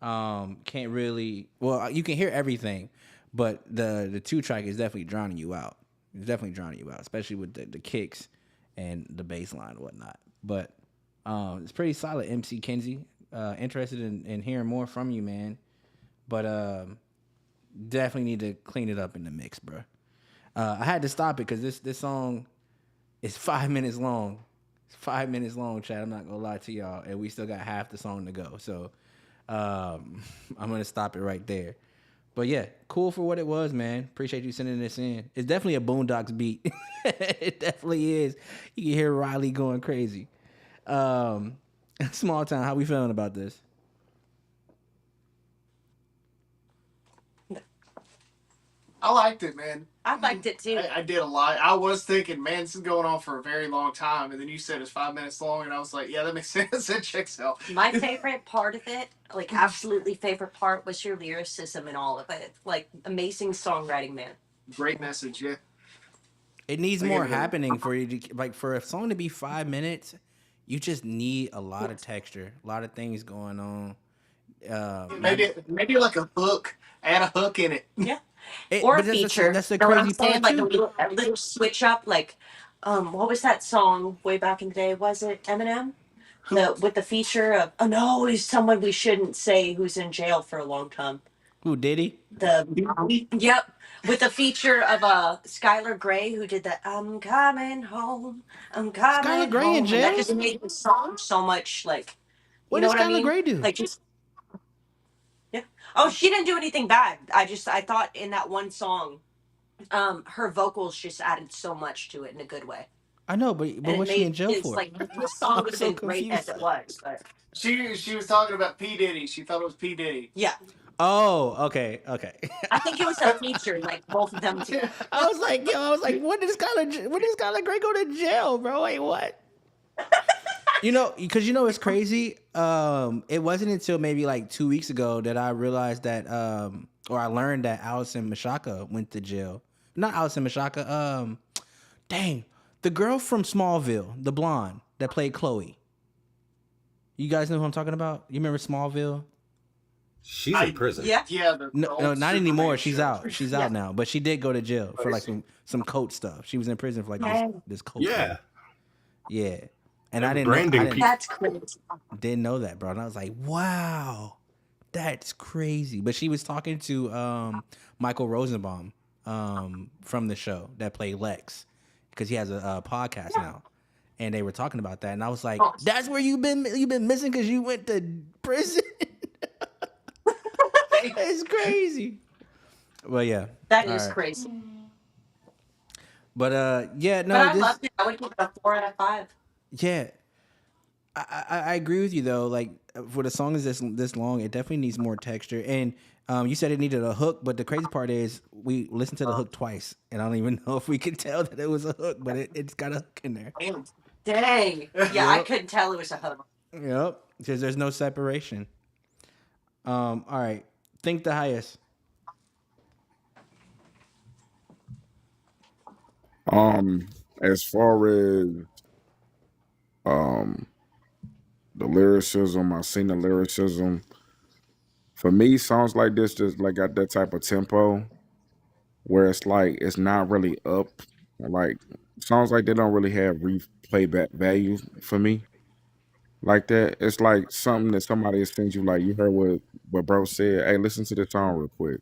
Can't really. Well, you can hear everything, but the 2-track is definitely drowning you out. It's definitely drowning you out, especially with the kicks and the bass line and whatnot. But it's pretty solid, MC Kenzie. Interested in hearing more from you, man. But definitely need to clean it up in the mix, bro. I had to stop it because this song is 5 minutes long. It's 5 minutes long, Chad. I'm not gonna lie to y'all, and we still got half the song to go. So I'm gonna stop it right there. But yeah, cool for what it was, man. Appreciate you sending this in. It's definitely a Boondocks beat. It definitely is. You can hear Riley going crazy. Small Town, how we feeling about this? I liked it, man. I liked it too. I did a lot. I was thinking, man, this is going on for a very long time, and then you said it's 5 minutes long, and I was like, yeah, that makes sense. It checks out. My favorite part of it, like absolutely favorite part, was your lyricism and all of it. Like amazing songwriting, man. Great message, yeah. It needs more happening for you to like for a song to be 5 minutes. You just need a lot of texture, a lot of things going on. Maybe like a hook. Add a hook in it. Yeah. Or a feature. That's the You know what I'm crazy saying? part Like too. a little switch up. Like, what was that song way back in the day? Was it Eminem? With the feature of he's someone we shouldn't say who's in jail for a long time. Who did he? Yep. With the feature of Skylar Grey who did the I'm coming home. I'm coming Skylar Grey home. in And jail? that just made the song so much like What you know did what I Skylar mean? Grey do? Like just yeah. Oh, she didn't do anything bad. I thought in that one song, her vocals just added so much to it in a good way. I know, but And what's she in jail for? like the song would have so been great as it was, but She was talking about P. Diddy. She thought it was P. Diddy. yeah. Oh, okay. I think it was a feature, like both of them together. I was like, when did Skylar Grey go to jail, bro? Wait, what? Because it's crazy. It wasn't until maybe like 2 weeks ago that I realized that, or I learned that Allison Mashaka went to jail. Not Allison Mashaka. The girl from Smallville, the blonde that played Chloe. You guys know who I'm talking about? You remember Smallville? She's in prison. Yeah. Yeah. No, not anymore. She's out. She's out now. But she did go to jail for like some cult stuff. She was in prison for like this cult. Yeah. Stuff. Yeah. And I didn't branding know. That's crazy. didn't know that, bro. And I was like, wow, that's crazy. But she was talking to Michael Rosenbaum from the show that played Lex, because he has a podcast now, and they were talking about that, and I was like, that's where you've been missing because you went to prison. It's crazy. Well, yeah. That All is right. crazy. Yeah, But no, I this, loved it. I would give it a 4 out of 5. yeah. I agree with you though. Like for the song is this long, it definitely needs more texture. And you said it needed a hook, but the crazy part is we listened to the hook twice, and I don't even know if we could tell that it was a hook, but it's got a hook in there. Dang. Yeah, I Yep. couldn't tell it was a hook. Yep. Because there's no separation. All right. Think the highest. As far as um the lyricism, I seen the lyricism. For me, songs like this just like got that type of tempo where it's like it's not really up. Like songs like that don't really have replay back value for me like that. It's like something that somebody has sent you. Like you heard what bro said. Hey, listen to this song real quick.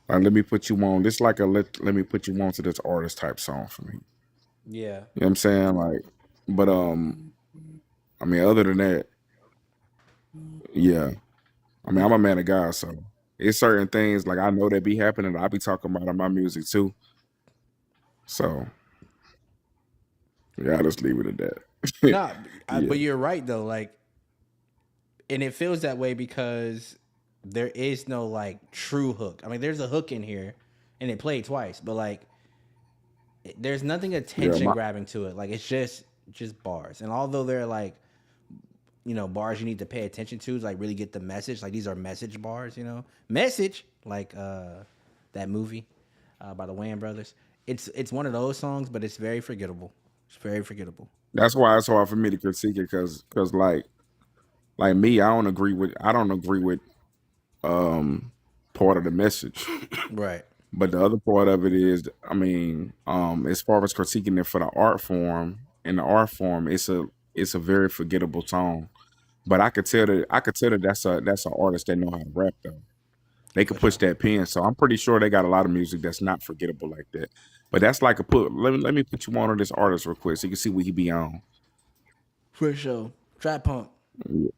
Like let me put you on. This like a let me put you on to this artist type song for me. Yeah. You know what I'm saying? Like, but I mean, other than that, yeah. I mean, I'm a man of God, so it's certain things like I know that be happening. I be talking about in my music too. So yeah, I just leave it at that. Nah, Yeah, but you're right though. Like, and it feels that way because there is no like true hook. I mean, there's a hook in here, and it played twice, but like, there's nothing yeah. attention grabbing to it. Like, it's just bars. And although they're like, bars you need to pay attention to, like really get the message. Like these are message bars, message. Like that movie by the Wayans brothers. It's one of those songs, but it's very forgettable. It's very forgettable. That's why it's hard for me to critique it because like me, I don't agree with part of the message. Right. But the other part of it is, I mean, as far as critiquing it for the art form, in the art form, it's a very forgettable song. But I could tell that that's an artist that know how to rap though. They could push that pen. So I'm pretty sure they got a lot of music that's not forgettable like that. But that's like let me put you on this artist real quick so you can see what he be on. For sure. Trap punk. Yeah.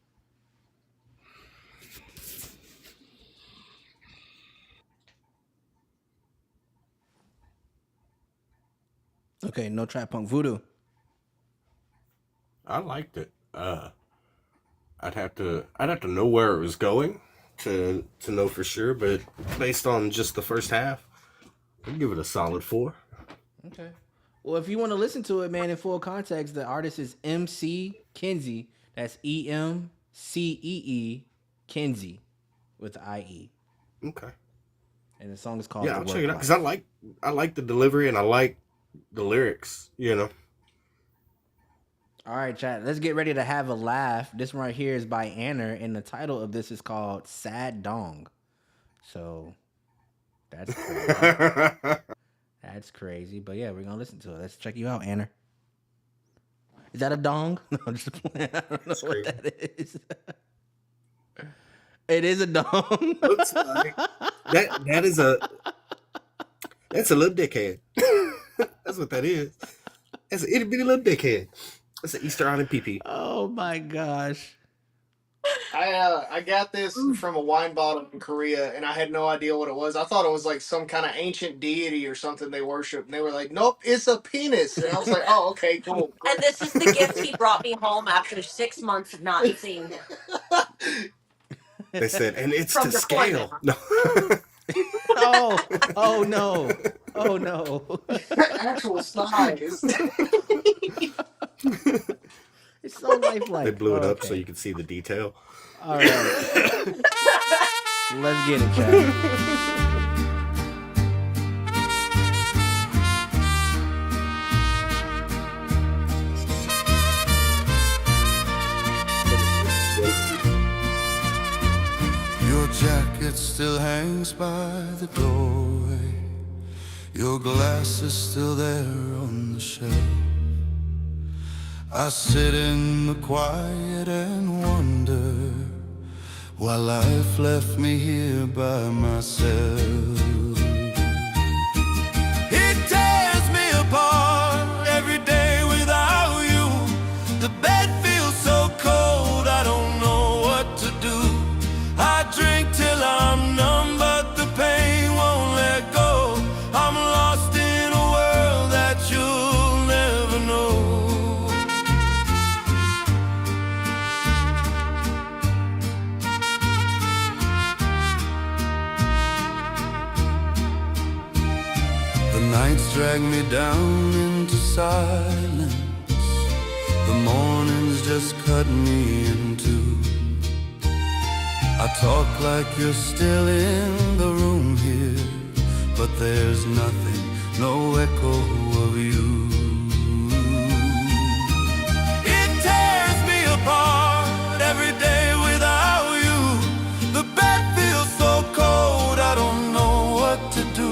Okay, no trap punk. Voodoo. I liked it. I'd have to know where it was going to know for sure, but based on just the first half, I'd give it a solid 4. Okay. Well, if you want to listen to it, man, in full context, the artist is MC Kinsey. That's EMCEE Kinsey with the IE. Okay. And the song is called Yeah, The I'll Work check it out Life. because I like the delivery and I like the lyrics. All right, chat. Let's get ready to have a laugh. This one right here is by Anner, and the title of this is called Sad Dong. So that's crazy. That's crazy. But yeah, we're gonna listen to it. Let's check you out, Anner. Is that a dong? No, I'm just playing. I don't know what that is. It is a dong. Looks like that's a little dickhead. That's what that is. That's an itty bitty little dickhead. That's an Easter Island pee. Oh my gosh. I got this from a wine bottle in Korea, and I had no idea what it was. I thought it was like some kind of ancient deity or something they worship, and they were like, "Nope, it's a penis." And I was like, "Oh, okay, cool." And this is the gift he brought me home after 6 months of not seeing him. They said, and it's From to scale. No. Oh no. Oh no. Actual size. It's so lifelike. They blew it up so you could see the detail. All right. Let's get it, Chad. Your jacket still hangs by the doorway. Your glass is still there on the shelf. I sit in the quiet and while life left me here by myself. It tears me apart every day without you. The bed feels so cold, I don't know what to do. I drink till I'm numb, but the pain won't let go. I'm lost in a world that you'll never know. The nights drag me down into silence. The mornings just cut me in two. I talk like you're still in the room here, but there's nothing, no echo of you. It tears me apart every day without you. The bed feels so cold, I don't know what to do.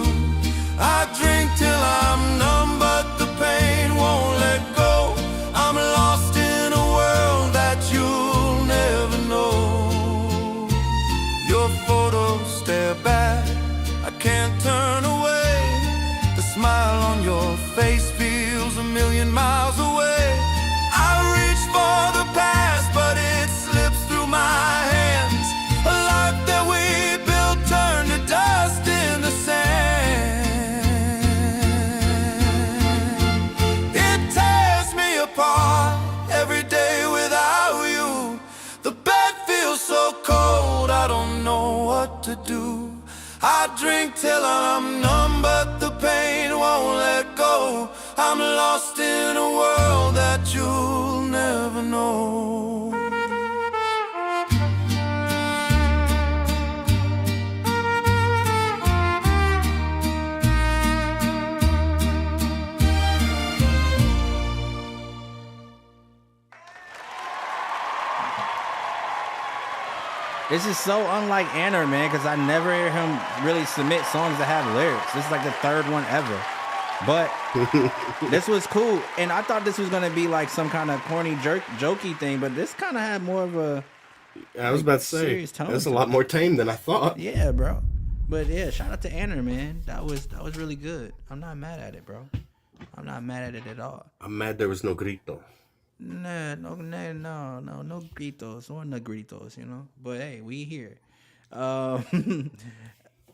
I drink till I'm numb, but the pain won't let go. I'm lost in a world that you'll never know. Your photos stare back, I can't turn away. The smile on your face feels a million miles away. I reach for the past, but it slips through my hands. A life that we built turned to dust in the sand. It tears me apart every day without you. The bed feels so cold, I don't know what to do. I drink till I'm numb, but the pain won't let go. I'm lost in a world that you'll never know. This is so unlike Anner, man, because I never hear him really submit songs that have lyrics. This is like the third one ever. But this was cool. And I thought this was going to be like some kind of corny, jokey thing, but this kind of had more of a I was about to say, serious tone. that's a lot more tame than I thought. Yeah, bro. But yeah, shout out to Anner, man. That was really good. I'm not mad at it, bro. I'm not mad at it at all. I'm mad there was no grito. No gritos or no gritos, you know. But hey, we here. Small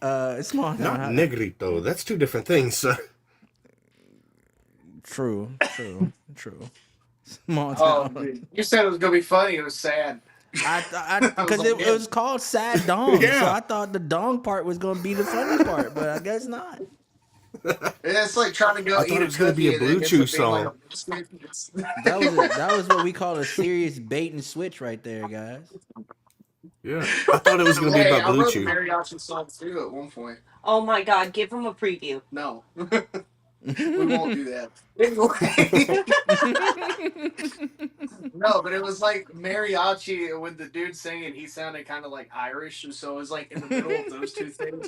Not town. negrito. That's two different things, sir. True. Small Oh, town. dude. You said it was gonna be funny. It was sad. Because like, it was called Sad Dong, Yeah. so I thought the dong part was gonna be the funny part, but I guess not. It's like trying to go I thought eat it was gonna be a cookie and Blue it ends Chew up being like song. That was what we call a serious bait and switch right there, guys. Yeah, I thought it was gonna be Hey, about I Blue wrote the Chew. mariachi song too at one point. Oh my God, give him a preview. No, we won't do that. Anyway. No, but it was like mariachi with the dude singing. He sounded kind of like Irish, and so it was like in the middle of those two things.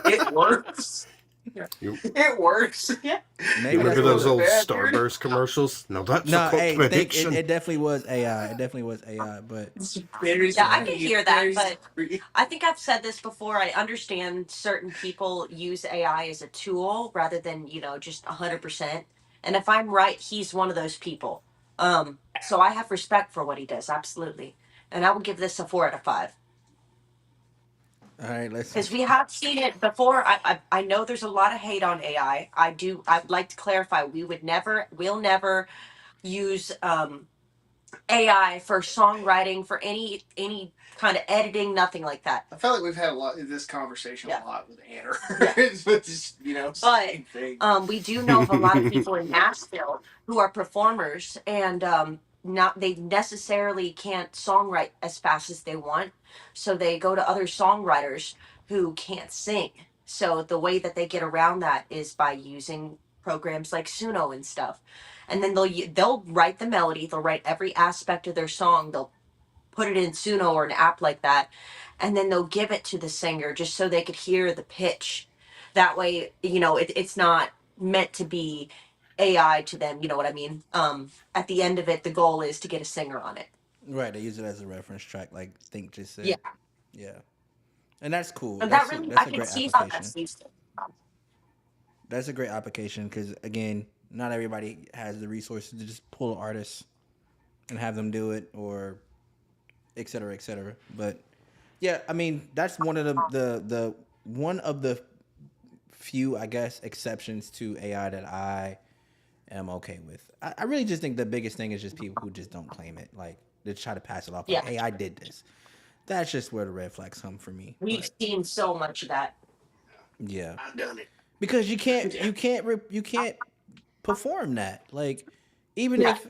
It works. It works. Yeah. Maybe You remember that's those what old bad, dude. Starburst commercials? No, that's No, a hey, think contradiction. it definitely was AI. It definitely was AI, but Yeah, I can hear that, but I think I've said this before. I understand certain people use AI as a tool rather than, just 100%. And if I'm right, he's one of those people. So I have respect for what he does, absolutely. And I will give this a 4 out of 5. all right, Because we have seen it before. I know there's a lot of hate on AI. I'd like to clarify. We'll never use AI for songwriting, for any kind of editing, nothing like that. I feel like we've had a lot of this conversation a lot with Anner. Yeah. It's just, same thing. We do know of a lot of people in Nashville who are performers and not they necessarily can't songwrite as fast as they want, so they go to other songwriters who can't sing. So the way that they get around that is by using programs like Suno and stuff. And then they'll write the melody, they'll write every aspect of their song, they'll put it in Suno or an app like that, and then they'll give it to the singer just so they could hear the pitch. That way, it's not meant to be AI to them. You know what I mean? At the end of it, the goal is to get a singer on it. right, they use it as a reference track, like Think just said. Yeah. Yeah, and that's cool. And that really, I That's a can great see how application. that's used. That's a great application because again, not everybody has the resources to just pull artists and have them do it, or et cetera, et cetera. But yeah, I mean, that's one of the one of the few, I guess, exceptions to AI that I am okay with. I really just think the biggest thing is just people who just don't claim it, like they try to pass it off like, Yeah, "Hey, I did this." That's just where the red flags come for me. we've But seen so much of that. yeah, I've done it. because you can't perform that. Like, even Yeah, if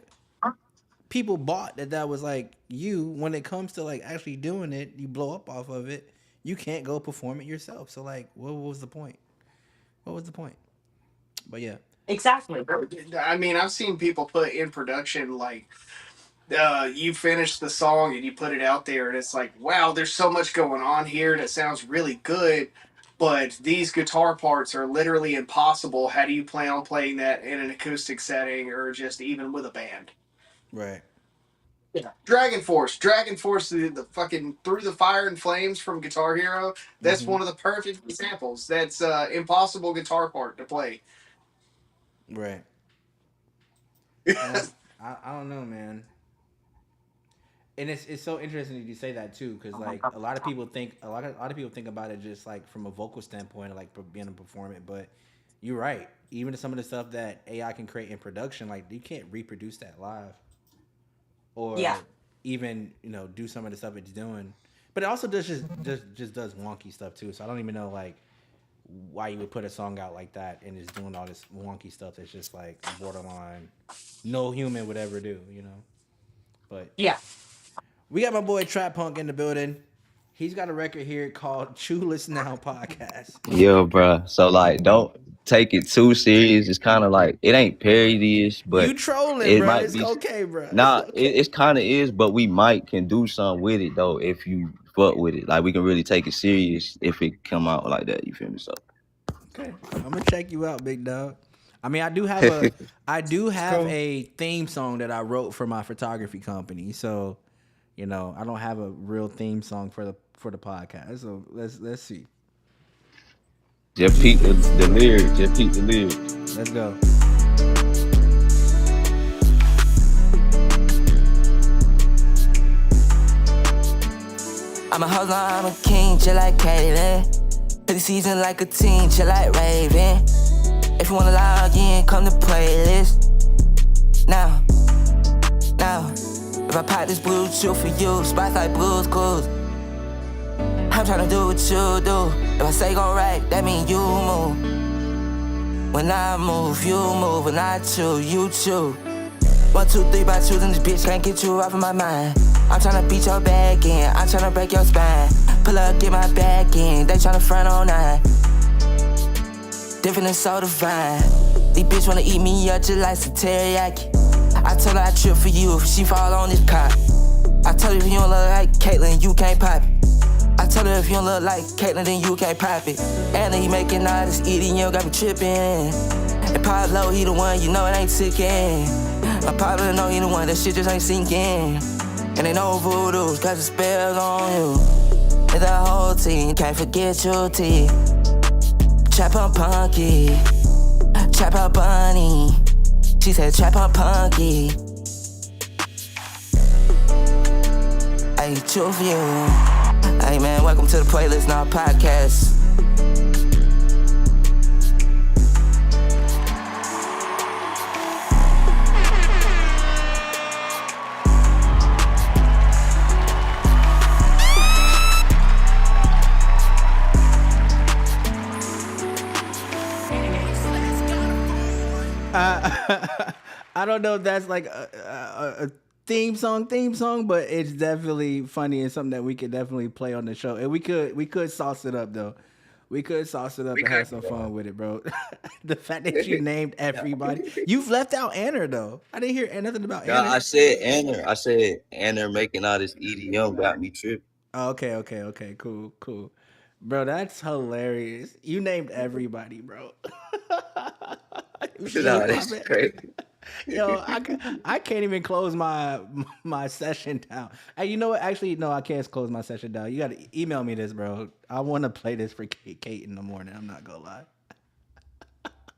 people bought that was like you, when it comes to like actually doing it, you blow up off of it. You can't go perform it yourself. So like, what was the point? What was the point? But yeah, exactly. I mean, I've seen people put in production like you finish the song and you put it out there, and it's like, wow, there's so much going on here, and it sounds really good. But these guitar parts are literally impossible. How do you plan on playing that in an acoustic setting or just even with a band? right. Yeah. Dragon Force, the fucking Through the Fire and Flames from Guitar Hero. That's Mm-hmm. one of the perfect examples. That's impossible guitar part to play. Right. I don't know, man. And it's so interesting that you say that too, because like a lot of people think about it just like from a vocal standpoint, like being able to perform it. But you're right. Even some of the stuff that AI can create in production, like you can't reproduce that live, Yeah, or even do some of the stuff it's doing. But it also does just does wonky stuff too. So I don't even know like why you would put a song out like that and it's doing all this wonky stuff that's just like borderline no human would ever do. But yeah. we got my boy Trap Punk in the building. He's got a record here called Chewless Now Podcast. Yeah, bruh. So like, don't take it too serious. It's kind of like it ain't parody-ish, but You trolling, it bro. might It's be. okay, bro. It's Nah, okay. it's kind of is, but we might can do something with it though if you fuck with it. Like we can really take it serious if it come out like that. You feel me? So Okay. I'm gonna check you out, big dog. I mean, I do have Cool. a theme song that I wrote for my photography company. So, I don't have a real theme song for the podcast. So let's see. just peep the lyrics. Just peep the lyrics. Let's go. I'm a hustler, I'm a king, chill like Caitlyn. Pretty season like a teen, chill like Raven. If you wanna log in, come to playlist. Now, if I pop this Bluetooth for you, spots like Blue's Clues. I'm tryna do what you do. If I say go right, that mean you move. When I move, you move. When I chew, you chew. 1, 2, 3 by choosing this bitch, can't get you off of my mind. I'm tryna beat your back in, I'm tryna break your spine. Pull up, get my back in, they tryna front on 9. Different and so divine. These bitch wanna eat me up just like some teriyaki. I told her I trip for you if she fall on this cock. I told her if you don't look like Caitlyn, you can't pop it. I told her if you don't look like Caitlyn, then you can't pop it. And he making all this eating, you got me tripping. And Pablo, he the one, you know it ain't ticking. My Pablo know he the one, that shit just ain't sinking. And they know voodoo, cause the spells on you. And the whole team, can't forget your teeth. Trap on punky, trap out bunny. She said trap on punky. Hey, true for you. Hey man, welcome to the Playlist Now podcast. I don't know if that's like a theme song, but it's definitely funny and something that we could definitely play on the show. And we could sauce it up though. We could sauce it up and have some fun with it, bro. The fact that you named everybody, you've left out Anna though. I didn't hear nothing about Yeah, Anna. I said Anna. I said Anna making all this EDM got me tripping. Oh, okay, cool, bro. That's hilarious. You named everybody, bro. Nah, that's crazy. Yo, I can't even close my session down. Hey, you know what? Actually, no, I can't close my session down. You got to email me this, bro. I want to play this for Kate in the morning. I'm not gonna lie.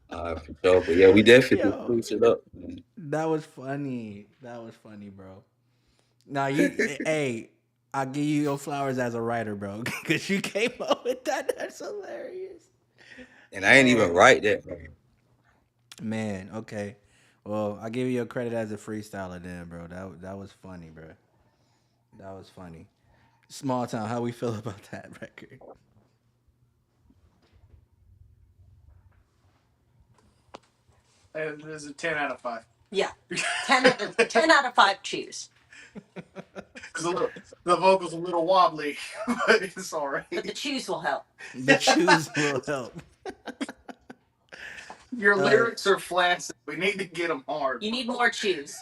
For sure. But yeah, we definitely Yo, switch it up. that was funny. That was funny, bro. Now hey, I'll give you your flowers as a writer, bro, because you came up with that. That's hilarious. And I ain't even write that. Man, okay. Well, I give you your credit as a freestyler then, bro. That was funny, bro. That was funny. Small Town, how we feel about that record? It is a 10 out of 5. Yeah, 10 out of 5 chews. Because the vocal's a little wobbly, but it's all right. But the chews will help. The chews will help. Your lyrics are flaccid. We need to get them hard. You need more chews.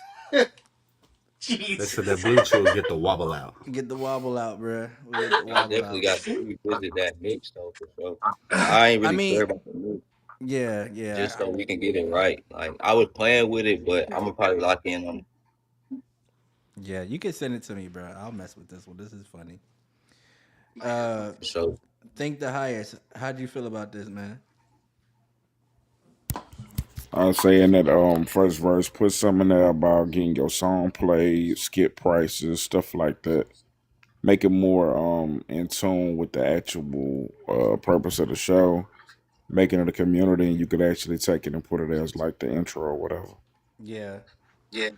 Jeez. That's so that blue chew will get the wobble out. Get the wobble out, bro. We get the I wobble definitely out. got to revisit that mix though for sure. I ain't really sure about the mix. Yeah. Just so we can get it right. Like I was playing with it, but I'm gonna probably lock in on it. Yeah, you can send it to me, bro. I'll mess with this one. This is funny. So Think the Highest. How do you feel about this, man? I was saying that first verse, put some in there about getting your song played, skip prices, stuff like that. Make it more in tune with the actual purpose of the show. Making it a community, and you could actually take it and put it as like the intro or whatever. Yeah. yeah.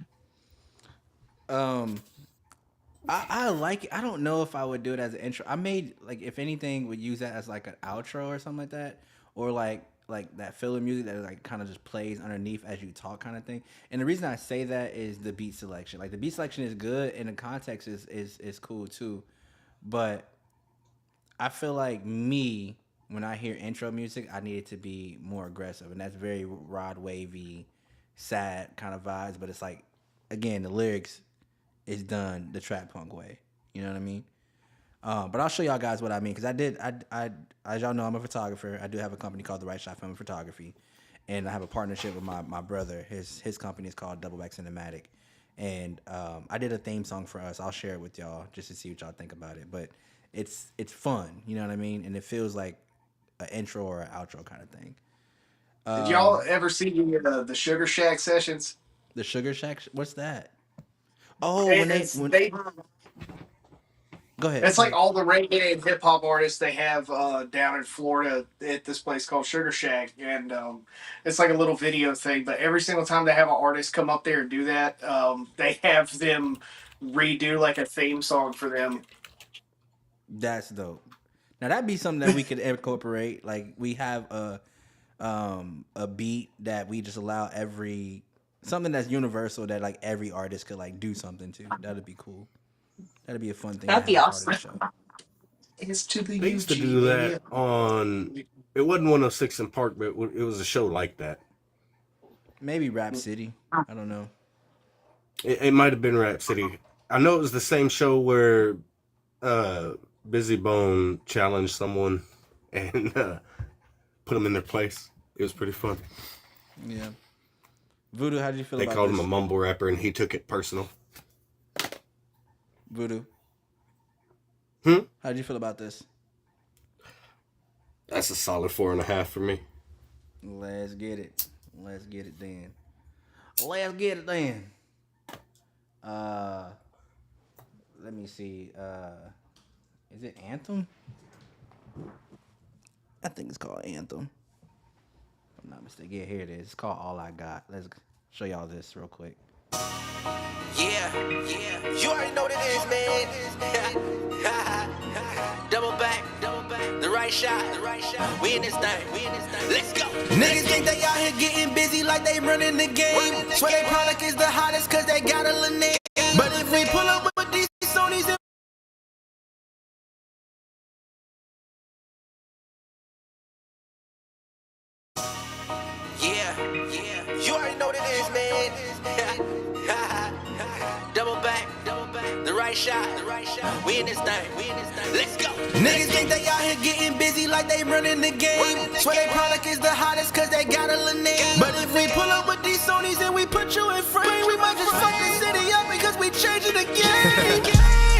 I like it. I don't know if I would do it as an intro. I made like if anything would use that as like an outro or something like that, or like that filler music that like kind of just plays underneath as you talk kind of thing. And the reason I say that is the beat selection. Like the beat selection is good and the context is cool too, but I feel like me when I hear intro music, I need it to be more aggressive, and that's very rod wavy, sad kind of vibes. But it's like again the lyrics is done the trap punk way. You know what I mean? But I'll show y'all guys what I mean because I as y'all know I'm a photographer. I do have a company called The Right Shot Film and Photography, and I have a partnership with my brother. His company is called Double Back Cinematic, and I did a theme song for us. I'll share it with y'all just to see what y'all think about it. But it's fun, you know what I mean? And it feels like an intro or an outro kind of thing. Did y'all ever see the Sugar Shack sessions? The Sugar Shack? What's that? Oh, They go ahead. It's like all the reggae and hip hop artists they have down in Florida at this place called Sugar Shack, and it's like a little video thing. But every single time they have an artist come up there and do that, they have them redo like a theme song for them. That's dope. Now that'd be something that we could incorporate. Like we have a beat that we just allow something that's universal that like every artist could like do something to. That'd be cool. That'd be a fun thing. That'd be awesome. It's to the They used to do that on. It wasn't 106 in Park, but it was a show like that. Maybe Rap City. I don't know. It might have been Rap City. I know it was the same show where Busy Bone challenged someone and put them in their place. It was pretty fun. Yeah. Voodoo, how did you feel they about called this? him a mumble rapper, and he took it personal. Voodoo. How do you feel about this? That's a solid 4.5 for me. Let's get it. Let's get it then. Let's get it then. Let me see. Is it Anthem? I think it's called Anthem. If I'm not mistaken. Yeah, here it is. It's called All I Got. Let's show y'all this real quick. Yeah. You already know what it is, man. Double back, the right shot. We in this thing. Let's go. Niggas think they out here getting busy like they running the game. Swear their product is the hottest cause they got a little name. But if we pull up with these Sonys and Yeah. You already know what it is, man. Double back, the right shot. We in this thing. Let's go. Niggas think they out here getting busy like they running the game. Swear they product is the hottest cause they got a little name. But if we pull up with these Sonys and we put you in frame, we might just fuck the city up because we changing the game.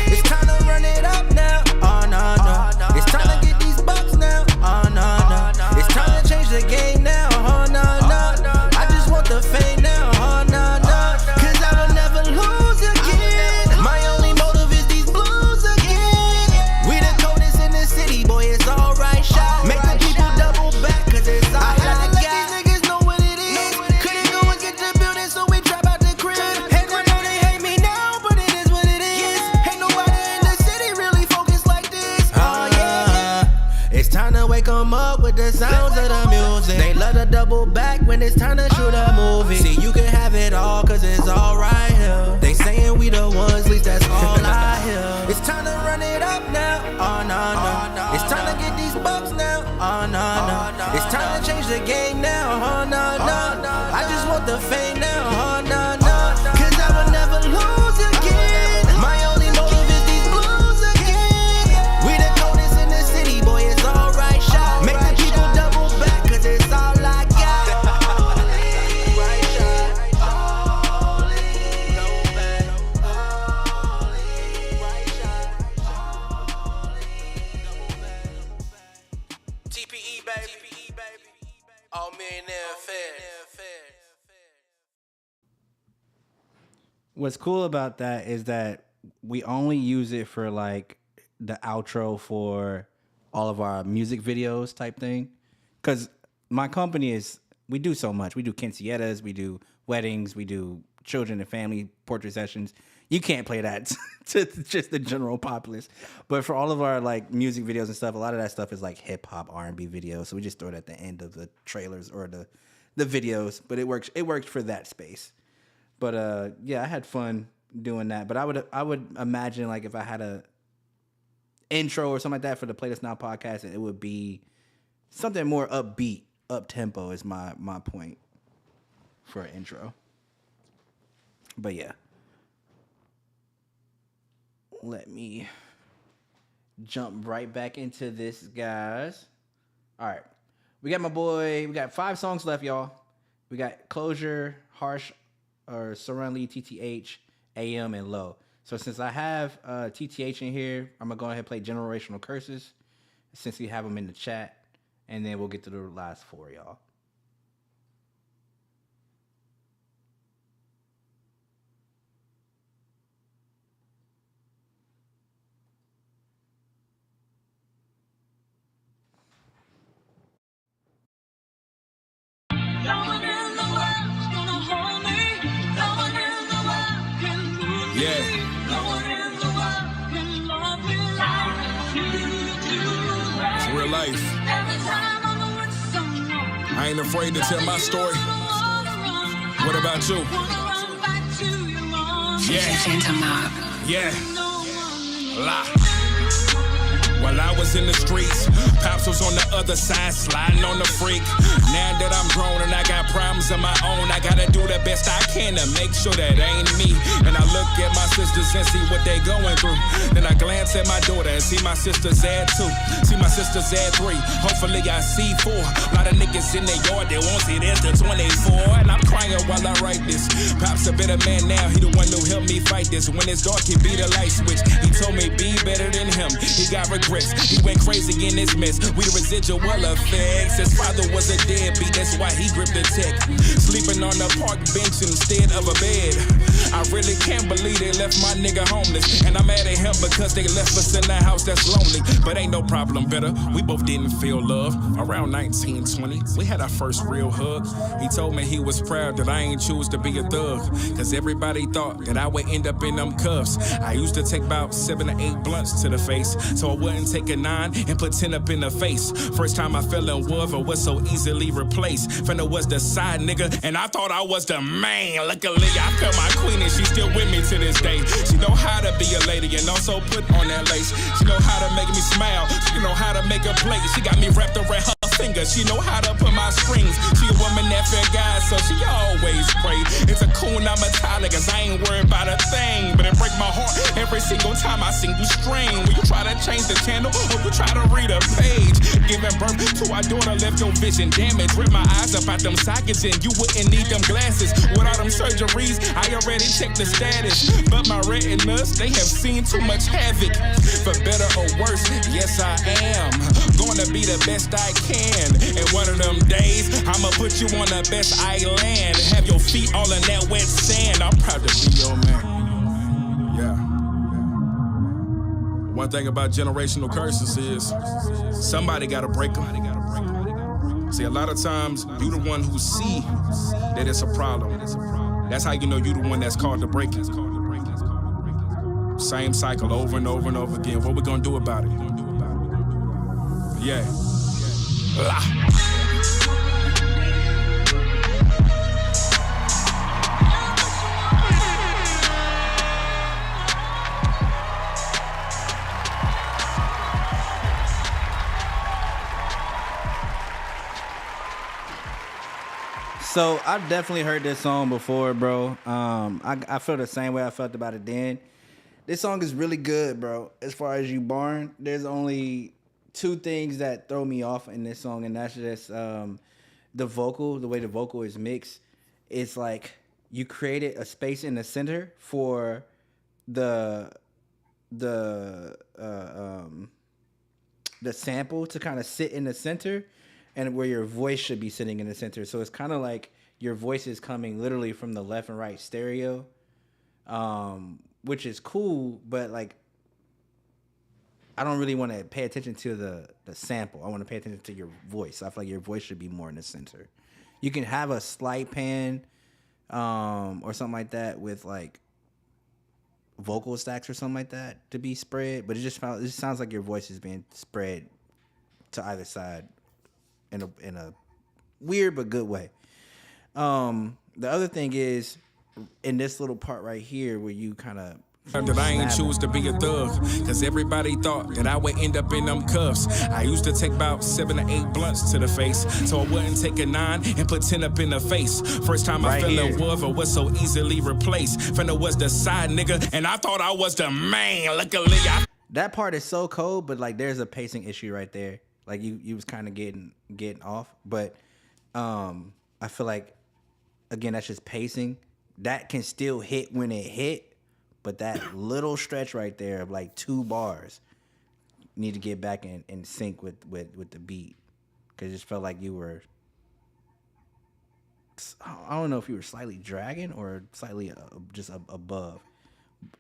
It's time to run it up now. Oh no, no. It's time to get these bucks now. Oh no, no. It's time to change the game now. Oh no, no. I just want the fame now. Oh no, no. Cause I will never lose again. My only motive is these blues again. We the coldest in the city, boy, it's alright, shot. Make the people double back, cause it's all I got. These niggas know what it is. Couldn't go and get the building, so we trap out the crib. And I know they hate me now, but it is what it is. Ain't nobody in the city really focused like this. Oh yeah. It's time to wake 'em up with the sounds of the music. They love to double back when it's time to shoot a movie. See, you can have it all, cause it's all right here. They saying we the ones, at least that's all I hear. It's time to run it up now. Oh no, no. It's time to get these bucks now. Oh no, no. It's time to change the game now. Oh no, no. I just want the fame now. Oh no, no. Cause I will never lose again. My only motive is these blues again. We the coldest in the city, boy, it's alright, shot. Make the people double back, cause it's all I got. TPE, baby. All millionaire affairs. What's cool about that is that we only use it for like the outro for all of our music videos type thing. Cause my company we do so much. We do quinceañeras, we do weddings, we do children and family portrait sessions. You can't play that to just the general populace. But for all of our like music videos and stuff, a lot of that stuff is like hip hop, R&B videos. So we just throw it at the end of the trailers or the videos. But it works for that space. But yeah, I had fun doing that. But I would imagine like if I had a intro or something like that for the Play This Now podcast, it would be something more upbeat, up tempo is my point for an intro. But yeah. Let me jump right back into this, guys. All right. We got 5 songs left, y'all. We got Closure, Harsh, or Surroundly, TTH, AM, and Low. So since I have TTH in here, I'm going to go ahead and play Generational Curses since we have them in the chat. And then we'll get to the last 4, y'all. It's real life. I ain't afraid to tell my story. What about you? Yeah. Lie. While I was in the streets, Pops was on the other side, sliding on the freak. Now that I'm grown and I got problems of my own, I gotta do the best I can to make sure that ain't me. And I look at my sisters and see what they going through. Then I glance at my daughter and see my sister's at 2. See my sister's at 3. Hopefully I see 4. A lot of niggas in their yard, they won't see this to 24. And I'm crying while I write this. Pops a better man now, he the one who helped me fight this. When it's dark, he be the light switch. He told me be better than him. He got regrets. He went crazy in his mess. We the residual effects. His father was a deadbeat, that's why he gripped the tech. Sleeping on the park bench instead of a bed. I really can't believe they left my nigga homeless. And I'm mad at him because they left us in a house that's lonely. But ain't no problem, better. We both didn't feel love. Around 19, 20, we had our first real hug. He told me he was proud that I ain't choose to be a thug. Cause everybody thought that I would end up in them cuffs. I used to take about 7 to 8 blunts to the face. So I wouldn't take a 9 and put 10 up in the face. First time I fell in love, it was so easily replaced. Finna was the side nigga, and I thought I was the man. Luckily, I felt my queen, and she's still with me to this day. She know how to be a lady and also put on that lace. She know how to make me smile. She know how to make a plate. She got me wrapped around her finger. She know how to put my strings. She a woman that fear God, so she always pray. It's a cool I'm metallic, cause I ain't worried about a thing. But it break my heart every single time I sing you strain. When you try to change the channel, or you try to read a page. Giving birth to our daughter left your vision damaged. Rip my eyes up out them sockets and you wouldn't need them glasses. Without them surgeries, I already checked the status. But my retinas, they have seen too much havoc. For better or worse, yes I am gonna be the best I can. And one of them days, I'ma put you on the best island. Have your feet all in that wet sand. I'm proud to be your man. Yeah. One thing about generational curses is somebody gotta break them. See, a lot of times, you the one who see that it's a problem. That's how you know you the one that's called to break it. Same cycle over and over and over again. What we gonna do about it? Yeah. So I've definitely heard this song before, bro. I feel the same way I felt about it then. This song is really good, bro. As far as you barn, there's only two things that throw me off in this song, and that's just the vocal, the way the vocal is mixed. It's like you created a space in the center for the sample to kind of sit in the center, and where your voice should be sitting in the center. So it's kind of like your voice is coming literally from the left and right stereo, which is cool, but like I don't really want to pay attention to the sample. I want to pay attention to your voice. I feel like your voice should be more in the center. You can have a slight pan or something like that with like vocal stacks or something like that to be spread, but it just sounds like your voice is being spread to either side in a weird but good way. The other thing is in this little part right here where you kind of that I ain't choose to be a thug, cause everybody thought that I would end up in them cuffs. I used to take about 7 or 8 blunts to the face, so I wouldn't take a 9 and put 10 up in the face. First time I fell in love, I was so easily replaced. Finna was the side nigga, and I thought I was the man. Luckily, that part is so cold, but like there's a pacing issue right there. Like you was kind of getting off, but I feel like again that's just pacing. That can still hit when it hit. But that little stretch right there of like 2 bars, you need to get back in sync with the beat. Because it just felt like you were, I don't know if you were slightly dragging or slightly just above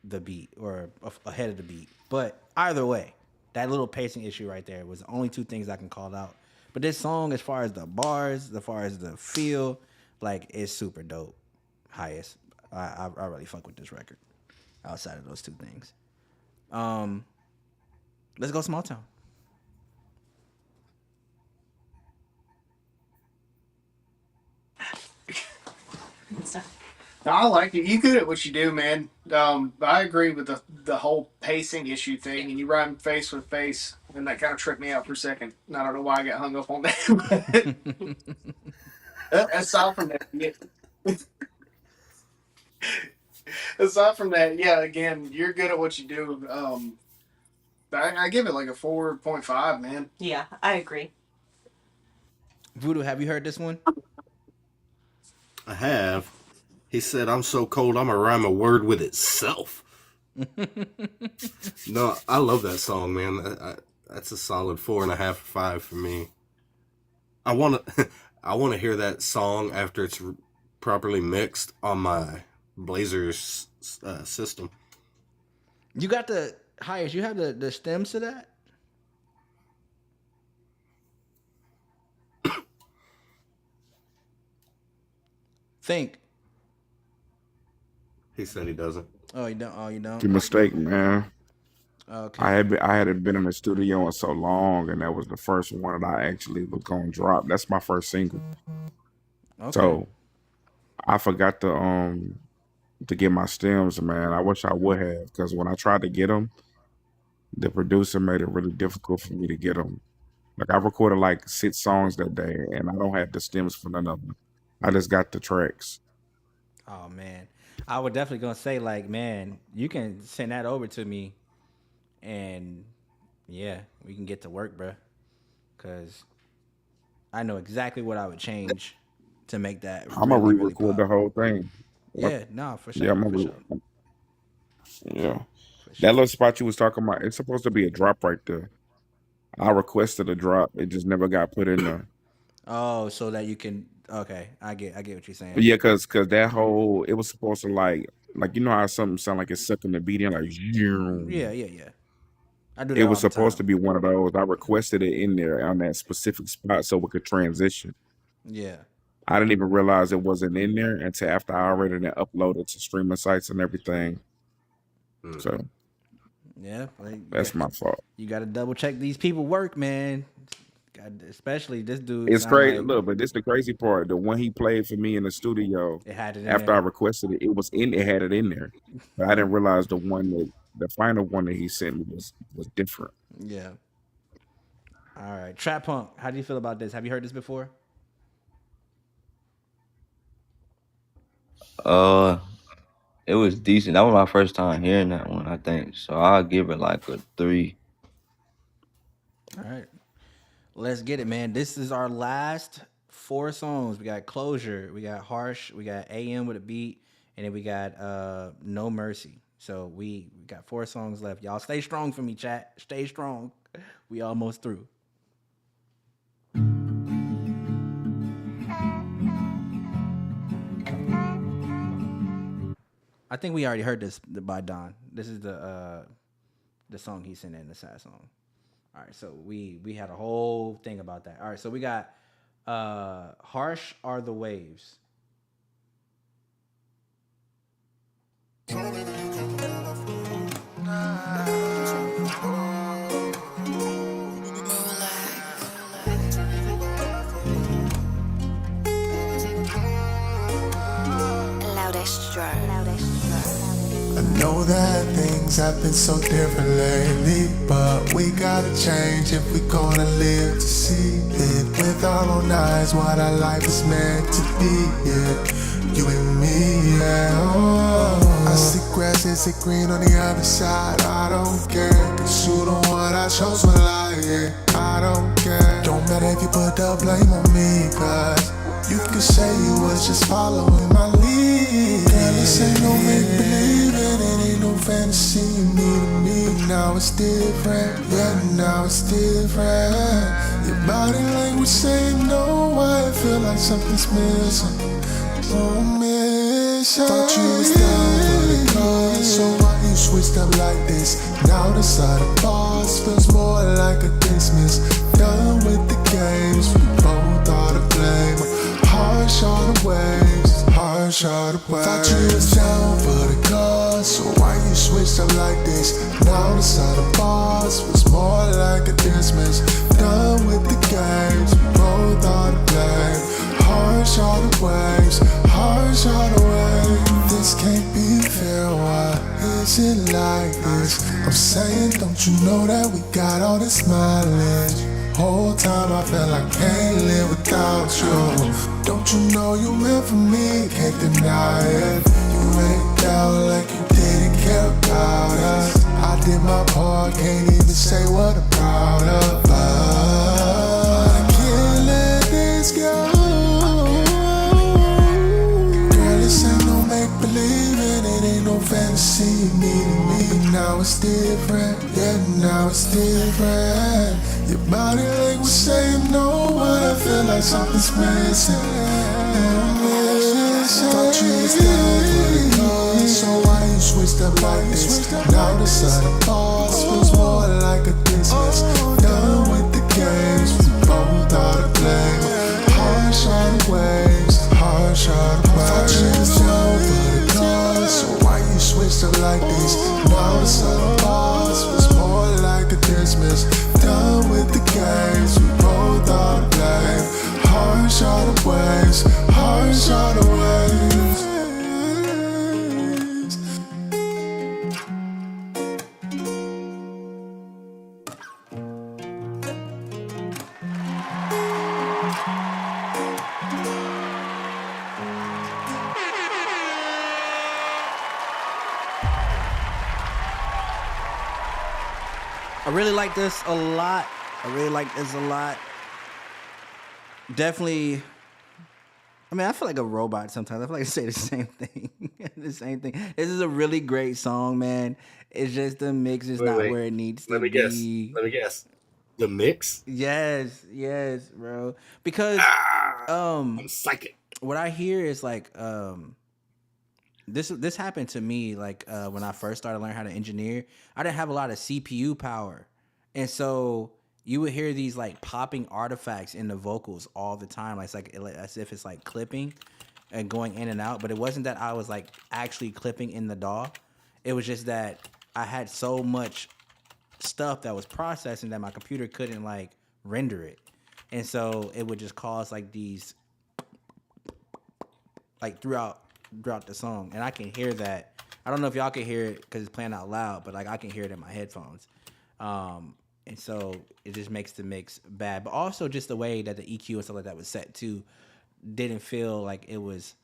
the beat or ahead of the beat. But either way, that little pacing issue right there was the only 2 things I can call out. But this song, as far as the bars, as far as the feel, like it's super dope. Highest. I really fuck with this record. Outside of those 2 things. Let's go Small Town. No, I like it. You good at what you do, man. I agree with the whole pacing issue thing, and you rhyme face with face, and that kind of tripped me out for a second. And I don't know why I got hung up on that. But aside from that, yeah. Aside from that, yeah, again, you're good at what you do. I give it like a 4.5, man. Yeah, I agree. Voodoo, have you heard this one? I have. He said, "I'm so cold, I'm gonna rhyme a word with itself." No, I love that song, man. That's a solid 4.5 or 5 for me. I want to hear that song after it's properly mixed on my Blazers system. You got the highest. You have the stems to that? Think. He said he doesn't. Oh, you don't? Oh, you don't? Your mistake, man. Okay. I hadn't been in the studio in so long, and that was the first one that I actually was gonna drop. That's my first single. Okay. So I forgot to get my stems, man. I wish I would have, because when I tried to get them, the producer made it really difficult for me to get them. Like I recorded like 6 songs that day, and I don't have the stems for none of them. I just got the tracks. Oh man, I would definitely gonna say like, man, you can send that over to me, and yeah, we can get to work, bro. Cause I know exactly what I would change to make that I'm gonna really, really re-record the pop. whole thing. Yep. Yeah, no, for Yeah, sure, for sure, yeah. for That sure. little spot you was talking about, it's supposed to be a drop right there. I requested a drop. It just never got put in there. Oh, so that you can. Okay, I get what you're saying. Yeah, cause that whole it was supposed to like you know how something sound like it's sucking the beat in like Yeah, yeah, yeah. I do it that was all the supposed time. to be one of those. I requested it in there on that specific spot so it could transition. Yeah, I didn't even realize it wasn't in there until after I already then uploaded to streaming sites and everything. So yeah. Like, that's my fault. you got to double check these people work, man. Especially this dude It's sound crazy. like Look, but this the crazy part. The one he played for me in the studio, it had it in after I there. requested it, it had it in there. But I didn't realize the final one that he sent me was different. Yeah. All right, Trap Punk. How do you feel about this? Have you heard this before? It was decent. That was my first time hearing that one, I think. So I'll give it like a 3. All right. Let's get it, man. This is our last 4 songs. We got Closure, we got Harsh, we got AM with a beat, and then we got No Mercy. So we got 4 songs left. Y'all stay strong for me, chat. Stay strong. We almost through. I think we already heard this by Don. This is the song he sent in, the sad song. All right, so we had a whole thing about that. All right, so we got Harsh Are the Waves. Loudest drop. I know that things have been so different lately, but we gotta change if we gonna live to see it with our own eyes. What our life is meant to be, yeah. You and me, yeah. Oh. I see grass, is it green on the other side? I don't care, 'cause you the one I chose for life, yeah. I don't care. Don't matter if you put the blame on me, 'cause you could say you was just following my lead. Girl, this ain't no make-believe, and it ain't no fantasy. You needed me, now it's different. Yeah, now it's different. Your body language saying no, I feel like something's missing. Oh, missing. Thought you was down for the cause, so why you switched up like this? Now the side of boss feels more like a dismiss. Done with the games, we both are to blame. Harsh are the waves, harsh are the waves. Thought you was down for the cause, so why you switched up like this? Now the side of boss was more like a dismiss. Done with the games, we both are to blame. Harsh are the waves, harsh are the waves. This can't be fair, why is it like this? I'm saying, don't you know that we got all this mileage? Whole time I felt I can't live without you. Don't you know you meant for me, can't deny it. You made out like you didn't care about us. I did my part, can't even say what I'm proud of. I can't let this go. Girl, this ain't no make-believe, and it ain't no fantasy. You needed me, now it's different. Yeah, now it's different. Your body language saying no, but I feel like something's missing. Thought you was down for the cause, so why you switched up like this? Now the side of boss feels more like a dismiss. Done with the games, we both are to blame. Harsh are the waves, harsh are the waves. Thought you was down for the cause, so why you switched up like this? Now the side of boss feels more like a dismiss. Done with the games, we both are to blame. Harsh are the waves, harsh are the waves. I really like this a lot. I really like this a lot. Definitely. I mean, I feel like a robot sometimes. I feel like I say the same thing. The same thing. This is a really great song, man. It's just the mix is not Wait. where it needs to Let me guess. be. Let me guess. The mix? Yes, bro. Because I'm psychic. what I hear is like this happened to me like when I first started learning how to engineer. I didn't have a lot of CPU power. And so you would hear these like popping artifacts in the vocals all the time. Like, it's like as if it's like clipping and going in and out. But it wasn't that I was like actually clipping in the DAW. It was just that I had so much stuff that was processing that my computer couldn't like render it. And so it would just cause like these like throughout the song. And I can hear that. I don't know if y'all can hear it because it's playing out loud, but like I can hear it in my headphones. And so it just makes the mix bad. But also just the way that the EQ and stuff like that was set too didn't feel like it was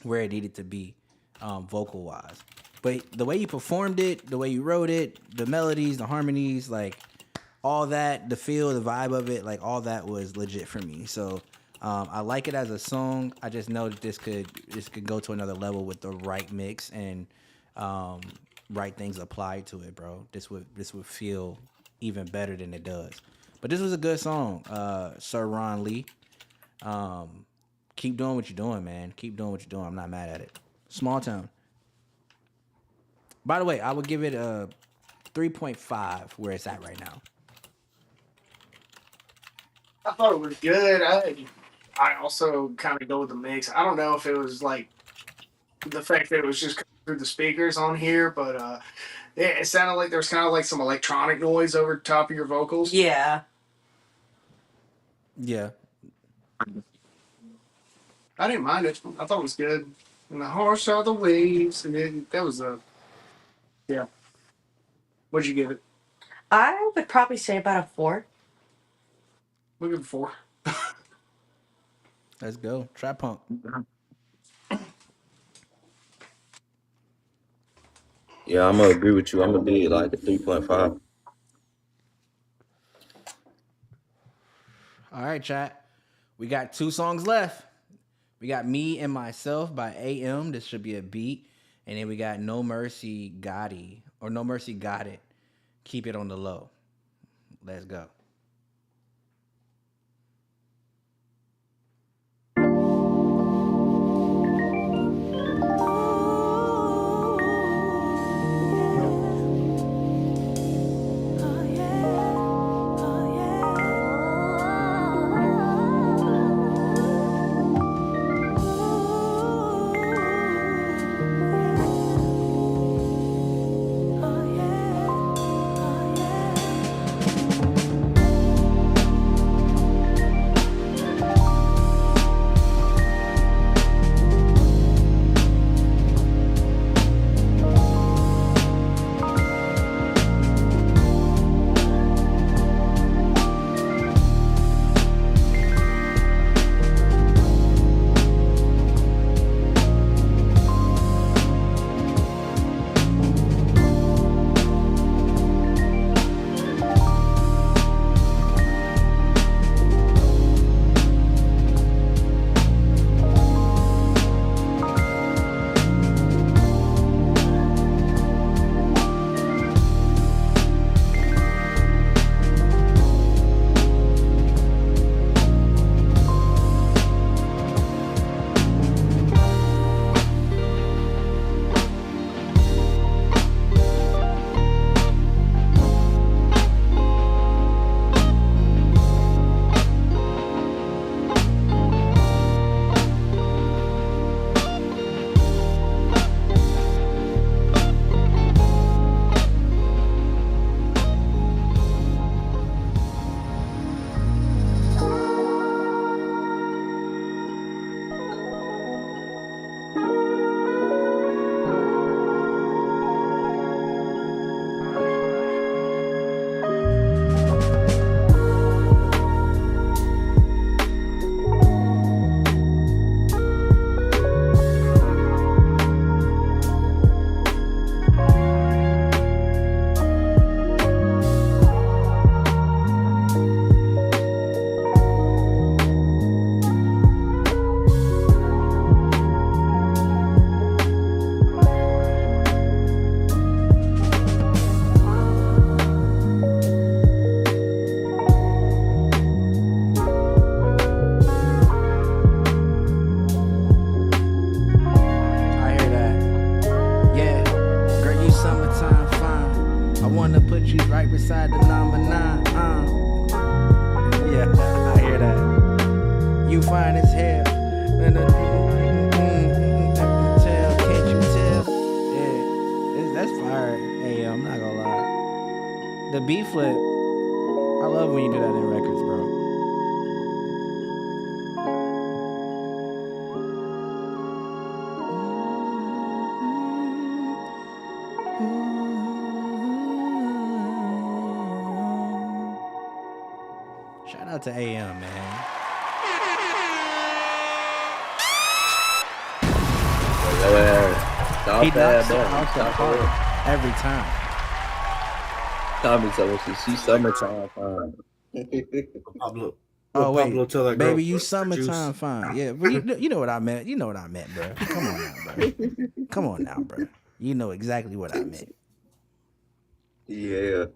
where it needed to be vocal wise. But the way you performed it, the way you wrote it, the melodies, the harmonies, like all that, the feel, the vibe of it, like all that was legit for me. So I like it as a song. I just know that this could go to another level with the right mix and right things applied to it, bro. This would feel even better than it does. But this was a good song, Sir Ron Lee. Keep doing what you're doing, man. Keep doing what you're doing. I'm not mad at it. Small Town. By the way, I would give it a 3.5 where it's at right now. I thought it was good. I also kind of go with the mix. I don't know if it was like the fact that it was just coming through the speakers on here, but yeah, it sounded like there was kind of like some electronic noise over top of your vocals. Yeah. Yeah. I didn't mind it. I thought it was good. And the harsh are the waves, and that was yeah. What'd you give it? I would probably say about a 4. We'll give it 4. Let's go. Trap punk. Yeah, I'm gonna agree with you. I'm gonna be like a 3.5. All right, chat. We got 2 songs left. We got Me and Myself by AM. This should be a beat. And then we got No Mercy Gotti, or No Mercy Got It. Keep It on the Low. Let's go. wanna put you right beside the number 9. Yeah, I hear that. You fine as hell. Tell, can't you tell? Yeah, that's fire. Hey, I'm not gonna lie. The B flip, I love when you do that in records, bro. Shout out to AM, man. He knocks it out the park every time. Tommy told me she's summertime fine. Pablo. Oh wait, Pablo tell that baby, girl, you "What's the summertime juice?" fine. Yeah, but you know what I meant. You know what I meant, bro. Come on now, bro. Come on now, bro. You know exactly what I meant. Yeah.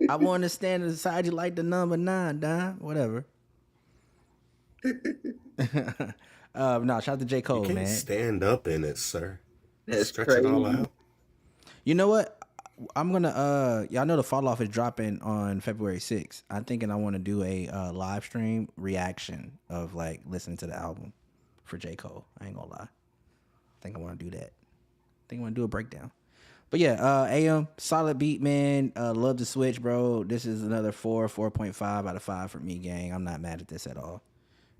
I want to stand beside you like the number 9, Don. Whatever. No, shout out to J. Cole, You can't man. stand up in it, sir. That's Stretch it all crazy. out. You know what? I'm gonna y'all know the fall off is dropping on February 6th. I'm thinking I want to do a live stream reaction of like listening to the album for J. Cole. I ain't gonna lie. I think I want to do that. I think I want to do a breakdown. But yeah, AM, solid beat, man. Love the switch, bro. This is another 4.5 out of 5 for me, gang. I'm not mad at this at all.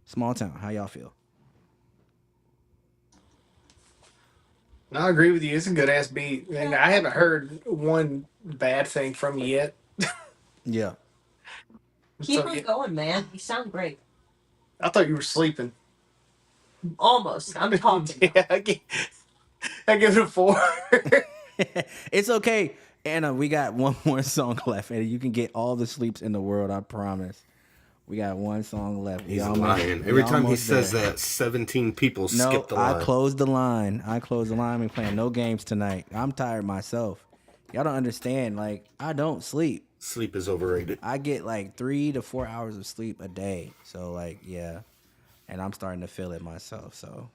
Small town, how y'all feel? No, I agree with you. It's a good ass beat, and I haven't heard one bad thing from you yet. Yeah. Keep on going, man. You sound great. I thought you were sleeping. Almost. I'm talking. Yeah, I give it a 4. It's okay, Anna. We got one more song left, and you can get all the sleeps in the world. I promise. We got one song left. He's lying. Every time he says that, 17 people skip the line. I closed the line. I ain't playing no games tonight. I'm tired myself. Y'all don't understand. Like, I don't sleep. Sleep is overrated. I get like 3 to 4 hours of sleep a day. So, like, yeah. And I'm starting to feel it myself. So,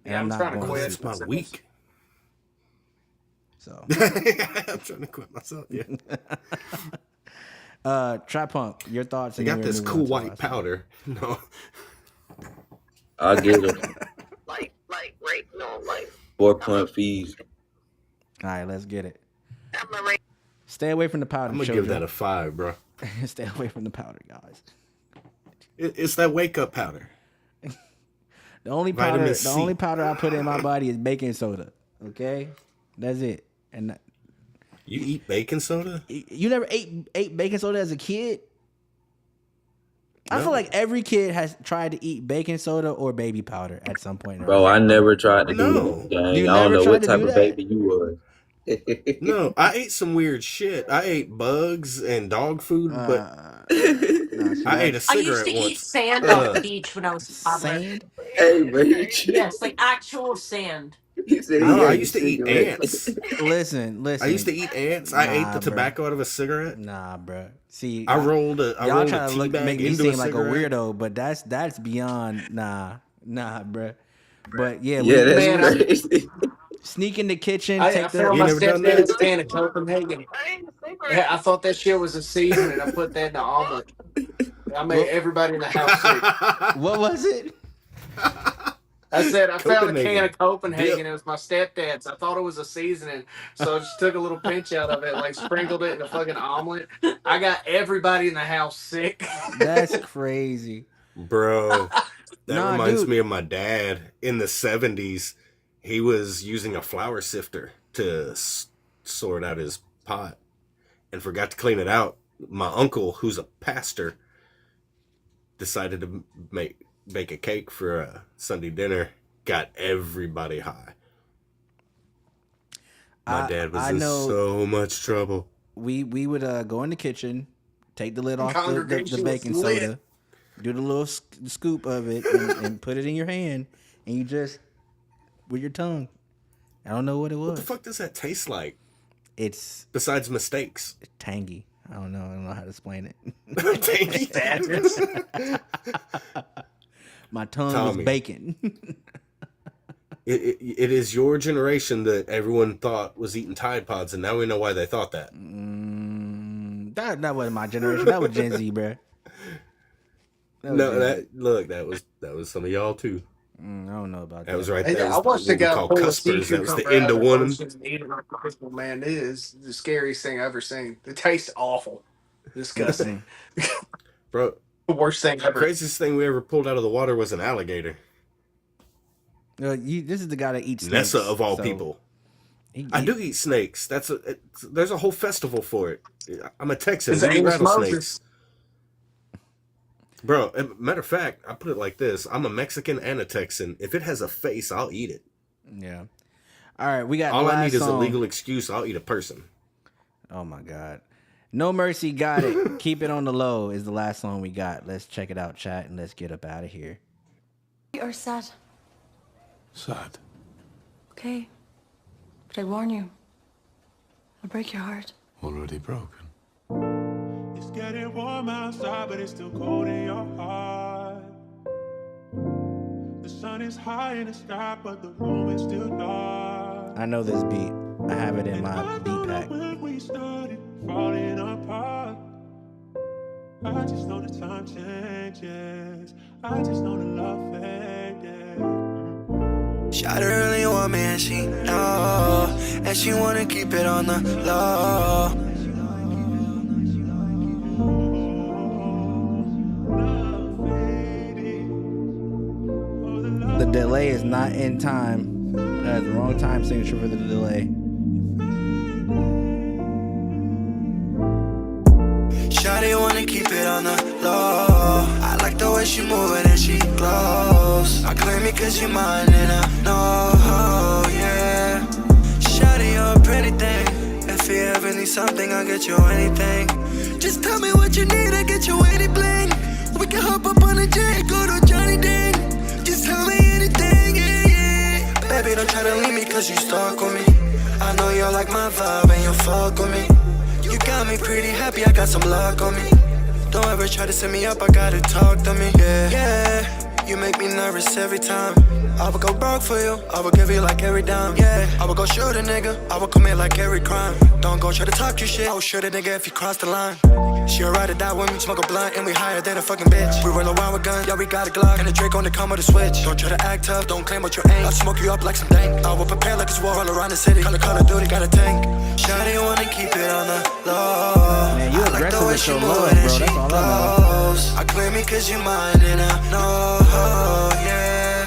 Yeah, I'm trying to quit. It's my week. So, I'm trying to quit myself. Yeah. Trap Punk, your thoughts? You got this cool white powder. No. I'll give it like 4 point fees. All right, let's get it. Stay away from the powder. I'm gonna give that a 5, bro. Stay away from the powder, guys. It's that wake up powder. The only powder I put in my body is baking soda. Okay, that's it. And you eat baking soda? You never ate baking soda as a kid? No. I feel like every kid has tried to eat baking soda or baby powder at some point. Bro, I never tried to do that, gang. I don't know what type of baby you was. No, I ate some weird shit. I ate bugs and dog food, but I ate a cigarette I used to eat sand on the beach when I was a toddler. Sand? Hey, man. Yes, like actual sand. No, I used to eat ants. Listen. I used to eat ants. I ate the tobacco out of a cigarette. Nah, bro. See, I rolled a tea bag make me into seem a like cigarette. a weirdo, but that's beyond nah, bro. But yeah, that's crazy. Sneak in the kitchen. I found my stepdad's stand in Copenhagen. Yeah, I thought that shit was a season, and I put that in the omelet. I made everybody in the house sick. What was it? I said I found a can Copenhagen. of Copenhagen. Dip. It was my stepdad's. I thought it was a seasoning, so I just took a little pinch out of it, like sprinkled it in a fucking omelet. I got everybody in the house sick. That's crazy, Bro. That reminds dude. me of my dad in the 70s. He was using a flour sifter to sort out his pot and forgot to clean it out. My uncle, who's a pastor, decided to bake a cake for a Sunday dinner. Got everybody high. My dad was in so much trouble. We would go in the kitchen, take the lid off the Congregation baking was lit. soda, do the little scoop of it, and put it in your hand, and you just with your tongue. I don't know what it was. What the fuck does that taste like? It's besides mistakes. Tangy. I don't know how to explain it. Tangy. My tongue Tommy. was bacon. It is your generation that everyone thought was eating Tide Pods, and now we know why they thought that. That wasn't my generation. That was Gen Z, bro. No, that was some of y'all too. I don't know about that. That was right. I That was watched a what we guy call pull a sea cuspers. That was the cucumber end out of of the one. ocean and eat it like a crystal, man. It is the scariest thing I've ever seen. It tastes awful. Disgusting. Bro, The worst thing ever. craziest thing we ever pulled out of the water was an alligator. This is the guy that eats Nessa snakes, of all so people. I do eat snakes. There's a whole festival for it. I'm a Texan. It's We eat Amos rattlesnakes. Moses. Bro, matter of fact, I put it like this. I'm a Mexican and a Texan. If it has a face, I'll eat it. Yeah. All right, we got all the I last need is a song. legal excuse. I'll eat a person. Oh my God. No Mercy got it. Keep it on the low is the last song we got. Let's check it out, chat, and let's get up out of here. Or sad. Sad. Okay. But I warn you, I'll break your heart. Already broken. It's getting warm outside, but it's still cold in your heart. The sun is high in the sky, but the room is still dark. I know this beat. I have it in my beat pack. When we started falling apart, I just know the time changes. I just know the love faded. Shot her really want me and she know, and she wanna keep it on the low. The delay is not in time. That is the wrong time signature for the delay. Shawty wanna keep it on the low. I like the way she move it and she glows. I claim it cause you mine and I know, yeah. Shawty, you're a pretty thing. If you ever need something, I'll get you anything. Just tell me what you need, I'll get you anything bling. We can hop up on a jet, go to Johnny Dang. Just tell me anything, yeah, yeah. Baby, don't try to leave me cause you stuck with me. I know you like my vibe and you fuck with me. You got me pretty happy, I got some luck on me. Don't ever try to set me up, I gotta talk to me. Yeah, yeah. You make me nervous every time. I would go broke for you, I would give you like every dime. Yeah, I would go shoot a nigga, I would commit like every crime. Don't go try to talk your shit, I would shoot a nigga if you cross the line. She'll ride or die with me, smoke a blunt, and we higher than a fucking bitch. We roll around with guns, yeah, we got a Glock, and a Drake on the come with a switch. Don't try to act tough, don't claim what you ain't. I'll smoke you up like some dank. I will prepare like it's war all around the city. Call of Duty, got a tank. Shawty wanna keep it on the low. Man, you I like the way aggressive she with move your love, it and bro. she That's all I know. glows. I claim it cause you mine and I know, yeah.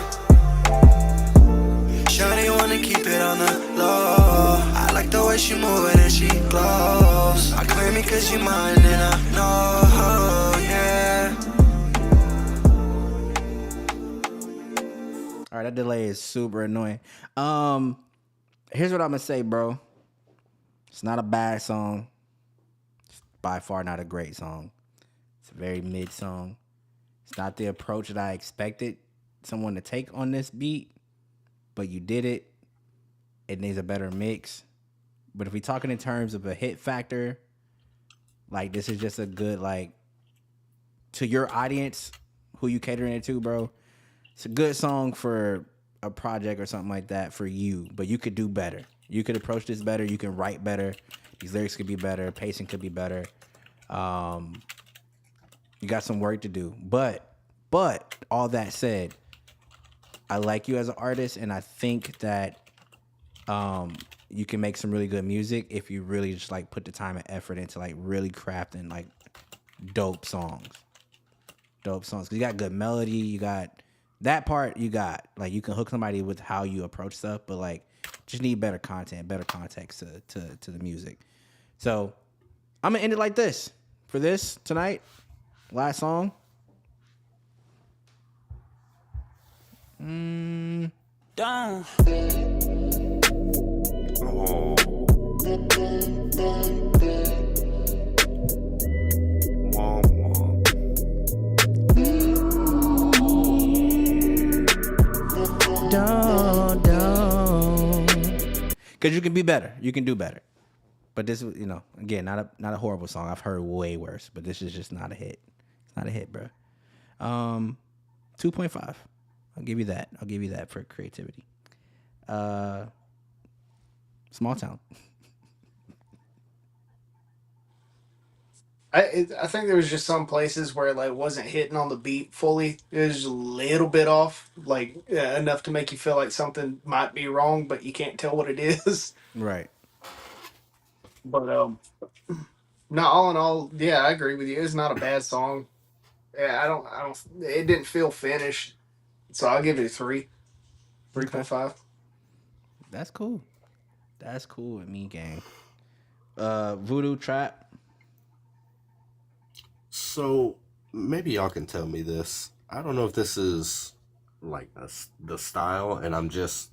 Shawty wanna keep it on the low. I like the way she move it and she glows. I claim it cause you mine and I know, yeah. All right, that delay is super annoying. Here's what I'm gonna say, bro. It's not a bad song. It's by far not a great song. It's a very mid song. It's not the approach that I expected someone to take on this beat, but you did it. It needs a better mix. But if we're talking in terms of a hit factor, like this is just a good, like, to your audience, who you catering it to, bro. It's a good song for a project or something like that for you, but you could do better. You could approach this better. You can write better. These lyrics could be better. Pacing could be better. You got some work to do. But all that said, I like you as an artist, and I think that you can make some really good music if you really just like put the time and effort into like really crafting like dope songs. Dope songs. 'Cause you got good melody. You got that part. You got like you can hook somebody with how you approach stuff, but like just need better content, better context to the music. So I'm gonna end it like this for this tonight. Last song. Down. Don't. Because you can be better. You can do better. But this, you know, again, not a horrible song. I've heard way worse, but this is just not a hit. It's not a hit, bro. 2.5. I'll give you that. I'll give you that for creativity. Small town. I think there was just some places where it like wasn't hitting on the beat fully. It was just a little bit off, like enough to make you feel like something might be wrong, but you can't tell what it is. Right. But not all in all, yeah, I agree with you. It's not a bad song. Yeah, I don't. It didn't feel finished, so I'll give it a 3.5. That's cool. That's cool with me, gang. Voodoo Trap. So maybe y'all can tell me this. I don't know if this is like the style, and I'm just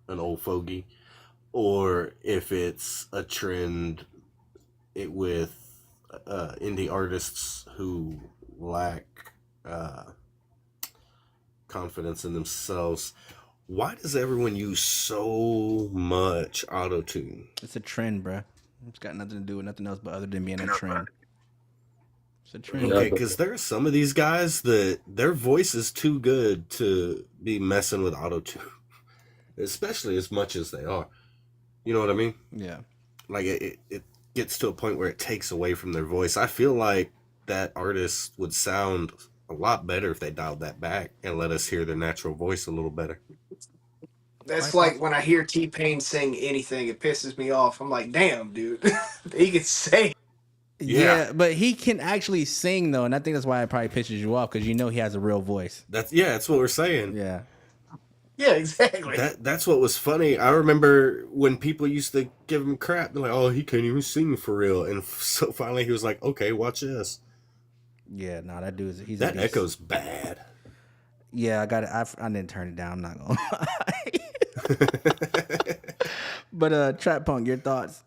an old fogey, or if it's a trend with indie artists who lack confidence in themselves. Why does everyone use so much auto tune? It's a trend, bruh. It's got nothing to do with nothing else but other than being a trend. It's a trend. Okay, because there are some of these guys that their voice is too good to be messing with auto tune, especially as much as they are. You know what I mean? Yeah. Like it gets to a point where it takes away from their voice. I feel like that artist would sound a lot better if they dialed that back and let us hear their natural voice a little better. That's like when I hear T-Pain sing anything, it pisses me off. I'm like, damn, dude, he can sing. Yeah, but he can actually sing though, and I think that's why it probably pisses you off because you know he has a real voice. That's what we're saying. Yeah. Yeah, exactly. That's what was funny. I remember when people used to give him crap. They're like, "Oh, he can't even sing for real." And so finally, he was like, "Okay, watch this." Yeah, no, that dude's he's that a beast. echo's bad. Yeah, I got it. I didn't turn it down. I'm not gonna lie. But Trap Punk, your thoughts?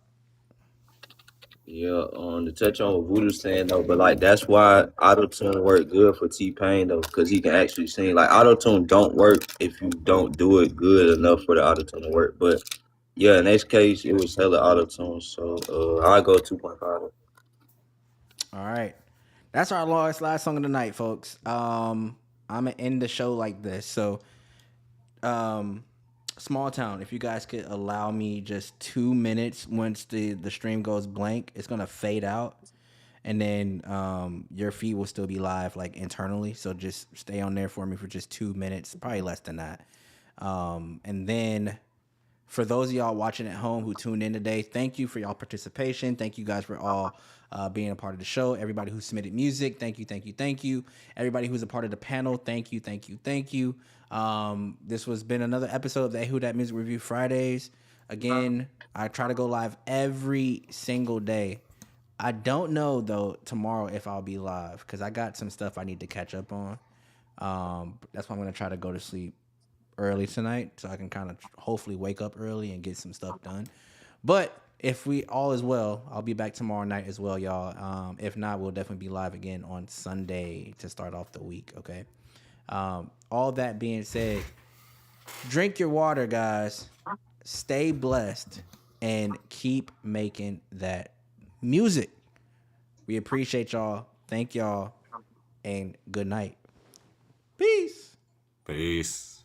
Yeah, to touch on what Voodoo's saying though, but like that's why auto-tune work good for T-Pain though, because he can actually sing. Like auto-tune don't work if you don't do it good enough for the auto-tune to work. But yeah, in this case, it was hella auto-tune, so I'll go 2.5. All right, that's our last song of the night, folks. I'm gonna end the show like this. So, Small Town, if you guys could allow me just 2 minutes once the stream goes blank, it's gonna fade out, and then your feed will still be live like internally. So just stay on there for me for just 2 minutes, probably less than that. And then for those of y'all watching at home who tuned in today, thank you for y'all participation. Thank you guys for all being a part of the show. Everybody who submitted music, thank you. Everybody who's a part of the panel, thank you. This was been another episode of the Who That Music Review Fridays. Again, I try to go live every single day. I don't know though tomorrow if I'll be live because I got some stuff I need to catch up on. That's why I'm gonna try to go to sleep early tonight so I can kind of hopefully wake up early and get some stuff done. But if we all is well, I'll be back tomorrow night as well, y'all. If not, we'll definitely be live again on Sunday to start off the week, okay? All that being said, drink your water, guys. Stay blessed and keep making that music. We appreciate y'all. Thank y'all. And good night. Peace. Peace.